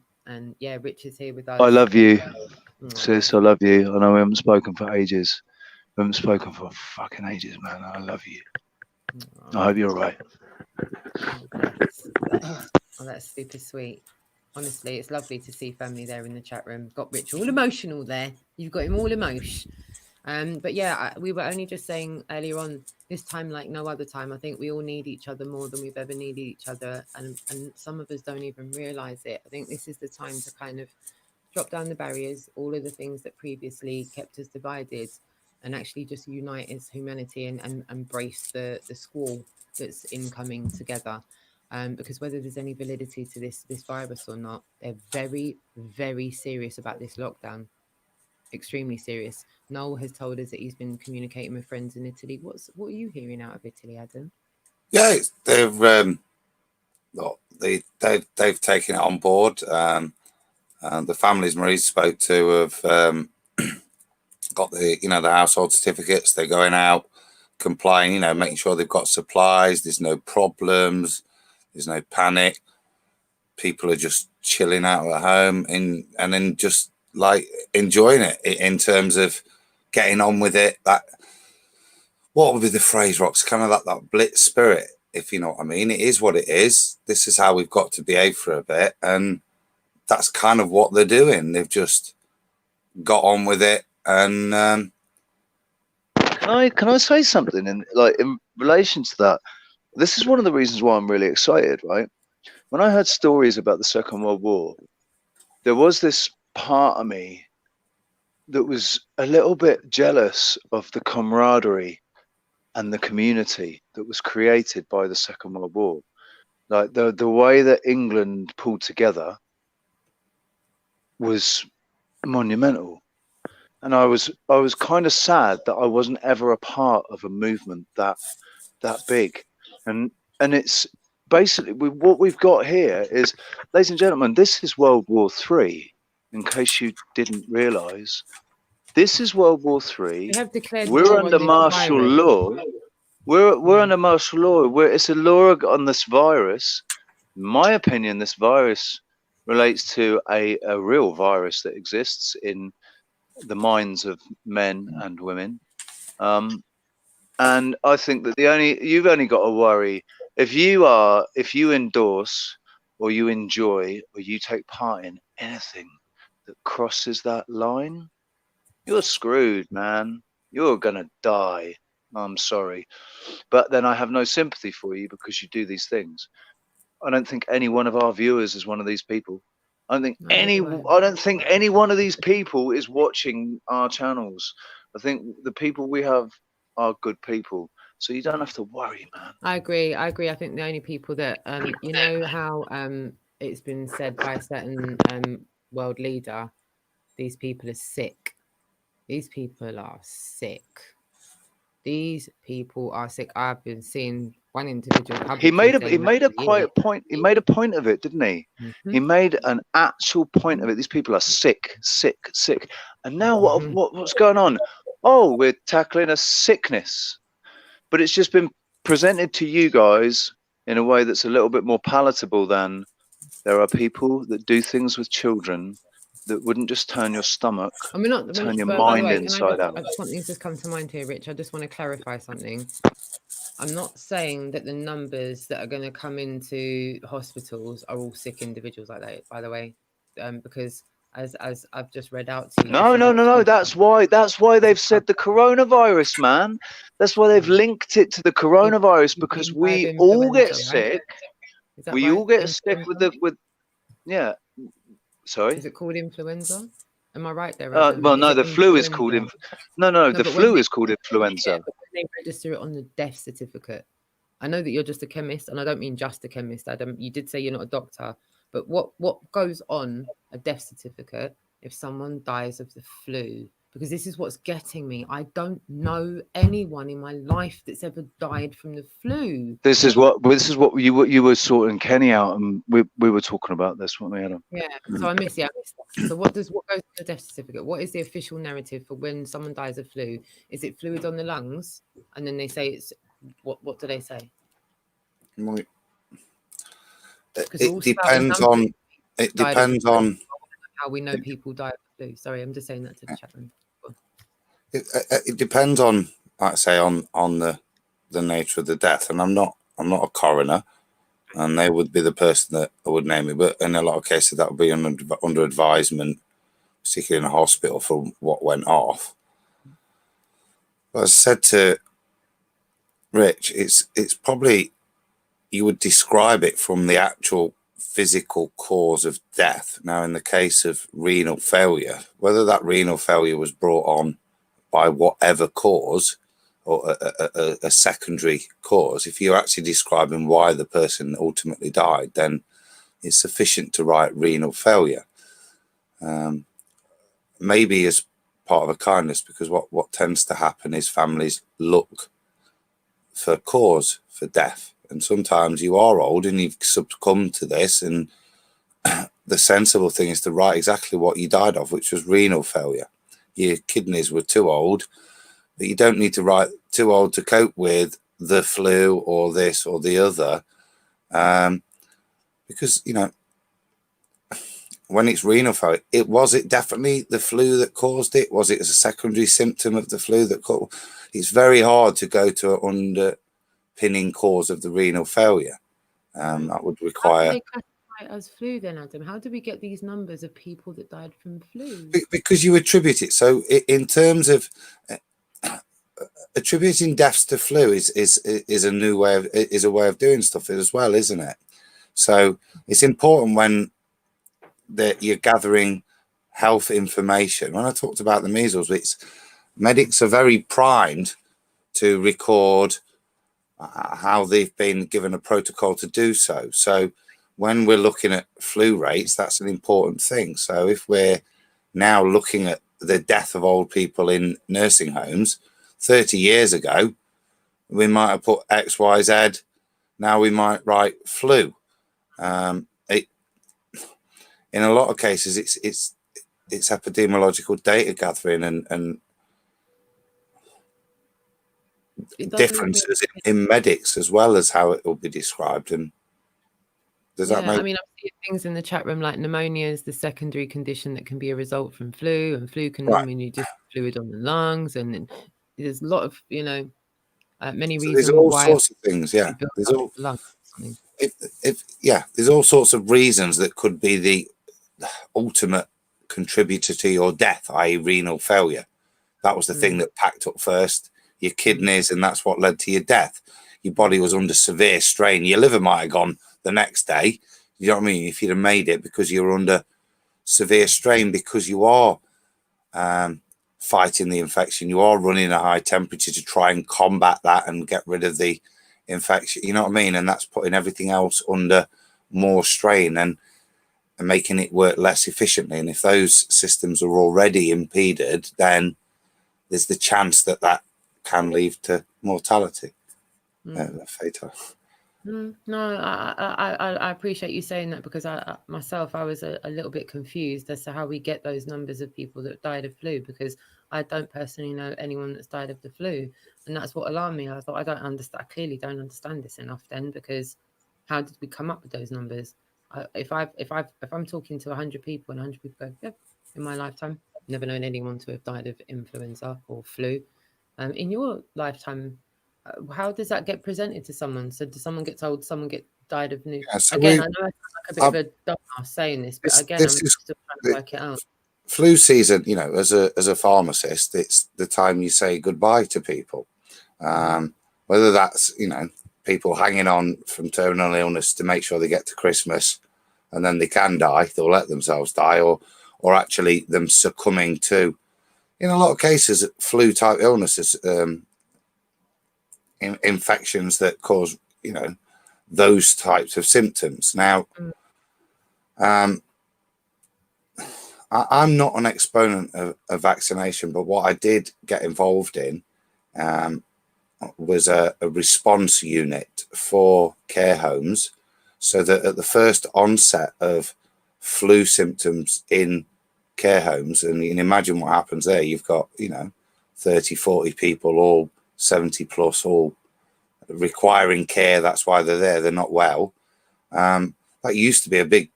yeah, Richard's here with us. I love you, sis. I love you. I know we haven't spoken for ages. We haven't spoken for fucking ages, man. I love you. I hope you're all right. Oh, that's super sweet. Honestly, it's lovely to see family there in the chat room. Got Rich all emotional there. You've got him all emotion. But yeah, we were only just saying earlier on, this time like no other time, I think we all need each other more than we've ever needed each other. And some of us don't even realize it. I think this is the time to kind of drop down the barriers, all of the things that previously kept us divided, and actually just unite as humanity and embrace the squall that's incoming together. Because whether there's any validity to this virus or not, they're very, very serious about this lockdown. Extremely serious. Noel has told us that he's been communicating with friends in Italy. What are you hearing out of Italy, Adam? Yeah, they've taken it on board. The families Marie spoke to have got the household certificates. They're going out, complying, making sure they've got supplies. There's no problems. There's no panic. People are just chilling out at home and then just like enjoying it in terms of getting on with it. That, what would be the phrase, Rox? Kind of that blitz spirit, if you know what I mean. It is what it is. This is how we've got to behave for a bit, and that's kind of what they're doing. They've just got on with it. And can I say something in relation to that? This is one of the reasons why I'm really excited, right? When I heard stories about the Second World War, there was this part of me that was a little bit jealous of the camaraderie and the community that was created by the Second World War. Like the way that England pulled together was monumental. And I was kind of sad that I wasn't ever a part of a movement that big. And it's basically what we've got here is, ladies and gentlemen, this is World War III. In case you didn't realise, this is World War III. We're under martial law. We're under martial law. It's a law on this virus. In my opinion, this virus relates to a real virus that exists in the minds of men and women. And I think that you've only got to worry if you endorse or you enjoy or you take part in anything that crosses that line, you're screwed, man. You're gonna die. I'm sorry, but then I have no sympathy for you because you do these things. I don't think any one of our viewers is one of these people. I don't think any one of these people is watching our channels. I think the people we have are good people, so you don't have to worry, man. I agree. I think the only people that you know how it's been said by a certain world leader, these people are sick. These people are sick. These people are sick. I've been seeing one individual. He made a point. He made a point of it, didn't he? Mm-hmm. He made an actual point of it. These people are sick. And now what's going on? Oh, we're tackling a sickness, but it's just been presented to you guys in a way that's a little bit more palatable than there are people that do things with children that wouldn't just turn your stomach, turn your mind inside out. Something's just come to mind here, Rich. I just want to clarify something. I'm not saying that the numbers that are going to come into hospitals are all sick individuals like that, by the way, because as I've just read out to you. No. That's why they've said the coronavirus, man. That's why they've linked it to the coronavirus, because we all get sick. We all get sick with yeah. Sorry. Is it called influenza? Am I right there? Well, no, the flu is called the flu is called influenza. Yeah, but when they register it on the death certificate. I know that you're just a chemist, and I don't mean just a chemist, Adam. You did say you're not a doctor, but what goes on a death certificate if someone dies of the flu? because this is what's getting me. I don't know anyone in my life that's ever died from the flu. This is what you were sorting Kenny out, and we were talking about this, weren't we, Adam? Yeah. So I missed that. So what goes on the death certificate? What is the official narrative for when someone dies of flu? Is it fluid on the lungs, and then they say it's what do they say? It depends on. It depends on how we know people die of flu. Sorry, I'm just saying that to the chat room. It depends on, like I say, on the nature of the death. And I'm not a coroner, and they would be the person that would name it. But in a lot of cases, that would be under advisement, particularly in a hospital, for what went off. But as I said to Rich, it's probably, you would describe it from the actual physical cause of death. Now, in the case of renal failure, whether that renal failure was brought on by whatever cause or a secondary cause, if you're actually describing why the person ultimately died, then it's sufficient to write renal failure. Maybe as part of a kindness, because what tends to happen is families look for cause for death. And sometimes you are old and you've succumbed to this, and the sensible thing is to write exactly what you died of, which was renal failure. Your kidneys were too old, but you don't need to write too old to cope with the flu or this or the other, because, you know, when it's renal failure, was it definitely the flu that caused it? Was it as a secondary symptom of the flu that caused? It's very hard to go to an underpinning cause of the renal failure. That would require. How do they classify it as flu then, Adam? How do we get these numbers of people that died from flu? Because you attribute it. So in terms of attributing deaths to flu is a new way of, is a way of doing stuff as well, isn't it? So it's important when that you're gathering health information. When I talked about the measles, medics are very primed to record how they've been given a protocol to do so. So when we're looking at flu rates, that's an important thing. So if we're now looking at the death of old people in nursing homes, 30 years ago, we might have put X, Y, Z. Now we might write flu. In a lot of cases, it's epidemiological data gathering and differences in medics as well as how it will be described. And does that make? I mean, I've seen things in the chat room like pneumonia is the secondary condition that can be a result from flu, and flu can normally just fluid on the lungs, and there's a lot of, you know, many reasons. There's all sorts of things. Yeah, there's all there's all sorts of reasons that could be the ultimate contributor to your death, i.e. renal failure. That was the thing that packed up first, your kidneys, and that's what led to your death. Your body was under severe strain. Your liver might have gone the next day, you know what I mean, if you'd have made it, because you're under severe strain, because you are fighting the infection, you are running a high temperature to try and combat that and get rid of the infection, you know what I mean, and that's putting everything else under more strain and making it work less efficiently. And if those systems are already impeded, then there's the chance that that can lead to mortality. Fatal. No, I appreciate you saying that, because I myself was a little bit confused as to how we get those numbers of people that died of flu, because I don't personally know anyone that's died of the flu, and that's what alarmed me. I thought, I don't understand. I clearly don't understand this enough then, because how did we come up with those numbers? If I'm talking to 100 people and 100 people go, yeah, in my lifetime, never known anyone to have died of influenza or flu. In your lifetime, how does that get presented to someone? So does someone get told someone died of new? Yeah, so again, I know I sound like a bit of a dumbass saying this, but again, I'm still trying to work it out. Flu season, you know, as a pharmacist, it's the time you say goodbye to people. Whether that's, you know, people hanging on from terminal illness to make sure they get to Christmas and then they can die, they'll let themselves die, or actually them succumbing to, in a lot of cases, flu type illnesses, infections that cause, you know, those types of symptoms. Now, I'm not an exponent of vaccination, but what I did get involved in was a response unit for care homes, so that at the first onset of flu symptoms in care homes, and you can imagine what happens there, you've got, 30, 40 people, all 70 plus, all requiring care. That's why they're there. They're not well. That used to be a big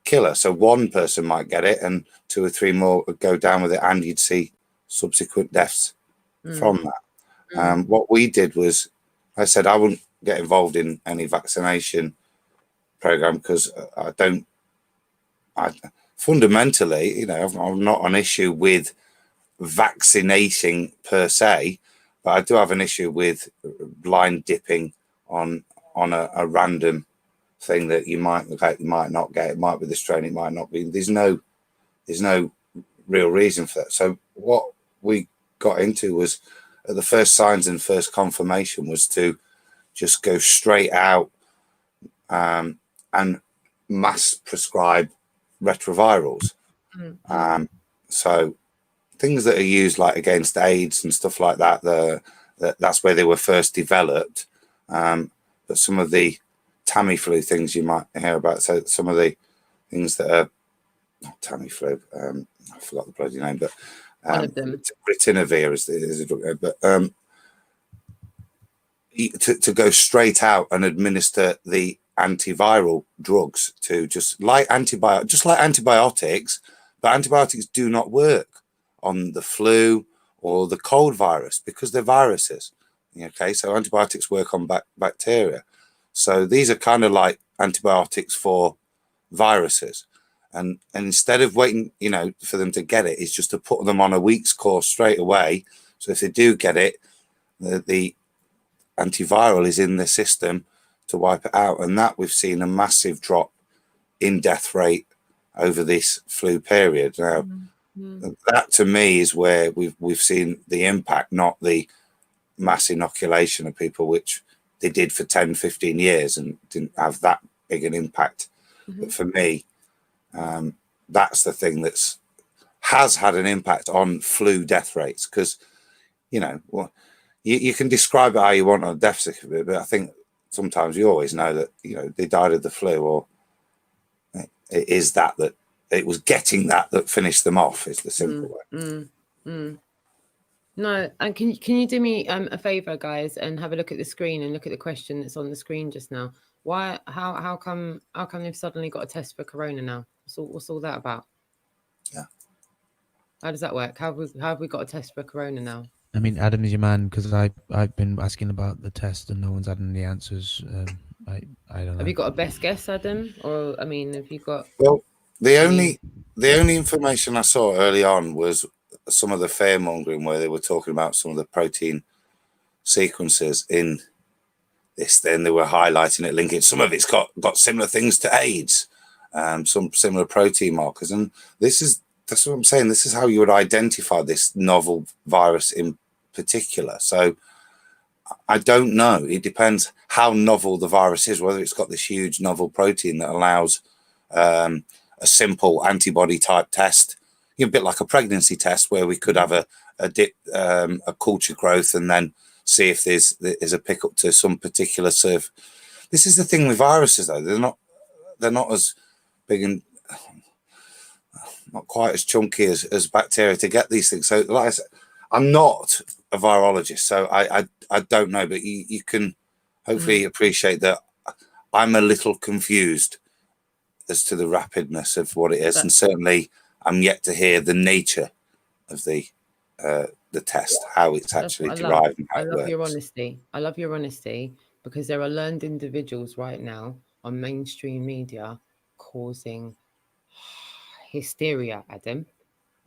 killer. So one person might get it and 2 or 3 more would go down with it, and you'd see subsequent deaths from that. What we did was, I said I wouldn't get involved in any vaccination program because fundamentally, I'm not an issue with vaccinating per se, but I do have an issue with blind dipping on a random thing that you might not get. It might be the strain, it might not be. There's no real reason for that. So what we got into was, at the first signs and first confirmation, was to just go straight out and mass prescribe retrovirals. So things that are used like against AIDS and stuff like that, that's where they were first developed. But some of the Tamiflu things you might hear about, so some of the things that are not Tamiflu, I forgot the bloody name, but one of them, ritonavir is a drug, but to go straight out and administer the antiviral drugs to just like antibiotics, but antibiotics do not work on the flu or the cold virus because they're viruses. Okay, so antibiotics work on bacteria. So these are kind of like antibiotics for viruses. And instead of waiting, for them to get it, is just to put them on a week's course straight away. So if they do get it, the antiviral is in the system to wipe it out. And that we've seen a massive drop in death rate over this flu period. Now, that to me is where we've seen the impact, not the mass inoculation of people, which they did for 10, 15 years and didn't have that big an impact. But for me, that's the thing has had an impact on flu death rates, because you can describe it how you want on a death certificate, but I think sometimes you always know that they died of the flu, or it is that it was getting that finished them off, is the simple way. No, and can you do me a favor, guys, and have a look at the screen and look at the question that's on the screen just now? Why? How come they've suddenly got a test for corona now? What's all that about? Yeah. How does that work? How have we got a test for corona now? I mean, Adam is your man, because I've been asking about the test and no one's had any answers. I don't know. Have you got a best guess, Adam? Or have you got? Well, the only information I saw early on was some of the fear mongering where they were talking about some of the protein sequences in this. Then they were highlighting it, linking some of it's got similar things to AIDS, some similar protein markers, and that's what I'm saying. This is how you would identify this novel virus in particular. So I don't know. It depends how novel the virus is, whether it's got this huge novel protein that allows a simple antibody type test, a bit like a pregnancy test, where we could have a culture growth and then see if there's a pickup to some particular surf. This is the thing with viruses, though. They're not as big and not quite as chunky as bacteria to get these things. So, like I said, I'm not a virologist, so I don't know, but you can hopefully appreciate that I'm a little confused as to the rapidness of what it is, and certainly I'm yet to hear the nature of the test, how it's actually derived and how it works. I love your honesty, because there are learned individuals right now on mainstream media causing hysteria, Adam.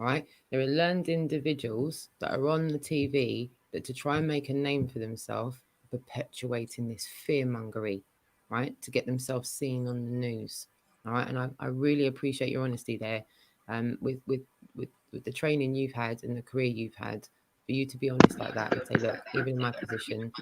Right? There are learned individuals that are on the TV that, to try and make a name for themselves, perpetuating this fear-mongery, right, to get themselves seen on the news. All right, and I really appreciate your honesty there. With the training you've had and the career you've had, for you to be honest like that and say, look, even in my position,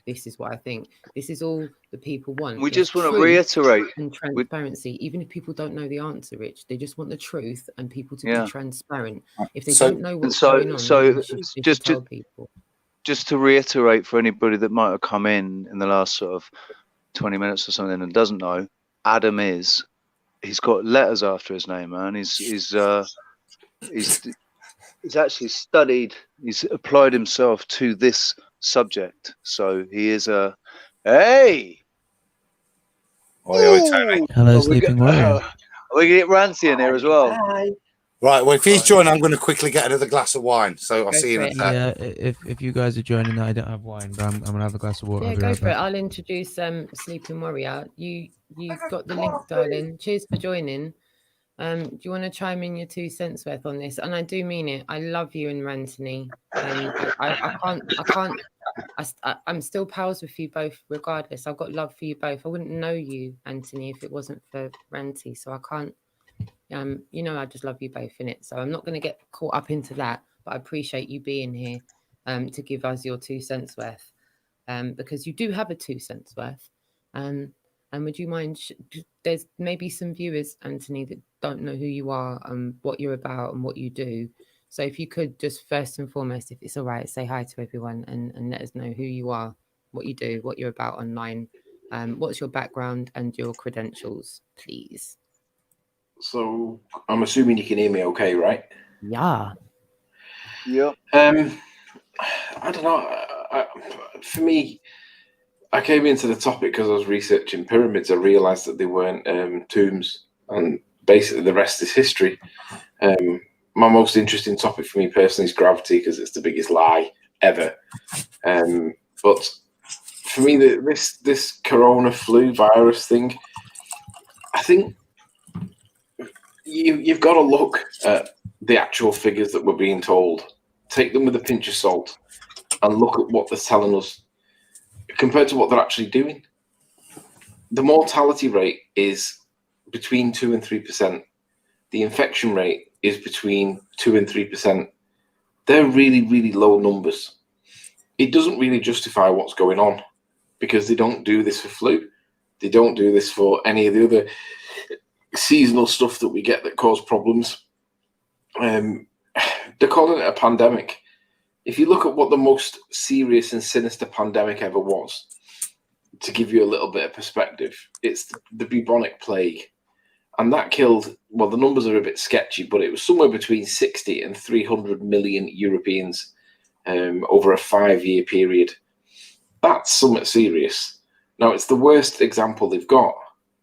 This is what I think. This is all the people want. We just want to reiterate and transparency. Even if people don't know the answer, Rich, they just want the truth and people to be transparent. If they don't know what's going on, you should tell people. Just to reiterate for anybody that might have come in the last sort of 20 minutes or something and doesn't know, Adam he's got letters after his name, man. He's actually studied, he's applied himself to this subject. So he is hey! Hello, Sleeping Warrior. We can get Rancy in here as well. Hi. Right, well, if he's joining, I'm going to quickly get another glass of wine. So I'll see you in a sec. Yeah, if you guys are joining, I don't have wine, but I'm going to have a glass of water. Yeah, go for it. I'll introduce Sleeping Warrior. You've got the link, darling. Cheers for joining. Do you want to chime in your 2 cents worth on this? And I do mean it. I love you and Rantony. I'm still pals with you both regardless. I've got love for you both. I wouldn't know you, Anthony, if it wasn't for Ranty. So I can't, I just love you both in it. So I'm not going to get caught up into that, but I appreciate you being here to give us your 2 cents worth because you do have a 2 cents worth. And would you mind, there's maybe some viewers, Anthony, that don't know who you are and what you're about and what you do. So if you could just first and foremost, if it's all right, say hi to everyone and let us know who you are, what you do, what you're about online, what's your background and your credentials, please. So I'm assuming you can hear me okay, right? Yeah. Yep. I don't know. For me, I came into the topic because I was researching pyramids. I realised that they weren't tombs, and basically the rest is history. My most interesting topic for me personally is gravity because it's the biggest lie ever. But for me, this corona flu virus thing, I think you've got to look at the actual figures that we're being told. Take them with a pinch of salt and look at what they're telling us compared to what they're actually doing. The mortality rate is between 2 and 3%. The infection rate is between 2 and 3%. They're really, really low numbers. It doesn't really justify what's going on because they don't do this for flu. They don't do this for any of the other seasonal stuff that we get that cause problems. They're calling it a pandemic. If you look at what the most serious and sinister pandemic ever was, to give you a little bit of perspective, it's the bubonic plague. And that killed, well, the numbers are a bit sketchy, but it was somewhere between 60 and 300 million Europeans over a 5-year period. That's somewhat serious. Now, it's the worst example they've got.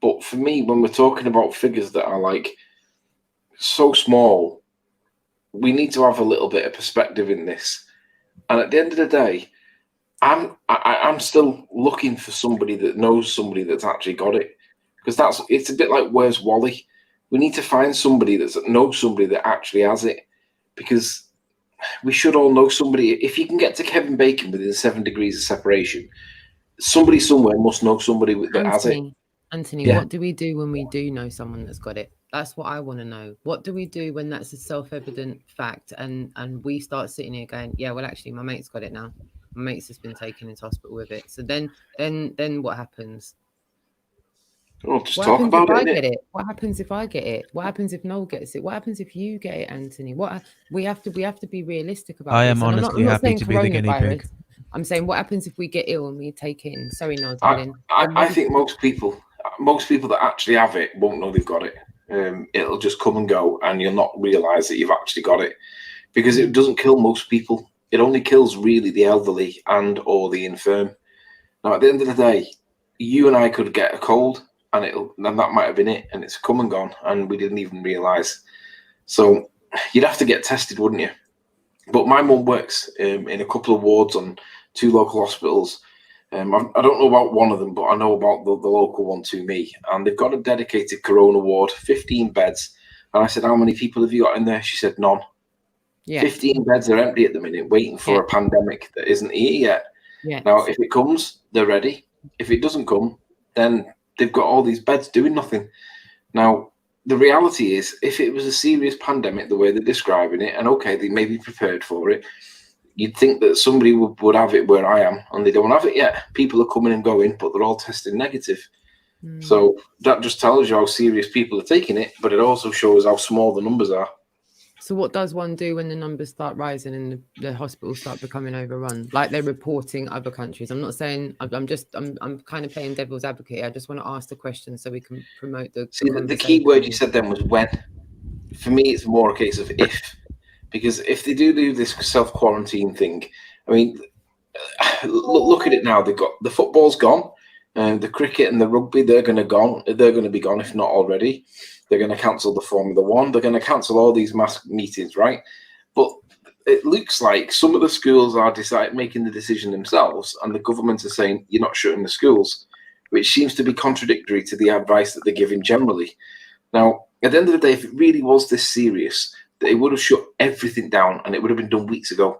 But for me, when we're talking about figures that are like so small, we need to have a little bit of perspective in this. And at the end of the day, I'm still looking for somebody that knows somebody that's actually got it. Because it's a bit like Where's Wally? We need to find somebody that knows somebody that actually has it. Because we should all know somebody. If you can get to Kevin Bacon within 7 degrees of separation, somebody somewhere must know somebody that has it. Anthony, what do we do when we do know someone that's got it? That's what I want to know. What do we do when that's a self-evident fact and we start sitting here going, yeah, well, actually, my mate's got it now. My mate's just been taken into hospital with it. So then what happens? Well, just talk about it. What happens if I get it? What happens if Noel gets it? What happens if you get it, Anthony? We have to be realistic about. I am honestly happy to be the guinea pig. I'm saying, what happens if we get ill and we take it in? Sorry, Noel, darling. I think most people that actually have it won't know they've got it. It'll just come and go, and you'll not realise that you've actually got it because it doesn't kill most people. It only kills really the elderly and or the infirm. Now, at the end of the day, you and I could get a cold. And that might have been it, and it's come and gone, and we didn't even realise. So you'd have to get tested, wouldn't you? But my mum works in a couple of wards on 2 local hospitals. I don't know about one of them, but I know about the local one to me. And they've got a dedicated corona ward, 15 beds. And I said, how many people have you got in there? She said, none. Yeah. 15 beds are empty at the minute, waiting for a pandemic that isn't here yet. Yeah. Now, if it comes, they're ready. If it doesn't come, then they've got all these beds doing nothing. Now, the reality is, if it was a serious pandemic, the way they're describing it, and okay, they may be prepared for it, you'd think that somebody would have it where I am, and they don't have it yet. People are coming and going, but they're all testing negative. So that just tells you how serious people are taking it, but it also shows how small the numbers are. So what does one do when the numbers start rising and the hospitals start becoming overrun, like they're reporting other countries? I'm not saying, I'm kind of playing devil's advocate. I just want to ask the question so we can promote the the key word you said then was when. For me, it's more a case of if, because if they do this self-quarantine thing, I mean, look at it now. They've got the football's gone, and the cricket and the rugby, they're going to be gone if not already. They're going to cancel the Formula One. They're going to cancel all these mass meetings, right? But it looks like some of the schools are making the decision themselves, and the government are saying you're not shutting the schools, which seems to be contradictory to the advice that they're giving generally. Now, at the end of the day, if it really was this serious, they would have shut everything down, and it would have been done weeks ago.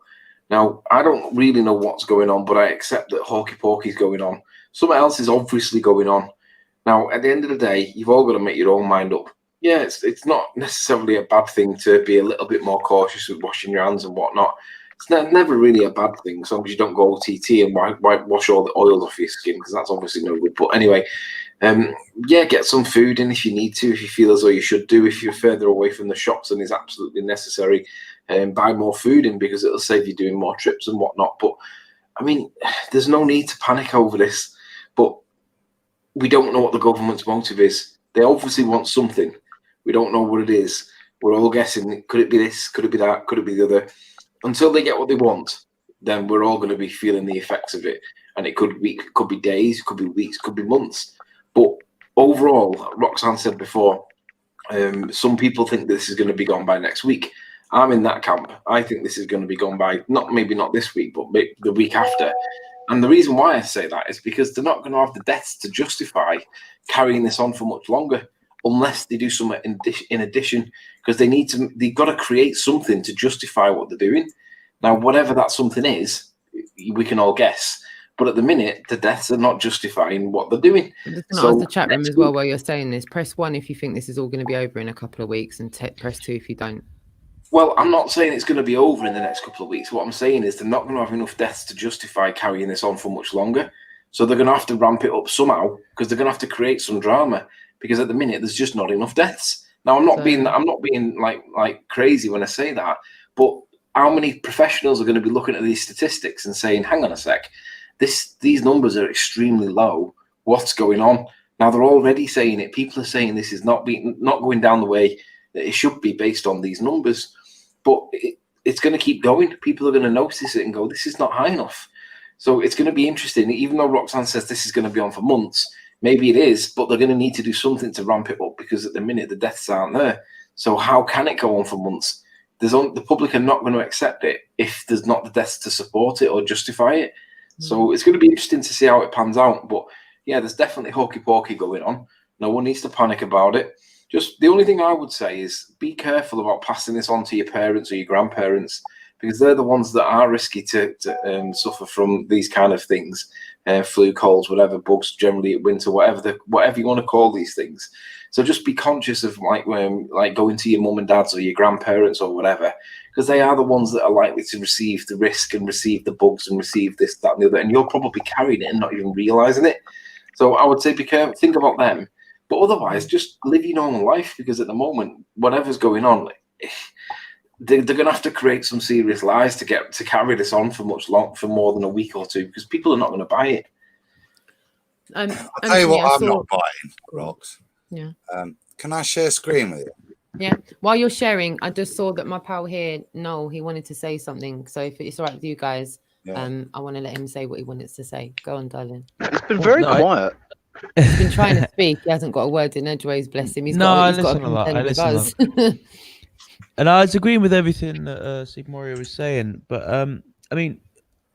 Now, I don't really know what's going on, but I accept that hawky-pawky is going on. Something else is obviously going on. Now, at the end of the day, you've all got to make your own mind up. Yeah, it's not necessarily a bad thing to be a little bit more cautious with washing your hands and whatnot. It's never really a bad thing, as long as you don't go OTT and wash all the oil off your skin, because that's obviously no good. But anyway, yeah, get some food in if you need to, if you feel as though you should do. If you're further away from the shops and is absolutely necessary, buy more food in, because it'll save you doing more trips and whatnot. But I mean, there's no need to panic over this, but we don't know what the government's motive is. They obviously want something. We don't know what it is. We're all guessing. Could it be this? Could it be that? Could it be the other? Until they get what they want, then we're all going to be feeling the effects of it. And it could be days, it could be weeks, could be months. But overall, Roxanne said before, some people think this is going to be gone by next week. I'm in that camp. I think this is going to be gone by, maybe not this week, but the week after. And the reason why I say that is because they're not going to have the deaths to justify carrying this on for much longer, unless they do something in addition, because they've got to create something to justify what they're doing. Now, whatever that something is, we can all guess. But at the minute, the deaths are not justifying what they're doing. I'm just going to ask the chat room as well while you're saying this. Press 1 if you think this is all going to be over in a couple of weeks, and press 2 if you don't. Well, I'm not saying it's going to be over in the next couple of weeks. What I'm saying is they're not going to have enough deaths to justify carrying this on for much longer. So they're going to have to ramp it up somehow, because they're going to have to create some drama. Because at the minute, there's just not enough deaths. Now, I'm not being like crazy when I say that, but how many professionals are going to be looking at these statistics and saying, "Hang on a sec, these numbers are extremely low. What's going on?" Now they're already saying it. People are saying this is not going down the way that it should be based on these numbers, but it's going to keep going. People are going to notice it and go, "This is not high enough." So it's going to be interesting. Even though Roxanne says this is going to be on for months, maybe it is, but they're going to need to do something to ramp it up, because at the minute the deaths aren't there. So how can it go on for months? The public are not going to accept it if there's not the deaths to support it or justify it. So it's going to be interesting to see how it pans out. But yeah, there's definitely hokey-pokey going on. No one needs to panic about it. Just the only thing I would say is be careful about passing this on to your parents or your grandparents, because they're the ones that are risky to suffer from these kind of things. Flu, colds, whatever, bugs, generally winter, whatever you want to call these things. So just be conscious of like going to your mum and dad's or your grandparents or whatever, because they are the ones that are likely to receive the risk and receive the bugs and receive this, that, and the other, and you're probably carrying it and not even realizing it. So I would say be careful, think about them, but otherwise just live your normal life, because at the moment, whatever's going on, they're going to have to create some serious lies to carry this on for more than a week or two, because people are not going to buy it. I'll tell you what, I'm not buying, Rox. Yeah. Can I share screen with you? Yeah. While you're sharing, I just saw that my pal here, Noel, he wanted to say something. So if it's all right with you guys, I want to let him say what he wanted to say. Go on, darling. It's been very quiet. He's been trying to speak. He hasn't got a word in edgeways, bless him. I listen a lot. And I was agreeing with everything that Steve Moria was saying, but I mean,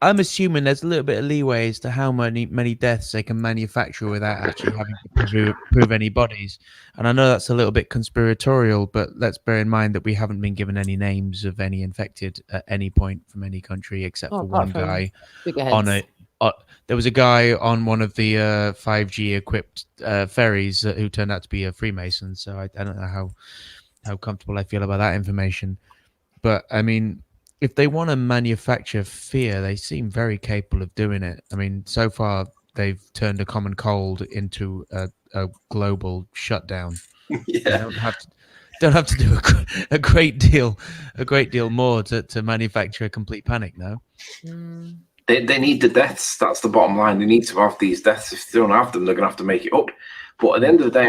I'm assuming there's a little bit of leeway as to how many deaths they can manufacture without actually having to prove any bodies. And I know that's a little bit conspiratorial, but let's bear in mind that we haven't been given any names of any infected at any point from any country except for one guy on it. There was a guy on one of the 5G equipped ferries who turned out to be a Freemason. So I don't know how comfortable I feel about that information. But I mean, if they want to manufacture fear, they seem very capable of doing it. I mean, so far they've turned a common cold into a global shutdown. Yeah. They don't have to do a great deal more to manufacture a complete panic. No. They need the deaths. That's the bottom line. They need to have these deaths. If they don't have them, they're going to have to make it up. But at the end of the day,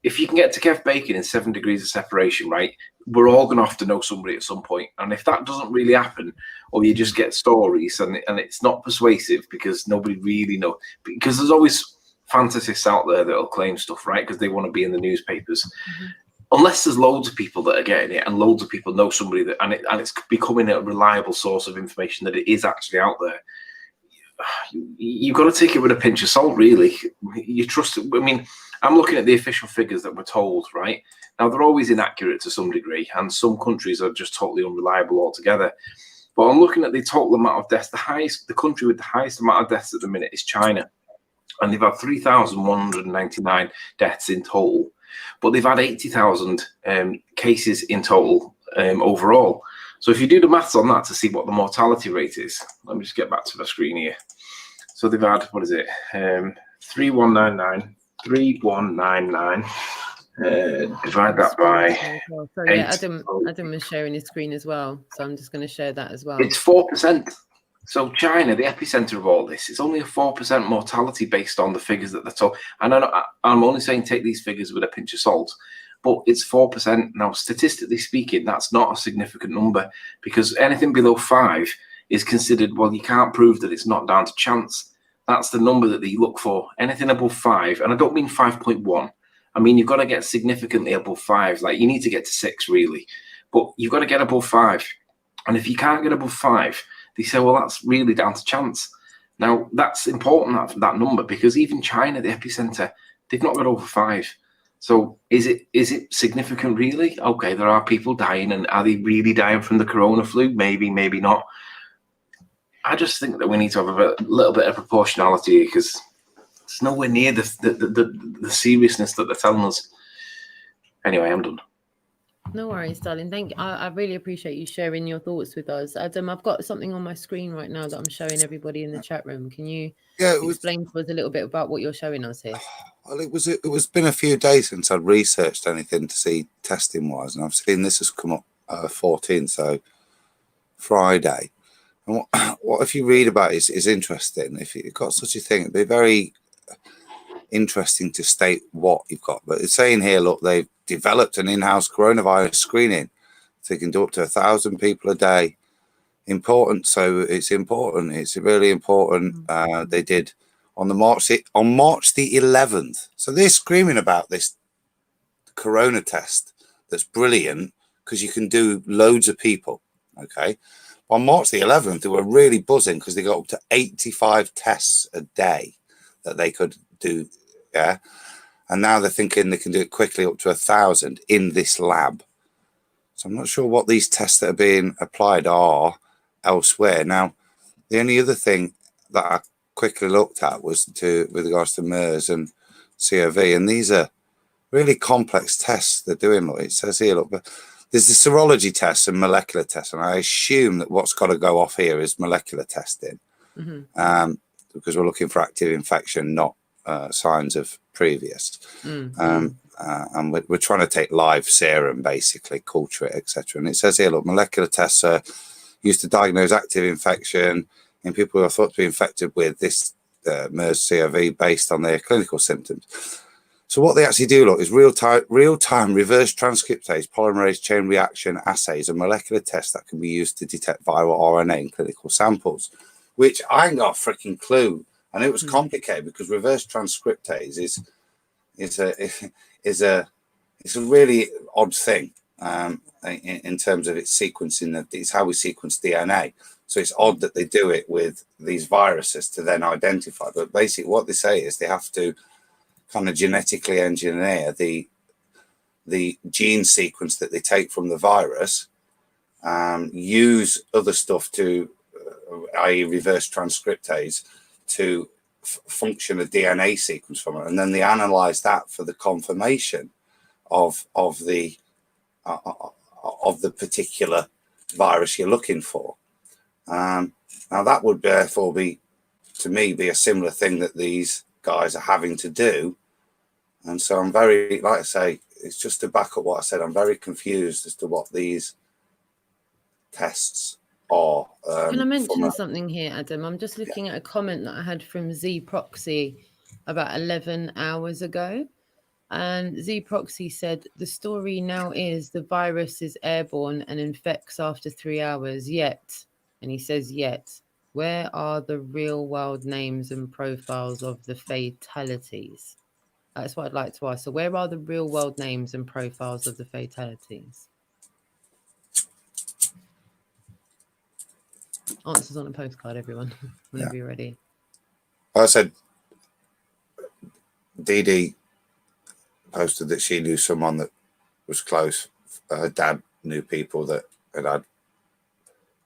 if you can get to Kev Bacon in 7 degrees of separation, right, we're all going to have to know somebody at some point. And if that doesn't really happen, or you just get stories and it's not persuasive because nobody really knows, because there's always fantasists out there that'll claim stuff, right, because they want to be in the newspapers. Unless there's loads of people that are getting it and loads of people know somebody that, and it's becoming a reliable source of information that it is actually out there, you've got to take it with a pinch of salt, really. You trust it. I mean, I'm looking at the official figures that we're told, right? Now, they're always inaccurate to some degree, and some countries are just totally unreliable altogether. But I'm looking at the total amount of deaths. The country with the highest amount of deaths at the minute is China, and they've had 3,199 deaths in total. But they've had 80,000 cases in total overall. So if you do the maths on that to see what the mortality rate is, let me just get back to the screen here. So they've had, what is it, 3199, divide that by so yeah, Adam was sharing his screen as well. So I'm just going to share that as well. It's 4%. So China, the epicenter of all this, it's only a 4% mortality based on the figures that they're told. And I'm only saying take these figures with a pinch of salt, but it's 4%. Now, statistically speaking, that's not a significant number, because anything below 5 is considered, well, you can't prove that it's not down to chance. That's the number that they look for. Anything above 5, and I don't mean 5.1. I mean, you've got to get significantly above 5. Like, you need to get to 6, really. But you've got to get above 5. And if you can't get above 5, they say, well, that's really down to chance. Now, that's important, that number, because even China, the epicenter, they've not got over 5. So is it significant, really? Okay, there are people dying, and are they really dying from the corona flu? Maybe, maybe not. I just think that we need to have a little bit of proportionality, because it's nowhere near the seriousness that they're telling us. Anyway, I'm done. No worries, darling. Thank you. I really appreciate you sharing your thoughts with us. Adam, I've got something on my screen right now that I'm showing everybody in the chat room. Can you explain to us a little bit about what you're showing us here? Well, it was been a few days since I'd researched anything to see testing wise, and I've seen this has come up 14, so Friday. And what if you read about it is interesting. If you've got such a thing, it'd be very interesting to state what you've got. But it's saying here, look, they've developed an in-house coronavirus screening, so you can do up to 1,000 people a day. Important. So it's important. It's really important. They did on March the 11th. So they're screaming about this corona test. That's brilliant, because you can do loads of people. Okay. On March the 11th, they were really buzzing because they got up to 85 tests a day that they could do. Yeah. And now they're thinking they can do it quickly up to 1,000 in this lab. So I'm not sure what these tests that are being applied are elsewhere. Now, the only other thing that I quickly looked at was with regards to MERS and COV, and these are really complex tests they're doing. Look, it says here, look, but there's the serology tests and molecular tests, and I assume that what's got to go off here is molecular testing, because we're looking for active infection, not signs of previous. And we're trying to take live serum, basically, culture it, etc. And it says here, look, molecular tests are used to diagnose active infection in people who are thought to be infected with this MERS-CoV based on their clinical symptoms. So what they actually do, look, is real-time reverse transcriptase polymerase chain reaction assays, a molecular test that can be used to detect viral RNA in clinical samples, which I ain't got a freaking clue. And it was complicated because reverse transcriptase is a really odd thing in terms of its sequencing. It's how we sequence DNA. So it's odd that they do it with these viruses to then identify. But basically what they say is they have to kind of genetically engineer the gene sequence that they take from the virus, use other stuff to, i.e. reverse transcriptase, to function a DNA sequence from it, and then they analyze that for the confirmation of the particular virus you're looking for. Now that would therefore be, to me, be a similar thing that these guys are having to do. And so I'm very, like I say, it's just to back up what I said, I'm very confused as to what these tests are. Can I mention something here, Adam? I'm just looking at a comment that I had from Z Proxy about 11 hours ago. And Z Proxy said, the story now is the virus is airborne and infects after 3 hours, yet, and he says yet, where are the real world names and profiles of the fatalities? That's what I'd like to ask. So where are the real world names and profiles of the fatalities? Answers on a postcard, everyone, whenever you're ready. I said, Dee Dee posted that she knew someone that was close. Her dad knew people that had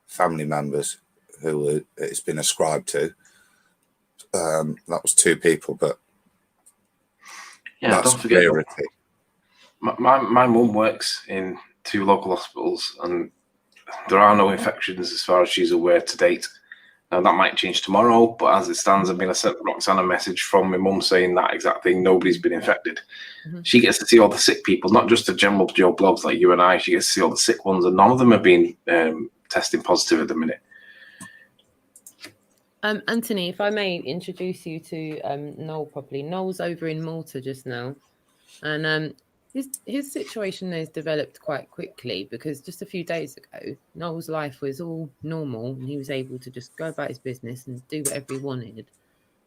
family members who it's been ascribed to. That was 2 people, but yeah, don't forget. My mum works in 2 local hospitals, and there are no infections as far as she's aware to date. Now that might change tomorrow, but as it stands, I sent Roxanne a message from my mum saying that exact thing. Nobody's been infected. Mm-hmm. She gets to see all the sick people, not just the general Joe blogs like you and I. She gets to see all the sick ones, and none of them have been testing positive at the minute. Anthony, if I may introduce you to Noel properly. Noel's over in Malta just now, and his situation has developed quite quickly because just a few days ago, Noel's life was all normal and he was able to just go about his business and do whatever he wanted.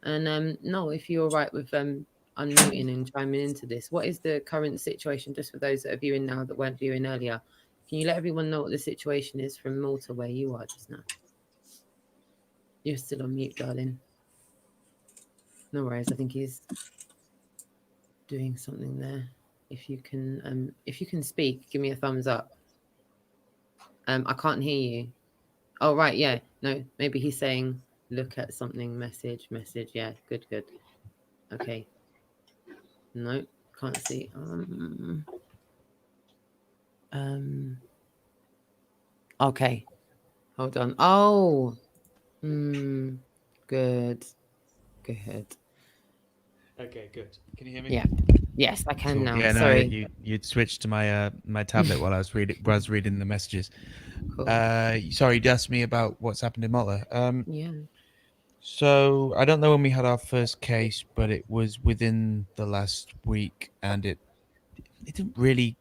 And Noel, if you're all right with unmuting and chiming into this, what is the current situation, just for those that are viewing now that weren't viewing earlier? Can you let everyone know what the situation is from Malta where you are just now? You're still on mute, darling. No worries, I think he's doing something there. If you can speak, give me a thumbs up. I can't hear you. Oh, right, yeah. No, maybe he's saying, look at something, message. Yeah, good. Okay. No, can't see. Okay. Hold on. Oh. Good. Okay, good. Can you hear me? Yeah. Yes, I can now. Yeah, sorry. No, you'd switched to my my tablet while I was reading the messages. Cool. Sorry, you asked me about what's happened in Malta. Yeah. So I don't know when we had our first case, but it was within the last week, and it didn't really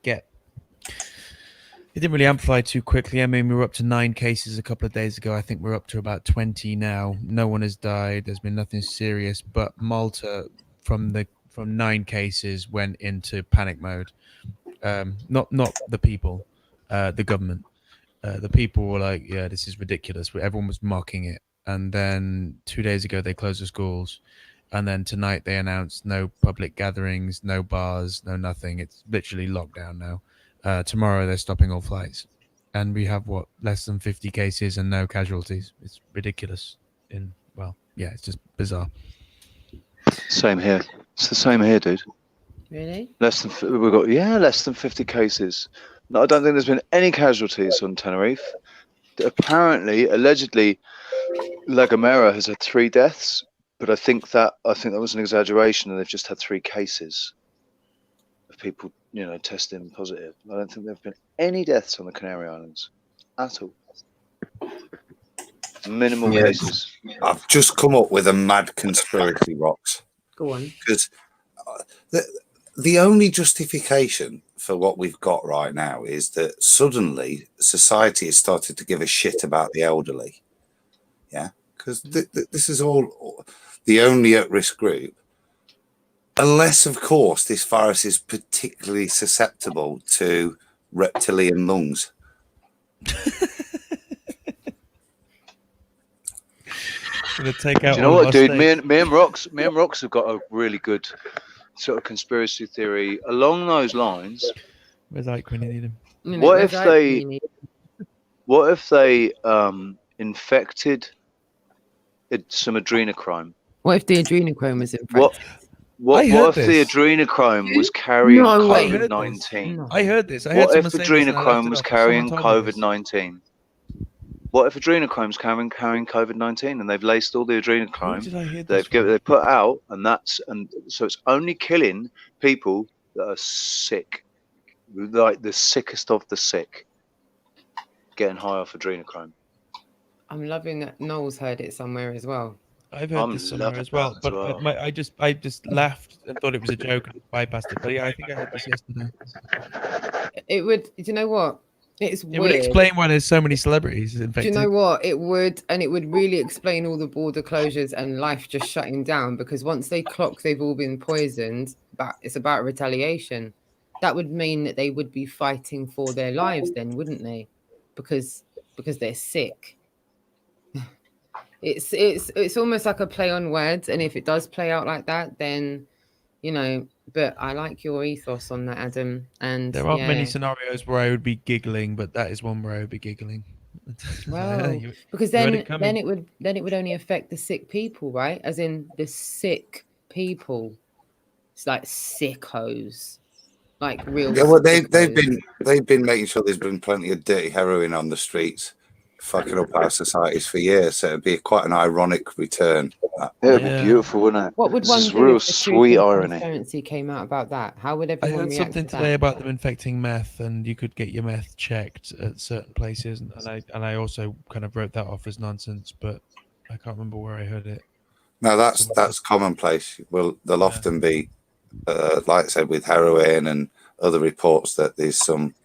amplify too quickly. I mean, we were up to 9 cases a couple of days ago. I think we're up to about 20 now. No one has died. There's been nothing serious, but Malta from 9 cases went into panic mode. Not the people, the government. The people were like, yeah, this is ridiculous. Everyone was mocking it. And then 2 days ago, they closed the schools. And then tonight they announced no public gatherings, no bars, no nothing. It's literally lockdown now. Tomorrow they're stopping all flights. And we have, less than 50 cases and no casualties. It's ridiculous. It's just bizarre. Same here. It's the same here, dude. Really? Less than 50 cases. No, I don't think there's been any casualties on Tenerife. Apparently, allegedly, La Gomera has had 3 deaths, but I think that was an exaggeration, and they've just had 3 cases of people, testing positive. I don't think there have been any deaths on the Canary Islands at all. Minimal cases. I've just come up with a mad conspiracy, Rox. Go on. Because the only justification for what we've got right now is that suddenly society has started to give a shit about the elderly. Yeah, because this is all the only at-risk group. Unless, of course, this virus is particularly susceptible to reptilian lungs. Take out. Do you know what, dude? Me and Rox have got a really good sort of conspiracy theory along those lines. Where's Ike when you need him? What if they infected some adrenochrome? What if the adrenochrome was infected? What if the adrenochrome was carrying COVID-19? I heard this. What if adrenochrome was carrying COVID-19? What if adrenochrome's carrying COVID-19 and they've laced all the adrenochrome they've put out, and so it's only killing people that are sick, like the sickest of the sick, getting high off adrenochrome. I'm loving that Noel's heard it somewhere as well. I've heard this somewhere as well, but I just laughed and thought it was a joke and bypassed it. But yeah, I think I heard this yesterday. It would. Do you know what? It would explain why there's so many celebrities infected. Do you know what? It would, and it would really explain all the border closures and life just shutting down, because once they clock they've all been poisoned, but it's about retaliation. That would mean that they would be fighting for their lives then, wouldn't they? Because they're sick. It's almost like a play on words, and if it does play out like that, then but I like your ethos on that, Adam. And there aren't many scenarios where I would be giggling, but that is one where I would be giggling. Well, because then it would only affect the sick people, right? As in the sick people. It's like sickos, like real. Yeah, well, they've been making sure there's been plenty of dirty heroin on the streets, fucking up our societies for years. So it'd be quite an ironic return. It'd be beautiful, wouldn't it? What would one do real if the sweet truth and irony. transparency came out about that? How would I everyone heard react something to today that? about them infecting meth, and you could get your meth checked at certain places, and I also kind of wrote that off as nonsense, but I can't remember where I heard it. No, that's commonplace. Well, there'll often be, like I said, with heroin and other reports that there's some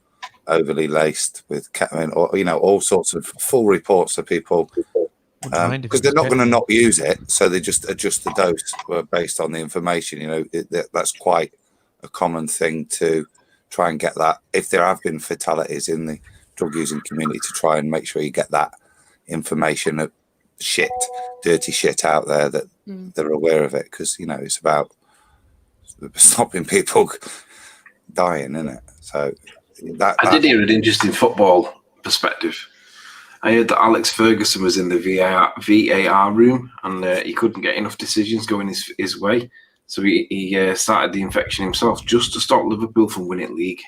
overly laced with ketamine, or all sorts of full reports of people. Because they're not going to not use it, so they just adjust the dose based on the information. That's quite a common thing to try and get that. If there have been fatalities in the drug using community, to try and make sure you get that information of dirty shit out there, that they're aware of it, because it's about stopping people dying, isn't it? So I did hear an interesting football perspective. I heard that Alex Ferguson was in the VAR room, and he couldn't get enough decisions going his way. So he started the infection himself just to stop Liverpool from winning league.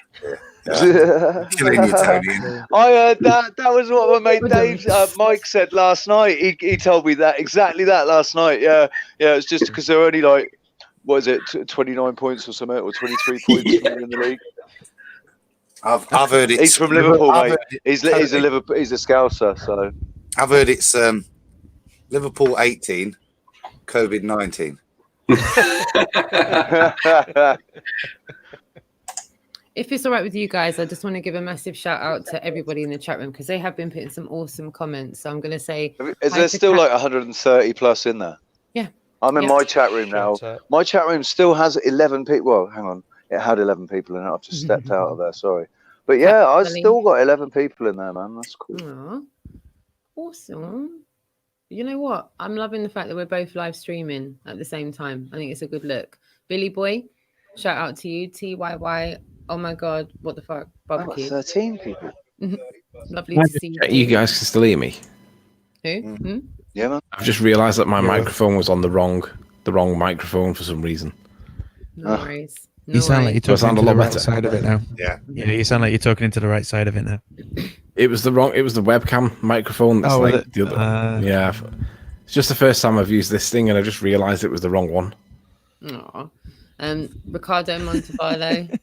Killing you, Tony. I heard that. That was what my mate Mike said last night. He told me exactly that last night. Yeah. It's just because they're only like, what is it, 29 points or something, or 23 points from in the league. I've heard it's. He's from Liverpool, mate. He's a Scouser, so. I've heard it's Liverpool 18, COVID 19. If it's all right with you guys, I just want to give a massive shout out to everybody in the chat room, because they have been putting some awesome comments. So I'm going to say, is there still like 130 plus in there? Yeah. I'm in my chat room now. My chat room still has 11 people. Well, hang on. It had 11 people in it. I've just stepped out of there. Sorry. But yeah, I've still got 11 people in there, man. That's cool. Aww. Awesome. You know what? I'm loving the fact that we're both live streaming at the same time. I think it's a good look. Billy Boy, shout out to you. TYY. Oh my God. What the fuck? Barbecue. 13 people. Lovely to see you. You guys can still hear me. Who? Yeah, man. I've just realised that my microphone was on the wrong microphone for some reason. No worries. You sound like you're talking into the right side of it now. Yeah, you sound like you're talking into the right side of it now. It was the webcam microphone. That's the other. Yeah, it's just the first time I've used this thing, and I just realised it was the wrong one. Aw. Ricardo Montevallo.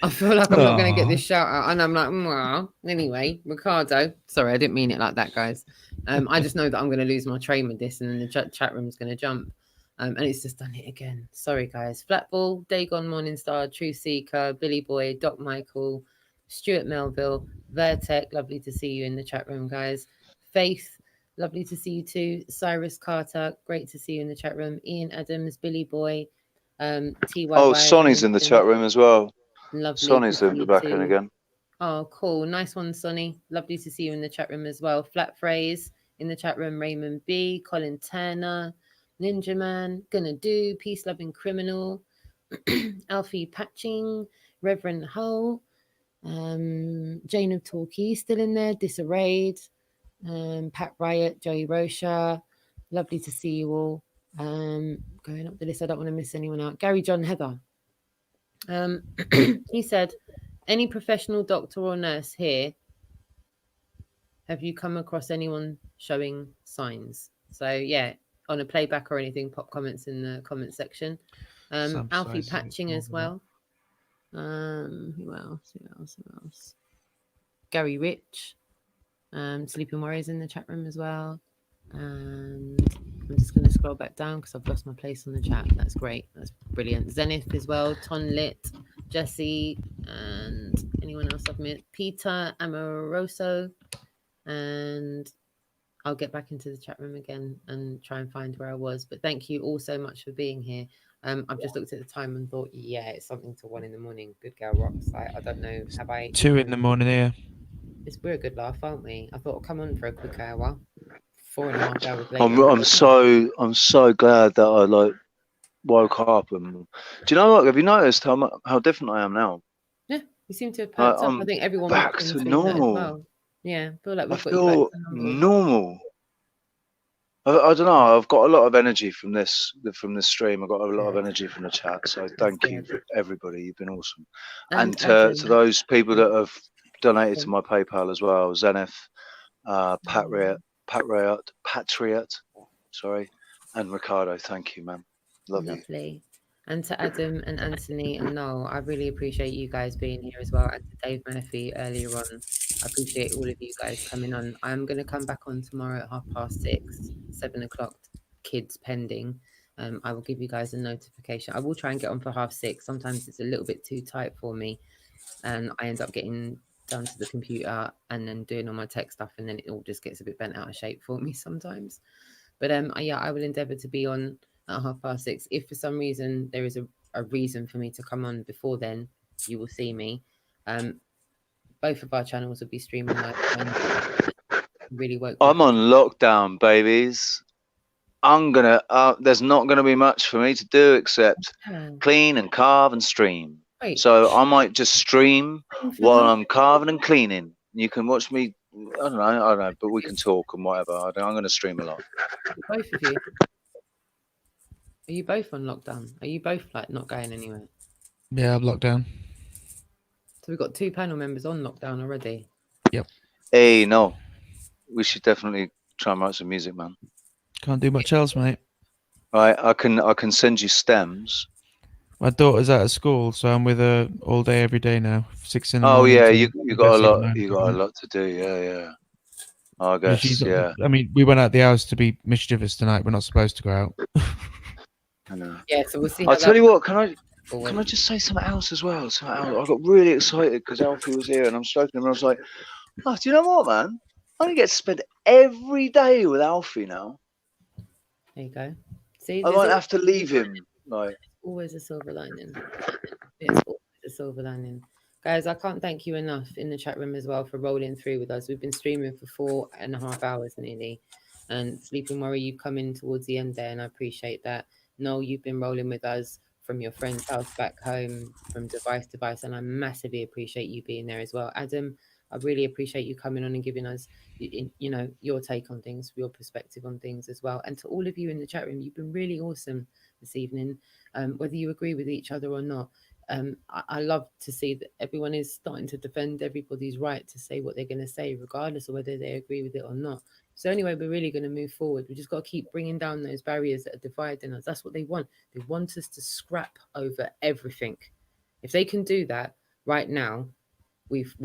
I feel like I'm not going to get this shout out, and I'm like, well, anyway, Ricardo. Sorry, I didn't mean it like that, guys. I just know that I'm going to lose my train with this, and then the chat room's going to jump. And it's just done it again. Sorry, guys. Flatball, Dagon Morningstar, True Seeker, Billy Boy, Doc Michael, Stuart Melville, Vertec. Lovely to see you in the chat room, guys. Faith, lovely to see you too. Cyrus Carter, great to see you in the chat room. Ian Adams, Billy Boy, TY. Oh, Sonny's in the chat room as well. Lovely. Sonny's back in again. Oh, cool. Nice one, Sonny. Lovely to see you in the chat room as well. Flat Phrase in the chat room. Raymond B, Colin Turner, Ninja Man, Gonna Do, Peace Loving Criminal, Alfie Patching, Reverend Hull, Jane of Torquay still in there, Disarrayed, Pat Riot, Joey Rocha. Lovely to see you all. Going up the list, I don't want to miss anyone out. Gary John Heather. He said, any professional doctor or nurse here Have you come across anyone showing signs? So yeah, on a playback or anything, pop comments in the comment section. Alfie patching as well. Who else? Gary Rich. Sleeping Warriors in the chat room as well. And I'm just going to scroll back down because I've lost my place on the chat. That's great. That's brilliant. Zenith as well. Ton Lit, Jesse, and anyone else I've met. Peter Amoroso. And I'll get back into the chat room again and try and find where I was. But thank you all so much for being here. I've just looked at the time and thought, yeah, it's something to 1 a.m. Good girl, Rox. I don't know. Have I? 2 a.m. here. We're a good laugh, aren't we? I thought, come on for a quick hour. 4.5 hours later. I'm so glad that I like woke up. And do you know what? Have you noticed how different I am now? Yeah, we seem to have perked up. I think everyone back to normal. Well. Yeah, I feel like we've got you back to normal. I don't know. I've got a lot of energy from this stream. I've got a lot of energy from the chat. So thank you, everybody. You've been awesome. And to those people that have donated to my PayPal as well, Zenith, Patriot, sorry, and Ricardo. Thank you, man. Lovely. And to Adam and Anthony and Noel, I really appreciate you guys being here as well. And to Dave Murphy earlier on, I appreciate all of you guys coming on. I'm going to come back on tomorrow at 6:30, 7 o'clock, kids pending. I will give you guys a notification. I will try and get on for 6:30. Sometimes it's a little bit too tight for me, and I end up getting down to the computer and then doing all my tech stuff, and then it all just gets a bit bent out of shape for me sometimes. But yeah, I will endeavour to be on at 6:30. If for some reason there is a reason for me to come on before then, you will see me. Both of our channels will be streaming live. Really woke. I'm on lockdown, babies. I'm gonna. There's not gonna be much for me to do except clean and carve and stream. Right. So I might just stream while I'm carving and cleaning. You can watch me. I don't know, but we can talk and whatever. I'm going to stream a lot. Both of you. Are you both on lockdown? Are you both like not going anywhere? Yeah, I'm locked down. So we've got 2 panel members on lockdown already. Yep. Hey, no, we should definitely try and write some music, man. Can't do much else, mate. Right, I can send you stems. My daughter's out of school, so I'm with her all day, every day now. 6 in the morning. Oh yeah, you got a lot. You got a lot to do. Yeah. I guess. Yeah. I mean, we went out the house to be mischievous tonight. We're not supposed to go out. I know. Yeah, so we'll see. I'll tell you what. Can I just say something else as well? I got really excited because Alfie was here, and I'm stroking him, and I was like, "Oh, do you know what, man? I'm gonna get to spend every day with Alfie now." There you go. See, I might have to leave him. Like. Always a silver lining. It's always a silver lining. Guys, I can't thank you enough in the chat room as well for rolling through with us. We've been streaming for 4.5 hours nearly. And Sleeping Worry, you've come in towards the end there, and I appreciate that. Noel, you've been rolling with us from your friend's house back home, from device to device, and I massively appreciate you being there as well. Adam, I really appreciate you coming on and giving us, your take on things, your perspective on things as well. And to all of you in the chat room, you've been really awesome this evening. Whether you agree with each other or not, I love to see that everyone is starting to defend everybody's right to say what they're going to say, regardless of whether they agree with it or not. So anyway, we're really going to move forward. We just got to keep bringing down those barriers that are dividing us. That's what they want. They want us to scrap over everything. If they can do that right now, we've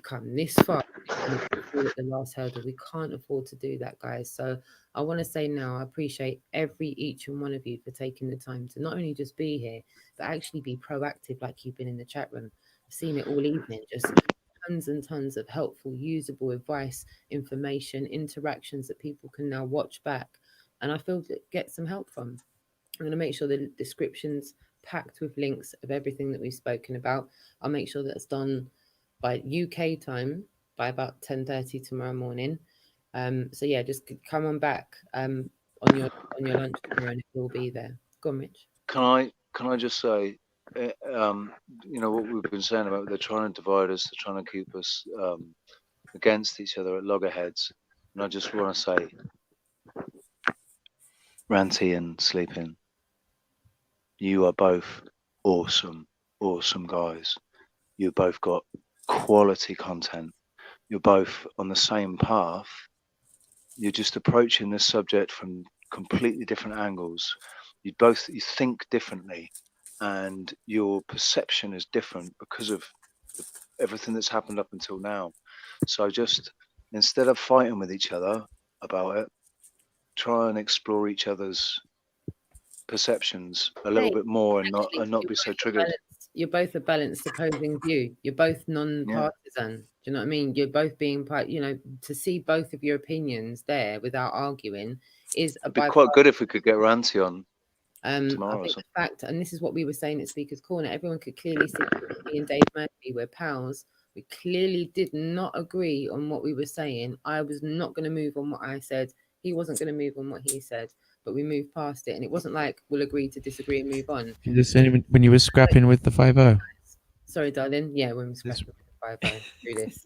come this far at the last hurdle. We can't afford to do that, guys. So I want to say now, I appreciate each and one of you for taking the time to not only just be here, but actually be proactive like you've been in the chat room. I've seen it all evening, just tons and tons of helpful, usable advice, information, interactions that people can now watch back. And I feel to get some help from. I'm going to make sure the description's packed with links of everything that we've spoken about. I'll make sure that's done by UK time by about 10:30 tomorrow morning. So yeah, just come on back on your lunch tomorrow and it will be there. Go on, Rich. Can I just say, what we've been saying about they're trying to divide us, they're trying to keep us against each other at loggerheads, and I just want to say, Ranty and Sleeping, you are both awesome guys. You both got quality content. you're both on the same path. You're just approaching this subject from completely different angles. You think differently, and your perception is different because of everything that's happened up until now. So just instead of fighting with each other about it, try and explore each other's perceptions a little bit more, and not be so triggered. You're both a balanced opposing view. You're both non-partisan. Do you know what I mean? You're both being, to see both of your opinions there without arguing is It'd be quite good if we could get Ranty on tomorrow. I think the fact, and this is what we were saying at Speaker's Corner, everyone could clearly see me and Dave Murphy, we're pals. We clearly did not agree on what we were saying. I was not going to move on what I said. He wasn't going to move on what he said. But we moved past it, and it wasn't like we'll agree to disagree and move on. You just saying when you were scrapping with the 5-0? Sorry, darling. Yeah, when we were scrapping with the 5-0 through this.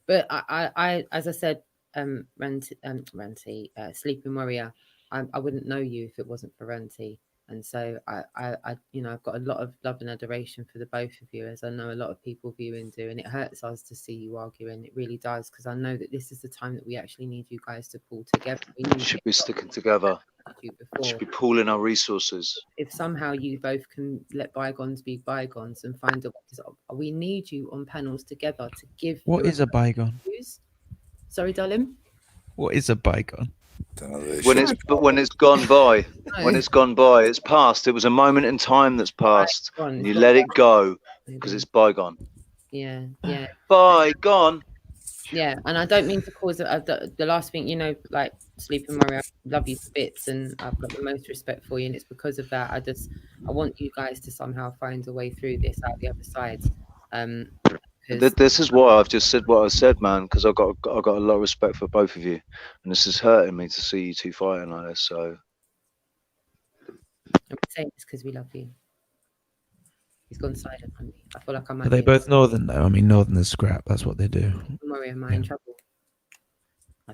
But I as I said, Ranty, Sleeping Warrior, I wouldn't know you if it wasn't for Ranty. And so I've got a lot of love and adoration for the both of you, as I know a lot of people viewing do, and it hurts us to see you arguing. It really does, because I know that this is the time that we actually need you guys to pull together. We should be sticking together. We should be pooling our resources. If somehow you both can let bygones be bygones and find a way, we need you on panels together to give. What is a bygone? Sorry, darling. What is a bygone? When it's gone by, when it's gone by, it's past. It was a moment in time that's passed. And you let it go because it's bygone. Yeah. Bygone. Yeah, and I don't mean to cause the last thing, like Sleeping Warrior, I love you to bits, and I've got the most respect for you, and it's because of that. I want you guys to somehow find a way through this out the other side. This is why I've just said what I said, man, because I've got a lot of respect for both of you, and this is hurting me to see you two fighting like this. So I'm saying this because we love you. He's gone silent on me. I feel like I'm. Are they both Northern though? I mean, Northerners scrap. That's what they do. Don't worry, am I in trouble?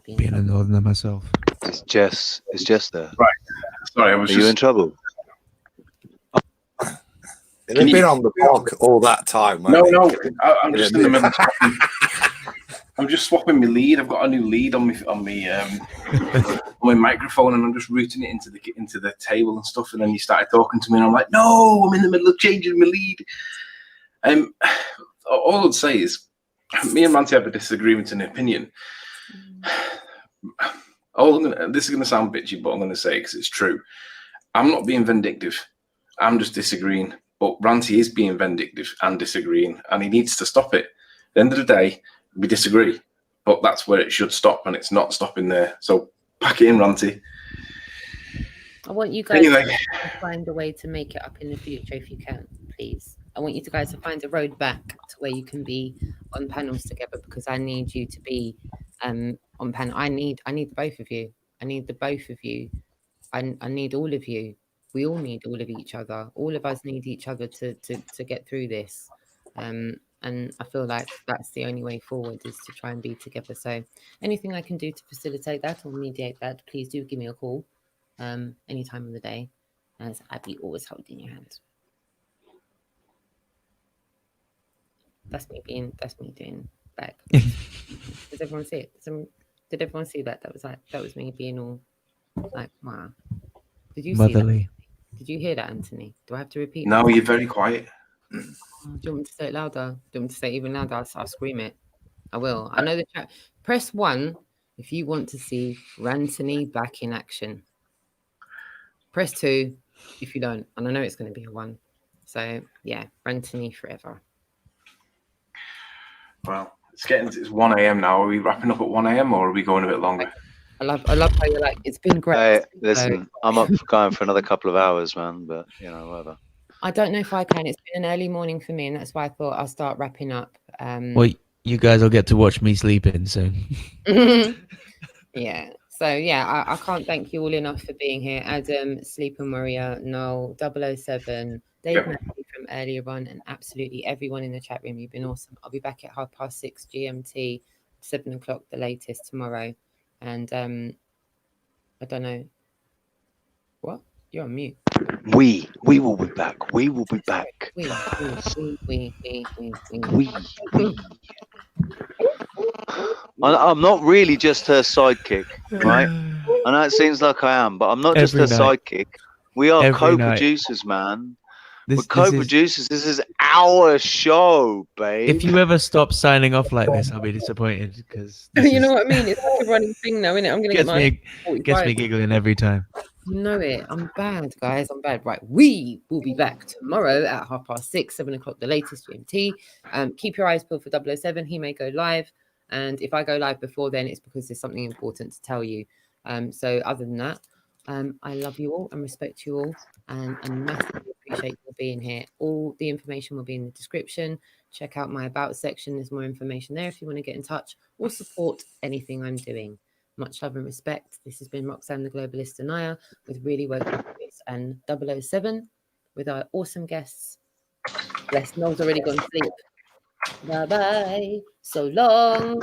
Being a Northerner myself. It's Jess there. Right. Sorry, Are you in trouble? You've been on the block all that time. No, I'm just in the middle. I'm just swapping my lead. I've got a new lead on my microphone, and I'm just routing it into the table and stuff. And then you started talking to me, and I'm like, no, I'm in the middle of changing my lead. All I'd say is, me and Ranty have a disagreement in opinion. This is going to sound bitchy, but I'm going to say it because it's true. I'm not being vindictive. I'm just disagreeing. But Ranty is being vindictive and disagreeing, and he needs to stop it. At the end of the day, we disagree, but that's where it should stop, and it's not stopping there. So pack it in, Ranty. I want you guys to find a way to make it up in the future if you can, please. I want you guys to find a road back to where you can be on panels together, because I need you to be on panel. I need the both of you. I need the both of you. I need all of you. We all need all of each other. All of us need each other to get through this. And I feel like that's the only way forward, is to try and be together. So anything I can do to facilitate that or mediate that, please do give me a call any time of the day, as I'd be always holding your hand. That's me doing back. Does everyone see it? Did everyone see that? That was me being all like, wow. Did you see that? Did you hear that, Anthony? Do I have to repeat? No, you're very quiet. Do you want me to say it louder? Do you want me to say it even louder? I'll scream it. I will. I know the chat. Press 1 if you want to see Rantony back in action. Press 2 if you don't. And I know it's going to be a 1. So yeah, Rantony forever. Well, it's 1 a.m. now. Are we wrapping up at 1 a.m. or are we going a bit longer? I love how you're like, it's been great. Hey, listen, I'm up for going for another couple of hours, man, but whatever. I don't know if I can. It's been an early morning for me, and that's why I thought I'll start wrapping up. Well, you guys will get to watch me sleeping soon. Yeah. So yeah, I can't thank you all enough for being here. Adam, Sleeping Warrior, Noel, 007, Dave Matthew from earlier on, and absolutely everyone in the chat room. You've been awesome. I'll be back at 6:30 GMT, 7 o'clock the latest tomorrow. And I don't know. What? You're on mute. We will be back. We will be back. We. I'm not really just her sidekick, right? I know it seems like I am, but I'm not just her sidekick. We are co-producers, man. We're co-producers. This is our show, babe. If you ever stop signing off like this, I'll be disappointed because you know what I mean. It's like a running thing now, isn't it? I'm gonna gets me giggling every time. You know it. I'm bad, guys. I'm bad. Right. We will be back tomorrow at 6:30, 7 o'clock, the latest GMT. Keep your eyes peeled for 007. He may go live. And if I go live before then, it's because there's something important to tell you. So other than that, I love you all and respect you all. And massively appreciate you being here. All the information will be in the description. Check out my about section. There's more information there if you want to get in touch or support anything I'm doing. Much love and respect. This has been Roxanne the Globalist Denier with Really Woke and 007 with our awesome guests. Bless, Noel's already gone to sleep. Bye-bye. So long.